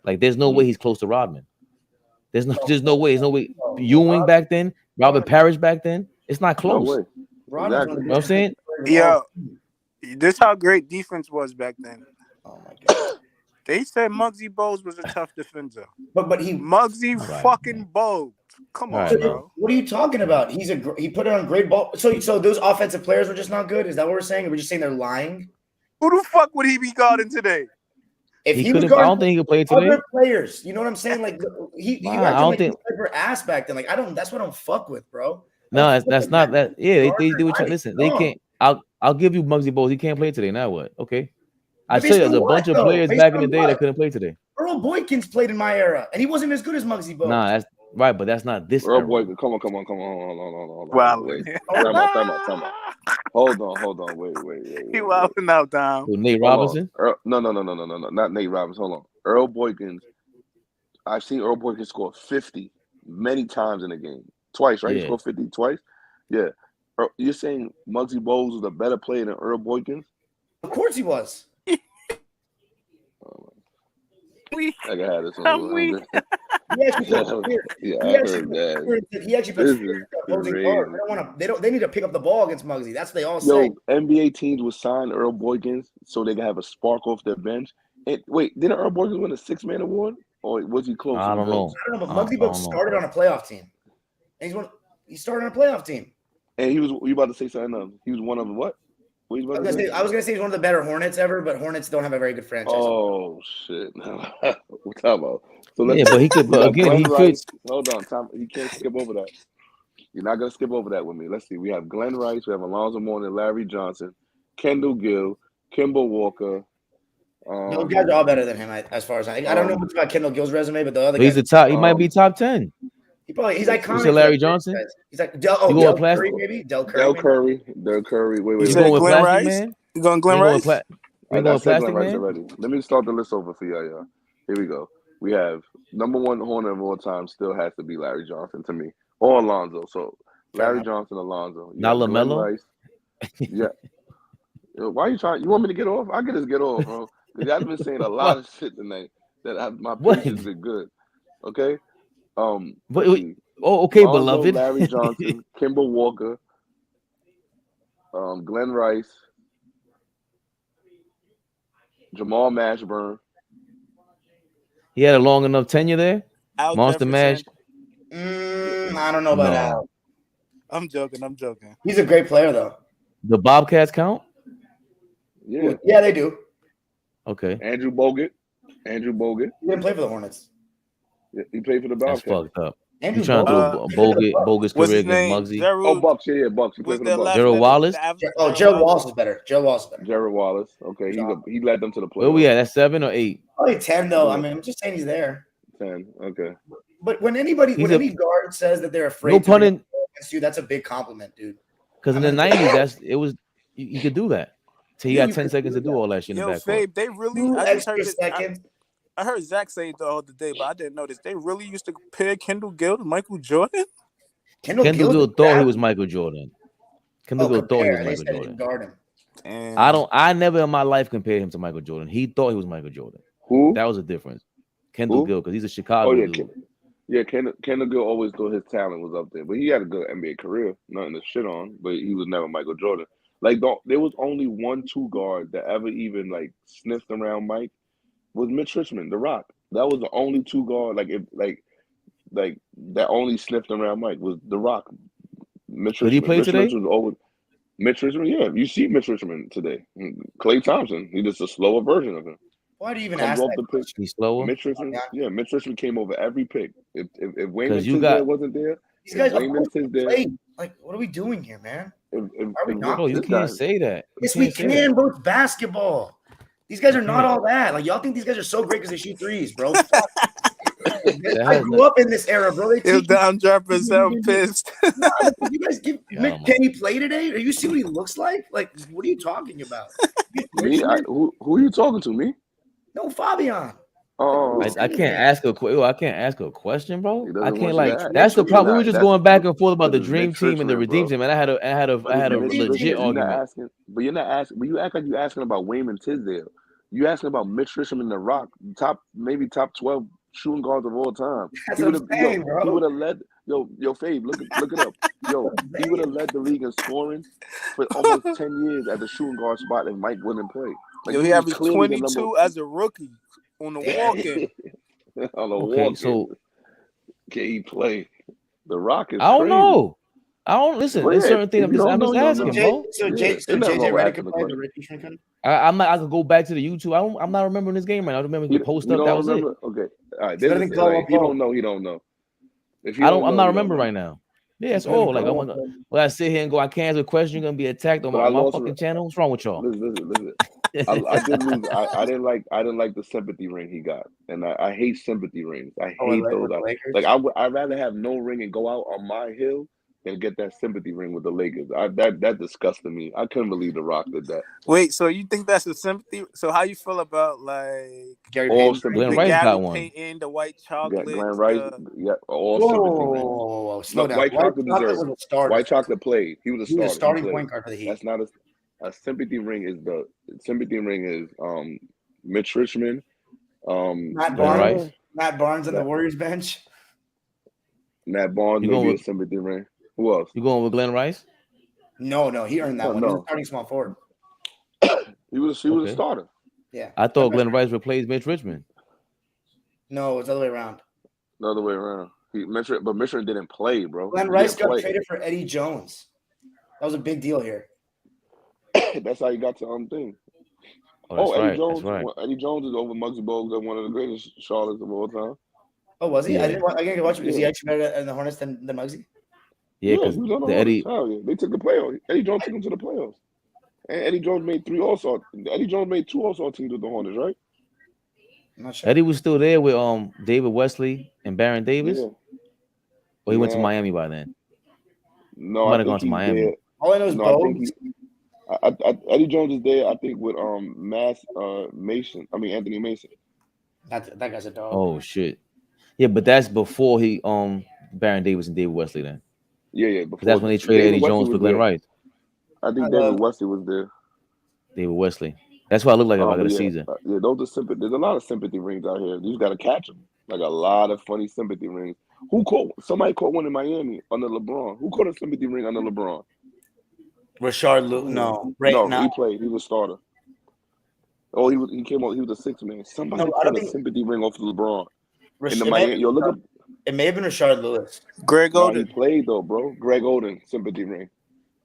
Like there's no way he's close to Rodman. There's no way. Ewing back then, Robert Parrish back then, it's not close. No way. Exactly. You know what I'm saying? Yeah. This how great defense was back then. Oh my god. They said Muggsy Bogues was a tough defender. But Muggsy fucking Bogues. Come on, bro. What are you talking about? He put it on great ball. So those offensive players were just not good. Is that what we're saying? Or we're just saying they're lying? Who the fuck would he be guarding today? If he was guarding, I don't think he could play today. Other players, you know what I'm saying? Like he I don't think ass back then. Like that's what I don't fuck with, bro. No, that's not that. Yeah, they do what you listen. They can't. I'll give you Muggsy Bogues. He can't play today. Now what? Okay. I say there's a bunch of players back in the day that couldn't play today. Earl Boykins played in my era, and he wasn't as good as Muggsy Bogues. Nah, that's right, but that's not this. Earl Boykins, come on, hold on. Wow. Wait. Time out. Hold on, wait. He wilding out, down. Nate Robinson? No, not Nate Robinson. Hold on. Earl Boykins. I've seen Earl Boykins score 50 many times in a game. Twice, right? Yeah. He scored 50 twice. Yeah. You're saying Muggsy Bogues was a better player than Earl Boykins? Of course he was. I got this one. He actually puts opposing guard. They need to pick up the ball against Muggsy. That's what they all say. NBA teams would sign Earl Boykins so they can have a spark off their bench. And wait, didn't Earl Boykins win a 6-man award? Or was he close? I don't know. But Muggsy Bogues started on a playoff team. And he started on a playoff team. And you about to say something? He was one of what? I was gonna say he's one of the better Hornets ever, but Hornets don't have a very good franchise. Oh shit! We're talking about. So but he could. But again, he fits. Hold on, Tom. You can't skip over that. You're not gonna skip over that with me. Let's see. We have Glenn Rice. We have Alonzo Mourning, Larry Johnson, Kendall Gill, Kimball Walker. Those guys are all better than him, as far as I don't know much about Kendall Gill's resume, but the other guys. He's the top. He might be top 10. He's iconic. You Larry Johnson? He's like Del Curry, maybe? Del Curry. Wait. You going with Glenn Rice? You going Glenn Rice? I got Glenn Rice already. Let me start the list over for y'all. Here we go. We have number 1 Hornet of all time still has to be Larry Johnson to me. Or Alonzo. So Larry Johnson, Alonzo. Not LaMelo? Yeah. Why are you trying? You want me to get off? I can just get off, bro. Because I've been saying a lot of shit tonight that my patience been good. Okay? okay, Alonzo, beloved. Larry Johnson, Kimball Walker, Glenn Rice, Jamal Mashburn. He had a long enough tenure there. Monster Mash. I don't know about Al. I'm joking. He's a great player, though. The Bobcats count? Yeah. Yeah, they do. Okay. Andrew Bogut. He didn't play for the Hornets. Yeah, he played for the Bobcats. That's fucked up. Andrew He's trying to do a bogus career against Muggsy. Bucks. Yeah, Bucks. He played for the Bucks. Gerald Wallace? Gerald Wallace is better. Jared Wallace. Okay, he led them to the playoffs. Where we at? That's 7 or 8? Probably 10, though. I mean, I'm just saying he's there. 10. Okay. But when any guard says that they're afraid no pun in, against you, that's a big compliment, dude. Because in the 90s, you could do that. So you got 10 seconds to do all that shit in the back. Fabe, they really I heard Zach say it the other day, but I didn't notice. They really used to pair Kendall Gill to Michael Jordan. Kendall Gill thought he was Michael Jordan. Kendall Gill thought he was Michael Jordan. I never in my life compared him to Michael Jordan. He thought he was Michael Jordan. Who? That was a difference. Kendall Gill, because he's a Chicago dude. Kendall Gill always thought his talent was up there, but he had a good NBA career. Nothing to shit on, but he was never Michael Jordan. Like there was only 1-2 guard that ever even like sniffed around Mike. Was Mitch Richmond, The Rock. That was the only 2 guard like that only sniffed around Mike was The Rock. Mitch Richmond. Did he play today? Mitch Richmond, yeah. You see Mitch Richmond today. Klay Thompson, he's just a slower version of him. Why do you even ask that question? He's slower. Mitch Richmond, Mitch Richmond came over every pick. If Wayman Tisdale wasn't there, these guys like, what are we doing here, man? Are we not? Bro, you can't say that. Yes, we can, bro. It's basketball. These guys are not all that. Like, y'all think these guys are so great because they shoot threes, bro. I grew up in this era, bro. If down droppers, I'm pissed. You guys can he play today? Are you see what he looks like? Like, what are you talking about? Who are you talking to? Me? No, Fabian. Oh, I can't ask a question, bro. I can't that's the problem. We were just going back and forth about the dream team and the redeem team, and I had a legit argument. But you're not asking. But you act like you're asking about Wayman Tisdale. You asking about Mitch Richmond and The Rock, maybe top 12 shooting guards of all time. He would have led. Yo, Fabe, look it up. Yo, he would have led the league in scoring for almost 10 years at the shooting guard spot, and Mike wouldn't play. Like, he averaged 22 as a rookie on the walk-in. On the walk-in. So can he play? The Rock is. I don't crazy. know. I don't listen. There's certain things I'm just asking, bro. So JJ Redick can play the Ricky Shrinkin? I could go back to the YouTube. I'm not remembering this game right now. I remember the post up. That was it. Okay. All right. He don't know. He don't know. I'm not remembering right now. Yeah, it's all like I sit here and go, I can't answer a question. You're gonna be attacked on my fucking channel. What's wrong with y'all? Listen. I did lose. I didn't like the sympathy ring he got, and I hate sympathy rings. I hate those. I'd rather have no ring and go out on my hill than get that sympathy ring with the Lakers. That disgusted me. I couldn't believe The Rock did that. Wait, so you think that's a sympathy? So how you feel about like Gary Payton? Glenn Rice got one. Payton, the white chocolate. Glenn Rice, all sympathy rings. Slow down. White chocolate deserved. White chocolate played. He was a starting point guard for the Heat. That's not a sympathy ring. Is Mitch Richmond, Matt Barnes on the Warriors bench. Matt Barnes maybe a sympathy ring. Who else? You going with Glenn Rice? No, he earned that one. He was starting small forward. He was a starter. Yeah. I thought Glenn Rice replaced Mitch Richmond. No, it's the other way around. The other way around. But Mitchell didn't play, bro. Glenn Rice got traded for Eddie Jones. That was a big deal here. That's how he got to thing. Eddie Jones. Right. Eddie Jones is over Muggsy Bogues, one of the greatest Charlottes of all time. Oh, was he? Yeah. I didn't watch him. Is he actually better in the Hornets than Muggsy? Yeah, because they took the playoffs. Eddie Jones took him to the playoffs. And Eddie Jones made 3 All-Star. Eddie Jones made 2 All-Star teams with the Hornets, right? I'm not sure. Eddie was still there with David Wesley and Baron Davis. Yeah. Or he went to Miami by then. No, he might have gone to Miami. There. All I know is Bogues. Eddie Jones is there, I think, with Anthony Mason. That guy's a dog. Oh shit. Yeah, but that's before he Baron Davis and David Wesley then. Yeah. That's when they traded Eddie Jones for Glenn Rice. I think David Wesley was there. David Wesley. That's what I look like if I got a season. Yeah, those are sympathy. There's a lot of sympathy rings out here. You just gotta catch them. Like a lot of funny sympathy rings. Somebody caught one in Miami under LeBron. Who caught a sympathy ring under LeBron? Rashard Lewis. No, he played. He was starter. Oh, he came out. He was a 6 man. Somebody put a sympathy ring off of LeBron in the Miami. Yo, look It may have been Rashard Lewis. Greg Oden. He played though, bro. Greg Oden, sympathy ring.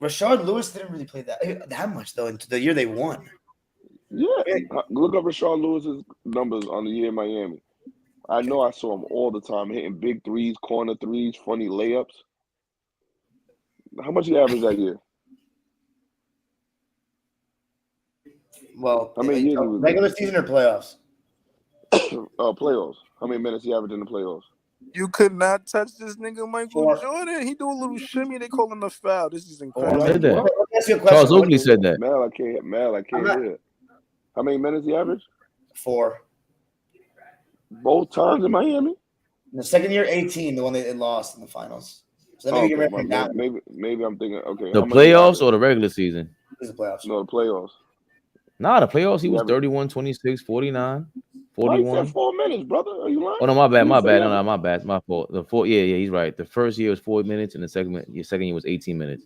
Rashard Lewis didn't really play that much though into the year they won. Yeah, look up Rashard Lewis's numbers on the year in Miami. I know I saw him all the time hitting big threes, corner threes, funny layups. How much he averaged that year? Well, how many years regular season or playoffs? Playoffs. How many minutes he averaged in the playoffs? You could not touch this nigga Michael Jordan. He do a little shimmy. They call him a foul. This is incredible. Said that. Charles Oakley said that. Mel, I can't hear it. How many minutes he averaged? 4. Both times in Miami? In the second year, 18, the one they lost in the finals. So maybe I'm thinking, okay. The playoffs or the regular season? The playoffs. No, the playoffs. Nah, the playoffs, he was 31, 26, 49, 41. 4 minutes, brother. Are you lying? Oh, no, my bad. No, my bad. My fault. Yeah, he's right. The first year was 4 minutes, and the second year was 18 minutes.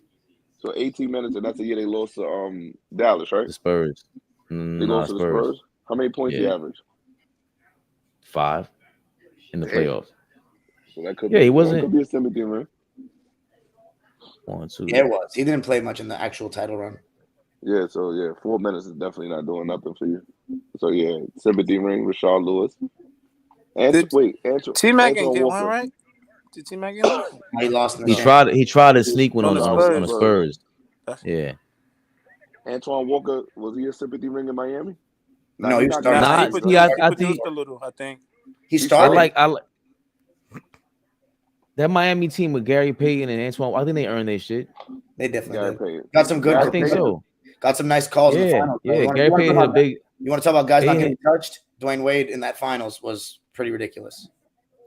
So 18 minutes, and that's the year they lost to Dallas, right? The Spurs. They lost to the Spurs. How many points he averaged? 5 in the playoffs. So that could he wasn't. Could be a sympathy ring. 1, 2. Yeah, it was. He didn't play much in the actual title run. Yeah, so 4 minutes is definitely not doing nothing for you. So sympathy ring, Rashard Lewis. T-Mac ain't get one, right? Did T-Mac get one? He lost. He tried to sneak one on the Spurs. Yeah. Antoine Walker, was he a sympathy ring in Miami? No, he started. I think he started. I like that Miami team with Gary Payton and Antoine. I think they earned their shit. They definitely did. Got some good. I think so. Got some nice calls in the finals. Yeah, Gary Payton had a big. You want to talk about guys not getting touched? Dwayne Wade in that finals was pretty ridiculous.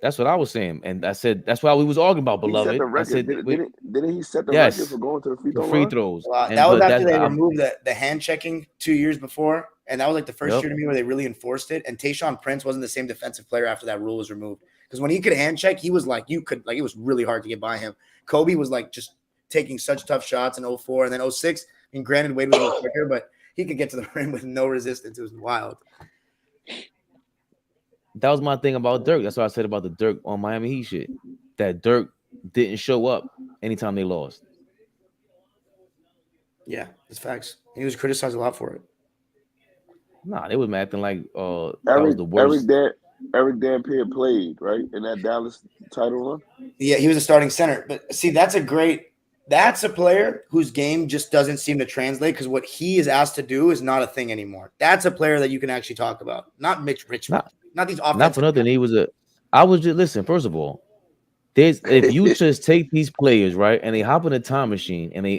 That's what I was saying, and I said that's why we was arguing about beloved. Didn't he set the record for going to the free throws? That was after they removed the hand checking 2 years before, and that was like the first year to me where they really enforced it. And Tayshaun Prince wasn't the same defensive player after that rule was removed, because when he could hand check, he was like it was really hard to get by him. Kobe was like just taking such tough shots in 04 and then 06. I mean, granted, Wade was a little quicker, but he could get to the rim with no resistance. It was wild. That was my thing about Dirk. That's what I said about the Dirk on Miami Heat shit. That Dirk didn't show up anytime they lost. Yeah, it's facts. He was criticized a lot for it. Nah, they was acting like that was the worst. Eric Dampier played, right, in that Dallas title run? Yeah, he was a starting center. But see, that's a player whose game just doesn't seem to translate, because what he is asked to do is not a thing anymore. That's a player that you can actually talk about. Not Mitch Richmond. Not these offensive. Not for nothing. Listen, first of all, if you just take these players, right, and they hop in a time machine and they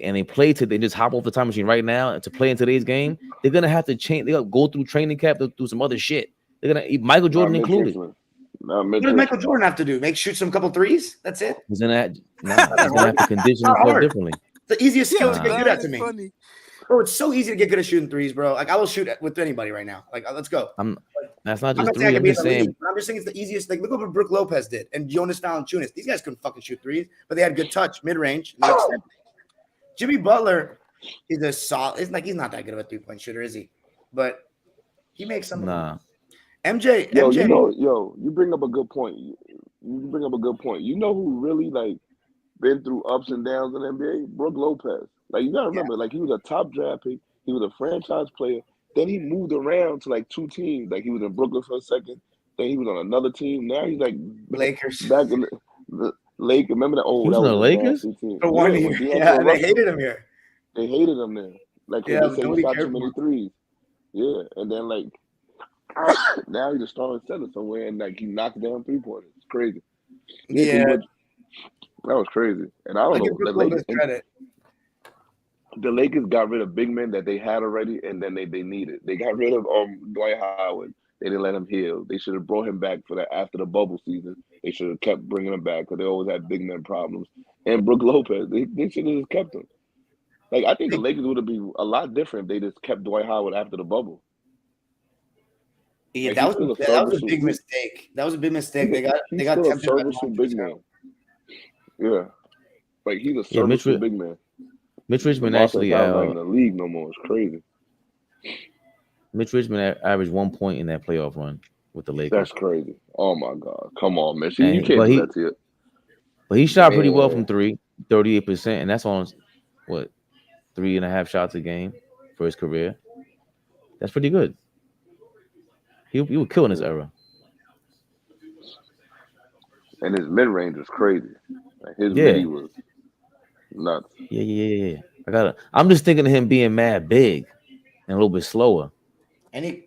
just hop off the time machine right now to play in today's game, they're gonna have to change. They're gonna go through training camp, they'll do some other shit. They're gonna Michael Jordan included. What does Michael Jordan have to do? Shoot some couple threes? That's it. He's gonna have to condition himself differently. The easiest skill to get good at to me. Funny. Bro, it's so easy to get good at shooting threes, bro. Like, I will shoot with anybody right now. Like, let's go. That's not just three. I'm just saying it's the easiest. Like, look what Brook Lopez did and Jonas Valanciunas. These guys couldn't fucking shoot threes, but they had good touch, mid-range. Jimmy Butler is a solid. It's like he's not that good of a three-point shooter, is he? But he makes some. Nah. MJ. You bring up a good point. You know who really like been through ups and downs in the NBA? Brook Lopez. Like, you gotta remember, like, he was a top draft pick. He was a franchise player. Then he moved around to like 2 teams. Like, he was in Brooklyn for a second. Then he was on another team. Now he's like Lakers. Back in the Lakers. Remember that? Oh, he was on the Lakers? For 1 year. Yeah, they hated him here. They hated him there. Like, they said he shot too many threes. Yeah, and then like now he's a starting center somewhere, and like he knocked down 3-pointers. It's crazy. Yeah, that was crazy. And I don't know. The Lakers got rid of big men that they had already, and then they needed. They got rid of Dwight Howard. They didn't let him heal. They should have brought him back for that after the bubble season. They should have kept bringing him back because they always had big men problems. And Brook Lopez, they should have just kept him. Like, I think the Lakers would have been a lot different if they just kept Dwight Howard after the bubble. Yeah, that was a big mistake. That was a big mistake. They got a serviceable big man. Yeah, like he's a serviceable big man. Mitch Richmond actually not in the league no more. It's crazy. Mitch Richmond averaged 1 point in that playoff run. with the Lakers. That's crazy. Oh my God. Come on, man. You can't do that to it. But he shot pretty well from 3, 38%, and that's on what 3.5 shots a game for his career. That's pretty good. He was killing his era. And his mid range was crazy. Like his midi was nuts. Yeah. I'm just thinking of him being mad big and a little bit slower. And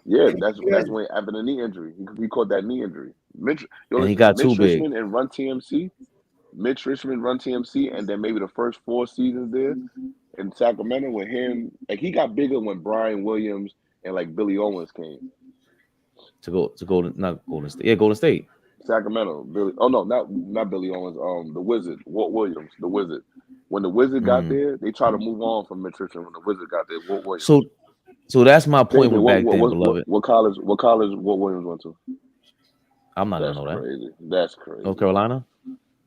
that's when after the knee injury, he caught that knee injury. And he got too big. Richmond and Run TMC. Mitch Richmond, Run TMC, and then maybe the first 4 seasons there in Sacramento with him. Like he got bigger when Brian Williams and like Billy Owens came. Not Golden State. Yeah, Golden State. Sacramento. Not Billy Owens. The Wizard, Walt Williams, the Wizard. When the Wizard got there, they tried to move on from Mitch Richmond. When the Wizard got there, Walt Williams. So that's my point back then, beloved. What college Walt Williams went to? I'm not gonna know that. Crazy. That's crazy. North Carolina.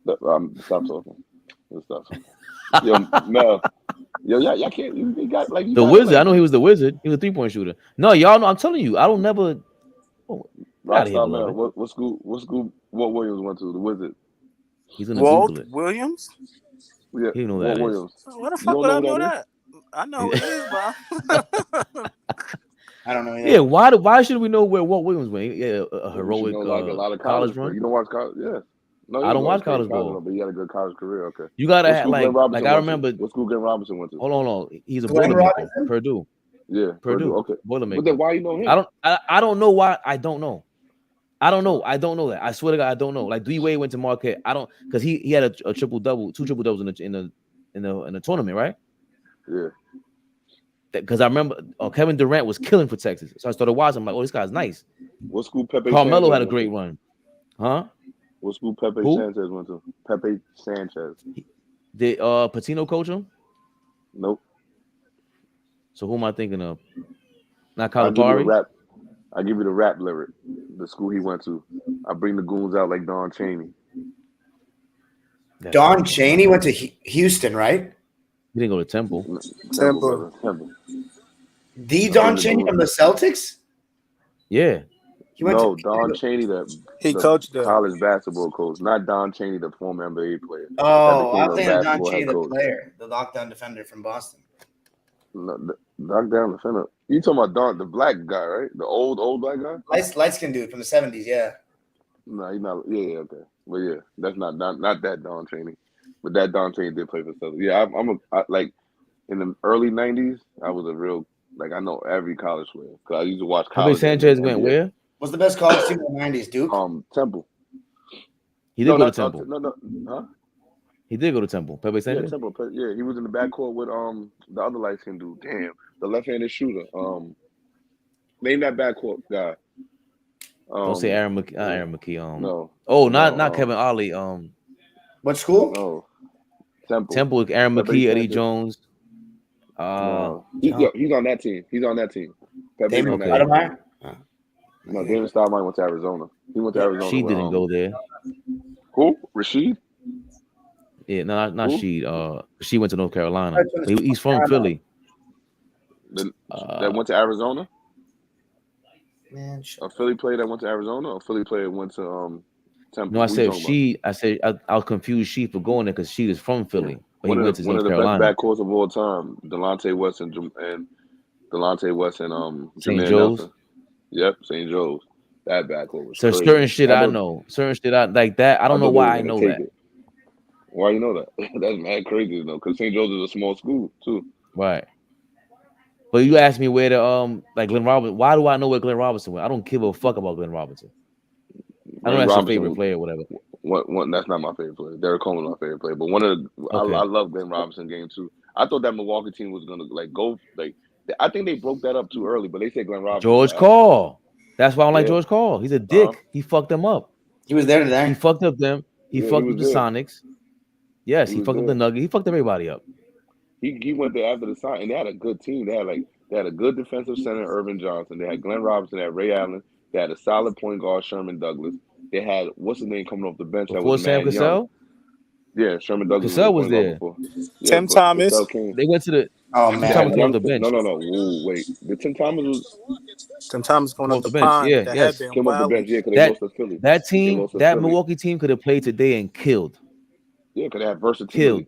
Stop talking. Stop. Y'all can't. You got like the Wizard. I know he was the Wizard. He was a 3-point shooter. No, y'all know. I'm telling you, I don't never. Rockstar man. What school? Walt Williams went to? The Wizard. He's gonna Google it. Williams. Yeah, he know that. Williams. What the fuck would I know that? I know who it is, bro. I don't know. Yeah, why should we know where Walt Williams went? Yeah, a heroic a lot of college run. You don't watch college? Yeah. No, I don't watch college ball. But he had a good college career. Okay. You gotta have like I remember. What school Glenn Robinson went to? Hold on. He's a Boilermaker. Purdue. Yeah, Purdue. Okay. Boilermaker. But then why you know him? I don't know why. I don't know. I don't know that. I swear to God, I don't know. Like D Wade went to Marquette. I don't because he had a triple double, 2 triple doubles in the tournament, right? Yeah. Because I remember Kevin Durant was killing for Texas, so I started watching. I'm like, oh, this guy's nice. What school Pepe? Carmelo had a great run, huh? What school Pepe Sanchez went to? Pepe Sanchez. Did Patino coach him? Nope. So who am I thinking of? Not Calipari. I give you the rap lyric. The school he went to. I bring the goons out like Don Chaney. Don Chaney went to Houston, right? He didn't go to Temple. Temple. The Don Chaney from the Celtics? Yeah. Don Chaney, he coached the college basketball coach, not Don Chaney, the former NBA player. Oh, I'm thinking Don Chaney, the player, the lockdown defender from Boston. No, the lockdown defender. You talking about Don, the black guy, right? The old black guy? Light skinned dude from the 70s, yeah. No, he's not. Yeah, okay. But yeah, that's not that Don Chaney. But that Don Chaney did play for Celtics. Yeah, I like in the early 90s, I was a real, like, I know every college player. Because I used to watch college. Sanchez went where? What's the best college team in the 90s, Duke? Temple. He did go to Temple. Huh? He did go to Temple. Pepe Sanchez? Yeah, Temple. Yeah, he was in the backcourt with the other light-skinned dude. Damn, the left-handed shooter. Name that backcourt guy. Don't say Aaron McKee. Aaron McKee. No. Oh, not Kevin Ollie. What school? No. Temple. Aaron McKee, Eddie Jones. He's on that team. No, David Stoudemire went to Arizona. He went to Arizona. She didn't go there. Who? Rashid? Yeah, no, not she. She went to North Carolina. He's from Philly. That went to Arizona? Man, a Philly player that went to Arizona, or a Philly player went to Temple? No, I said she. I said I was confused she for going there because she is from Philly. But one he went to North of the Carolina. best backcourts of all time, Delonte West and St. Joe's. Yep, St. Joe's. That backcourt was so crazy. Certain shit I know. Certain shit I like that. I don't know why I know that. Why you know that? That's mad crazy though, because St. Joe's is a small school too. Right. But you asked me where the like Glenn Robinson. Why do I know where Glenn Robinson went? I don't give a fuck about Glenn Robinson. I know that's your favorite player or whatever. One, that's not my favorite player. Derek Coleman's my favorite player. But one of the I love Glenn Robinson game too. I thought that Milwaukee team was gonna go I think they broke that up too early, but they said Glenn Robinson. George Karl. That's why I don't like George Karl. He's a dick. He fucked them up. He was there today. He fucked up them. He fucked up the Sonics. Yes, he fucked up the Nuggets. He fucked everybody up. He went there after the sign, and they had a good team. They had a good defensive center, Irvin Johnson. They had Glenn Robinson. They had Ray Allen. They had a solid point guard, Sherman Douglas. They had what's his name coming off the bench? Before that was Sam Cassell? Yeah, Sherman Douglas. Cassell was there. Tim Thomas. They went to the Oh man, Thomas came off the bench. No. Whoa, wait. The Tim Thomas was Tim Thomas going off the bench. pond. Yeah, With the yes. headband. Came off the Wild. bench. Yeah, because they lost to Philly. That team, that Philly. Milwaukee team could have played today and killed. Yeah, because they had versatility. Killed.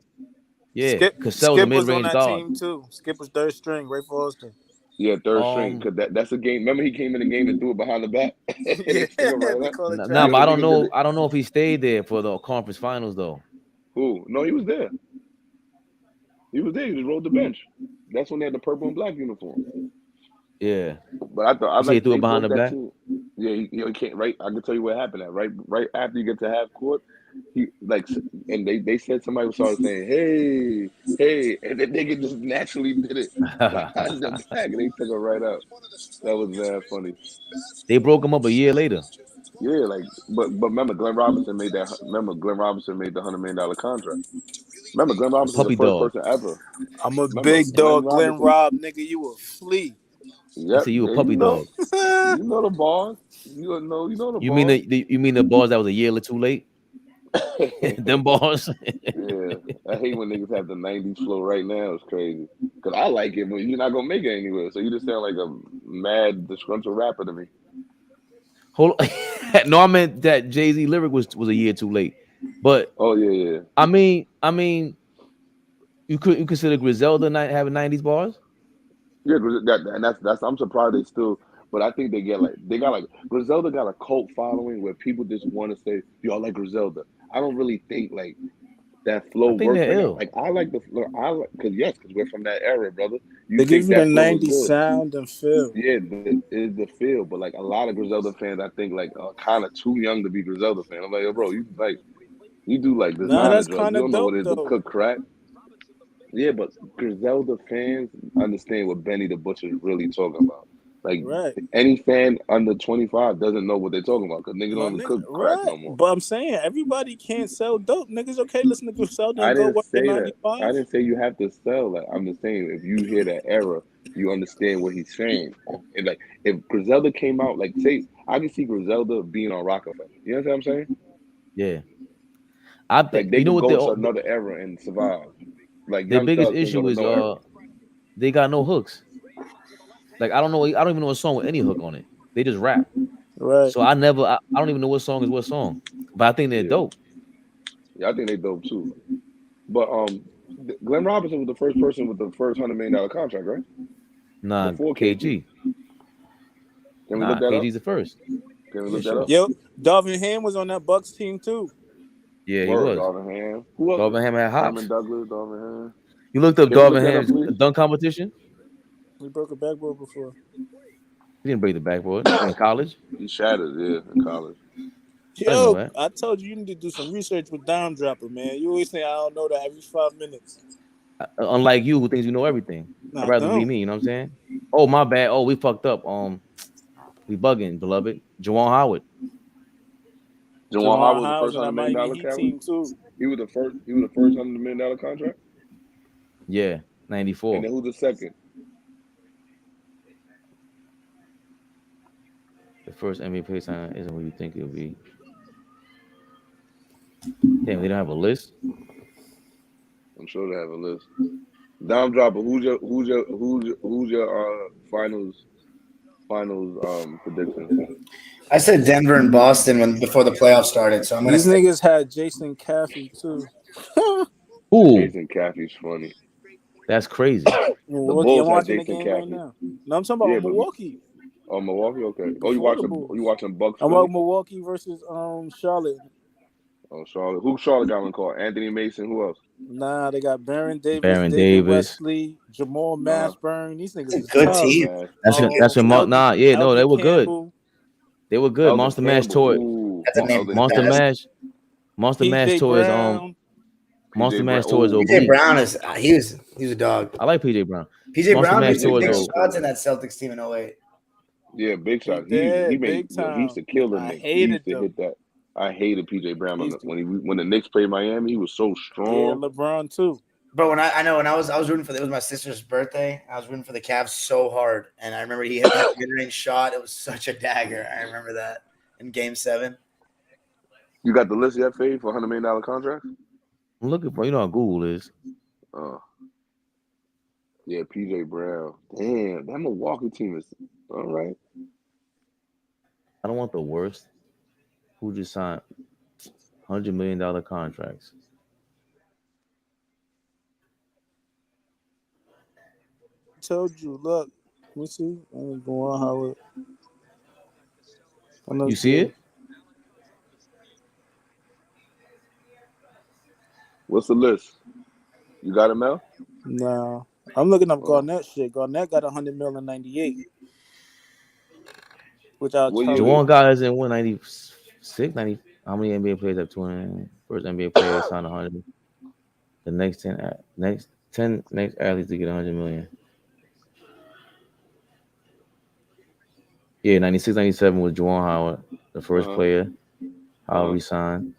Yeah, Skip Cassell's a was on mid-range that guard. team too. Skip was third string. Ray Foster. Yeah, third string. Because that's a game. Remember, he came in the game and threw it behind the back. Yeah, they call it but I don't know. I don't know if he stayed there for the conference finals though. Who? No, he was there. He was there. He just rode the bench. That's when they had the purple and black uniform. Yeah, but I thought he threw it behind the back. Too. Yeah, he can't. Right, I can tell you what happened. At right after you get to half court, he and they said somebody started saying, "Hey," and the nigga just naturally did it behind the back, and they took it right out. That was very funny. They broke him up a year later. Yeah, but remember, Glenn Robinson made that. Remember, Glenn Robinson made the $100 million contract. Remember, Glenn Robinson was the first person ever. I'm a big dog, Glenn Rob, nigga. You a flea. Yeah, you a puppy dog. You know the bars. You know the. You bars. You mean the bars that was a year or two late? Them bars. Yeah, I hate when niggas have the '90s flow right now. It's crazy because I like it, but you're not gonna make it anywhere. So you just sound like a mad disgruntled rapper to me. Hold on. No, I meant that Jay-Z lyric was a year too late. But oh yeah. I mean, you consider Griselda having '90s bars? Yeah, and that's I'm surprised they still. But I think they got Griselda got a cult following where people just want to say, "Yo, I like Griselda." I don't really think like that flow works. Like I like the flow. Because we're from that era, brother. They give you the '90s sound and feel. Yeah, it's the feel. But like a lot of Griselda fans, I think like are kind of too young to be Griselda fan. I'm like, yo, bro, you do like this. Nah, that's kind of dope. You don't know what it is though. to cook crack. Yeah, but Griselda fans understand what Benny the Butcher is really talking about. Like any fan under 25 doesn't know what they're talking about because niggas don't even cook crack no more. But I'm saying everybody can't sell dope. Niggas okay listen to Griselda and go work in 95. I didn't say you have to sell that. I'm just saying if you hear that era, you understand what he's saying. And like if Griselda came out, like say I can see Griselda being on Rockefeller. You know what I'm saying? Yeah. I think like they could go to another era and survive. Like the biggest issue is they got no hooks. Like I don't even know a song with any hook on it. They just rap. Right. So I don't even know what song is what song. But I think they're dope. Yeah, I think they're dope too. But Glenn Robinson was the first person with the first $100 million contract, right? Nah, before KG. Can we look that KG's the first. Can we look that up? Yo, Darvin Ham was on that Bucks team too. Yeah, he was. Darvin Ham. Who else? Darvin Ham had hops. Herman Douglas, Darvin Ham. You looked up Darvin Ham's dunk competition? We broke a backboard before. He didn't break the backboard in college. He shattered, in college. Yo, I told you need to do some research with Dime Dropper, man. You always say I don't know that every 5 minutes. Unlike you, who thinks you know everything. I'd rather be me. You know what I'm saying? Oh, my bad. Oh, we fucked up. We bugging, beloved. Juwan Howard. Juwan Howard was the first $100 million contract. He was the first $100 million contract. Yeah, 94. And then who's the second? The first NBA sign isn't what you think it'll be. Damn, they don't have a list. I'm sure they have a list. Dime Dropper, who's your finals prediction? I said Denver and Boston before the playoffs started. So these niggas had Jason Caffey too. Ooh, Jason Caffey's funny. That's crazy. The Bulls had Jason Caffey. Right now. No, I'm talking about Milwaukee. Oh, Milwaukee, okay. Oh, you watching Bucks? I'm about Milwaukee versus Charlotte. Oh, Charlotte. Who Charlotte got on call? Anthony Mason. Who else? Nah, they got Baron Davis, Wesley, Jamal Mashburn. These niggas is good team. That's your they were good. They were good. Monster Mash tour. Monster Mash tours. Monster Mash tours. PJ Brown he was a dog. I like PJ Brown. PJ Brown used to big shots in that Celtics team in 08. Yeah, big shots. He used to kill them. He used to hit that. I hated PJ Brown when the Knicks played Miami. He was so strong. Yeah, LeBron too. But when I was rooting for it was my sister's birthday. I was rooting for the Cavs so hard, and I remember he hit that mid-range shot. It was such a dagger. I remember that in Game 7. You got the list yet, Fade, for $100 million contract? I'm looking for. You know how Google is. Oh. Yeah, PJ Brown. Damn, that Milwaukee team is all right. I don't want the worst. Who just signed $100 million contracts? Told you, look. Let me see. I'm going Howard. You see it? What's the list? You got it, Mel? Nah. I'm looking up Garnett shit. Garnett got $100 million in 98. Which I'll tell you. Juwan guys in 196, 90. How many NBA players have 200? First NBA player signed 100. The next 10 athletes to get 100 million. Yeah, 96, 97 was Juwan Howard, the first player. Howard resigned.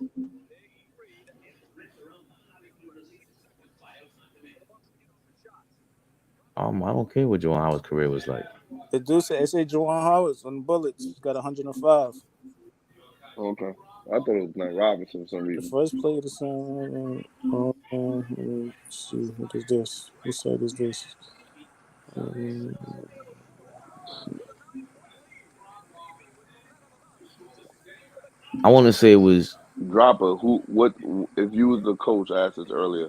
I don't care what Juwan Howard's career was like. It say Juwan Howard's on the Bullets. He's got 105. Okay. I thought it was Glenn Robinson for some reason. The first player to sign. Let's see. What is this? What side is this? I want to say it was Dropper. What if you was the coach? I asked this earlier.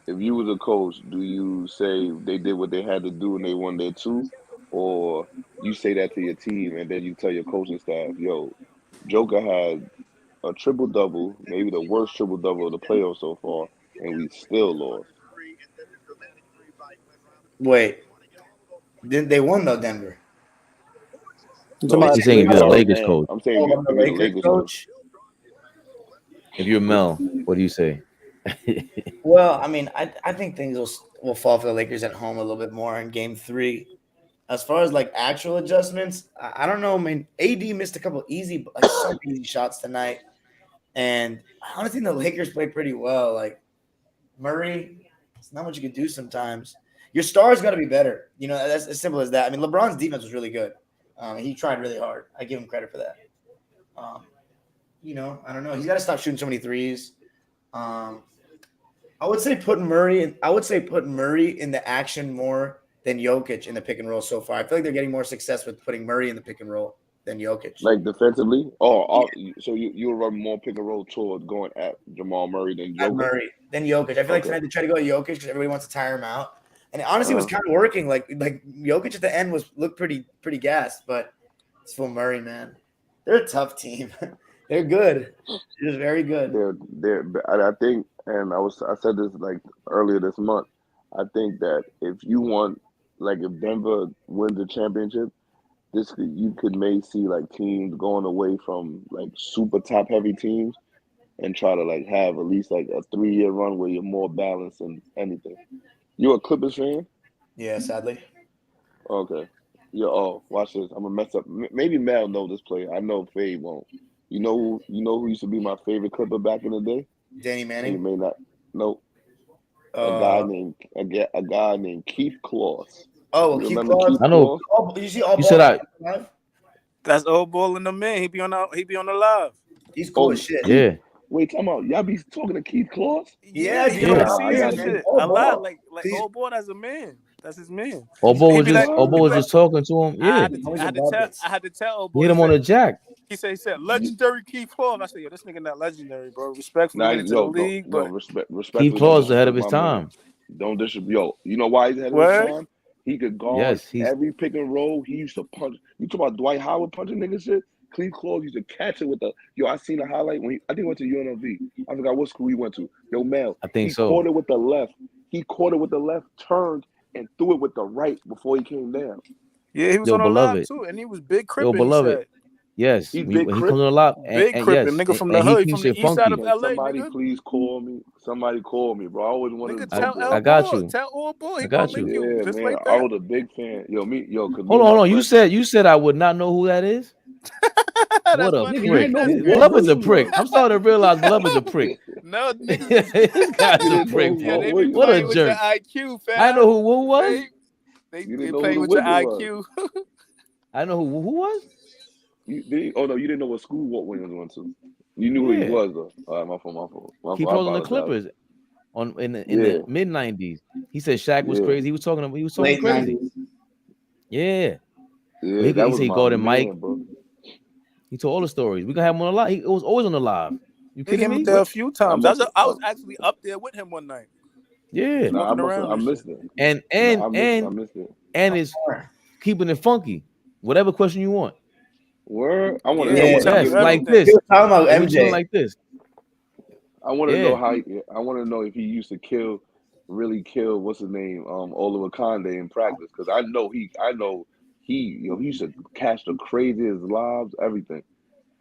If you was a coach, do you say they did what they had to do and they won their 2, or you say that to your team and then you tell your coaching staff, "Yo, Joker had a triple-double, maybe the worst triple-double of the playoffs so far, and we still lost." Wait, they won though, Denver. No, he's saying if you're the Lakers coach. I'm saying if you're the Lakers coach. If you're Mel, what do you say? Well, I mean, I think things will fall for the Lakers at home a little bit more in Game 3. As far as like actual adjustments, I don't know. I mean, AD missed a couple some easy shots tonight, and I honestly think the Lakers played pretty well. Like Murray, it's not much you can do sometimes. Your stars got to be better. You know, that's as simple as that. I mean, LeBron's defense was really good. He tried really hard. I give him credit for that. You know, I don't know. He's got to stop shooting so many threes. I would say put Murray in the action more than Jokic in the pick and roll so far. I feel like they're getting more success with putting Murray in the pick and roll than Jokic. Like defensively? So you run more pick and roll toward going at Jamal Murray than Jokic? I feel like tonight they try to go at Jokic because everybody wants to tire him out. And it honestly was kind of working. Like Jokic at the end looked pretty gassed, but it's full Murray, man. They're a tough team. They're good. They're just very good. I think, and I said this like earlier this month. I think that if you want, like, if Denver wins the championship, you could maybe see like teams going away from like super top heavy teams and try to like have at least like a 3-year run where you're more balanced than anything. You a Clippers fan? Yeah, sadly. Okay. Watch this. I'm gonna mess up. Maybe Mel know this player. I know Faye won't. You know who used to be my favorite Clipper back in the day? Danny Manning. You may not. Nope. A guy named Keith Claus. Oh, Keith Claus. I know. You see all. You said I. That's Allball in the man. He be on the live. He's cool as shit. Yeah. Wait, come on. Y'all be talking to Keith Claus? Yeah, he shit. A lot. Like Allball as a man. That's his man. Allball was just talking to him. Yeah. I had to tell Allball. Hit him on the jack. He said legendary Keith Claus. I said, yo, this nigga not legendary, bro. Respectfully to the league, but respect. Keith Claus is ahead of his time. Don't disrespect. Yo, you know why he's ahead of his time? He could guard every pick and roll. He used to punch. You talk about Dwight Howard punching niggas shit? Keith Claus used to catch it with the. Yo, I seen a highlight when I think he went to UNLV. I forgot what school he went to. Yo, Mel. I think he caught it with the left. He caught it with the left, turned, and threw it with the right before he came down. Yeah, he was on a live too, and he was big crippin'. Yo, beloved. Yes, he comes on a lot. Big crippin', nigga from the hood, from the east side of LA. Somebody please call me. Somebody call me, bro. I always wanted to. I got you. Tell Allball. I got you. Yeah, just man. like that. I was a big fan. Hold on. You said I would not know who that is. What a prick! Glove is a prick. I'm starting to realize Glove is a prick. No, nigga. This guy's a prick, bro. What a jerk! IQ, fam. I know who was. They play with your IQ. I know who was. You didn't know what school Walt Williams went to. You knew who he was though. All right, my fault. He played on the Clippers in the mid '90s. He said Shaq was crazy. He was talking Late crazy. 90s. Yeah. Yeah, that was he my Golden man, Mike. bro. He told all the stories. We gonna have him on the live. He was always on the live. You They kidding came me? up there a few times. I was actually up there with him one night. Yeah. Nah, I missed it. And I missed it. And it's keeping it funky. Whatever question you want. Word? I want to Yeah, know. Yes, like this. He was talking about We're MJ. doing like this. I want to know how. I want to know if he used to really kill. What's his name? Oliver Conde in practice, because I know he he used to catch the craziest lobs, everything.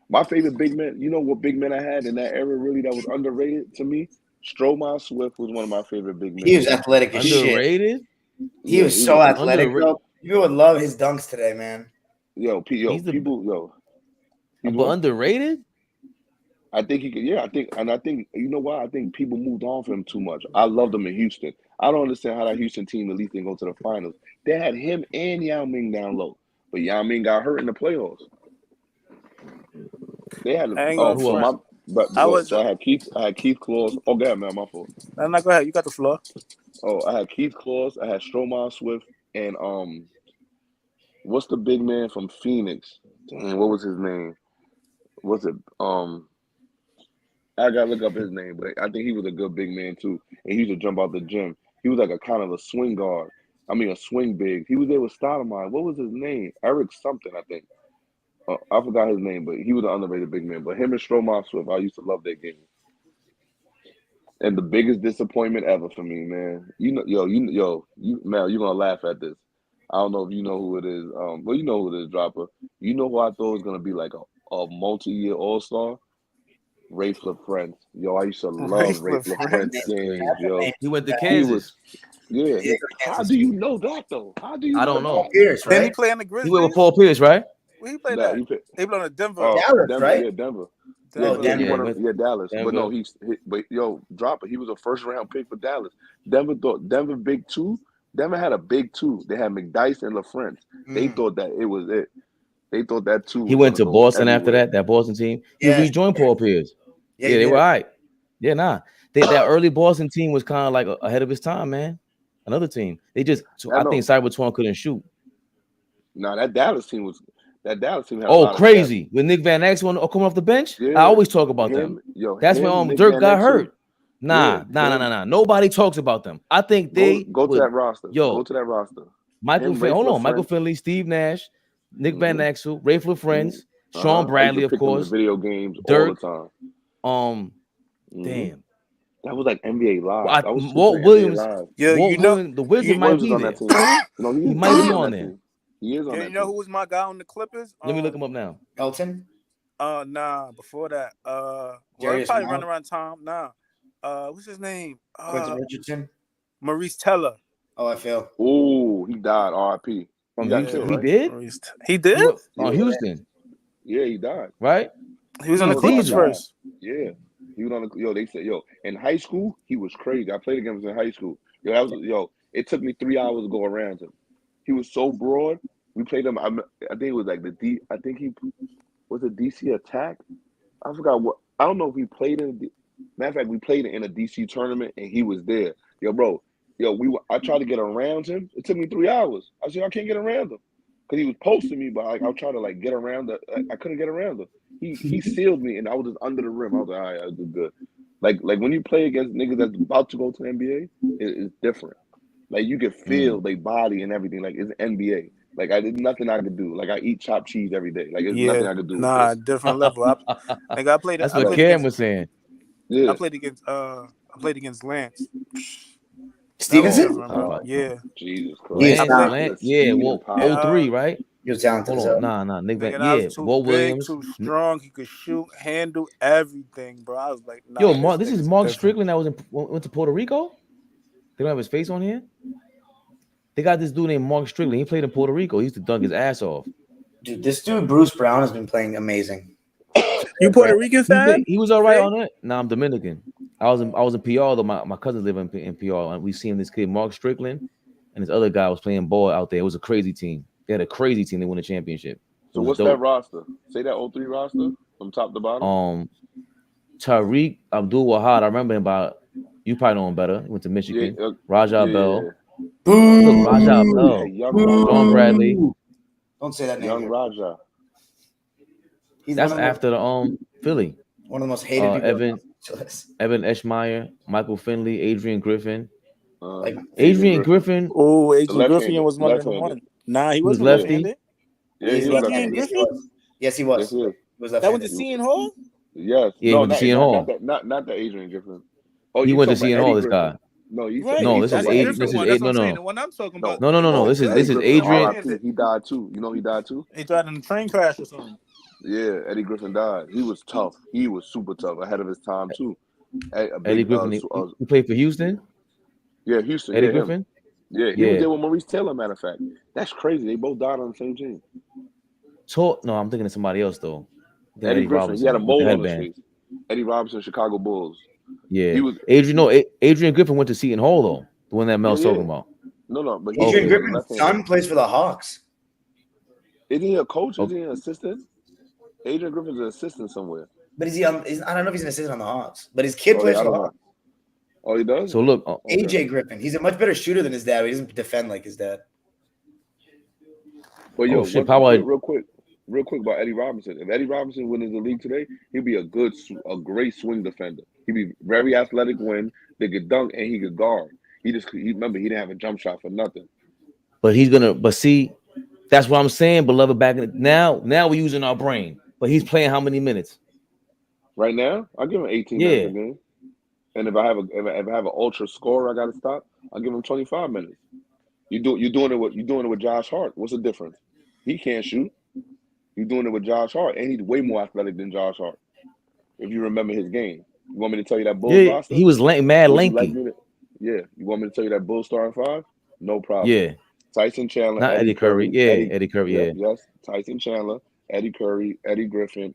My favorite big man. You know what big man I had in that era really that was underrated to me? Stromile Swift was one of my favorite big men. He was athletic as underrated? Shit. He was so athletic, bro. You would love his dunks today, man. But underrated? I think he could. Yeah, I think you know why? I think people moved on for him too much. I loved him in Houston. I don't understand how that Houston team at least didn't go to the finals. They had him and Yao Ming down low, but Yao Ming got hurt in the playoffs. They had so I had Keith Claus. Oh, God, man, my fault. No, go ahead. You got the floor. Oh, I had Keith Claus. I had Stromile Swift, and what's the big man from Phoenix? Damn, what was his name? Was it I gotta look up his name, but I think he was a good big man too. And he used to jump out the gym. He was like a kind of a swing guard. I mean, a swing big. He was there with Stoudemire. What was his name? Eric something, I think. I forgot his name, but he was an underrated big man. But him and Stromile Swift, I used to love that game. And the biggest disappointment ever for me, man. Mel, you're gonna laugh at this. I don't know if you know who it is. Well, you know who it is, Dropper. You know who I thought was gonna be like a multi-year all-star? Rafe LaFrentz. Yo, I used to love Rafe LaFrentz games, yo. He went to Kansas. How do you know that though? How do you? I don't know. Pierce, right? Did he play in the Grizzlies? He went with Paul Pierce, right? Where he played that? He played on the Denver. Dallas, right? Yeah, Denver. Denver. Dallas. Denver. But no, Dropper. He was a first round pick for Dallas. Denver big two. Denver had a big two. They had McDyess and LaFrentz. They thought that it was it. They thought that too. He went to Boston after that Boston team. He rejoined Paul Pierce. Yeah, they were all right. Yeah, that early Boston team was kind of like ahead of his time, man. Another team. I think Cybertron couldn't shoot. That Dallas team had crazy. With Nick Van Exel coming off the bench. Yeah. I always talk about them. That's when Dirk got hurt. Nah. Nobody talks about them. I think they go to that roster. Go to that roster. Michael Finley, Steve Nash, Nick Van Exel, Rafe LaFrentz, Sean Bradley, of course. Video games Dirk, all the time. Damn. That was like NBA Live. Walt Williams. The Wizard might be there. He might be on there. He is on that. You know who was my guy on the Clippers? Let me look him up now. Elton? Nah. Before that, probably running around Tom. Nah. What's his name? Quentin Richardson. Maurice Teller. Oh, I feel. Oh, he died. R.I.P. He did. He did. On Houston. Yeah, he died. Right. He was on the Clippers first. Yeah. He was on the. They said, in high school he was crazy. I played against him in high school. It took me 3 hours to go around him. He was so broad. We played him. I think it was like I think he was a DC Attack. I forgot what. I don't know if we played in. Matter of fact, we played in a DC tournament and he was there. I tried to get around him. It took me 3 hours. I said I can't get around him because he was posting me, but I was trying to get around. I couldn't get around him. He sealed me, and I was just under the rim. I was like, all right, I did good. Like when you play against niggas that's about to go to the NBA, it's different. Like you can feel their body and everything. Like it's NBA. Like there's nothing I could do. Like I eat chopped cheese every day. Like there's nothing I could do. Nah, different level. I played. That's what Cam was saying. Yeah. I played against Lance Stevenson. Yeah. Jesus Christ. Lance. Yeah. Well, 03, right? He was talented. Nah. Nick Van. Yeah. Walt Williams. Too strong. He could shoot, handle everything, bro. I was like, this is Mark Strickland that went to Puerto Rico. They don't have his face on here. They got this dude named Mark Strickland. He played in Puerto Rico. He used to dunk his ass off. Dude, this dude Bruce Brown has been playing amazing. You Puerto Rican fan? He was all right on it. Nah, I'm Dominican. I was in PR though. My cousins live in PR, and we seen this kid Mark Strickland, and this other guy was playing ball out there. It was a crazy team. They had a crazy team. They won a championship. So what's that roster? Say that 03 roster from top to bottom. Tariq Abdul Wahad. I remember him by You probably know him better. He went to Michigan. Yeah, Rajah Bell. Yeah. Look, Rajah Bell. Young Bradley. Don't say that name. Young Rajah. That's after the Philly. One of the most hated people. Evan Eschmeyer, Michael Finley, Adrian Griffin. Adrian Griffin. Oh, Adrian Griffin was one of the one. Nah, he was lefty. Yeah, he was left-handed. Yes, he was. Yes, that was the Seton Hall? Yes. Yeah, no, he went to Seton Hall. Not the Adrian Griffin. Oh, he went to Seton Hall. This guy. No, this is Adrian. This is Adrian. No. The one I'm talking about. No. This is Adrian. He died too. You know he died too. He died in a train crash or something. Yeah, Eddie Griffin died. He was tough. He was super tough, ahead of his time too. Eddie Griffin. He played for Houston. Yeah, Houston. Eddie Griffin. Yeah, he was there with Maurice Taylor. Matter of fact, that's crazy. They both died on the same team. No, I'm thinking of somebody else though. Eddie Griffin. Robinson. He had a mole on his face. Eddie Robinson, Chicago Bulls. Yeah, he was. Adrian Griffin went to Seton Hall though. The one that Mel's talking about. No, but Adrian Griffin's son plays for the Hawks. Isn't he a coach? Is he an assistant? Adrian Griffin's an assistant somewhere. But is he? I don't know if he's an assistant on the Hawks. But his kid plays for the Hawks. Oh, he does. So look, AJ Griffin. He's a much better shooter than his dad. But he doesn't defend like his dad. Well, real quick about Eddie Robinson. If Eddie Robinson wins the league today, he'd be a great swing defender. He'd be very athletic when they could dunk and he could guard. Remember he didn't have a jump shot for nothing. But see, that's what I'm saying, beloved. Now we're using our brain. But he's playing how many minutes? Right now, I'll give him 18 minutes a game. And if I have an ultra scorer, I got to stop. I'll give him 25 minutes. You're doing it with Josh Hart. What's the difference? He can't shoot. You're doing it with Josh Hart, and he's way more athletic than Josh Hart. If you remember his game, you want me to tell you that Bulls roster? He was mad lanky. Yeah, you want me to tell you that Bulls starting five? No problem. Yeah, Tyson Chandler, not Eddie Curry. Eddie Curry. Yeah, yes, Tyson Chandler, Eddie Curry, Eddie Griffin.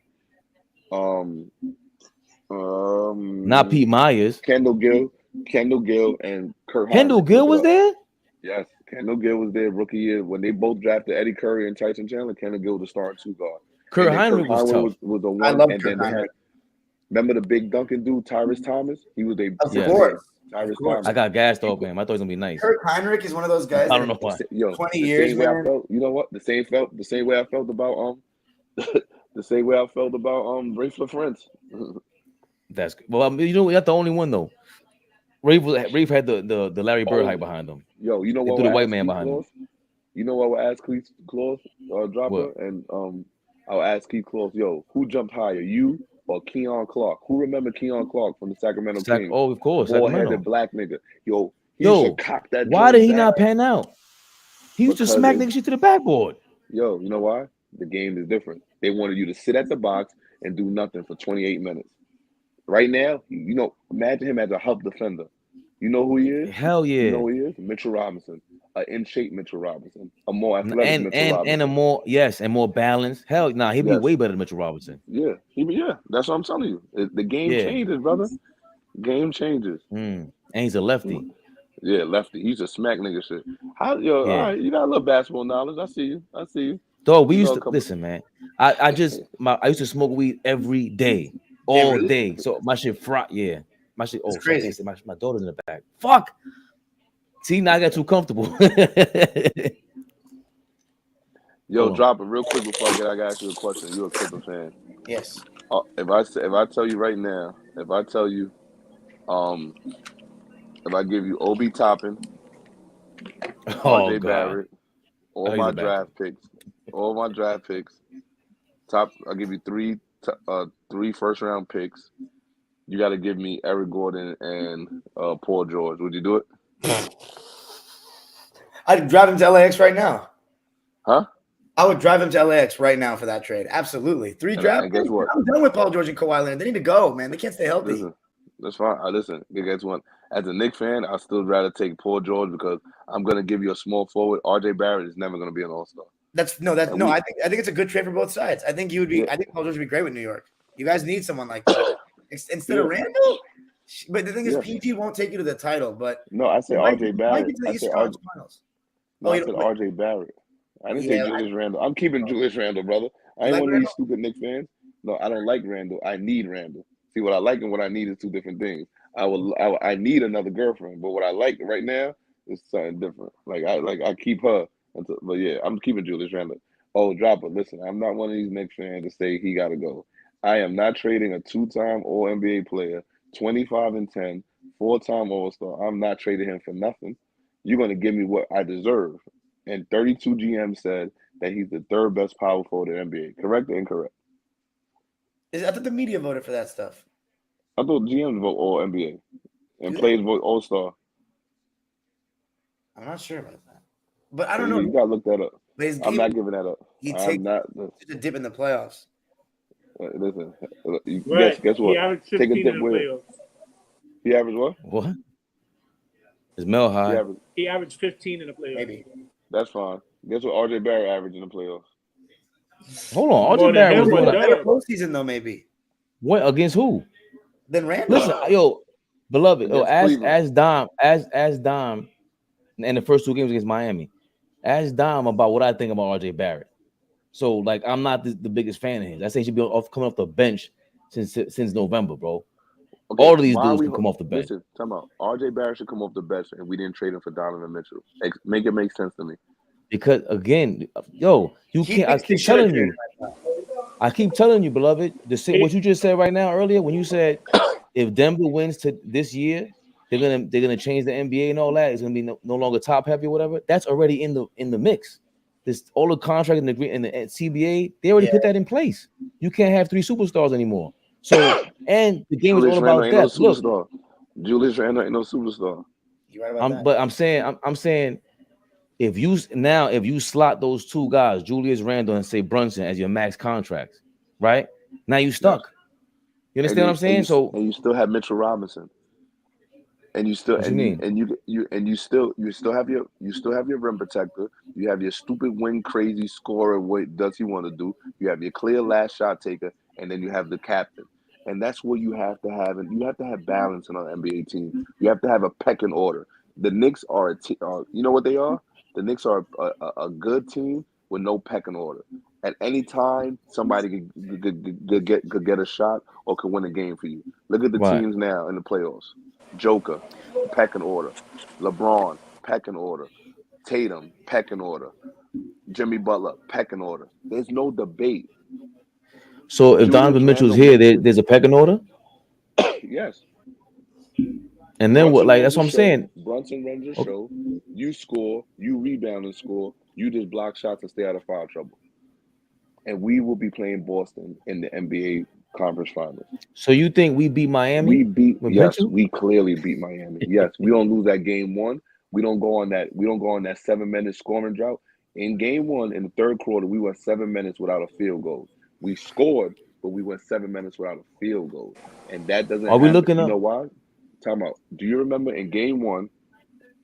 Not Pete Myers. Kendall Gill, and Kurt. Kendall Gill was there. Yes, Kendall Gill was there rookie year when they both drafted Eddie Curry and Tyson Chandler. Kendall Gill was the starting two guard. Kurt Heinrich was tough. Was the one. I love Kurt Heinrich. Remember the big dunking dude, Tyrese Thomas? He was a of course. Tyrese Thomas. I got gassed off him. I thought he was gonna be nice. Kurt Heinrich is one of those guys. I don't know why. 20 years. Man. You know what? The same way I felt about the same way I felt about Rafe LaFrance. That's well. That's the only one though. Rafe had the Larry Bird hype behind him. Yo, you know what? The white man behind him. You know what? I would ask Keith Claus, Dropper, and I'll ask Keith Claus, yo, who jumped higher, you or Keon Clark? Who remember Keon Clark from the Sacramento Kings? Oh, of course, bald-headed black nigga. Yo, should cock that. Why did he not pan out? He used to smack nigga shit to the backboard. Yo, you know why? The game is different. They wanted you to sit at the box and do nothing for 28 minutes. Right now, imagine him as a help defender. You know who he is? Hell yeah. You know who he is? Mitchell Robinson. An in-shape Mitchell Robinson. A more athletic Mitchell Robinson. And a more balanced. Hell, he'd be way better than Mitchell Robinson. Yeah. That's what I'm telling you. The game changes, brother. Game changes. And he's a lefty. Yeah, lefty. He's a smack nigga shit. All right, you got a little basketball knowledge. I see you. Dog, we used to listen, man. I used to smoke weed every day. All day. So my shit my shit. Oh, crazy. My daughter's in the back. Fuck. See, now I got too comfortable. Yo, drop it real quick before I gotta ask you a question. You a Clipper fan? Yes. If I tell you right now, if I give you Obi Toppin, RJ Barrett, all my draft picks, I'll give you three first round picks. You got to give me Eric Gordon and Paul George. Would you do it? I'd drive him to LAX right now. Huh? I would drive him to LAX right now for that trade. Absolutely. 3 draft picks. I'm done with Paul George and Kawhi Leonard. They need to go, man. They can't stay healthy. Listen, that's fine. Listen, guess what? As a Knicks fan, I'd still rather take Paul George because I'm going to give you a small forward. RJ Barrett is never going to be an all-star. I think it's a good trade for both sides. I think I think Paul George would be great with New York. You guys need someone like that. Instead of Randall. But the thing is, PG won't take you to the title. But no, I said RJ Barrett. I said RJ Barrett. I didn't say Julius Randle. I'm keeping Julius Randle, brother. I ain't one of these stupid Knicks fans. No, I don't like Randle. I need Randle. See, what I like and what I need is two different things. I need another girlfriend, but what I like right now is something different. I keep her until, but yeah, I'm keeping Julius Randle. Oh, Dropper, listen, I'm not one of these Knicks fans to say he got to go. I am not trading a 2-time All NBA player, 25-10, 4-time All-Star. I'm not trading him for nothing. You're going to give me what I deserve. And 32 GM said that he's the third best power forward in the NBA. Correct or incorrect? I thought the media voted for that stuff. I thought GMs vote All NBA and players vote All Star. I'm not sure about that, but I don't know. You gotta look that up. I'm not giving that up. He takes a dip in the playoffs. Listen, right. guess what? He averaged 15 in the playoffs. He averaged what? What? Is Mel high? He averaged 15 in the playoffs. Maybe. That's fine. Guess what RJ Barrett averaged in the playoffs? Hold on, RJ Barrett was doing better postseason though, maybe. What against who? Then Randall. Listen, yo, beloved, ask Dom in the first 2 games against Miami. Ask Dom about what I think about RJ Barrett. So, like, I'm not the biggest fan of his. I say he should be coming off the bench since November, bro. Okay, all of these dudes can come off the bench. Listen, talking about RJ Barrett should come off the bench, and we didn't trade him for Donovan Mitchell. Make it make sense to me. Because again, yo, you can't. I keep telling you, beloved. What you just said right now earlier, when you said if Denver wins to this year, they're gonna change the NBA and all that. It's gonna be no longer top heavy or whatever. That's already in the mix. All the contract and the CBA, they already put that in place. You can't have 3 superstars anymore. So, and the game is all about depth. Look, Julius Randle ain't no superstar. You right about that? But I'm saying, if you slot those 2 guys, Julius Randle and say Brunson, as your max contracts, right? Now you stuck. You understand what I'm saying? And you still have Mitchell Robinson. And you still you still have your rim protector. You have your stupid wing crazy scorer. What does he want to do? You have your clear last shot taker, and then you have the captain. And that's what you have to have. And you have to have balance in an NBA team. You have to have a pecking order. The Knicks are you know what they are? The Knicks are a good team with no pecking order. At any time, somebody could get a shot or could win a game for you. Look at the teams now in the playoffs. Joker, pecking order. LeBron, pecking order. Tatum, pecking order. Jimmy Butler, pecking order. There's no debate. So if Donovan Mitchell's here, there's a pecking order? Yes. And then what? Like, that's what I'm saying. Brunson runs your show. You score. You rebound and score. You just block shots and stay out of foul trouble. And we will be playing Boston in the NBA Conference Finals. So you think we beat Miami? We clearly beat Miami. Yes, we don't lose that game 1. We don't go on that 7-minute scoring drought. In game 1, in the third quarter, we went 7 minutes without a field goal. We scored, but we went 7 minutes without a field goal. And that doesn't happen. We looking up? You know why? Time out. Do you remember in game 1?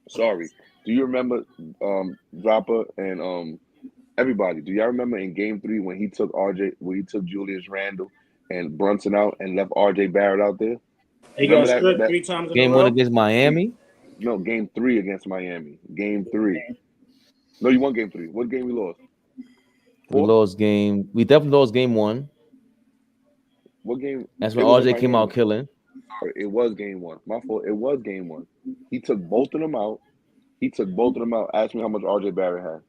Sorry. Do you remember Dropper and everybody? Do y'all remember in game 3 when he took Julius Randle and Brunson out and left RJ Barrett out there? He got stripped 3 times in game a row? 1 against Miami? No, game 3 against Miami. Game 3. No, you won game 3. What game we lost? 4? We definitely lost game 1. What game? That's when RJ came out killing. It was game 1. My fault. It was game 1. He took both of them out. Ask me how much RJ Barrett had.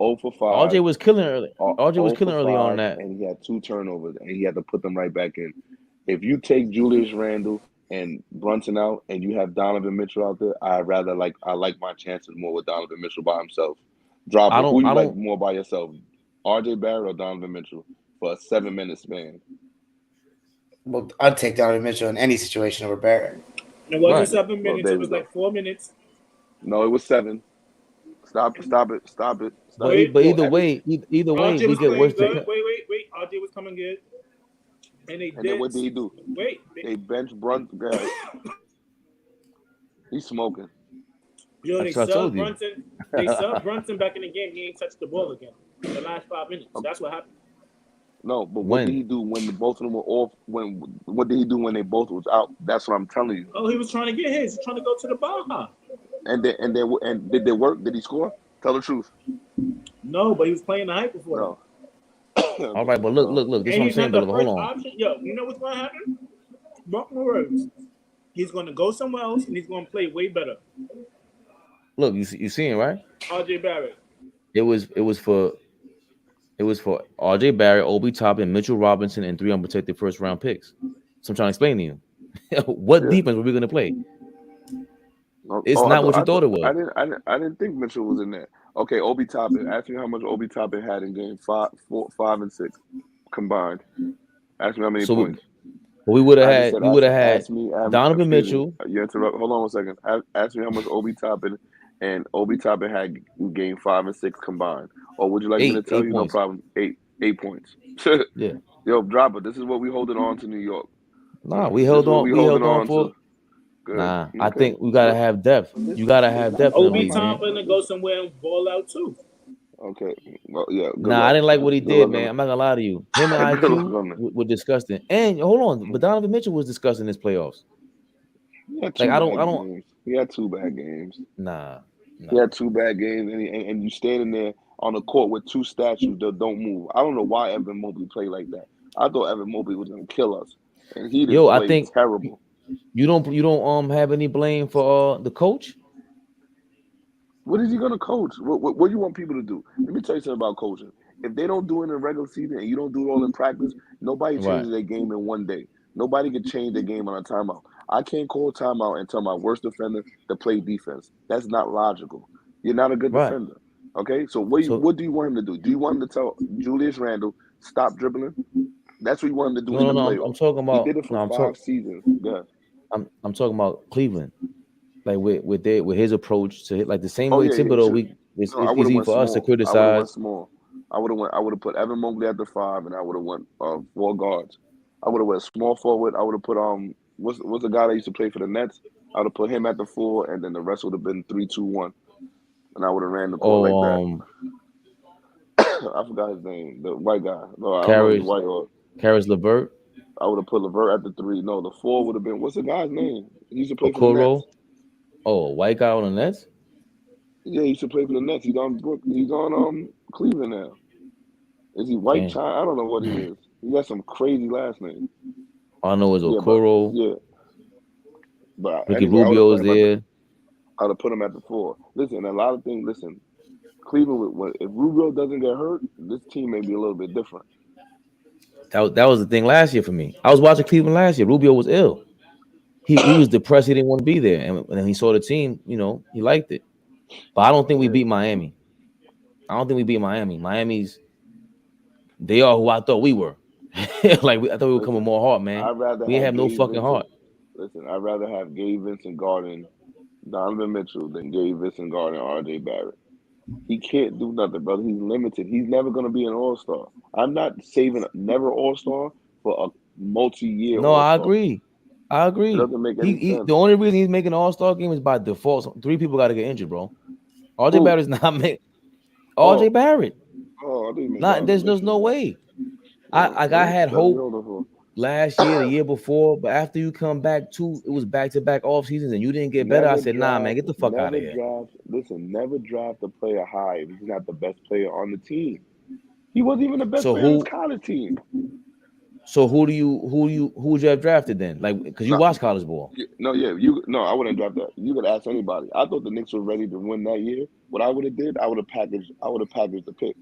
0 for 5. RJ was killing early. RJ was killing early on that. And he had 2 turnovers, and he had to put them right back in. If you take Julius Randle and Brunson out and you have Donovan Mitchell out there, I like my chances more with Donovan Mitchell by himself. Who you like more by yourself? RJ Barrett or Donovan Mitchell for a 7-minute span? Well, I'd take Donovan Mitchell in any situation over Barrett. It wasn't 7 minutes. It was like 4 minutes. No, it was 7. Stop it. But either way, we get worse. Wait. RJ was coming good. And then what did he do? Wait. They bench Brunson. He's smoking. Yo, they subbed Brunson. They subbed Brunson back in the game. He ain't touched the ball again in the last 5 minutes. That's what happened. No, but what did he do when both of them were off? What did he do when they both was out? That's what I'm telling you. Oh, he was trying to get his. He's trying to go to the Baja. And did they work? Did he score? Tell the truth. No, but he was playing the hyper for All right, but look. This is what I'm saying, brother. Hold on. Yo, you know what's going to happen? Mark my words. He's going to go somewhere else, and he's going to play way better. Look, you seeing, right? RJ Barrett. It was for RJ Barrett, Obi Toppin, Mitchell Robinson, and 3 unprotected first round picks. So I'm trying to explain to you. What defense were we going to play? It's not what you thought it was. I didn't think Mitchell was in there. Okay, Obi Toppin. Ask me how much Obi Toppin had in game 5 and 6 combined. Ask me how many points. We would have had Donovan Mitchell. You interrupt. Hold on 1 second. Ask me how much Obi Toppin had in game 5 and 6 combined. Or would you like me to tell you? Points. No problem. 8 points. Yeah. Yo, Dropper, this is what we holding on to New York. Nah, we held on. We held on for. Nah, okay. I think we gotta have depth. You gotta have depth. Obi Toppin to go somewhere and ball out too. Okay. Well, yeah. Nah, I didn't like what he did, man. I'm not gonna lie to you. Him and IQ were disgusting. And hold on, but Donovan Mitchell was disgusting in his playoffs. He had 2 bad games. Nah. He had 2 bad games, and you standing there on the court with 2 statues that don't move. I don't know why Evan Mobley played like that. I thought Evan Mobley was gonna kill us, and he didn't play. I think terrible. You don't have any blame for the coach. What is he gonna coach? What do you want people to do? Let me tell you something about coaching. If they don't do it in the regular season and you don't do it all in practice, nobody changes their game in one day. Nobody can change their game on a timeout. I can't call timeout and tell my worst defender to play defense. That's not logical. You're not a good defender. Okay, so what do you want him to do? Do you want him to tell Julius Randle stop dribbling? That's what you want him to do in the playoffs. I'm talking about. He did it for 5 seasons. Yeah. I'm talking about Cleveland, like with his approach to it, like the same way Thibodeau. It's easy for us to criticize. I would have put Evan Mobley at the 5, and I would have went 4 guards. I would have went small forward. I would have put what's the guy that used to play for the Nets? I would have put him at the 4, and then the rest would have been 3-2-1, and I would have ran the court like that. I forgot his name. The white guy. No, Caris LeVert. I would have put LeVert at the 3. No, the 4 would have been, what's the guy's name? He used to play for the Nets. Oh, white guy on the Nets? Yeah, he used to play for the Nets. He's on Cleveland now. Is he white? I don't know what he is. He got some crazy last name. All I know is Okoro. Yeah. But Ricky Rubio is there. I would have put him at the 4. Listen, a lot of things, Cleveland, if Rubio doesn't get hurt, this team may be a little bit different. That was the thing last year for me. I was watching Cleveland last year. Rubio was ill. He was depressed. He didn't want to be there. And when he saw the team, he liked it. But I don't think we beat Miami. Miami's, they are who I thought we were. I thought we were coming more heart, man. We have no fucking heart. Listen, I'd rather have Gabe Vincent guarding Donovan Mitchell than Gabe Vincent guarding RJ Barrett. He can't do nothing, brother. He's limited. He's never going to be an all-star. I'm not saving never all-star for a multi-year. No, all-star. I agree. It doesn't make any sense. The only reason he's making an all-star game is by default. So 3 people got to get injured, bro. RJ Barrett's not making. RJ Barrett. Oh, I didn't there's no way. I had hope last year, the year before, but after you come back it was back-to-back off seasons and you didn't get better. I said, nah, man, get the fuck out of here. Never draft a player high if he's not the best player on the team. He wasn't even the best player on his college team. So who would you have drafted then? Like, because you watch college ball. I wouldn't draft that. You could ask anybody. I thought the Knicks were ready to win that year. What I would have did, I would have packaged the pick.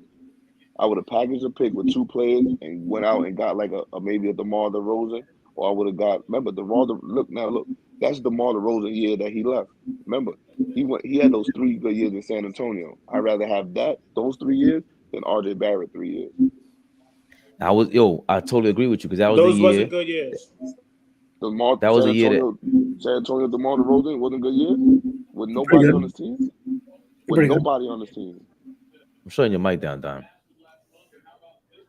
I would have packaged a pick with 2 players and went out and got like maybe a DeMar DeRozan, or I would have got, remember, look, that's DeMar DeRozan year that he left. Remember, he had those 3 good years in San Antonio. I'd rather have those 3 years than RJ Barrett 3 years. I totally agree with you because that was those the year. Wasn't good years. That was a year that San Antonio DeMar DeRozan wasn't a good year with nobody on his team. I'm shutting your mic down, Don.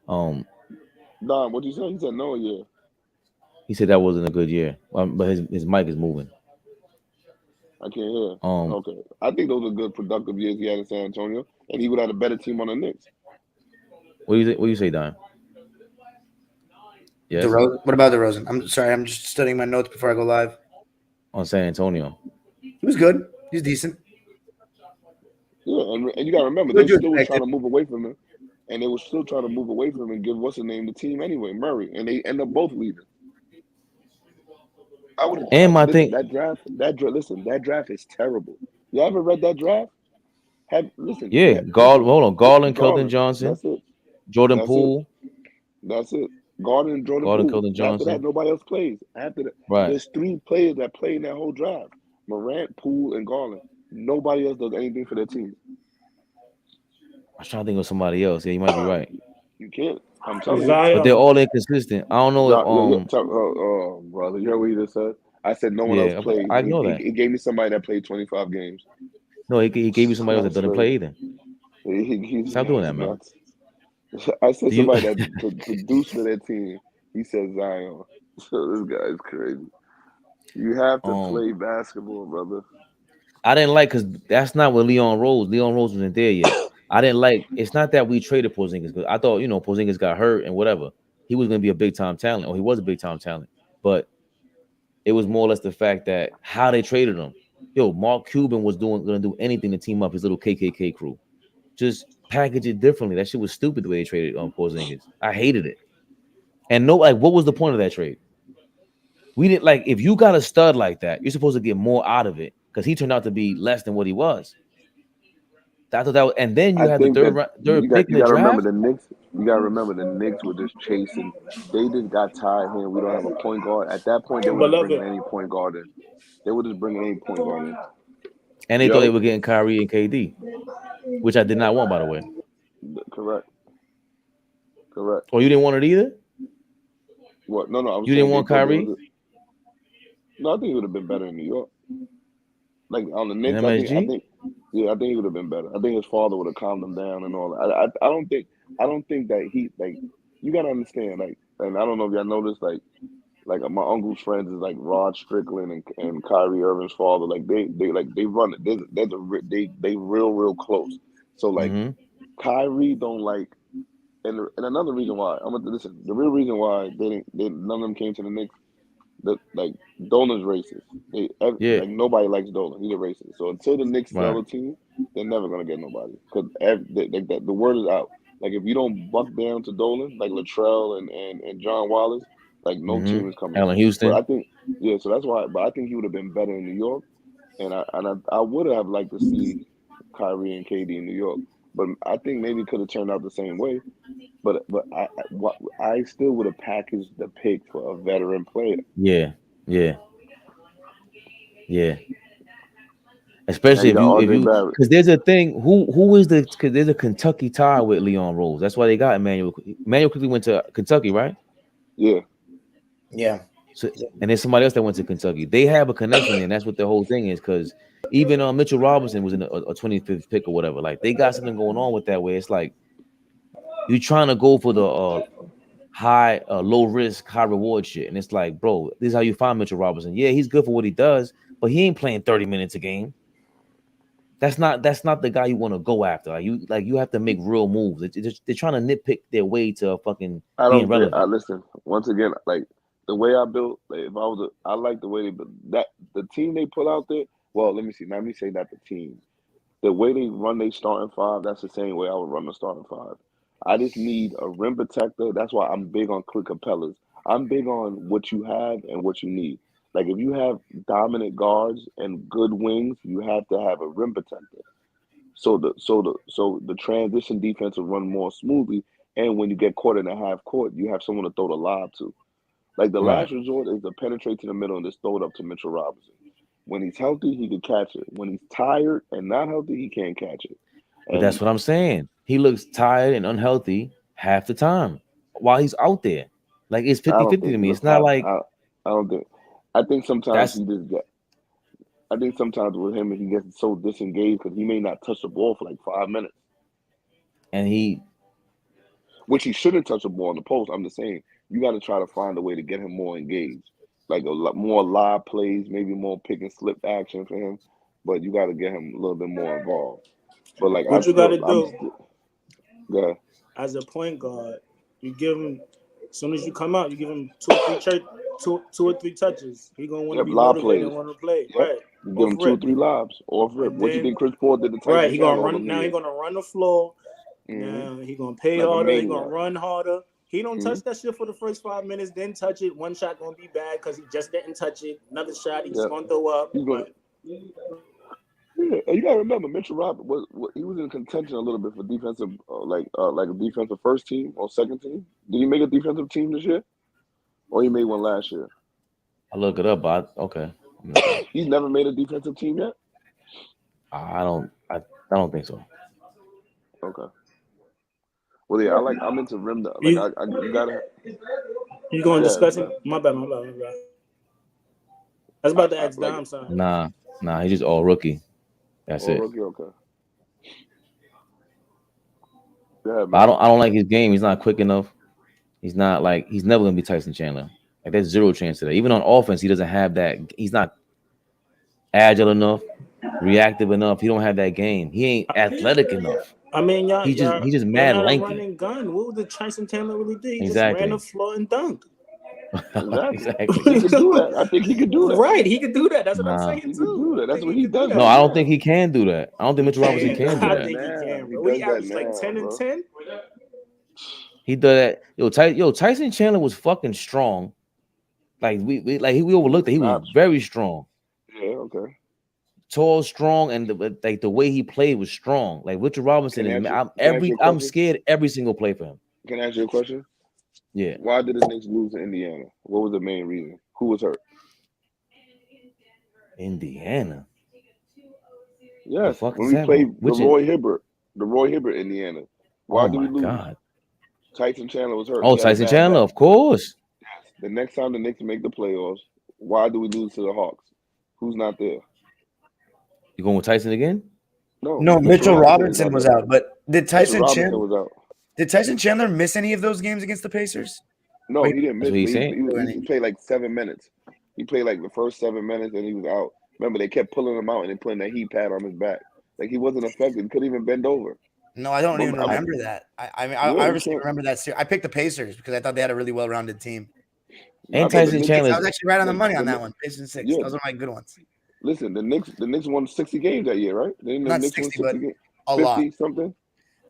Don, what'd you say? He said no year. He said that wasn't a good year, but his mic is moving. I can't hear. Okay, I think those are good productive years he had in San Antonio, and he would have a better team on the Knicks. What do you say, Don? Yes. What about DeRozan? I'm sorry, I'm just studying my notes before I go live. On San Antonio, he was good. He's decent. Yeah, and you gotta remember they still were trying to move away from him. And they were still trying to move away from him and give what's the name the team anyway, Murray, and they end up both leaving. I would. And my Listen, thing, that draft is terrible. You ever read that draft? Listen. yeah, hold on, Garland, Keldon Johnson, That's it. Jordan That's it. Poole. That's it. Garland and Jordan Poole. Keldon After that, Johnson. nobody else plays. After that, Right. there's 3 players that play in that whole draft: Morant, Poole, and Garland. Nobody else does anything for their team. I was trying to think of somebody else. Yeah, you might be right. You can't. I'm telling you. But they're all inconsistent. I don't know if brother, you heard what he just said? I said no one else played. I know that. He gave me somebody that played 25 games. No, he gave you somebody else that doesn't play either. Stop doing that, man. I said somebody that produced for their team. He said Zion. So this guy is crazy. You have to play basketball, brother. I didn't like because that's not what Leon Rose. Leon Rose wasn't there yet. I didn't like. It's not that we traded Porzingis because I thought Porzingis got hurt and whatever. He was going to be a big time talent, or he was a big time talent. But it was more or less the fact that how they traded him. Yo, Mark Cuban was going to do anything to team up his little KKK crew. Just package it differently. That shit was stupid the way they traded Porzingis. I hated it. And what was the point of that trade? We didn't if you got a stud like that, you're supposed to get more out of it because he turned out to be less than what he was. I thought that was, and then you had the third pick in the draft. Remember the Knicks. You gotta remember the Knicks were just chasing. They just got tired here. We don't have a point guard. At that point, they were bringing any point guard in. They were just bringing any point guard in. And they thought they were getting Kyrie and KD, which I did not want, by the way. Correct. Oh, you didn't want it either? What? No. You didn't want Kyrie? No, I think it would have been better in New York. Like on the Knicks, I think he would have been better. I think his father would have calmed him down and all that. I don't think that he you gotta understand and I don't know if y'all noticed like my uncle's friends is like Rod Strickland and Kyrie Irving's father. They run it. They real close. So Kyrie don't like. And another reason why listen, the real reason why none of them came to the Knicks. Dolan's racist. Nobody likes Dolan. He's a racist. So until the Knicks sell a team, they're never gonna get nobody because the word is out. If you don't buck down to Dolan, like Latrell and John Wallace, no team is coming. Allen Houston. But I think so that's why. But I think he would have been better in New York, and I would have liked to see Kyrie and KD in New York. But I think maybe it could have turned out the same way. But I still would have packaged the pick for a veteran player. Yeah. Especially if you because there's a thing. Who is because there's a Kentucky tie with Leon Rose. That's why they got Emmanuel. Emmanuel quickly went to Kentucky, right? Yeah. So and there's somebody else that went to Kentucky. They have a connection, and that's what the whole thing is. Because even Mitchell Robinson was in a 25th pick or whatever. They got something going on with that way. It's you're trying to go for the low risk, high reward shit, and it's bro, this is how you find Mitchell Robinson. Yeah, he's good for what he does, but he ain't playing 30 minutes a game. That's not the guy you want to go after. You have to make real moves. They're trying to nitpick their way to fucking being relevant. Listen, once again, the way I built, I like the way they built that the team they put out there. Well, let me see. Let me say that the team, the way they run their starting five, that's the same way I would run the starting five. I just need a rim protector. That's why I'm big on Clint Capella's. I'm big on what you have and what you need. If you have dominant guards and good wings, you have to have a rim protector. So the transition defense will run more smoothly. And when you get caught in the half court, you have someone to throw the lob to. The last resort is to penetrate to the middle and just throw it up to Mitchell Robinson. When he's healthy, he can catch it. When he's tired and not healthy, he can't catch it. But that's what I'm saying. He looks tired and unhealthy half the time while he's out there. It's 50-50 to me. It's not I don't think. I think sometimes I think sometimes with him, he gets so disengaged because he may not touch the ball for 5 minutes. And which he shouldn't touch the ball in the post. I'm just saying, you got to try to find a way to get him more engaged. A lot more live plays, maybe more pick and slip action for him. But you got to get him a little bit more involved. But what you got to do as a point guard, you give him, as soon as you come out, you give him two or three touches. He's going to want to be motivated and want to play. Yep. Right. You give him 2 or 3 lobs off rip. What you think Chris Paul did the time? Right. He's going to run. Now he's going to run the floor. Now he's going to pay harder. He's going to run harder. He don't touch that shit for the first 5 minutes, then touch it. One shot gonna be bad because he just didn't touch it. Another shot, he's gonna throw up. Yeah, and you gotta remember, Mitchell Robinson he was in contention a little bit for defensive, like a defensive first team or second team. Did he make a defensive team this year, or he made one last year? I look it up, but okay. He's never made a defensive team yet. I don't think so. Okay. Well, yeah, I'm into rim. Like you gotta. You going to discuss it? My bad. That's about to ask Dom something. Nah, he's just all rookie. That's it. Rookie, okay. Yeah, but I don't like his game. He's not quick enough. He's never gonna be Tyson Chandler. Like there's zero chance of that. Even on offense, he doesn't have that. He's not agile enough, reactive enough. He don't have that game. He ain't athletic enough. I mean, he's just mad lanky. Running gun. What was the Tyson Chandler really did? He exactly. just ran the floor and dunked. Exactly. He could do that. I think he could do that. Right, he could do that. That's what I'm saying too. He could do that. That's what he does. No, I don't think he can do that. I don't think Mitchell Robinson can do that. I think he can, bro. He averaged like 10 and 10. He did that. Yo, Tyson Chandler was fucking strong. Like we overlooked that he was very strong. Yeah, okay. Tall, strong, and the way he played was strong. Like Mitchell Robinson, I'm scared every single play for him. Can I ask you a question? Yeah. Why did the Knicks lose to Indiana? What was the main reason? Who was hurt? Indiana. Yes. When we played the Roy Hibbert, Indiana. Why did we lose? God. Tyson Chandler was hurt. Oh, Tyson Chandler, of course. Yes. The next time the Knicks make the playoffs, why do we lose to the Hawks? Who's not there? You going with Tyson again? No, Mitchell Robinson was out. But did Tyson Chandler miss any of those games against the Pacers? No, he didn't miss. He played like 7 minutes. He played like the first 7 minutes and he was out. Remember, they kept pulling him out and then putting that heat pad on his back. Like he wasn't effective. He couldn't even bend over. No, I don't even remember that. I obviously remember that series. I picked the Pacers because I thought they had a really well-rounded team. And Tyson Chandler. I was actually right on the money on that one. Pacers 6. Those are my good ones. Listen, the Knicks won 60 games that year, right? Not 60, but games. a 50 lot. Something.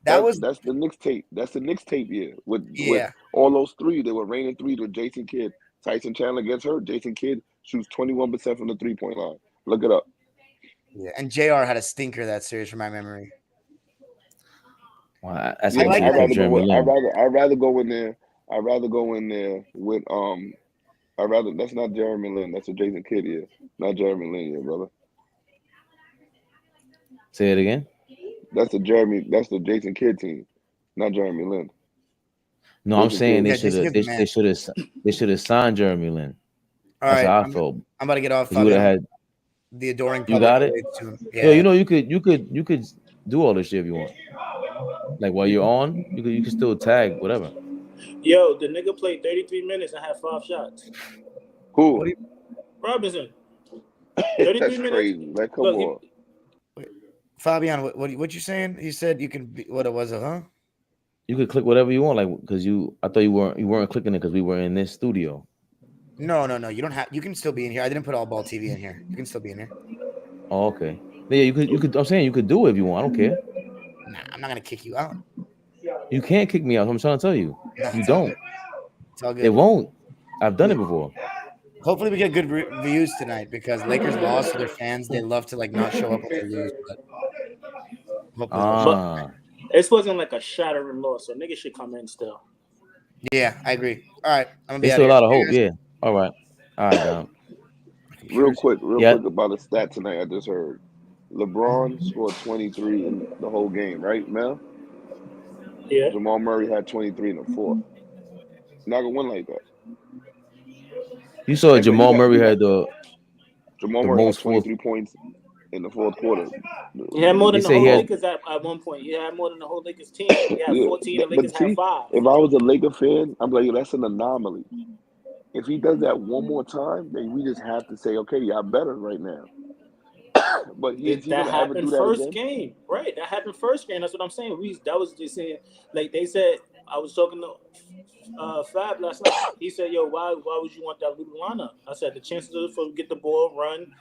That's the Knicks tape. That's the Knicks tape year. With all those three, they were raining threes with Jason Kidd. Tyson Chandler gets hurt. Jason Kidd shoots 21% from the 3-point line. Look it up. Yeah, and JR had a stinker that series from my memory. Well, I'd rather go in there. I'd rather go in there with that's not Jeremy Lin. That's a Jason Kidd year. Not Jeremy Lin year, brother. Say it again. That's the Jason Kidd team, not Jeremy Lin. No, I'm saying they should have signed Jeremy Lin. All right, how I felt. I'm about to get off. You would have had the adoring. You got it. Yeah. Yo, you could do all this shit if you want. Like while you're on, you can still tag whatever. Yo, the nigga played 33 minutes and had 5 shots. Who? Robinson. 33 That's minutes. Crazy. Like, come on. Fabian, what you saying? He said you can be what it was, huh? You could click whatever you want, like because I thought you weren't clicking it because we were in this studio. No. You don't have. You can still be in here. I didn't put AllBallTV in here. You can still be in here. Oh, okay. Yeah, you could. I'm saying you could do it if you want. I don't care. Nah, I'm not gonna kick you out. You can't kick me out. I'm trying to tell you. No, you don't. It's all good. It won't. I've done it before. Hopefully we get good views tonight because Lakers lost to their fans. They love to not show up when they lose. But this wasn't like a shattering loss, so niggas should come in still. Yeah, I agree. All right, I'm gonna be. There's still a lot of hope. Yeah. All right. Real quick about a stat tonight. I just heard LeBron scored 23 in the whole game, right, Mel? Yeah. Jamal Murray had 23 in the fourth. Not gonna win like that. You saw Jamal Murray had the most 23 points in the fourth quarter. He had more than the whole Lakers at one point. He had more than the whole Lakers team. He had 14, the Lakers had 5. If I was a Laker fan, I'm like, that's an anomaly. If he does that one more time, then we just have to say, okay, y'all better right now. But that happened first game, right? That happened first game. That's what I'm saying. That was just saying, like they said. I was talking to Fab last night. He said, "Yo, why would you want that little lineup?" I said, "The chances are for get the ball, run,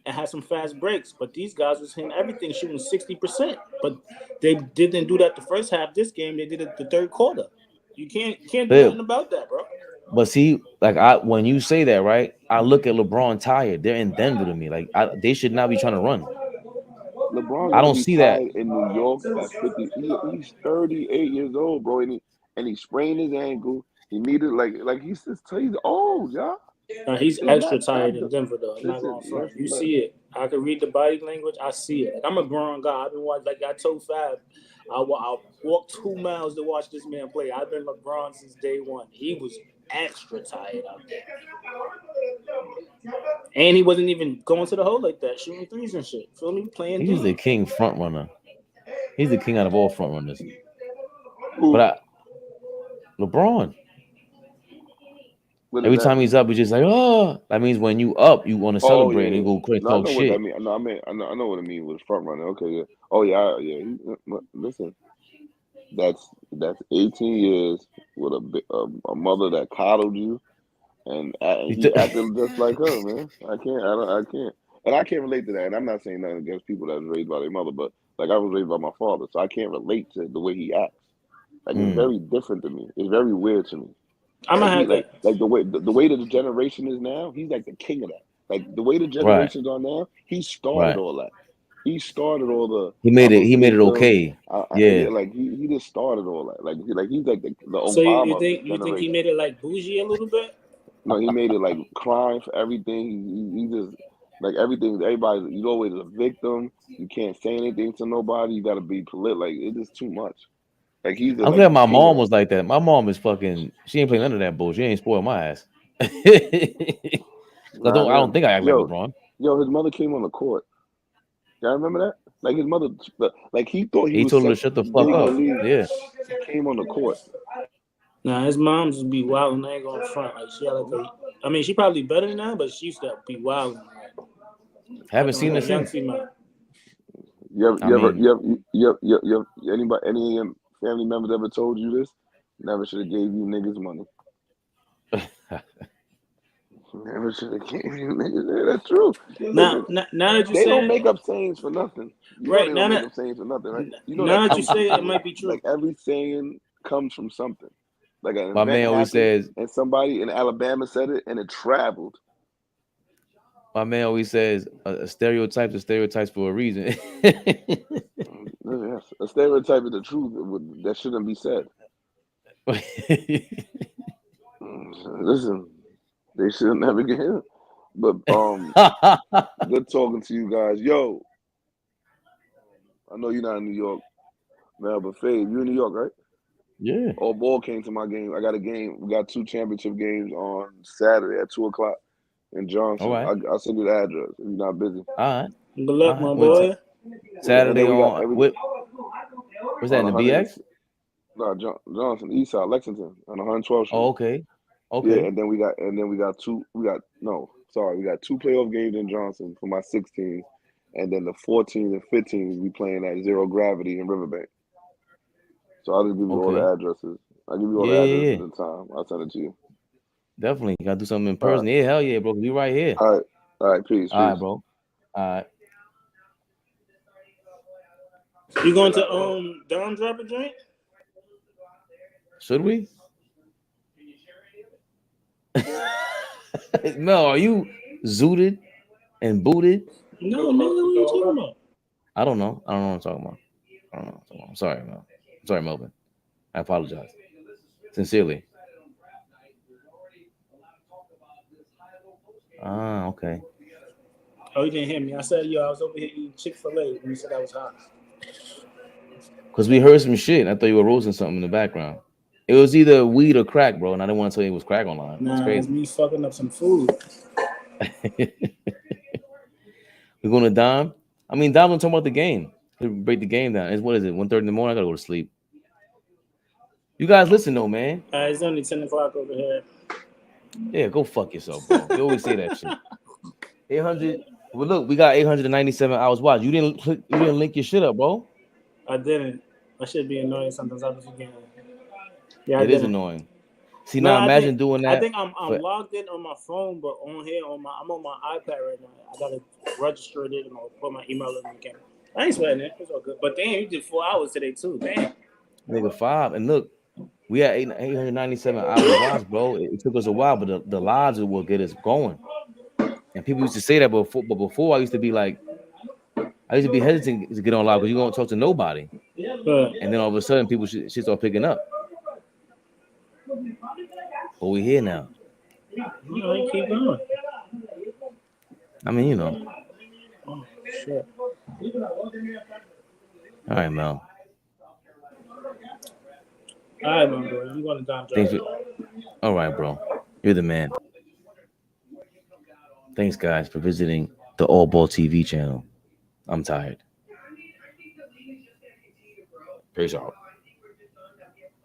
and have some fast breaks." But these guys was hitting everything, shooting 60%. But they didn't do that the first half. This game, they did it the third quarter. You can't do nothing about that, bro. But see, like when you say that, right? I look at LeBron tired. They're in Denver to me. Like they should not be trying to run. LeBron I gonna don't be see that. tired in New York at 50. He's 38 years old, bro, and he sprained his ankle. He needed like he's old, y'all. He's extra tired in Denver, though. I'm not going front. You see it. I can read the body language. I see it. Like, I'm a grown guy. I've been watching. Like I told Fab, I walked 2 miles to watch this man play. I've been LeBron since day one. He was extra tired out there, and he wasn't even going to the hole like that, shooting threes and shit. Feel me? Playing. He's the king front runner. He's the king out of all front runners. But LeBron. Every time he's up, he's just like, oh. That means when you up, you want to celebrate and you go quick talk shit. I know what I mean with front runner. Okay, yeah. Oh yeah. Listen, that's 18 years with a mother that coddled you, and he acted just like her, man. I can't, and I can't relate to that. And I'm not saying nothing against people that was raised by their mother, but like I was raised by my father, so I can't relate to the way he acts. Like it's very different to me. It's very weird to me. I'm gonna have like the way that the generation is now, he's like the king of that. Like the way the generations are now, he started all that. He started all the. He made it okay. Yeah, like he just started all that. Like he's like the Obama. So you think he made it like Bougie a little bit? No, he made it like crying for everything. He just like everything. Everybody, you're always a victim. You can't say anything to nobody. You got to be polite. Like it's just too much. Like I'm glad my mom was like that. My mom is fucking. She ain't playing none of that bullshit. She ain't spoiled my ass. I don't think I act like LeBron. Yo, his mother came on the court. Y'all remember that? Like his mother, like he thought he told her to shut the fuck up. Yeah, he came on the court. Nah, his mom just be wild and ain't going front. Like I mean, she probably better now, but she used to be wild. Haven't seen her since. Any family members ever told you this? Never should have gave you niggas money. Never should have gave you niggas. That's true. Now that you they say don't make up sayings for nothing. Right now, make up sayings for nothing, right? Now that you say it might be true. Like every saying comes from something. Like my man always says, and somebody in Alabama said it, and it traveled. My man always says, a stereotype is stereotypes for a reason. Yes, a stereotype is the truth that shouldn't be said. Listen, they should never get hit. But good talking to you guys. Yo, I know you're not in New York, man, but Fabe, you're in New York, right? Yeah. Allball came to my game. I got a game. We got 2 championship games on Saturday at 2:00 in Johnson. All right. I'll send you the address if you're not busy. All right. Good luck, my boy. Saturday on what's that in the BX? No, Johnson, East Side, Lexington, on 112th Street. Oh, okay. Yeah, and then we got 2 playoff games in Johnson for my 16s, and then the 14s and 15s we playing at Zero Gravity in Riverbank. So I'll just give you all the addresses. I'll give you all the addresses in time. I'll send it to you. Definitely, you gotta do something in person. Right. Yeah, hell yeah, bro. We right here. All right, peace. All right, bro. All right. You going to Down Dropper joint? Should we? Mel, are you zooted and booted? No, nigga, what are you talking about? I don't know what I'm talking about. I'm sorry, Mel. I'm sorry, Melvin. I apologize. Sincerely. Ah, okay. Oh, you didn't hear me. I said, I was over here eating Chick-fil-A when you said I was hot. Because we heard some shit. I thought you were roasting something in the background. It was either weed or crack, bro, and I didn't want to tell you it was crack online. Nah, it's me fucking up some food. We're going to Dom. I mean, Dom don't talk about the game. He'll break the game down. What is it? 1:30 in the morning? I gotta go to sleep. You guys listen though, man. It's only 10 o'clock over here. Yeah, go fuck yourself, bro. You always say that shit. 800. Well, look, we got 897 hours watch. You didn't link your shit up, bro. I didn't. I should be annoying sometimes. I just forget. Yeah, it is annoying. See, now imagine doing that. I think I'm logged in on my phone, but on here I'm on my iPad right now. I gotta register it and I'll put my email in again. I ain't sweating it. It's all good. But damn, you did 4 hours today too. Damn. Nigga, 5. And look, We had 897 hours watched, bro. It took us a while, but the lives will get us going. And people used to say that before, but before I used to be hesitant to get on live because you won't talk to nobody. And then all of a sudden, people shit start picking up. But we're here now. Keep going. I mean, you know. Oh, shit. All right, Mel. All right, man, bro. You want to down all right, bro. You're the man. Thanks, guys, for visiting the AllBallTV channel. I'm tired. Peace out.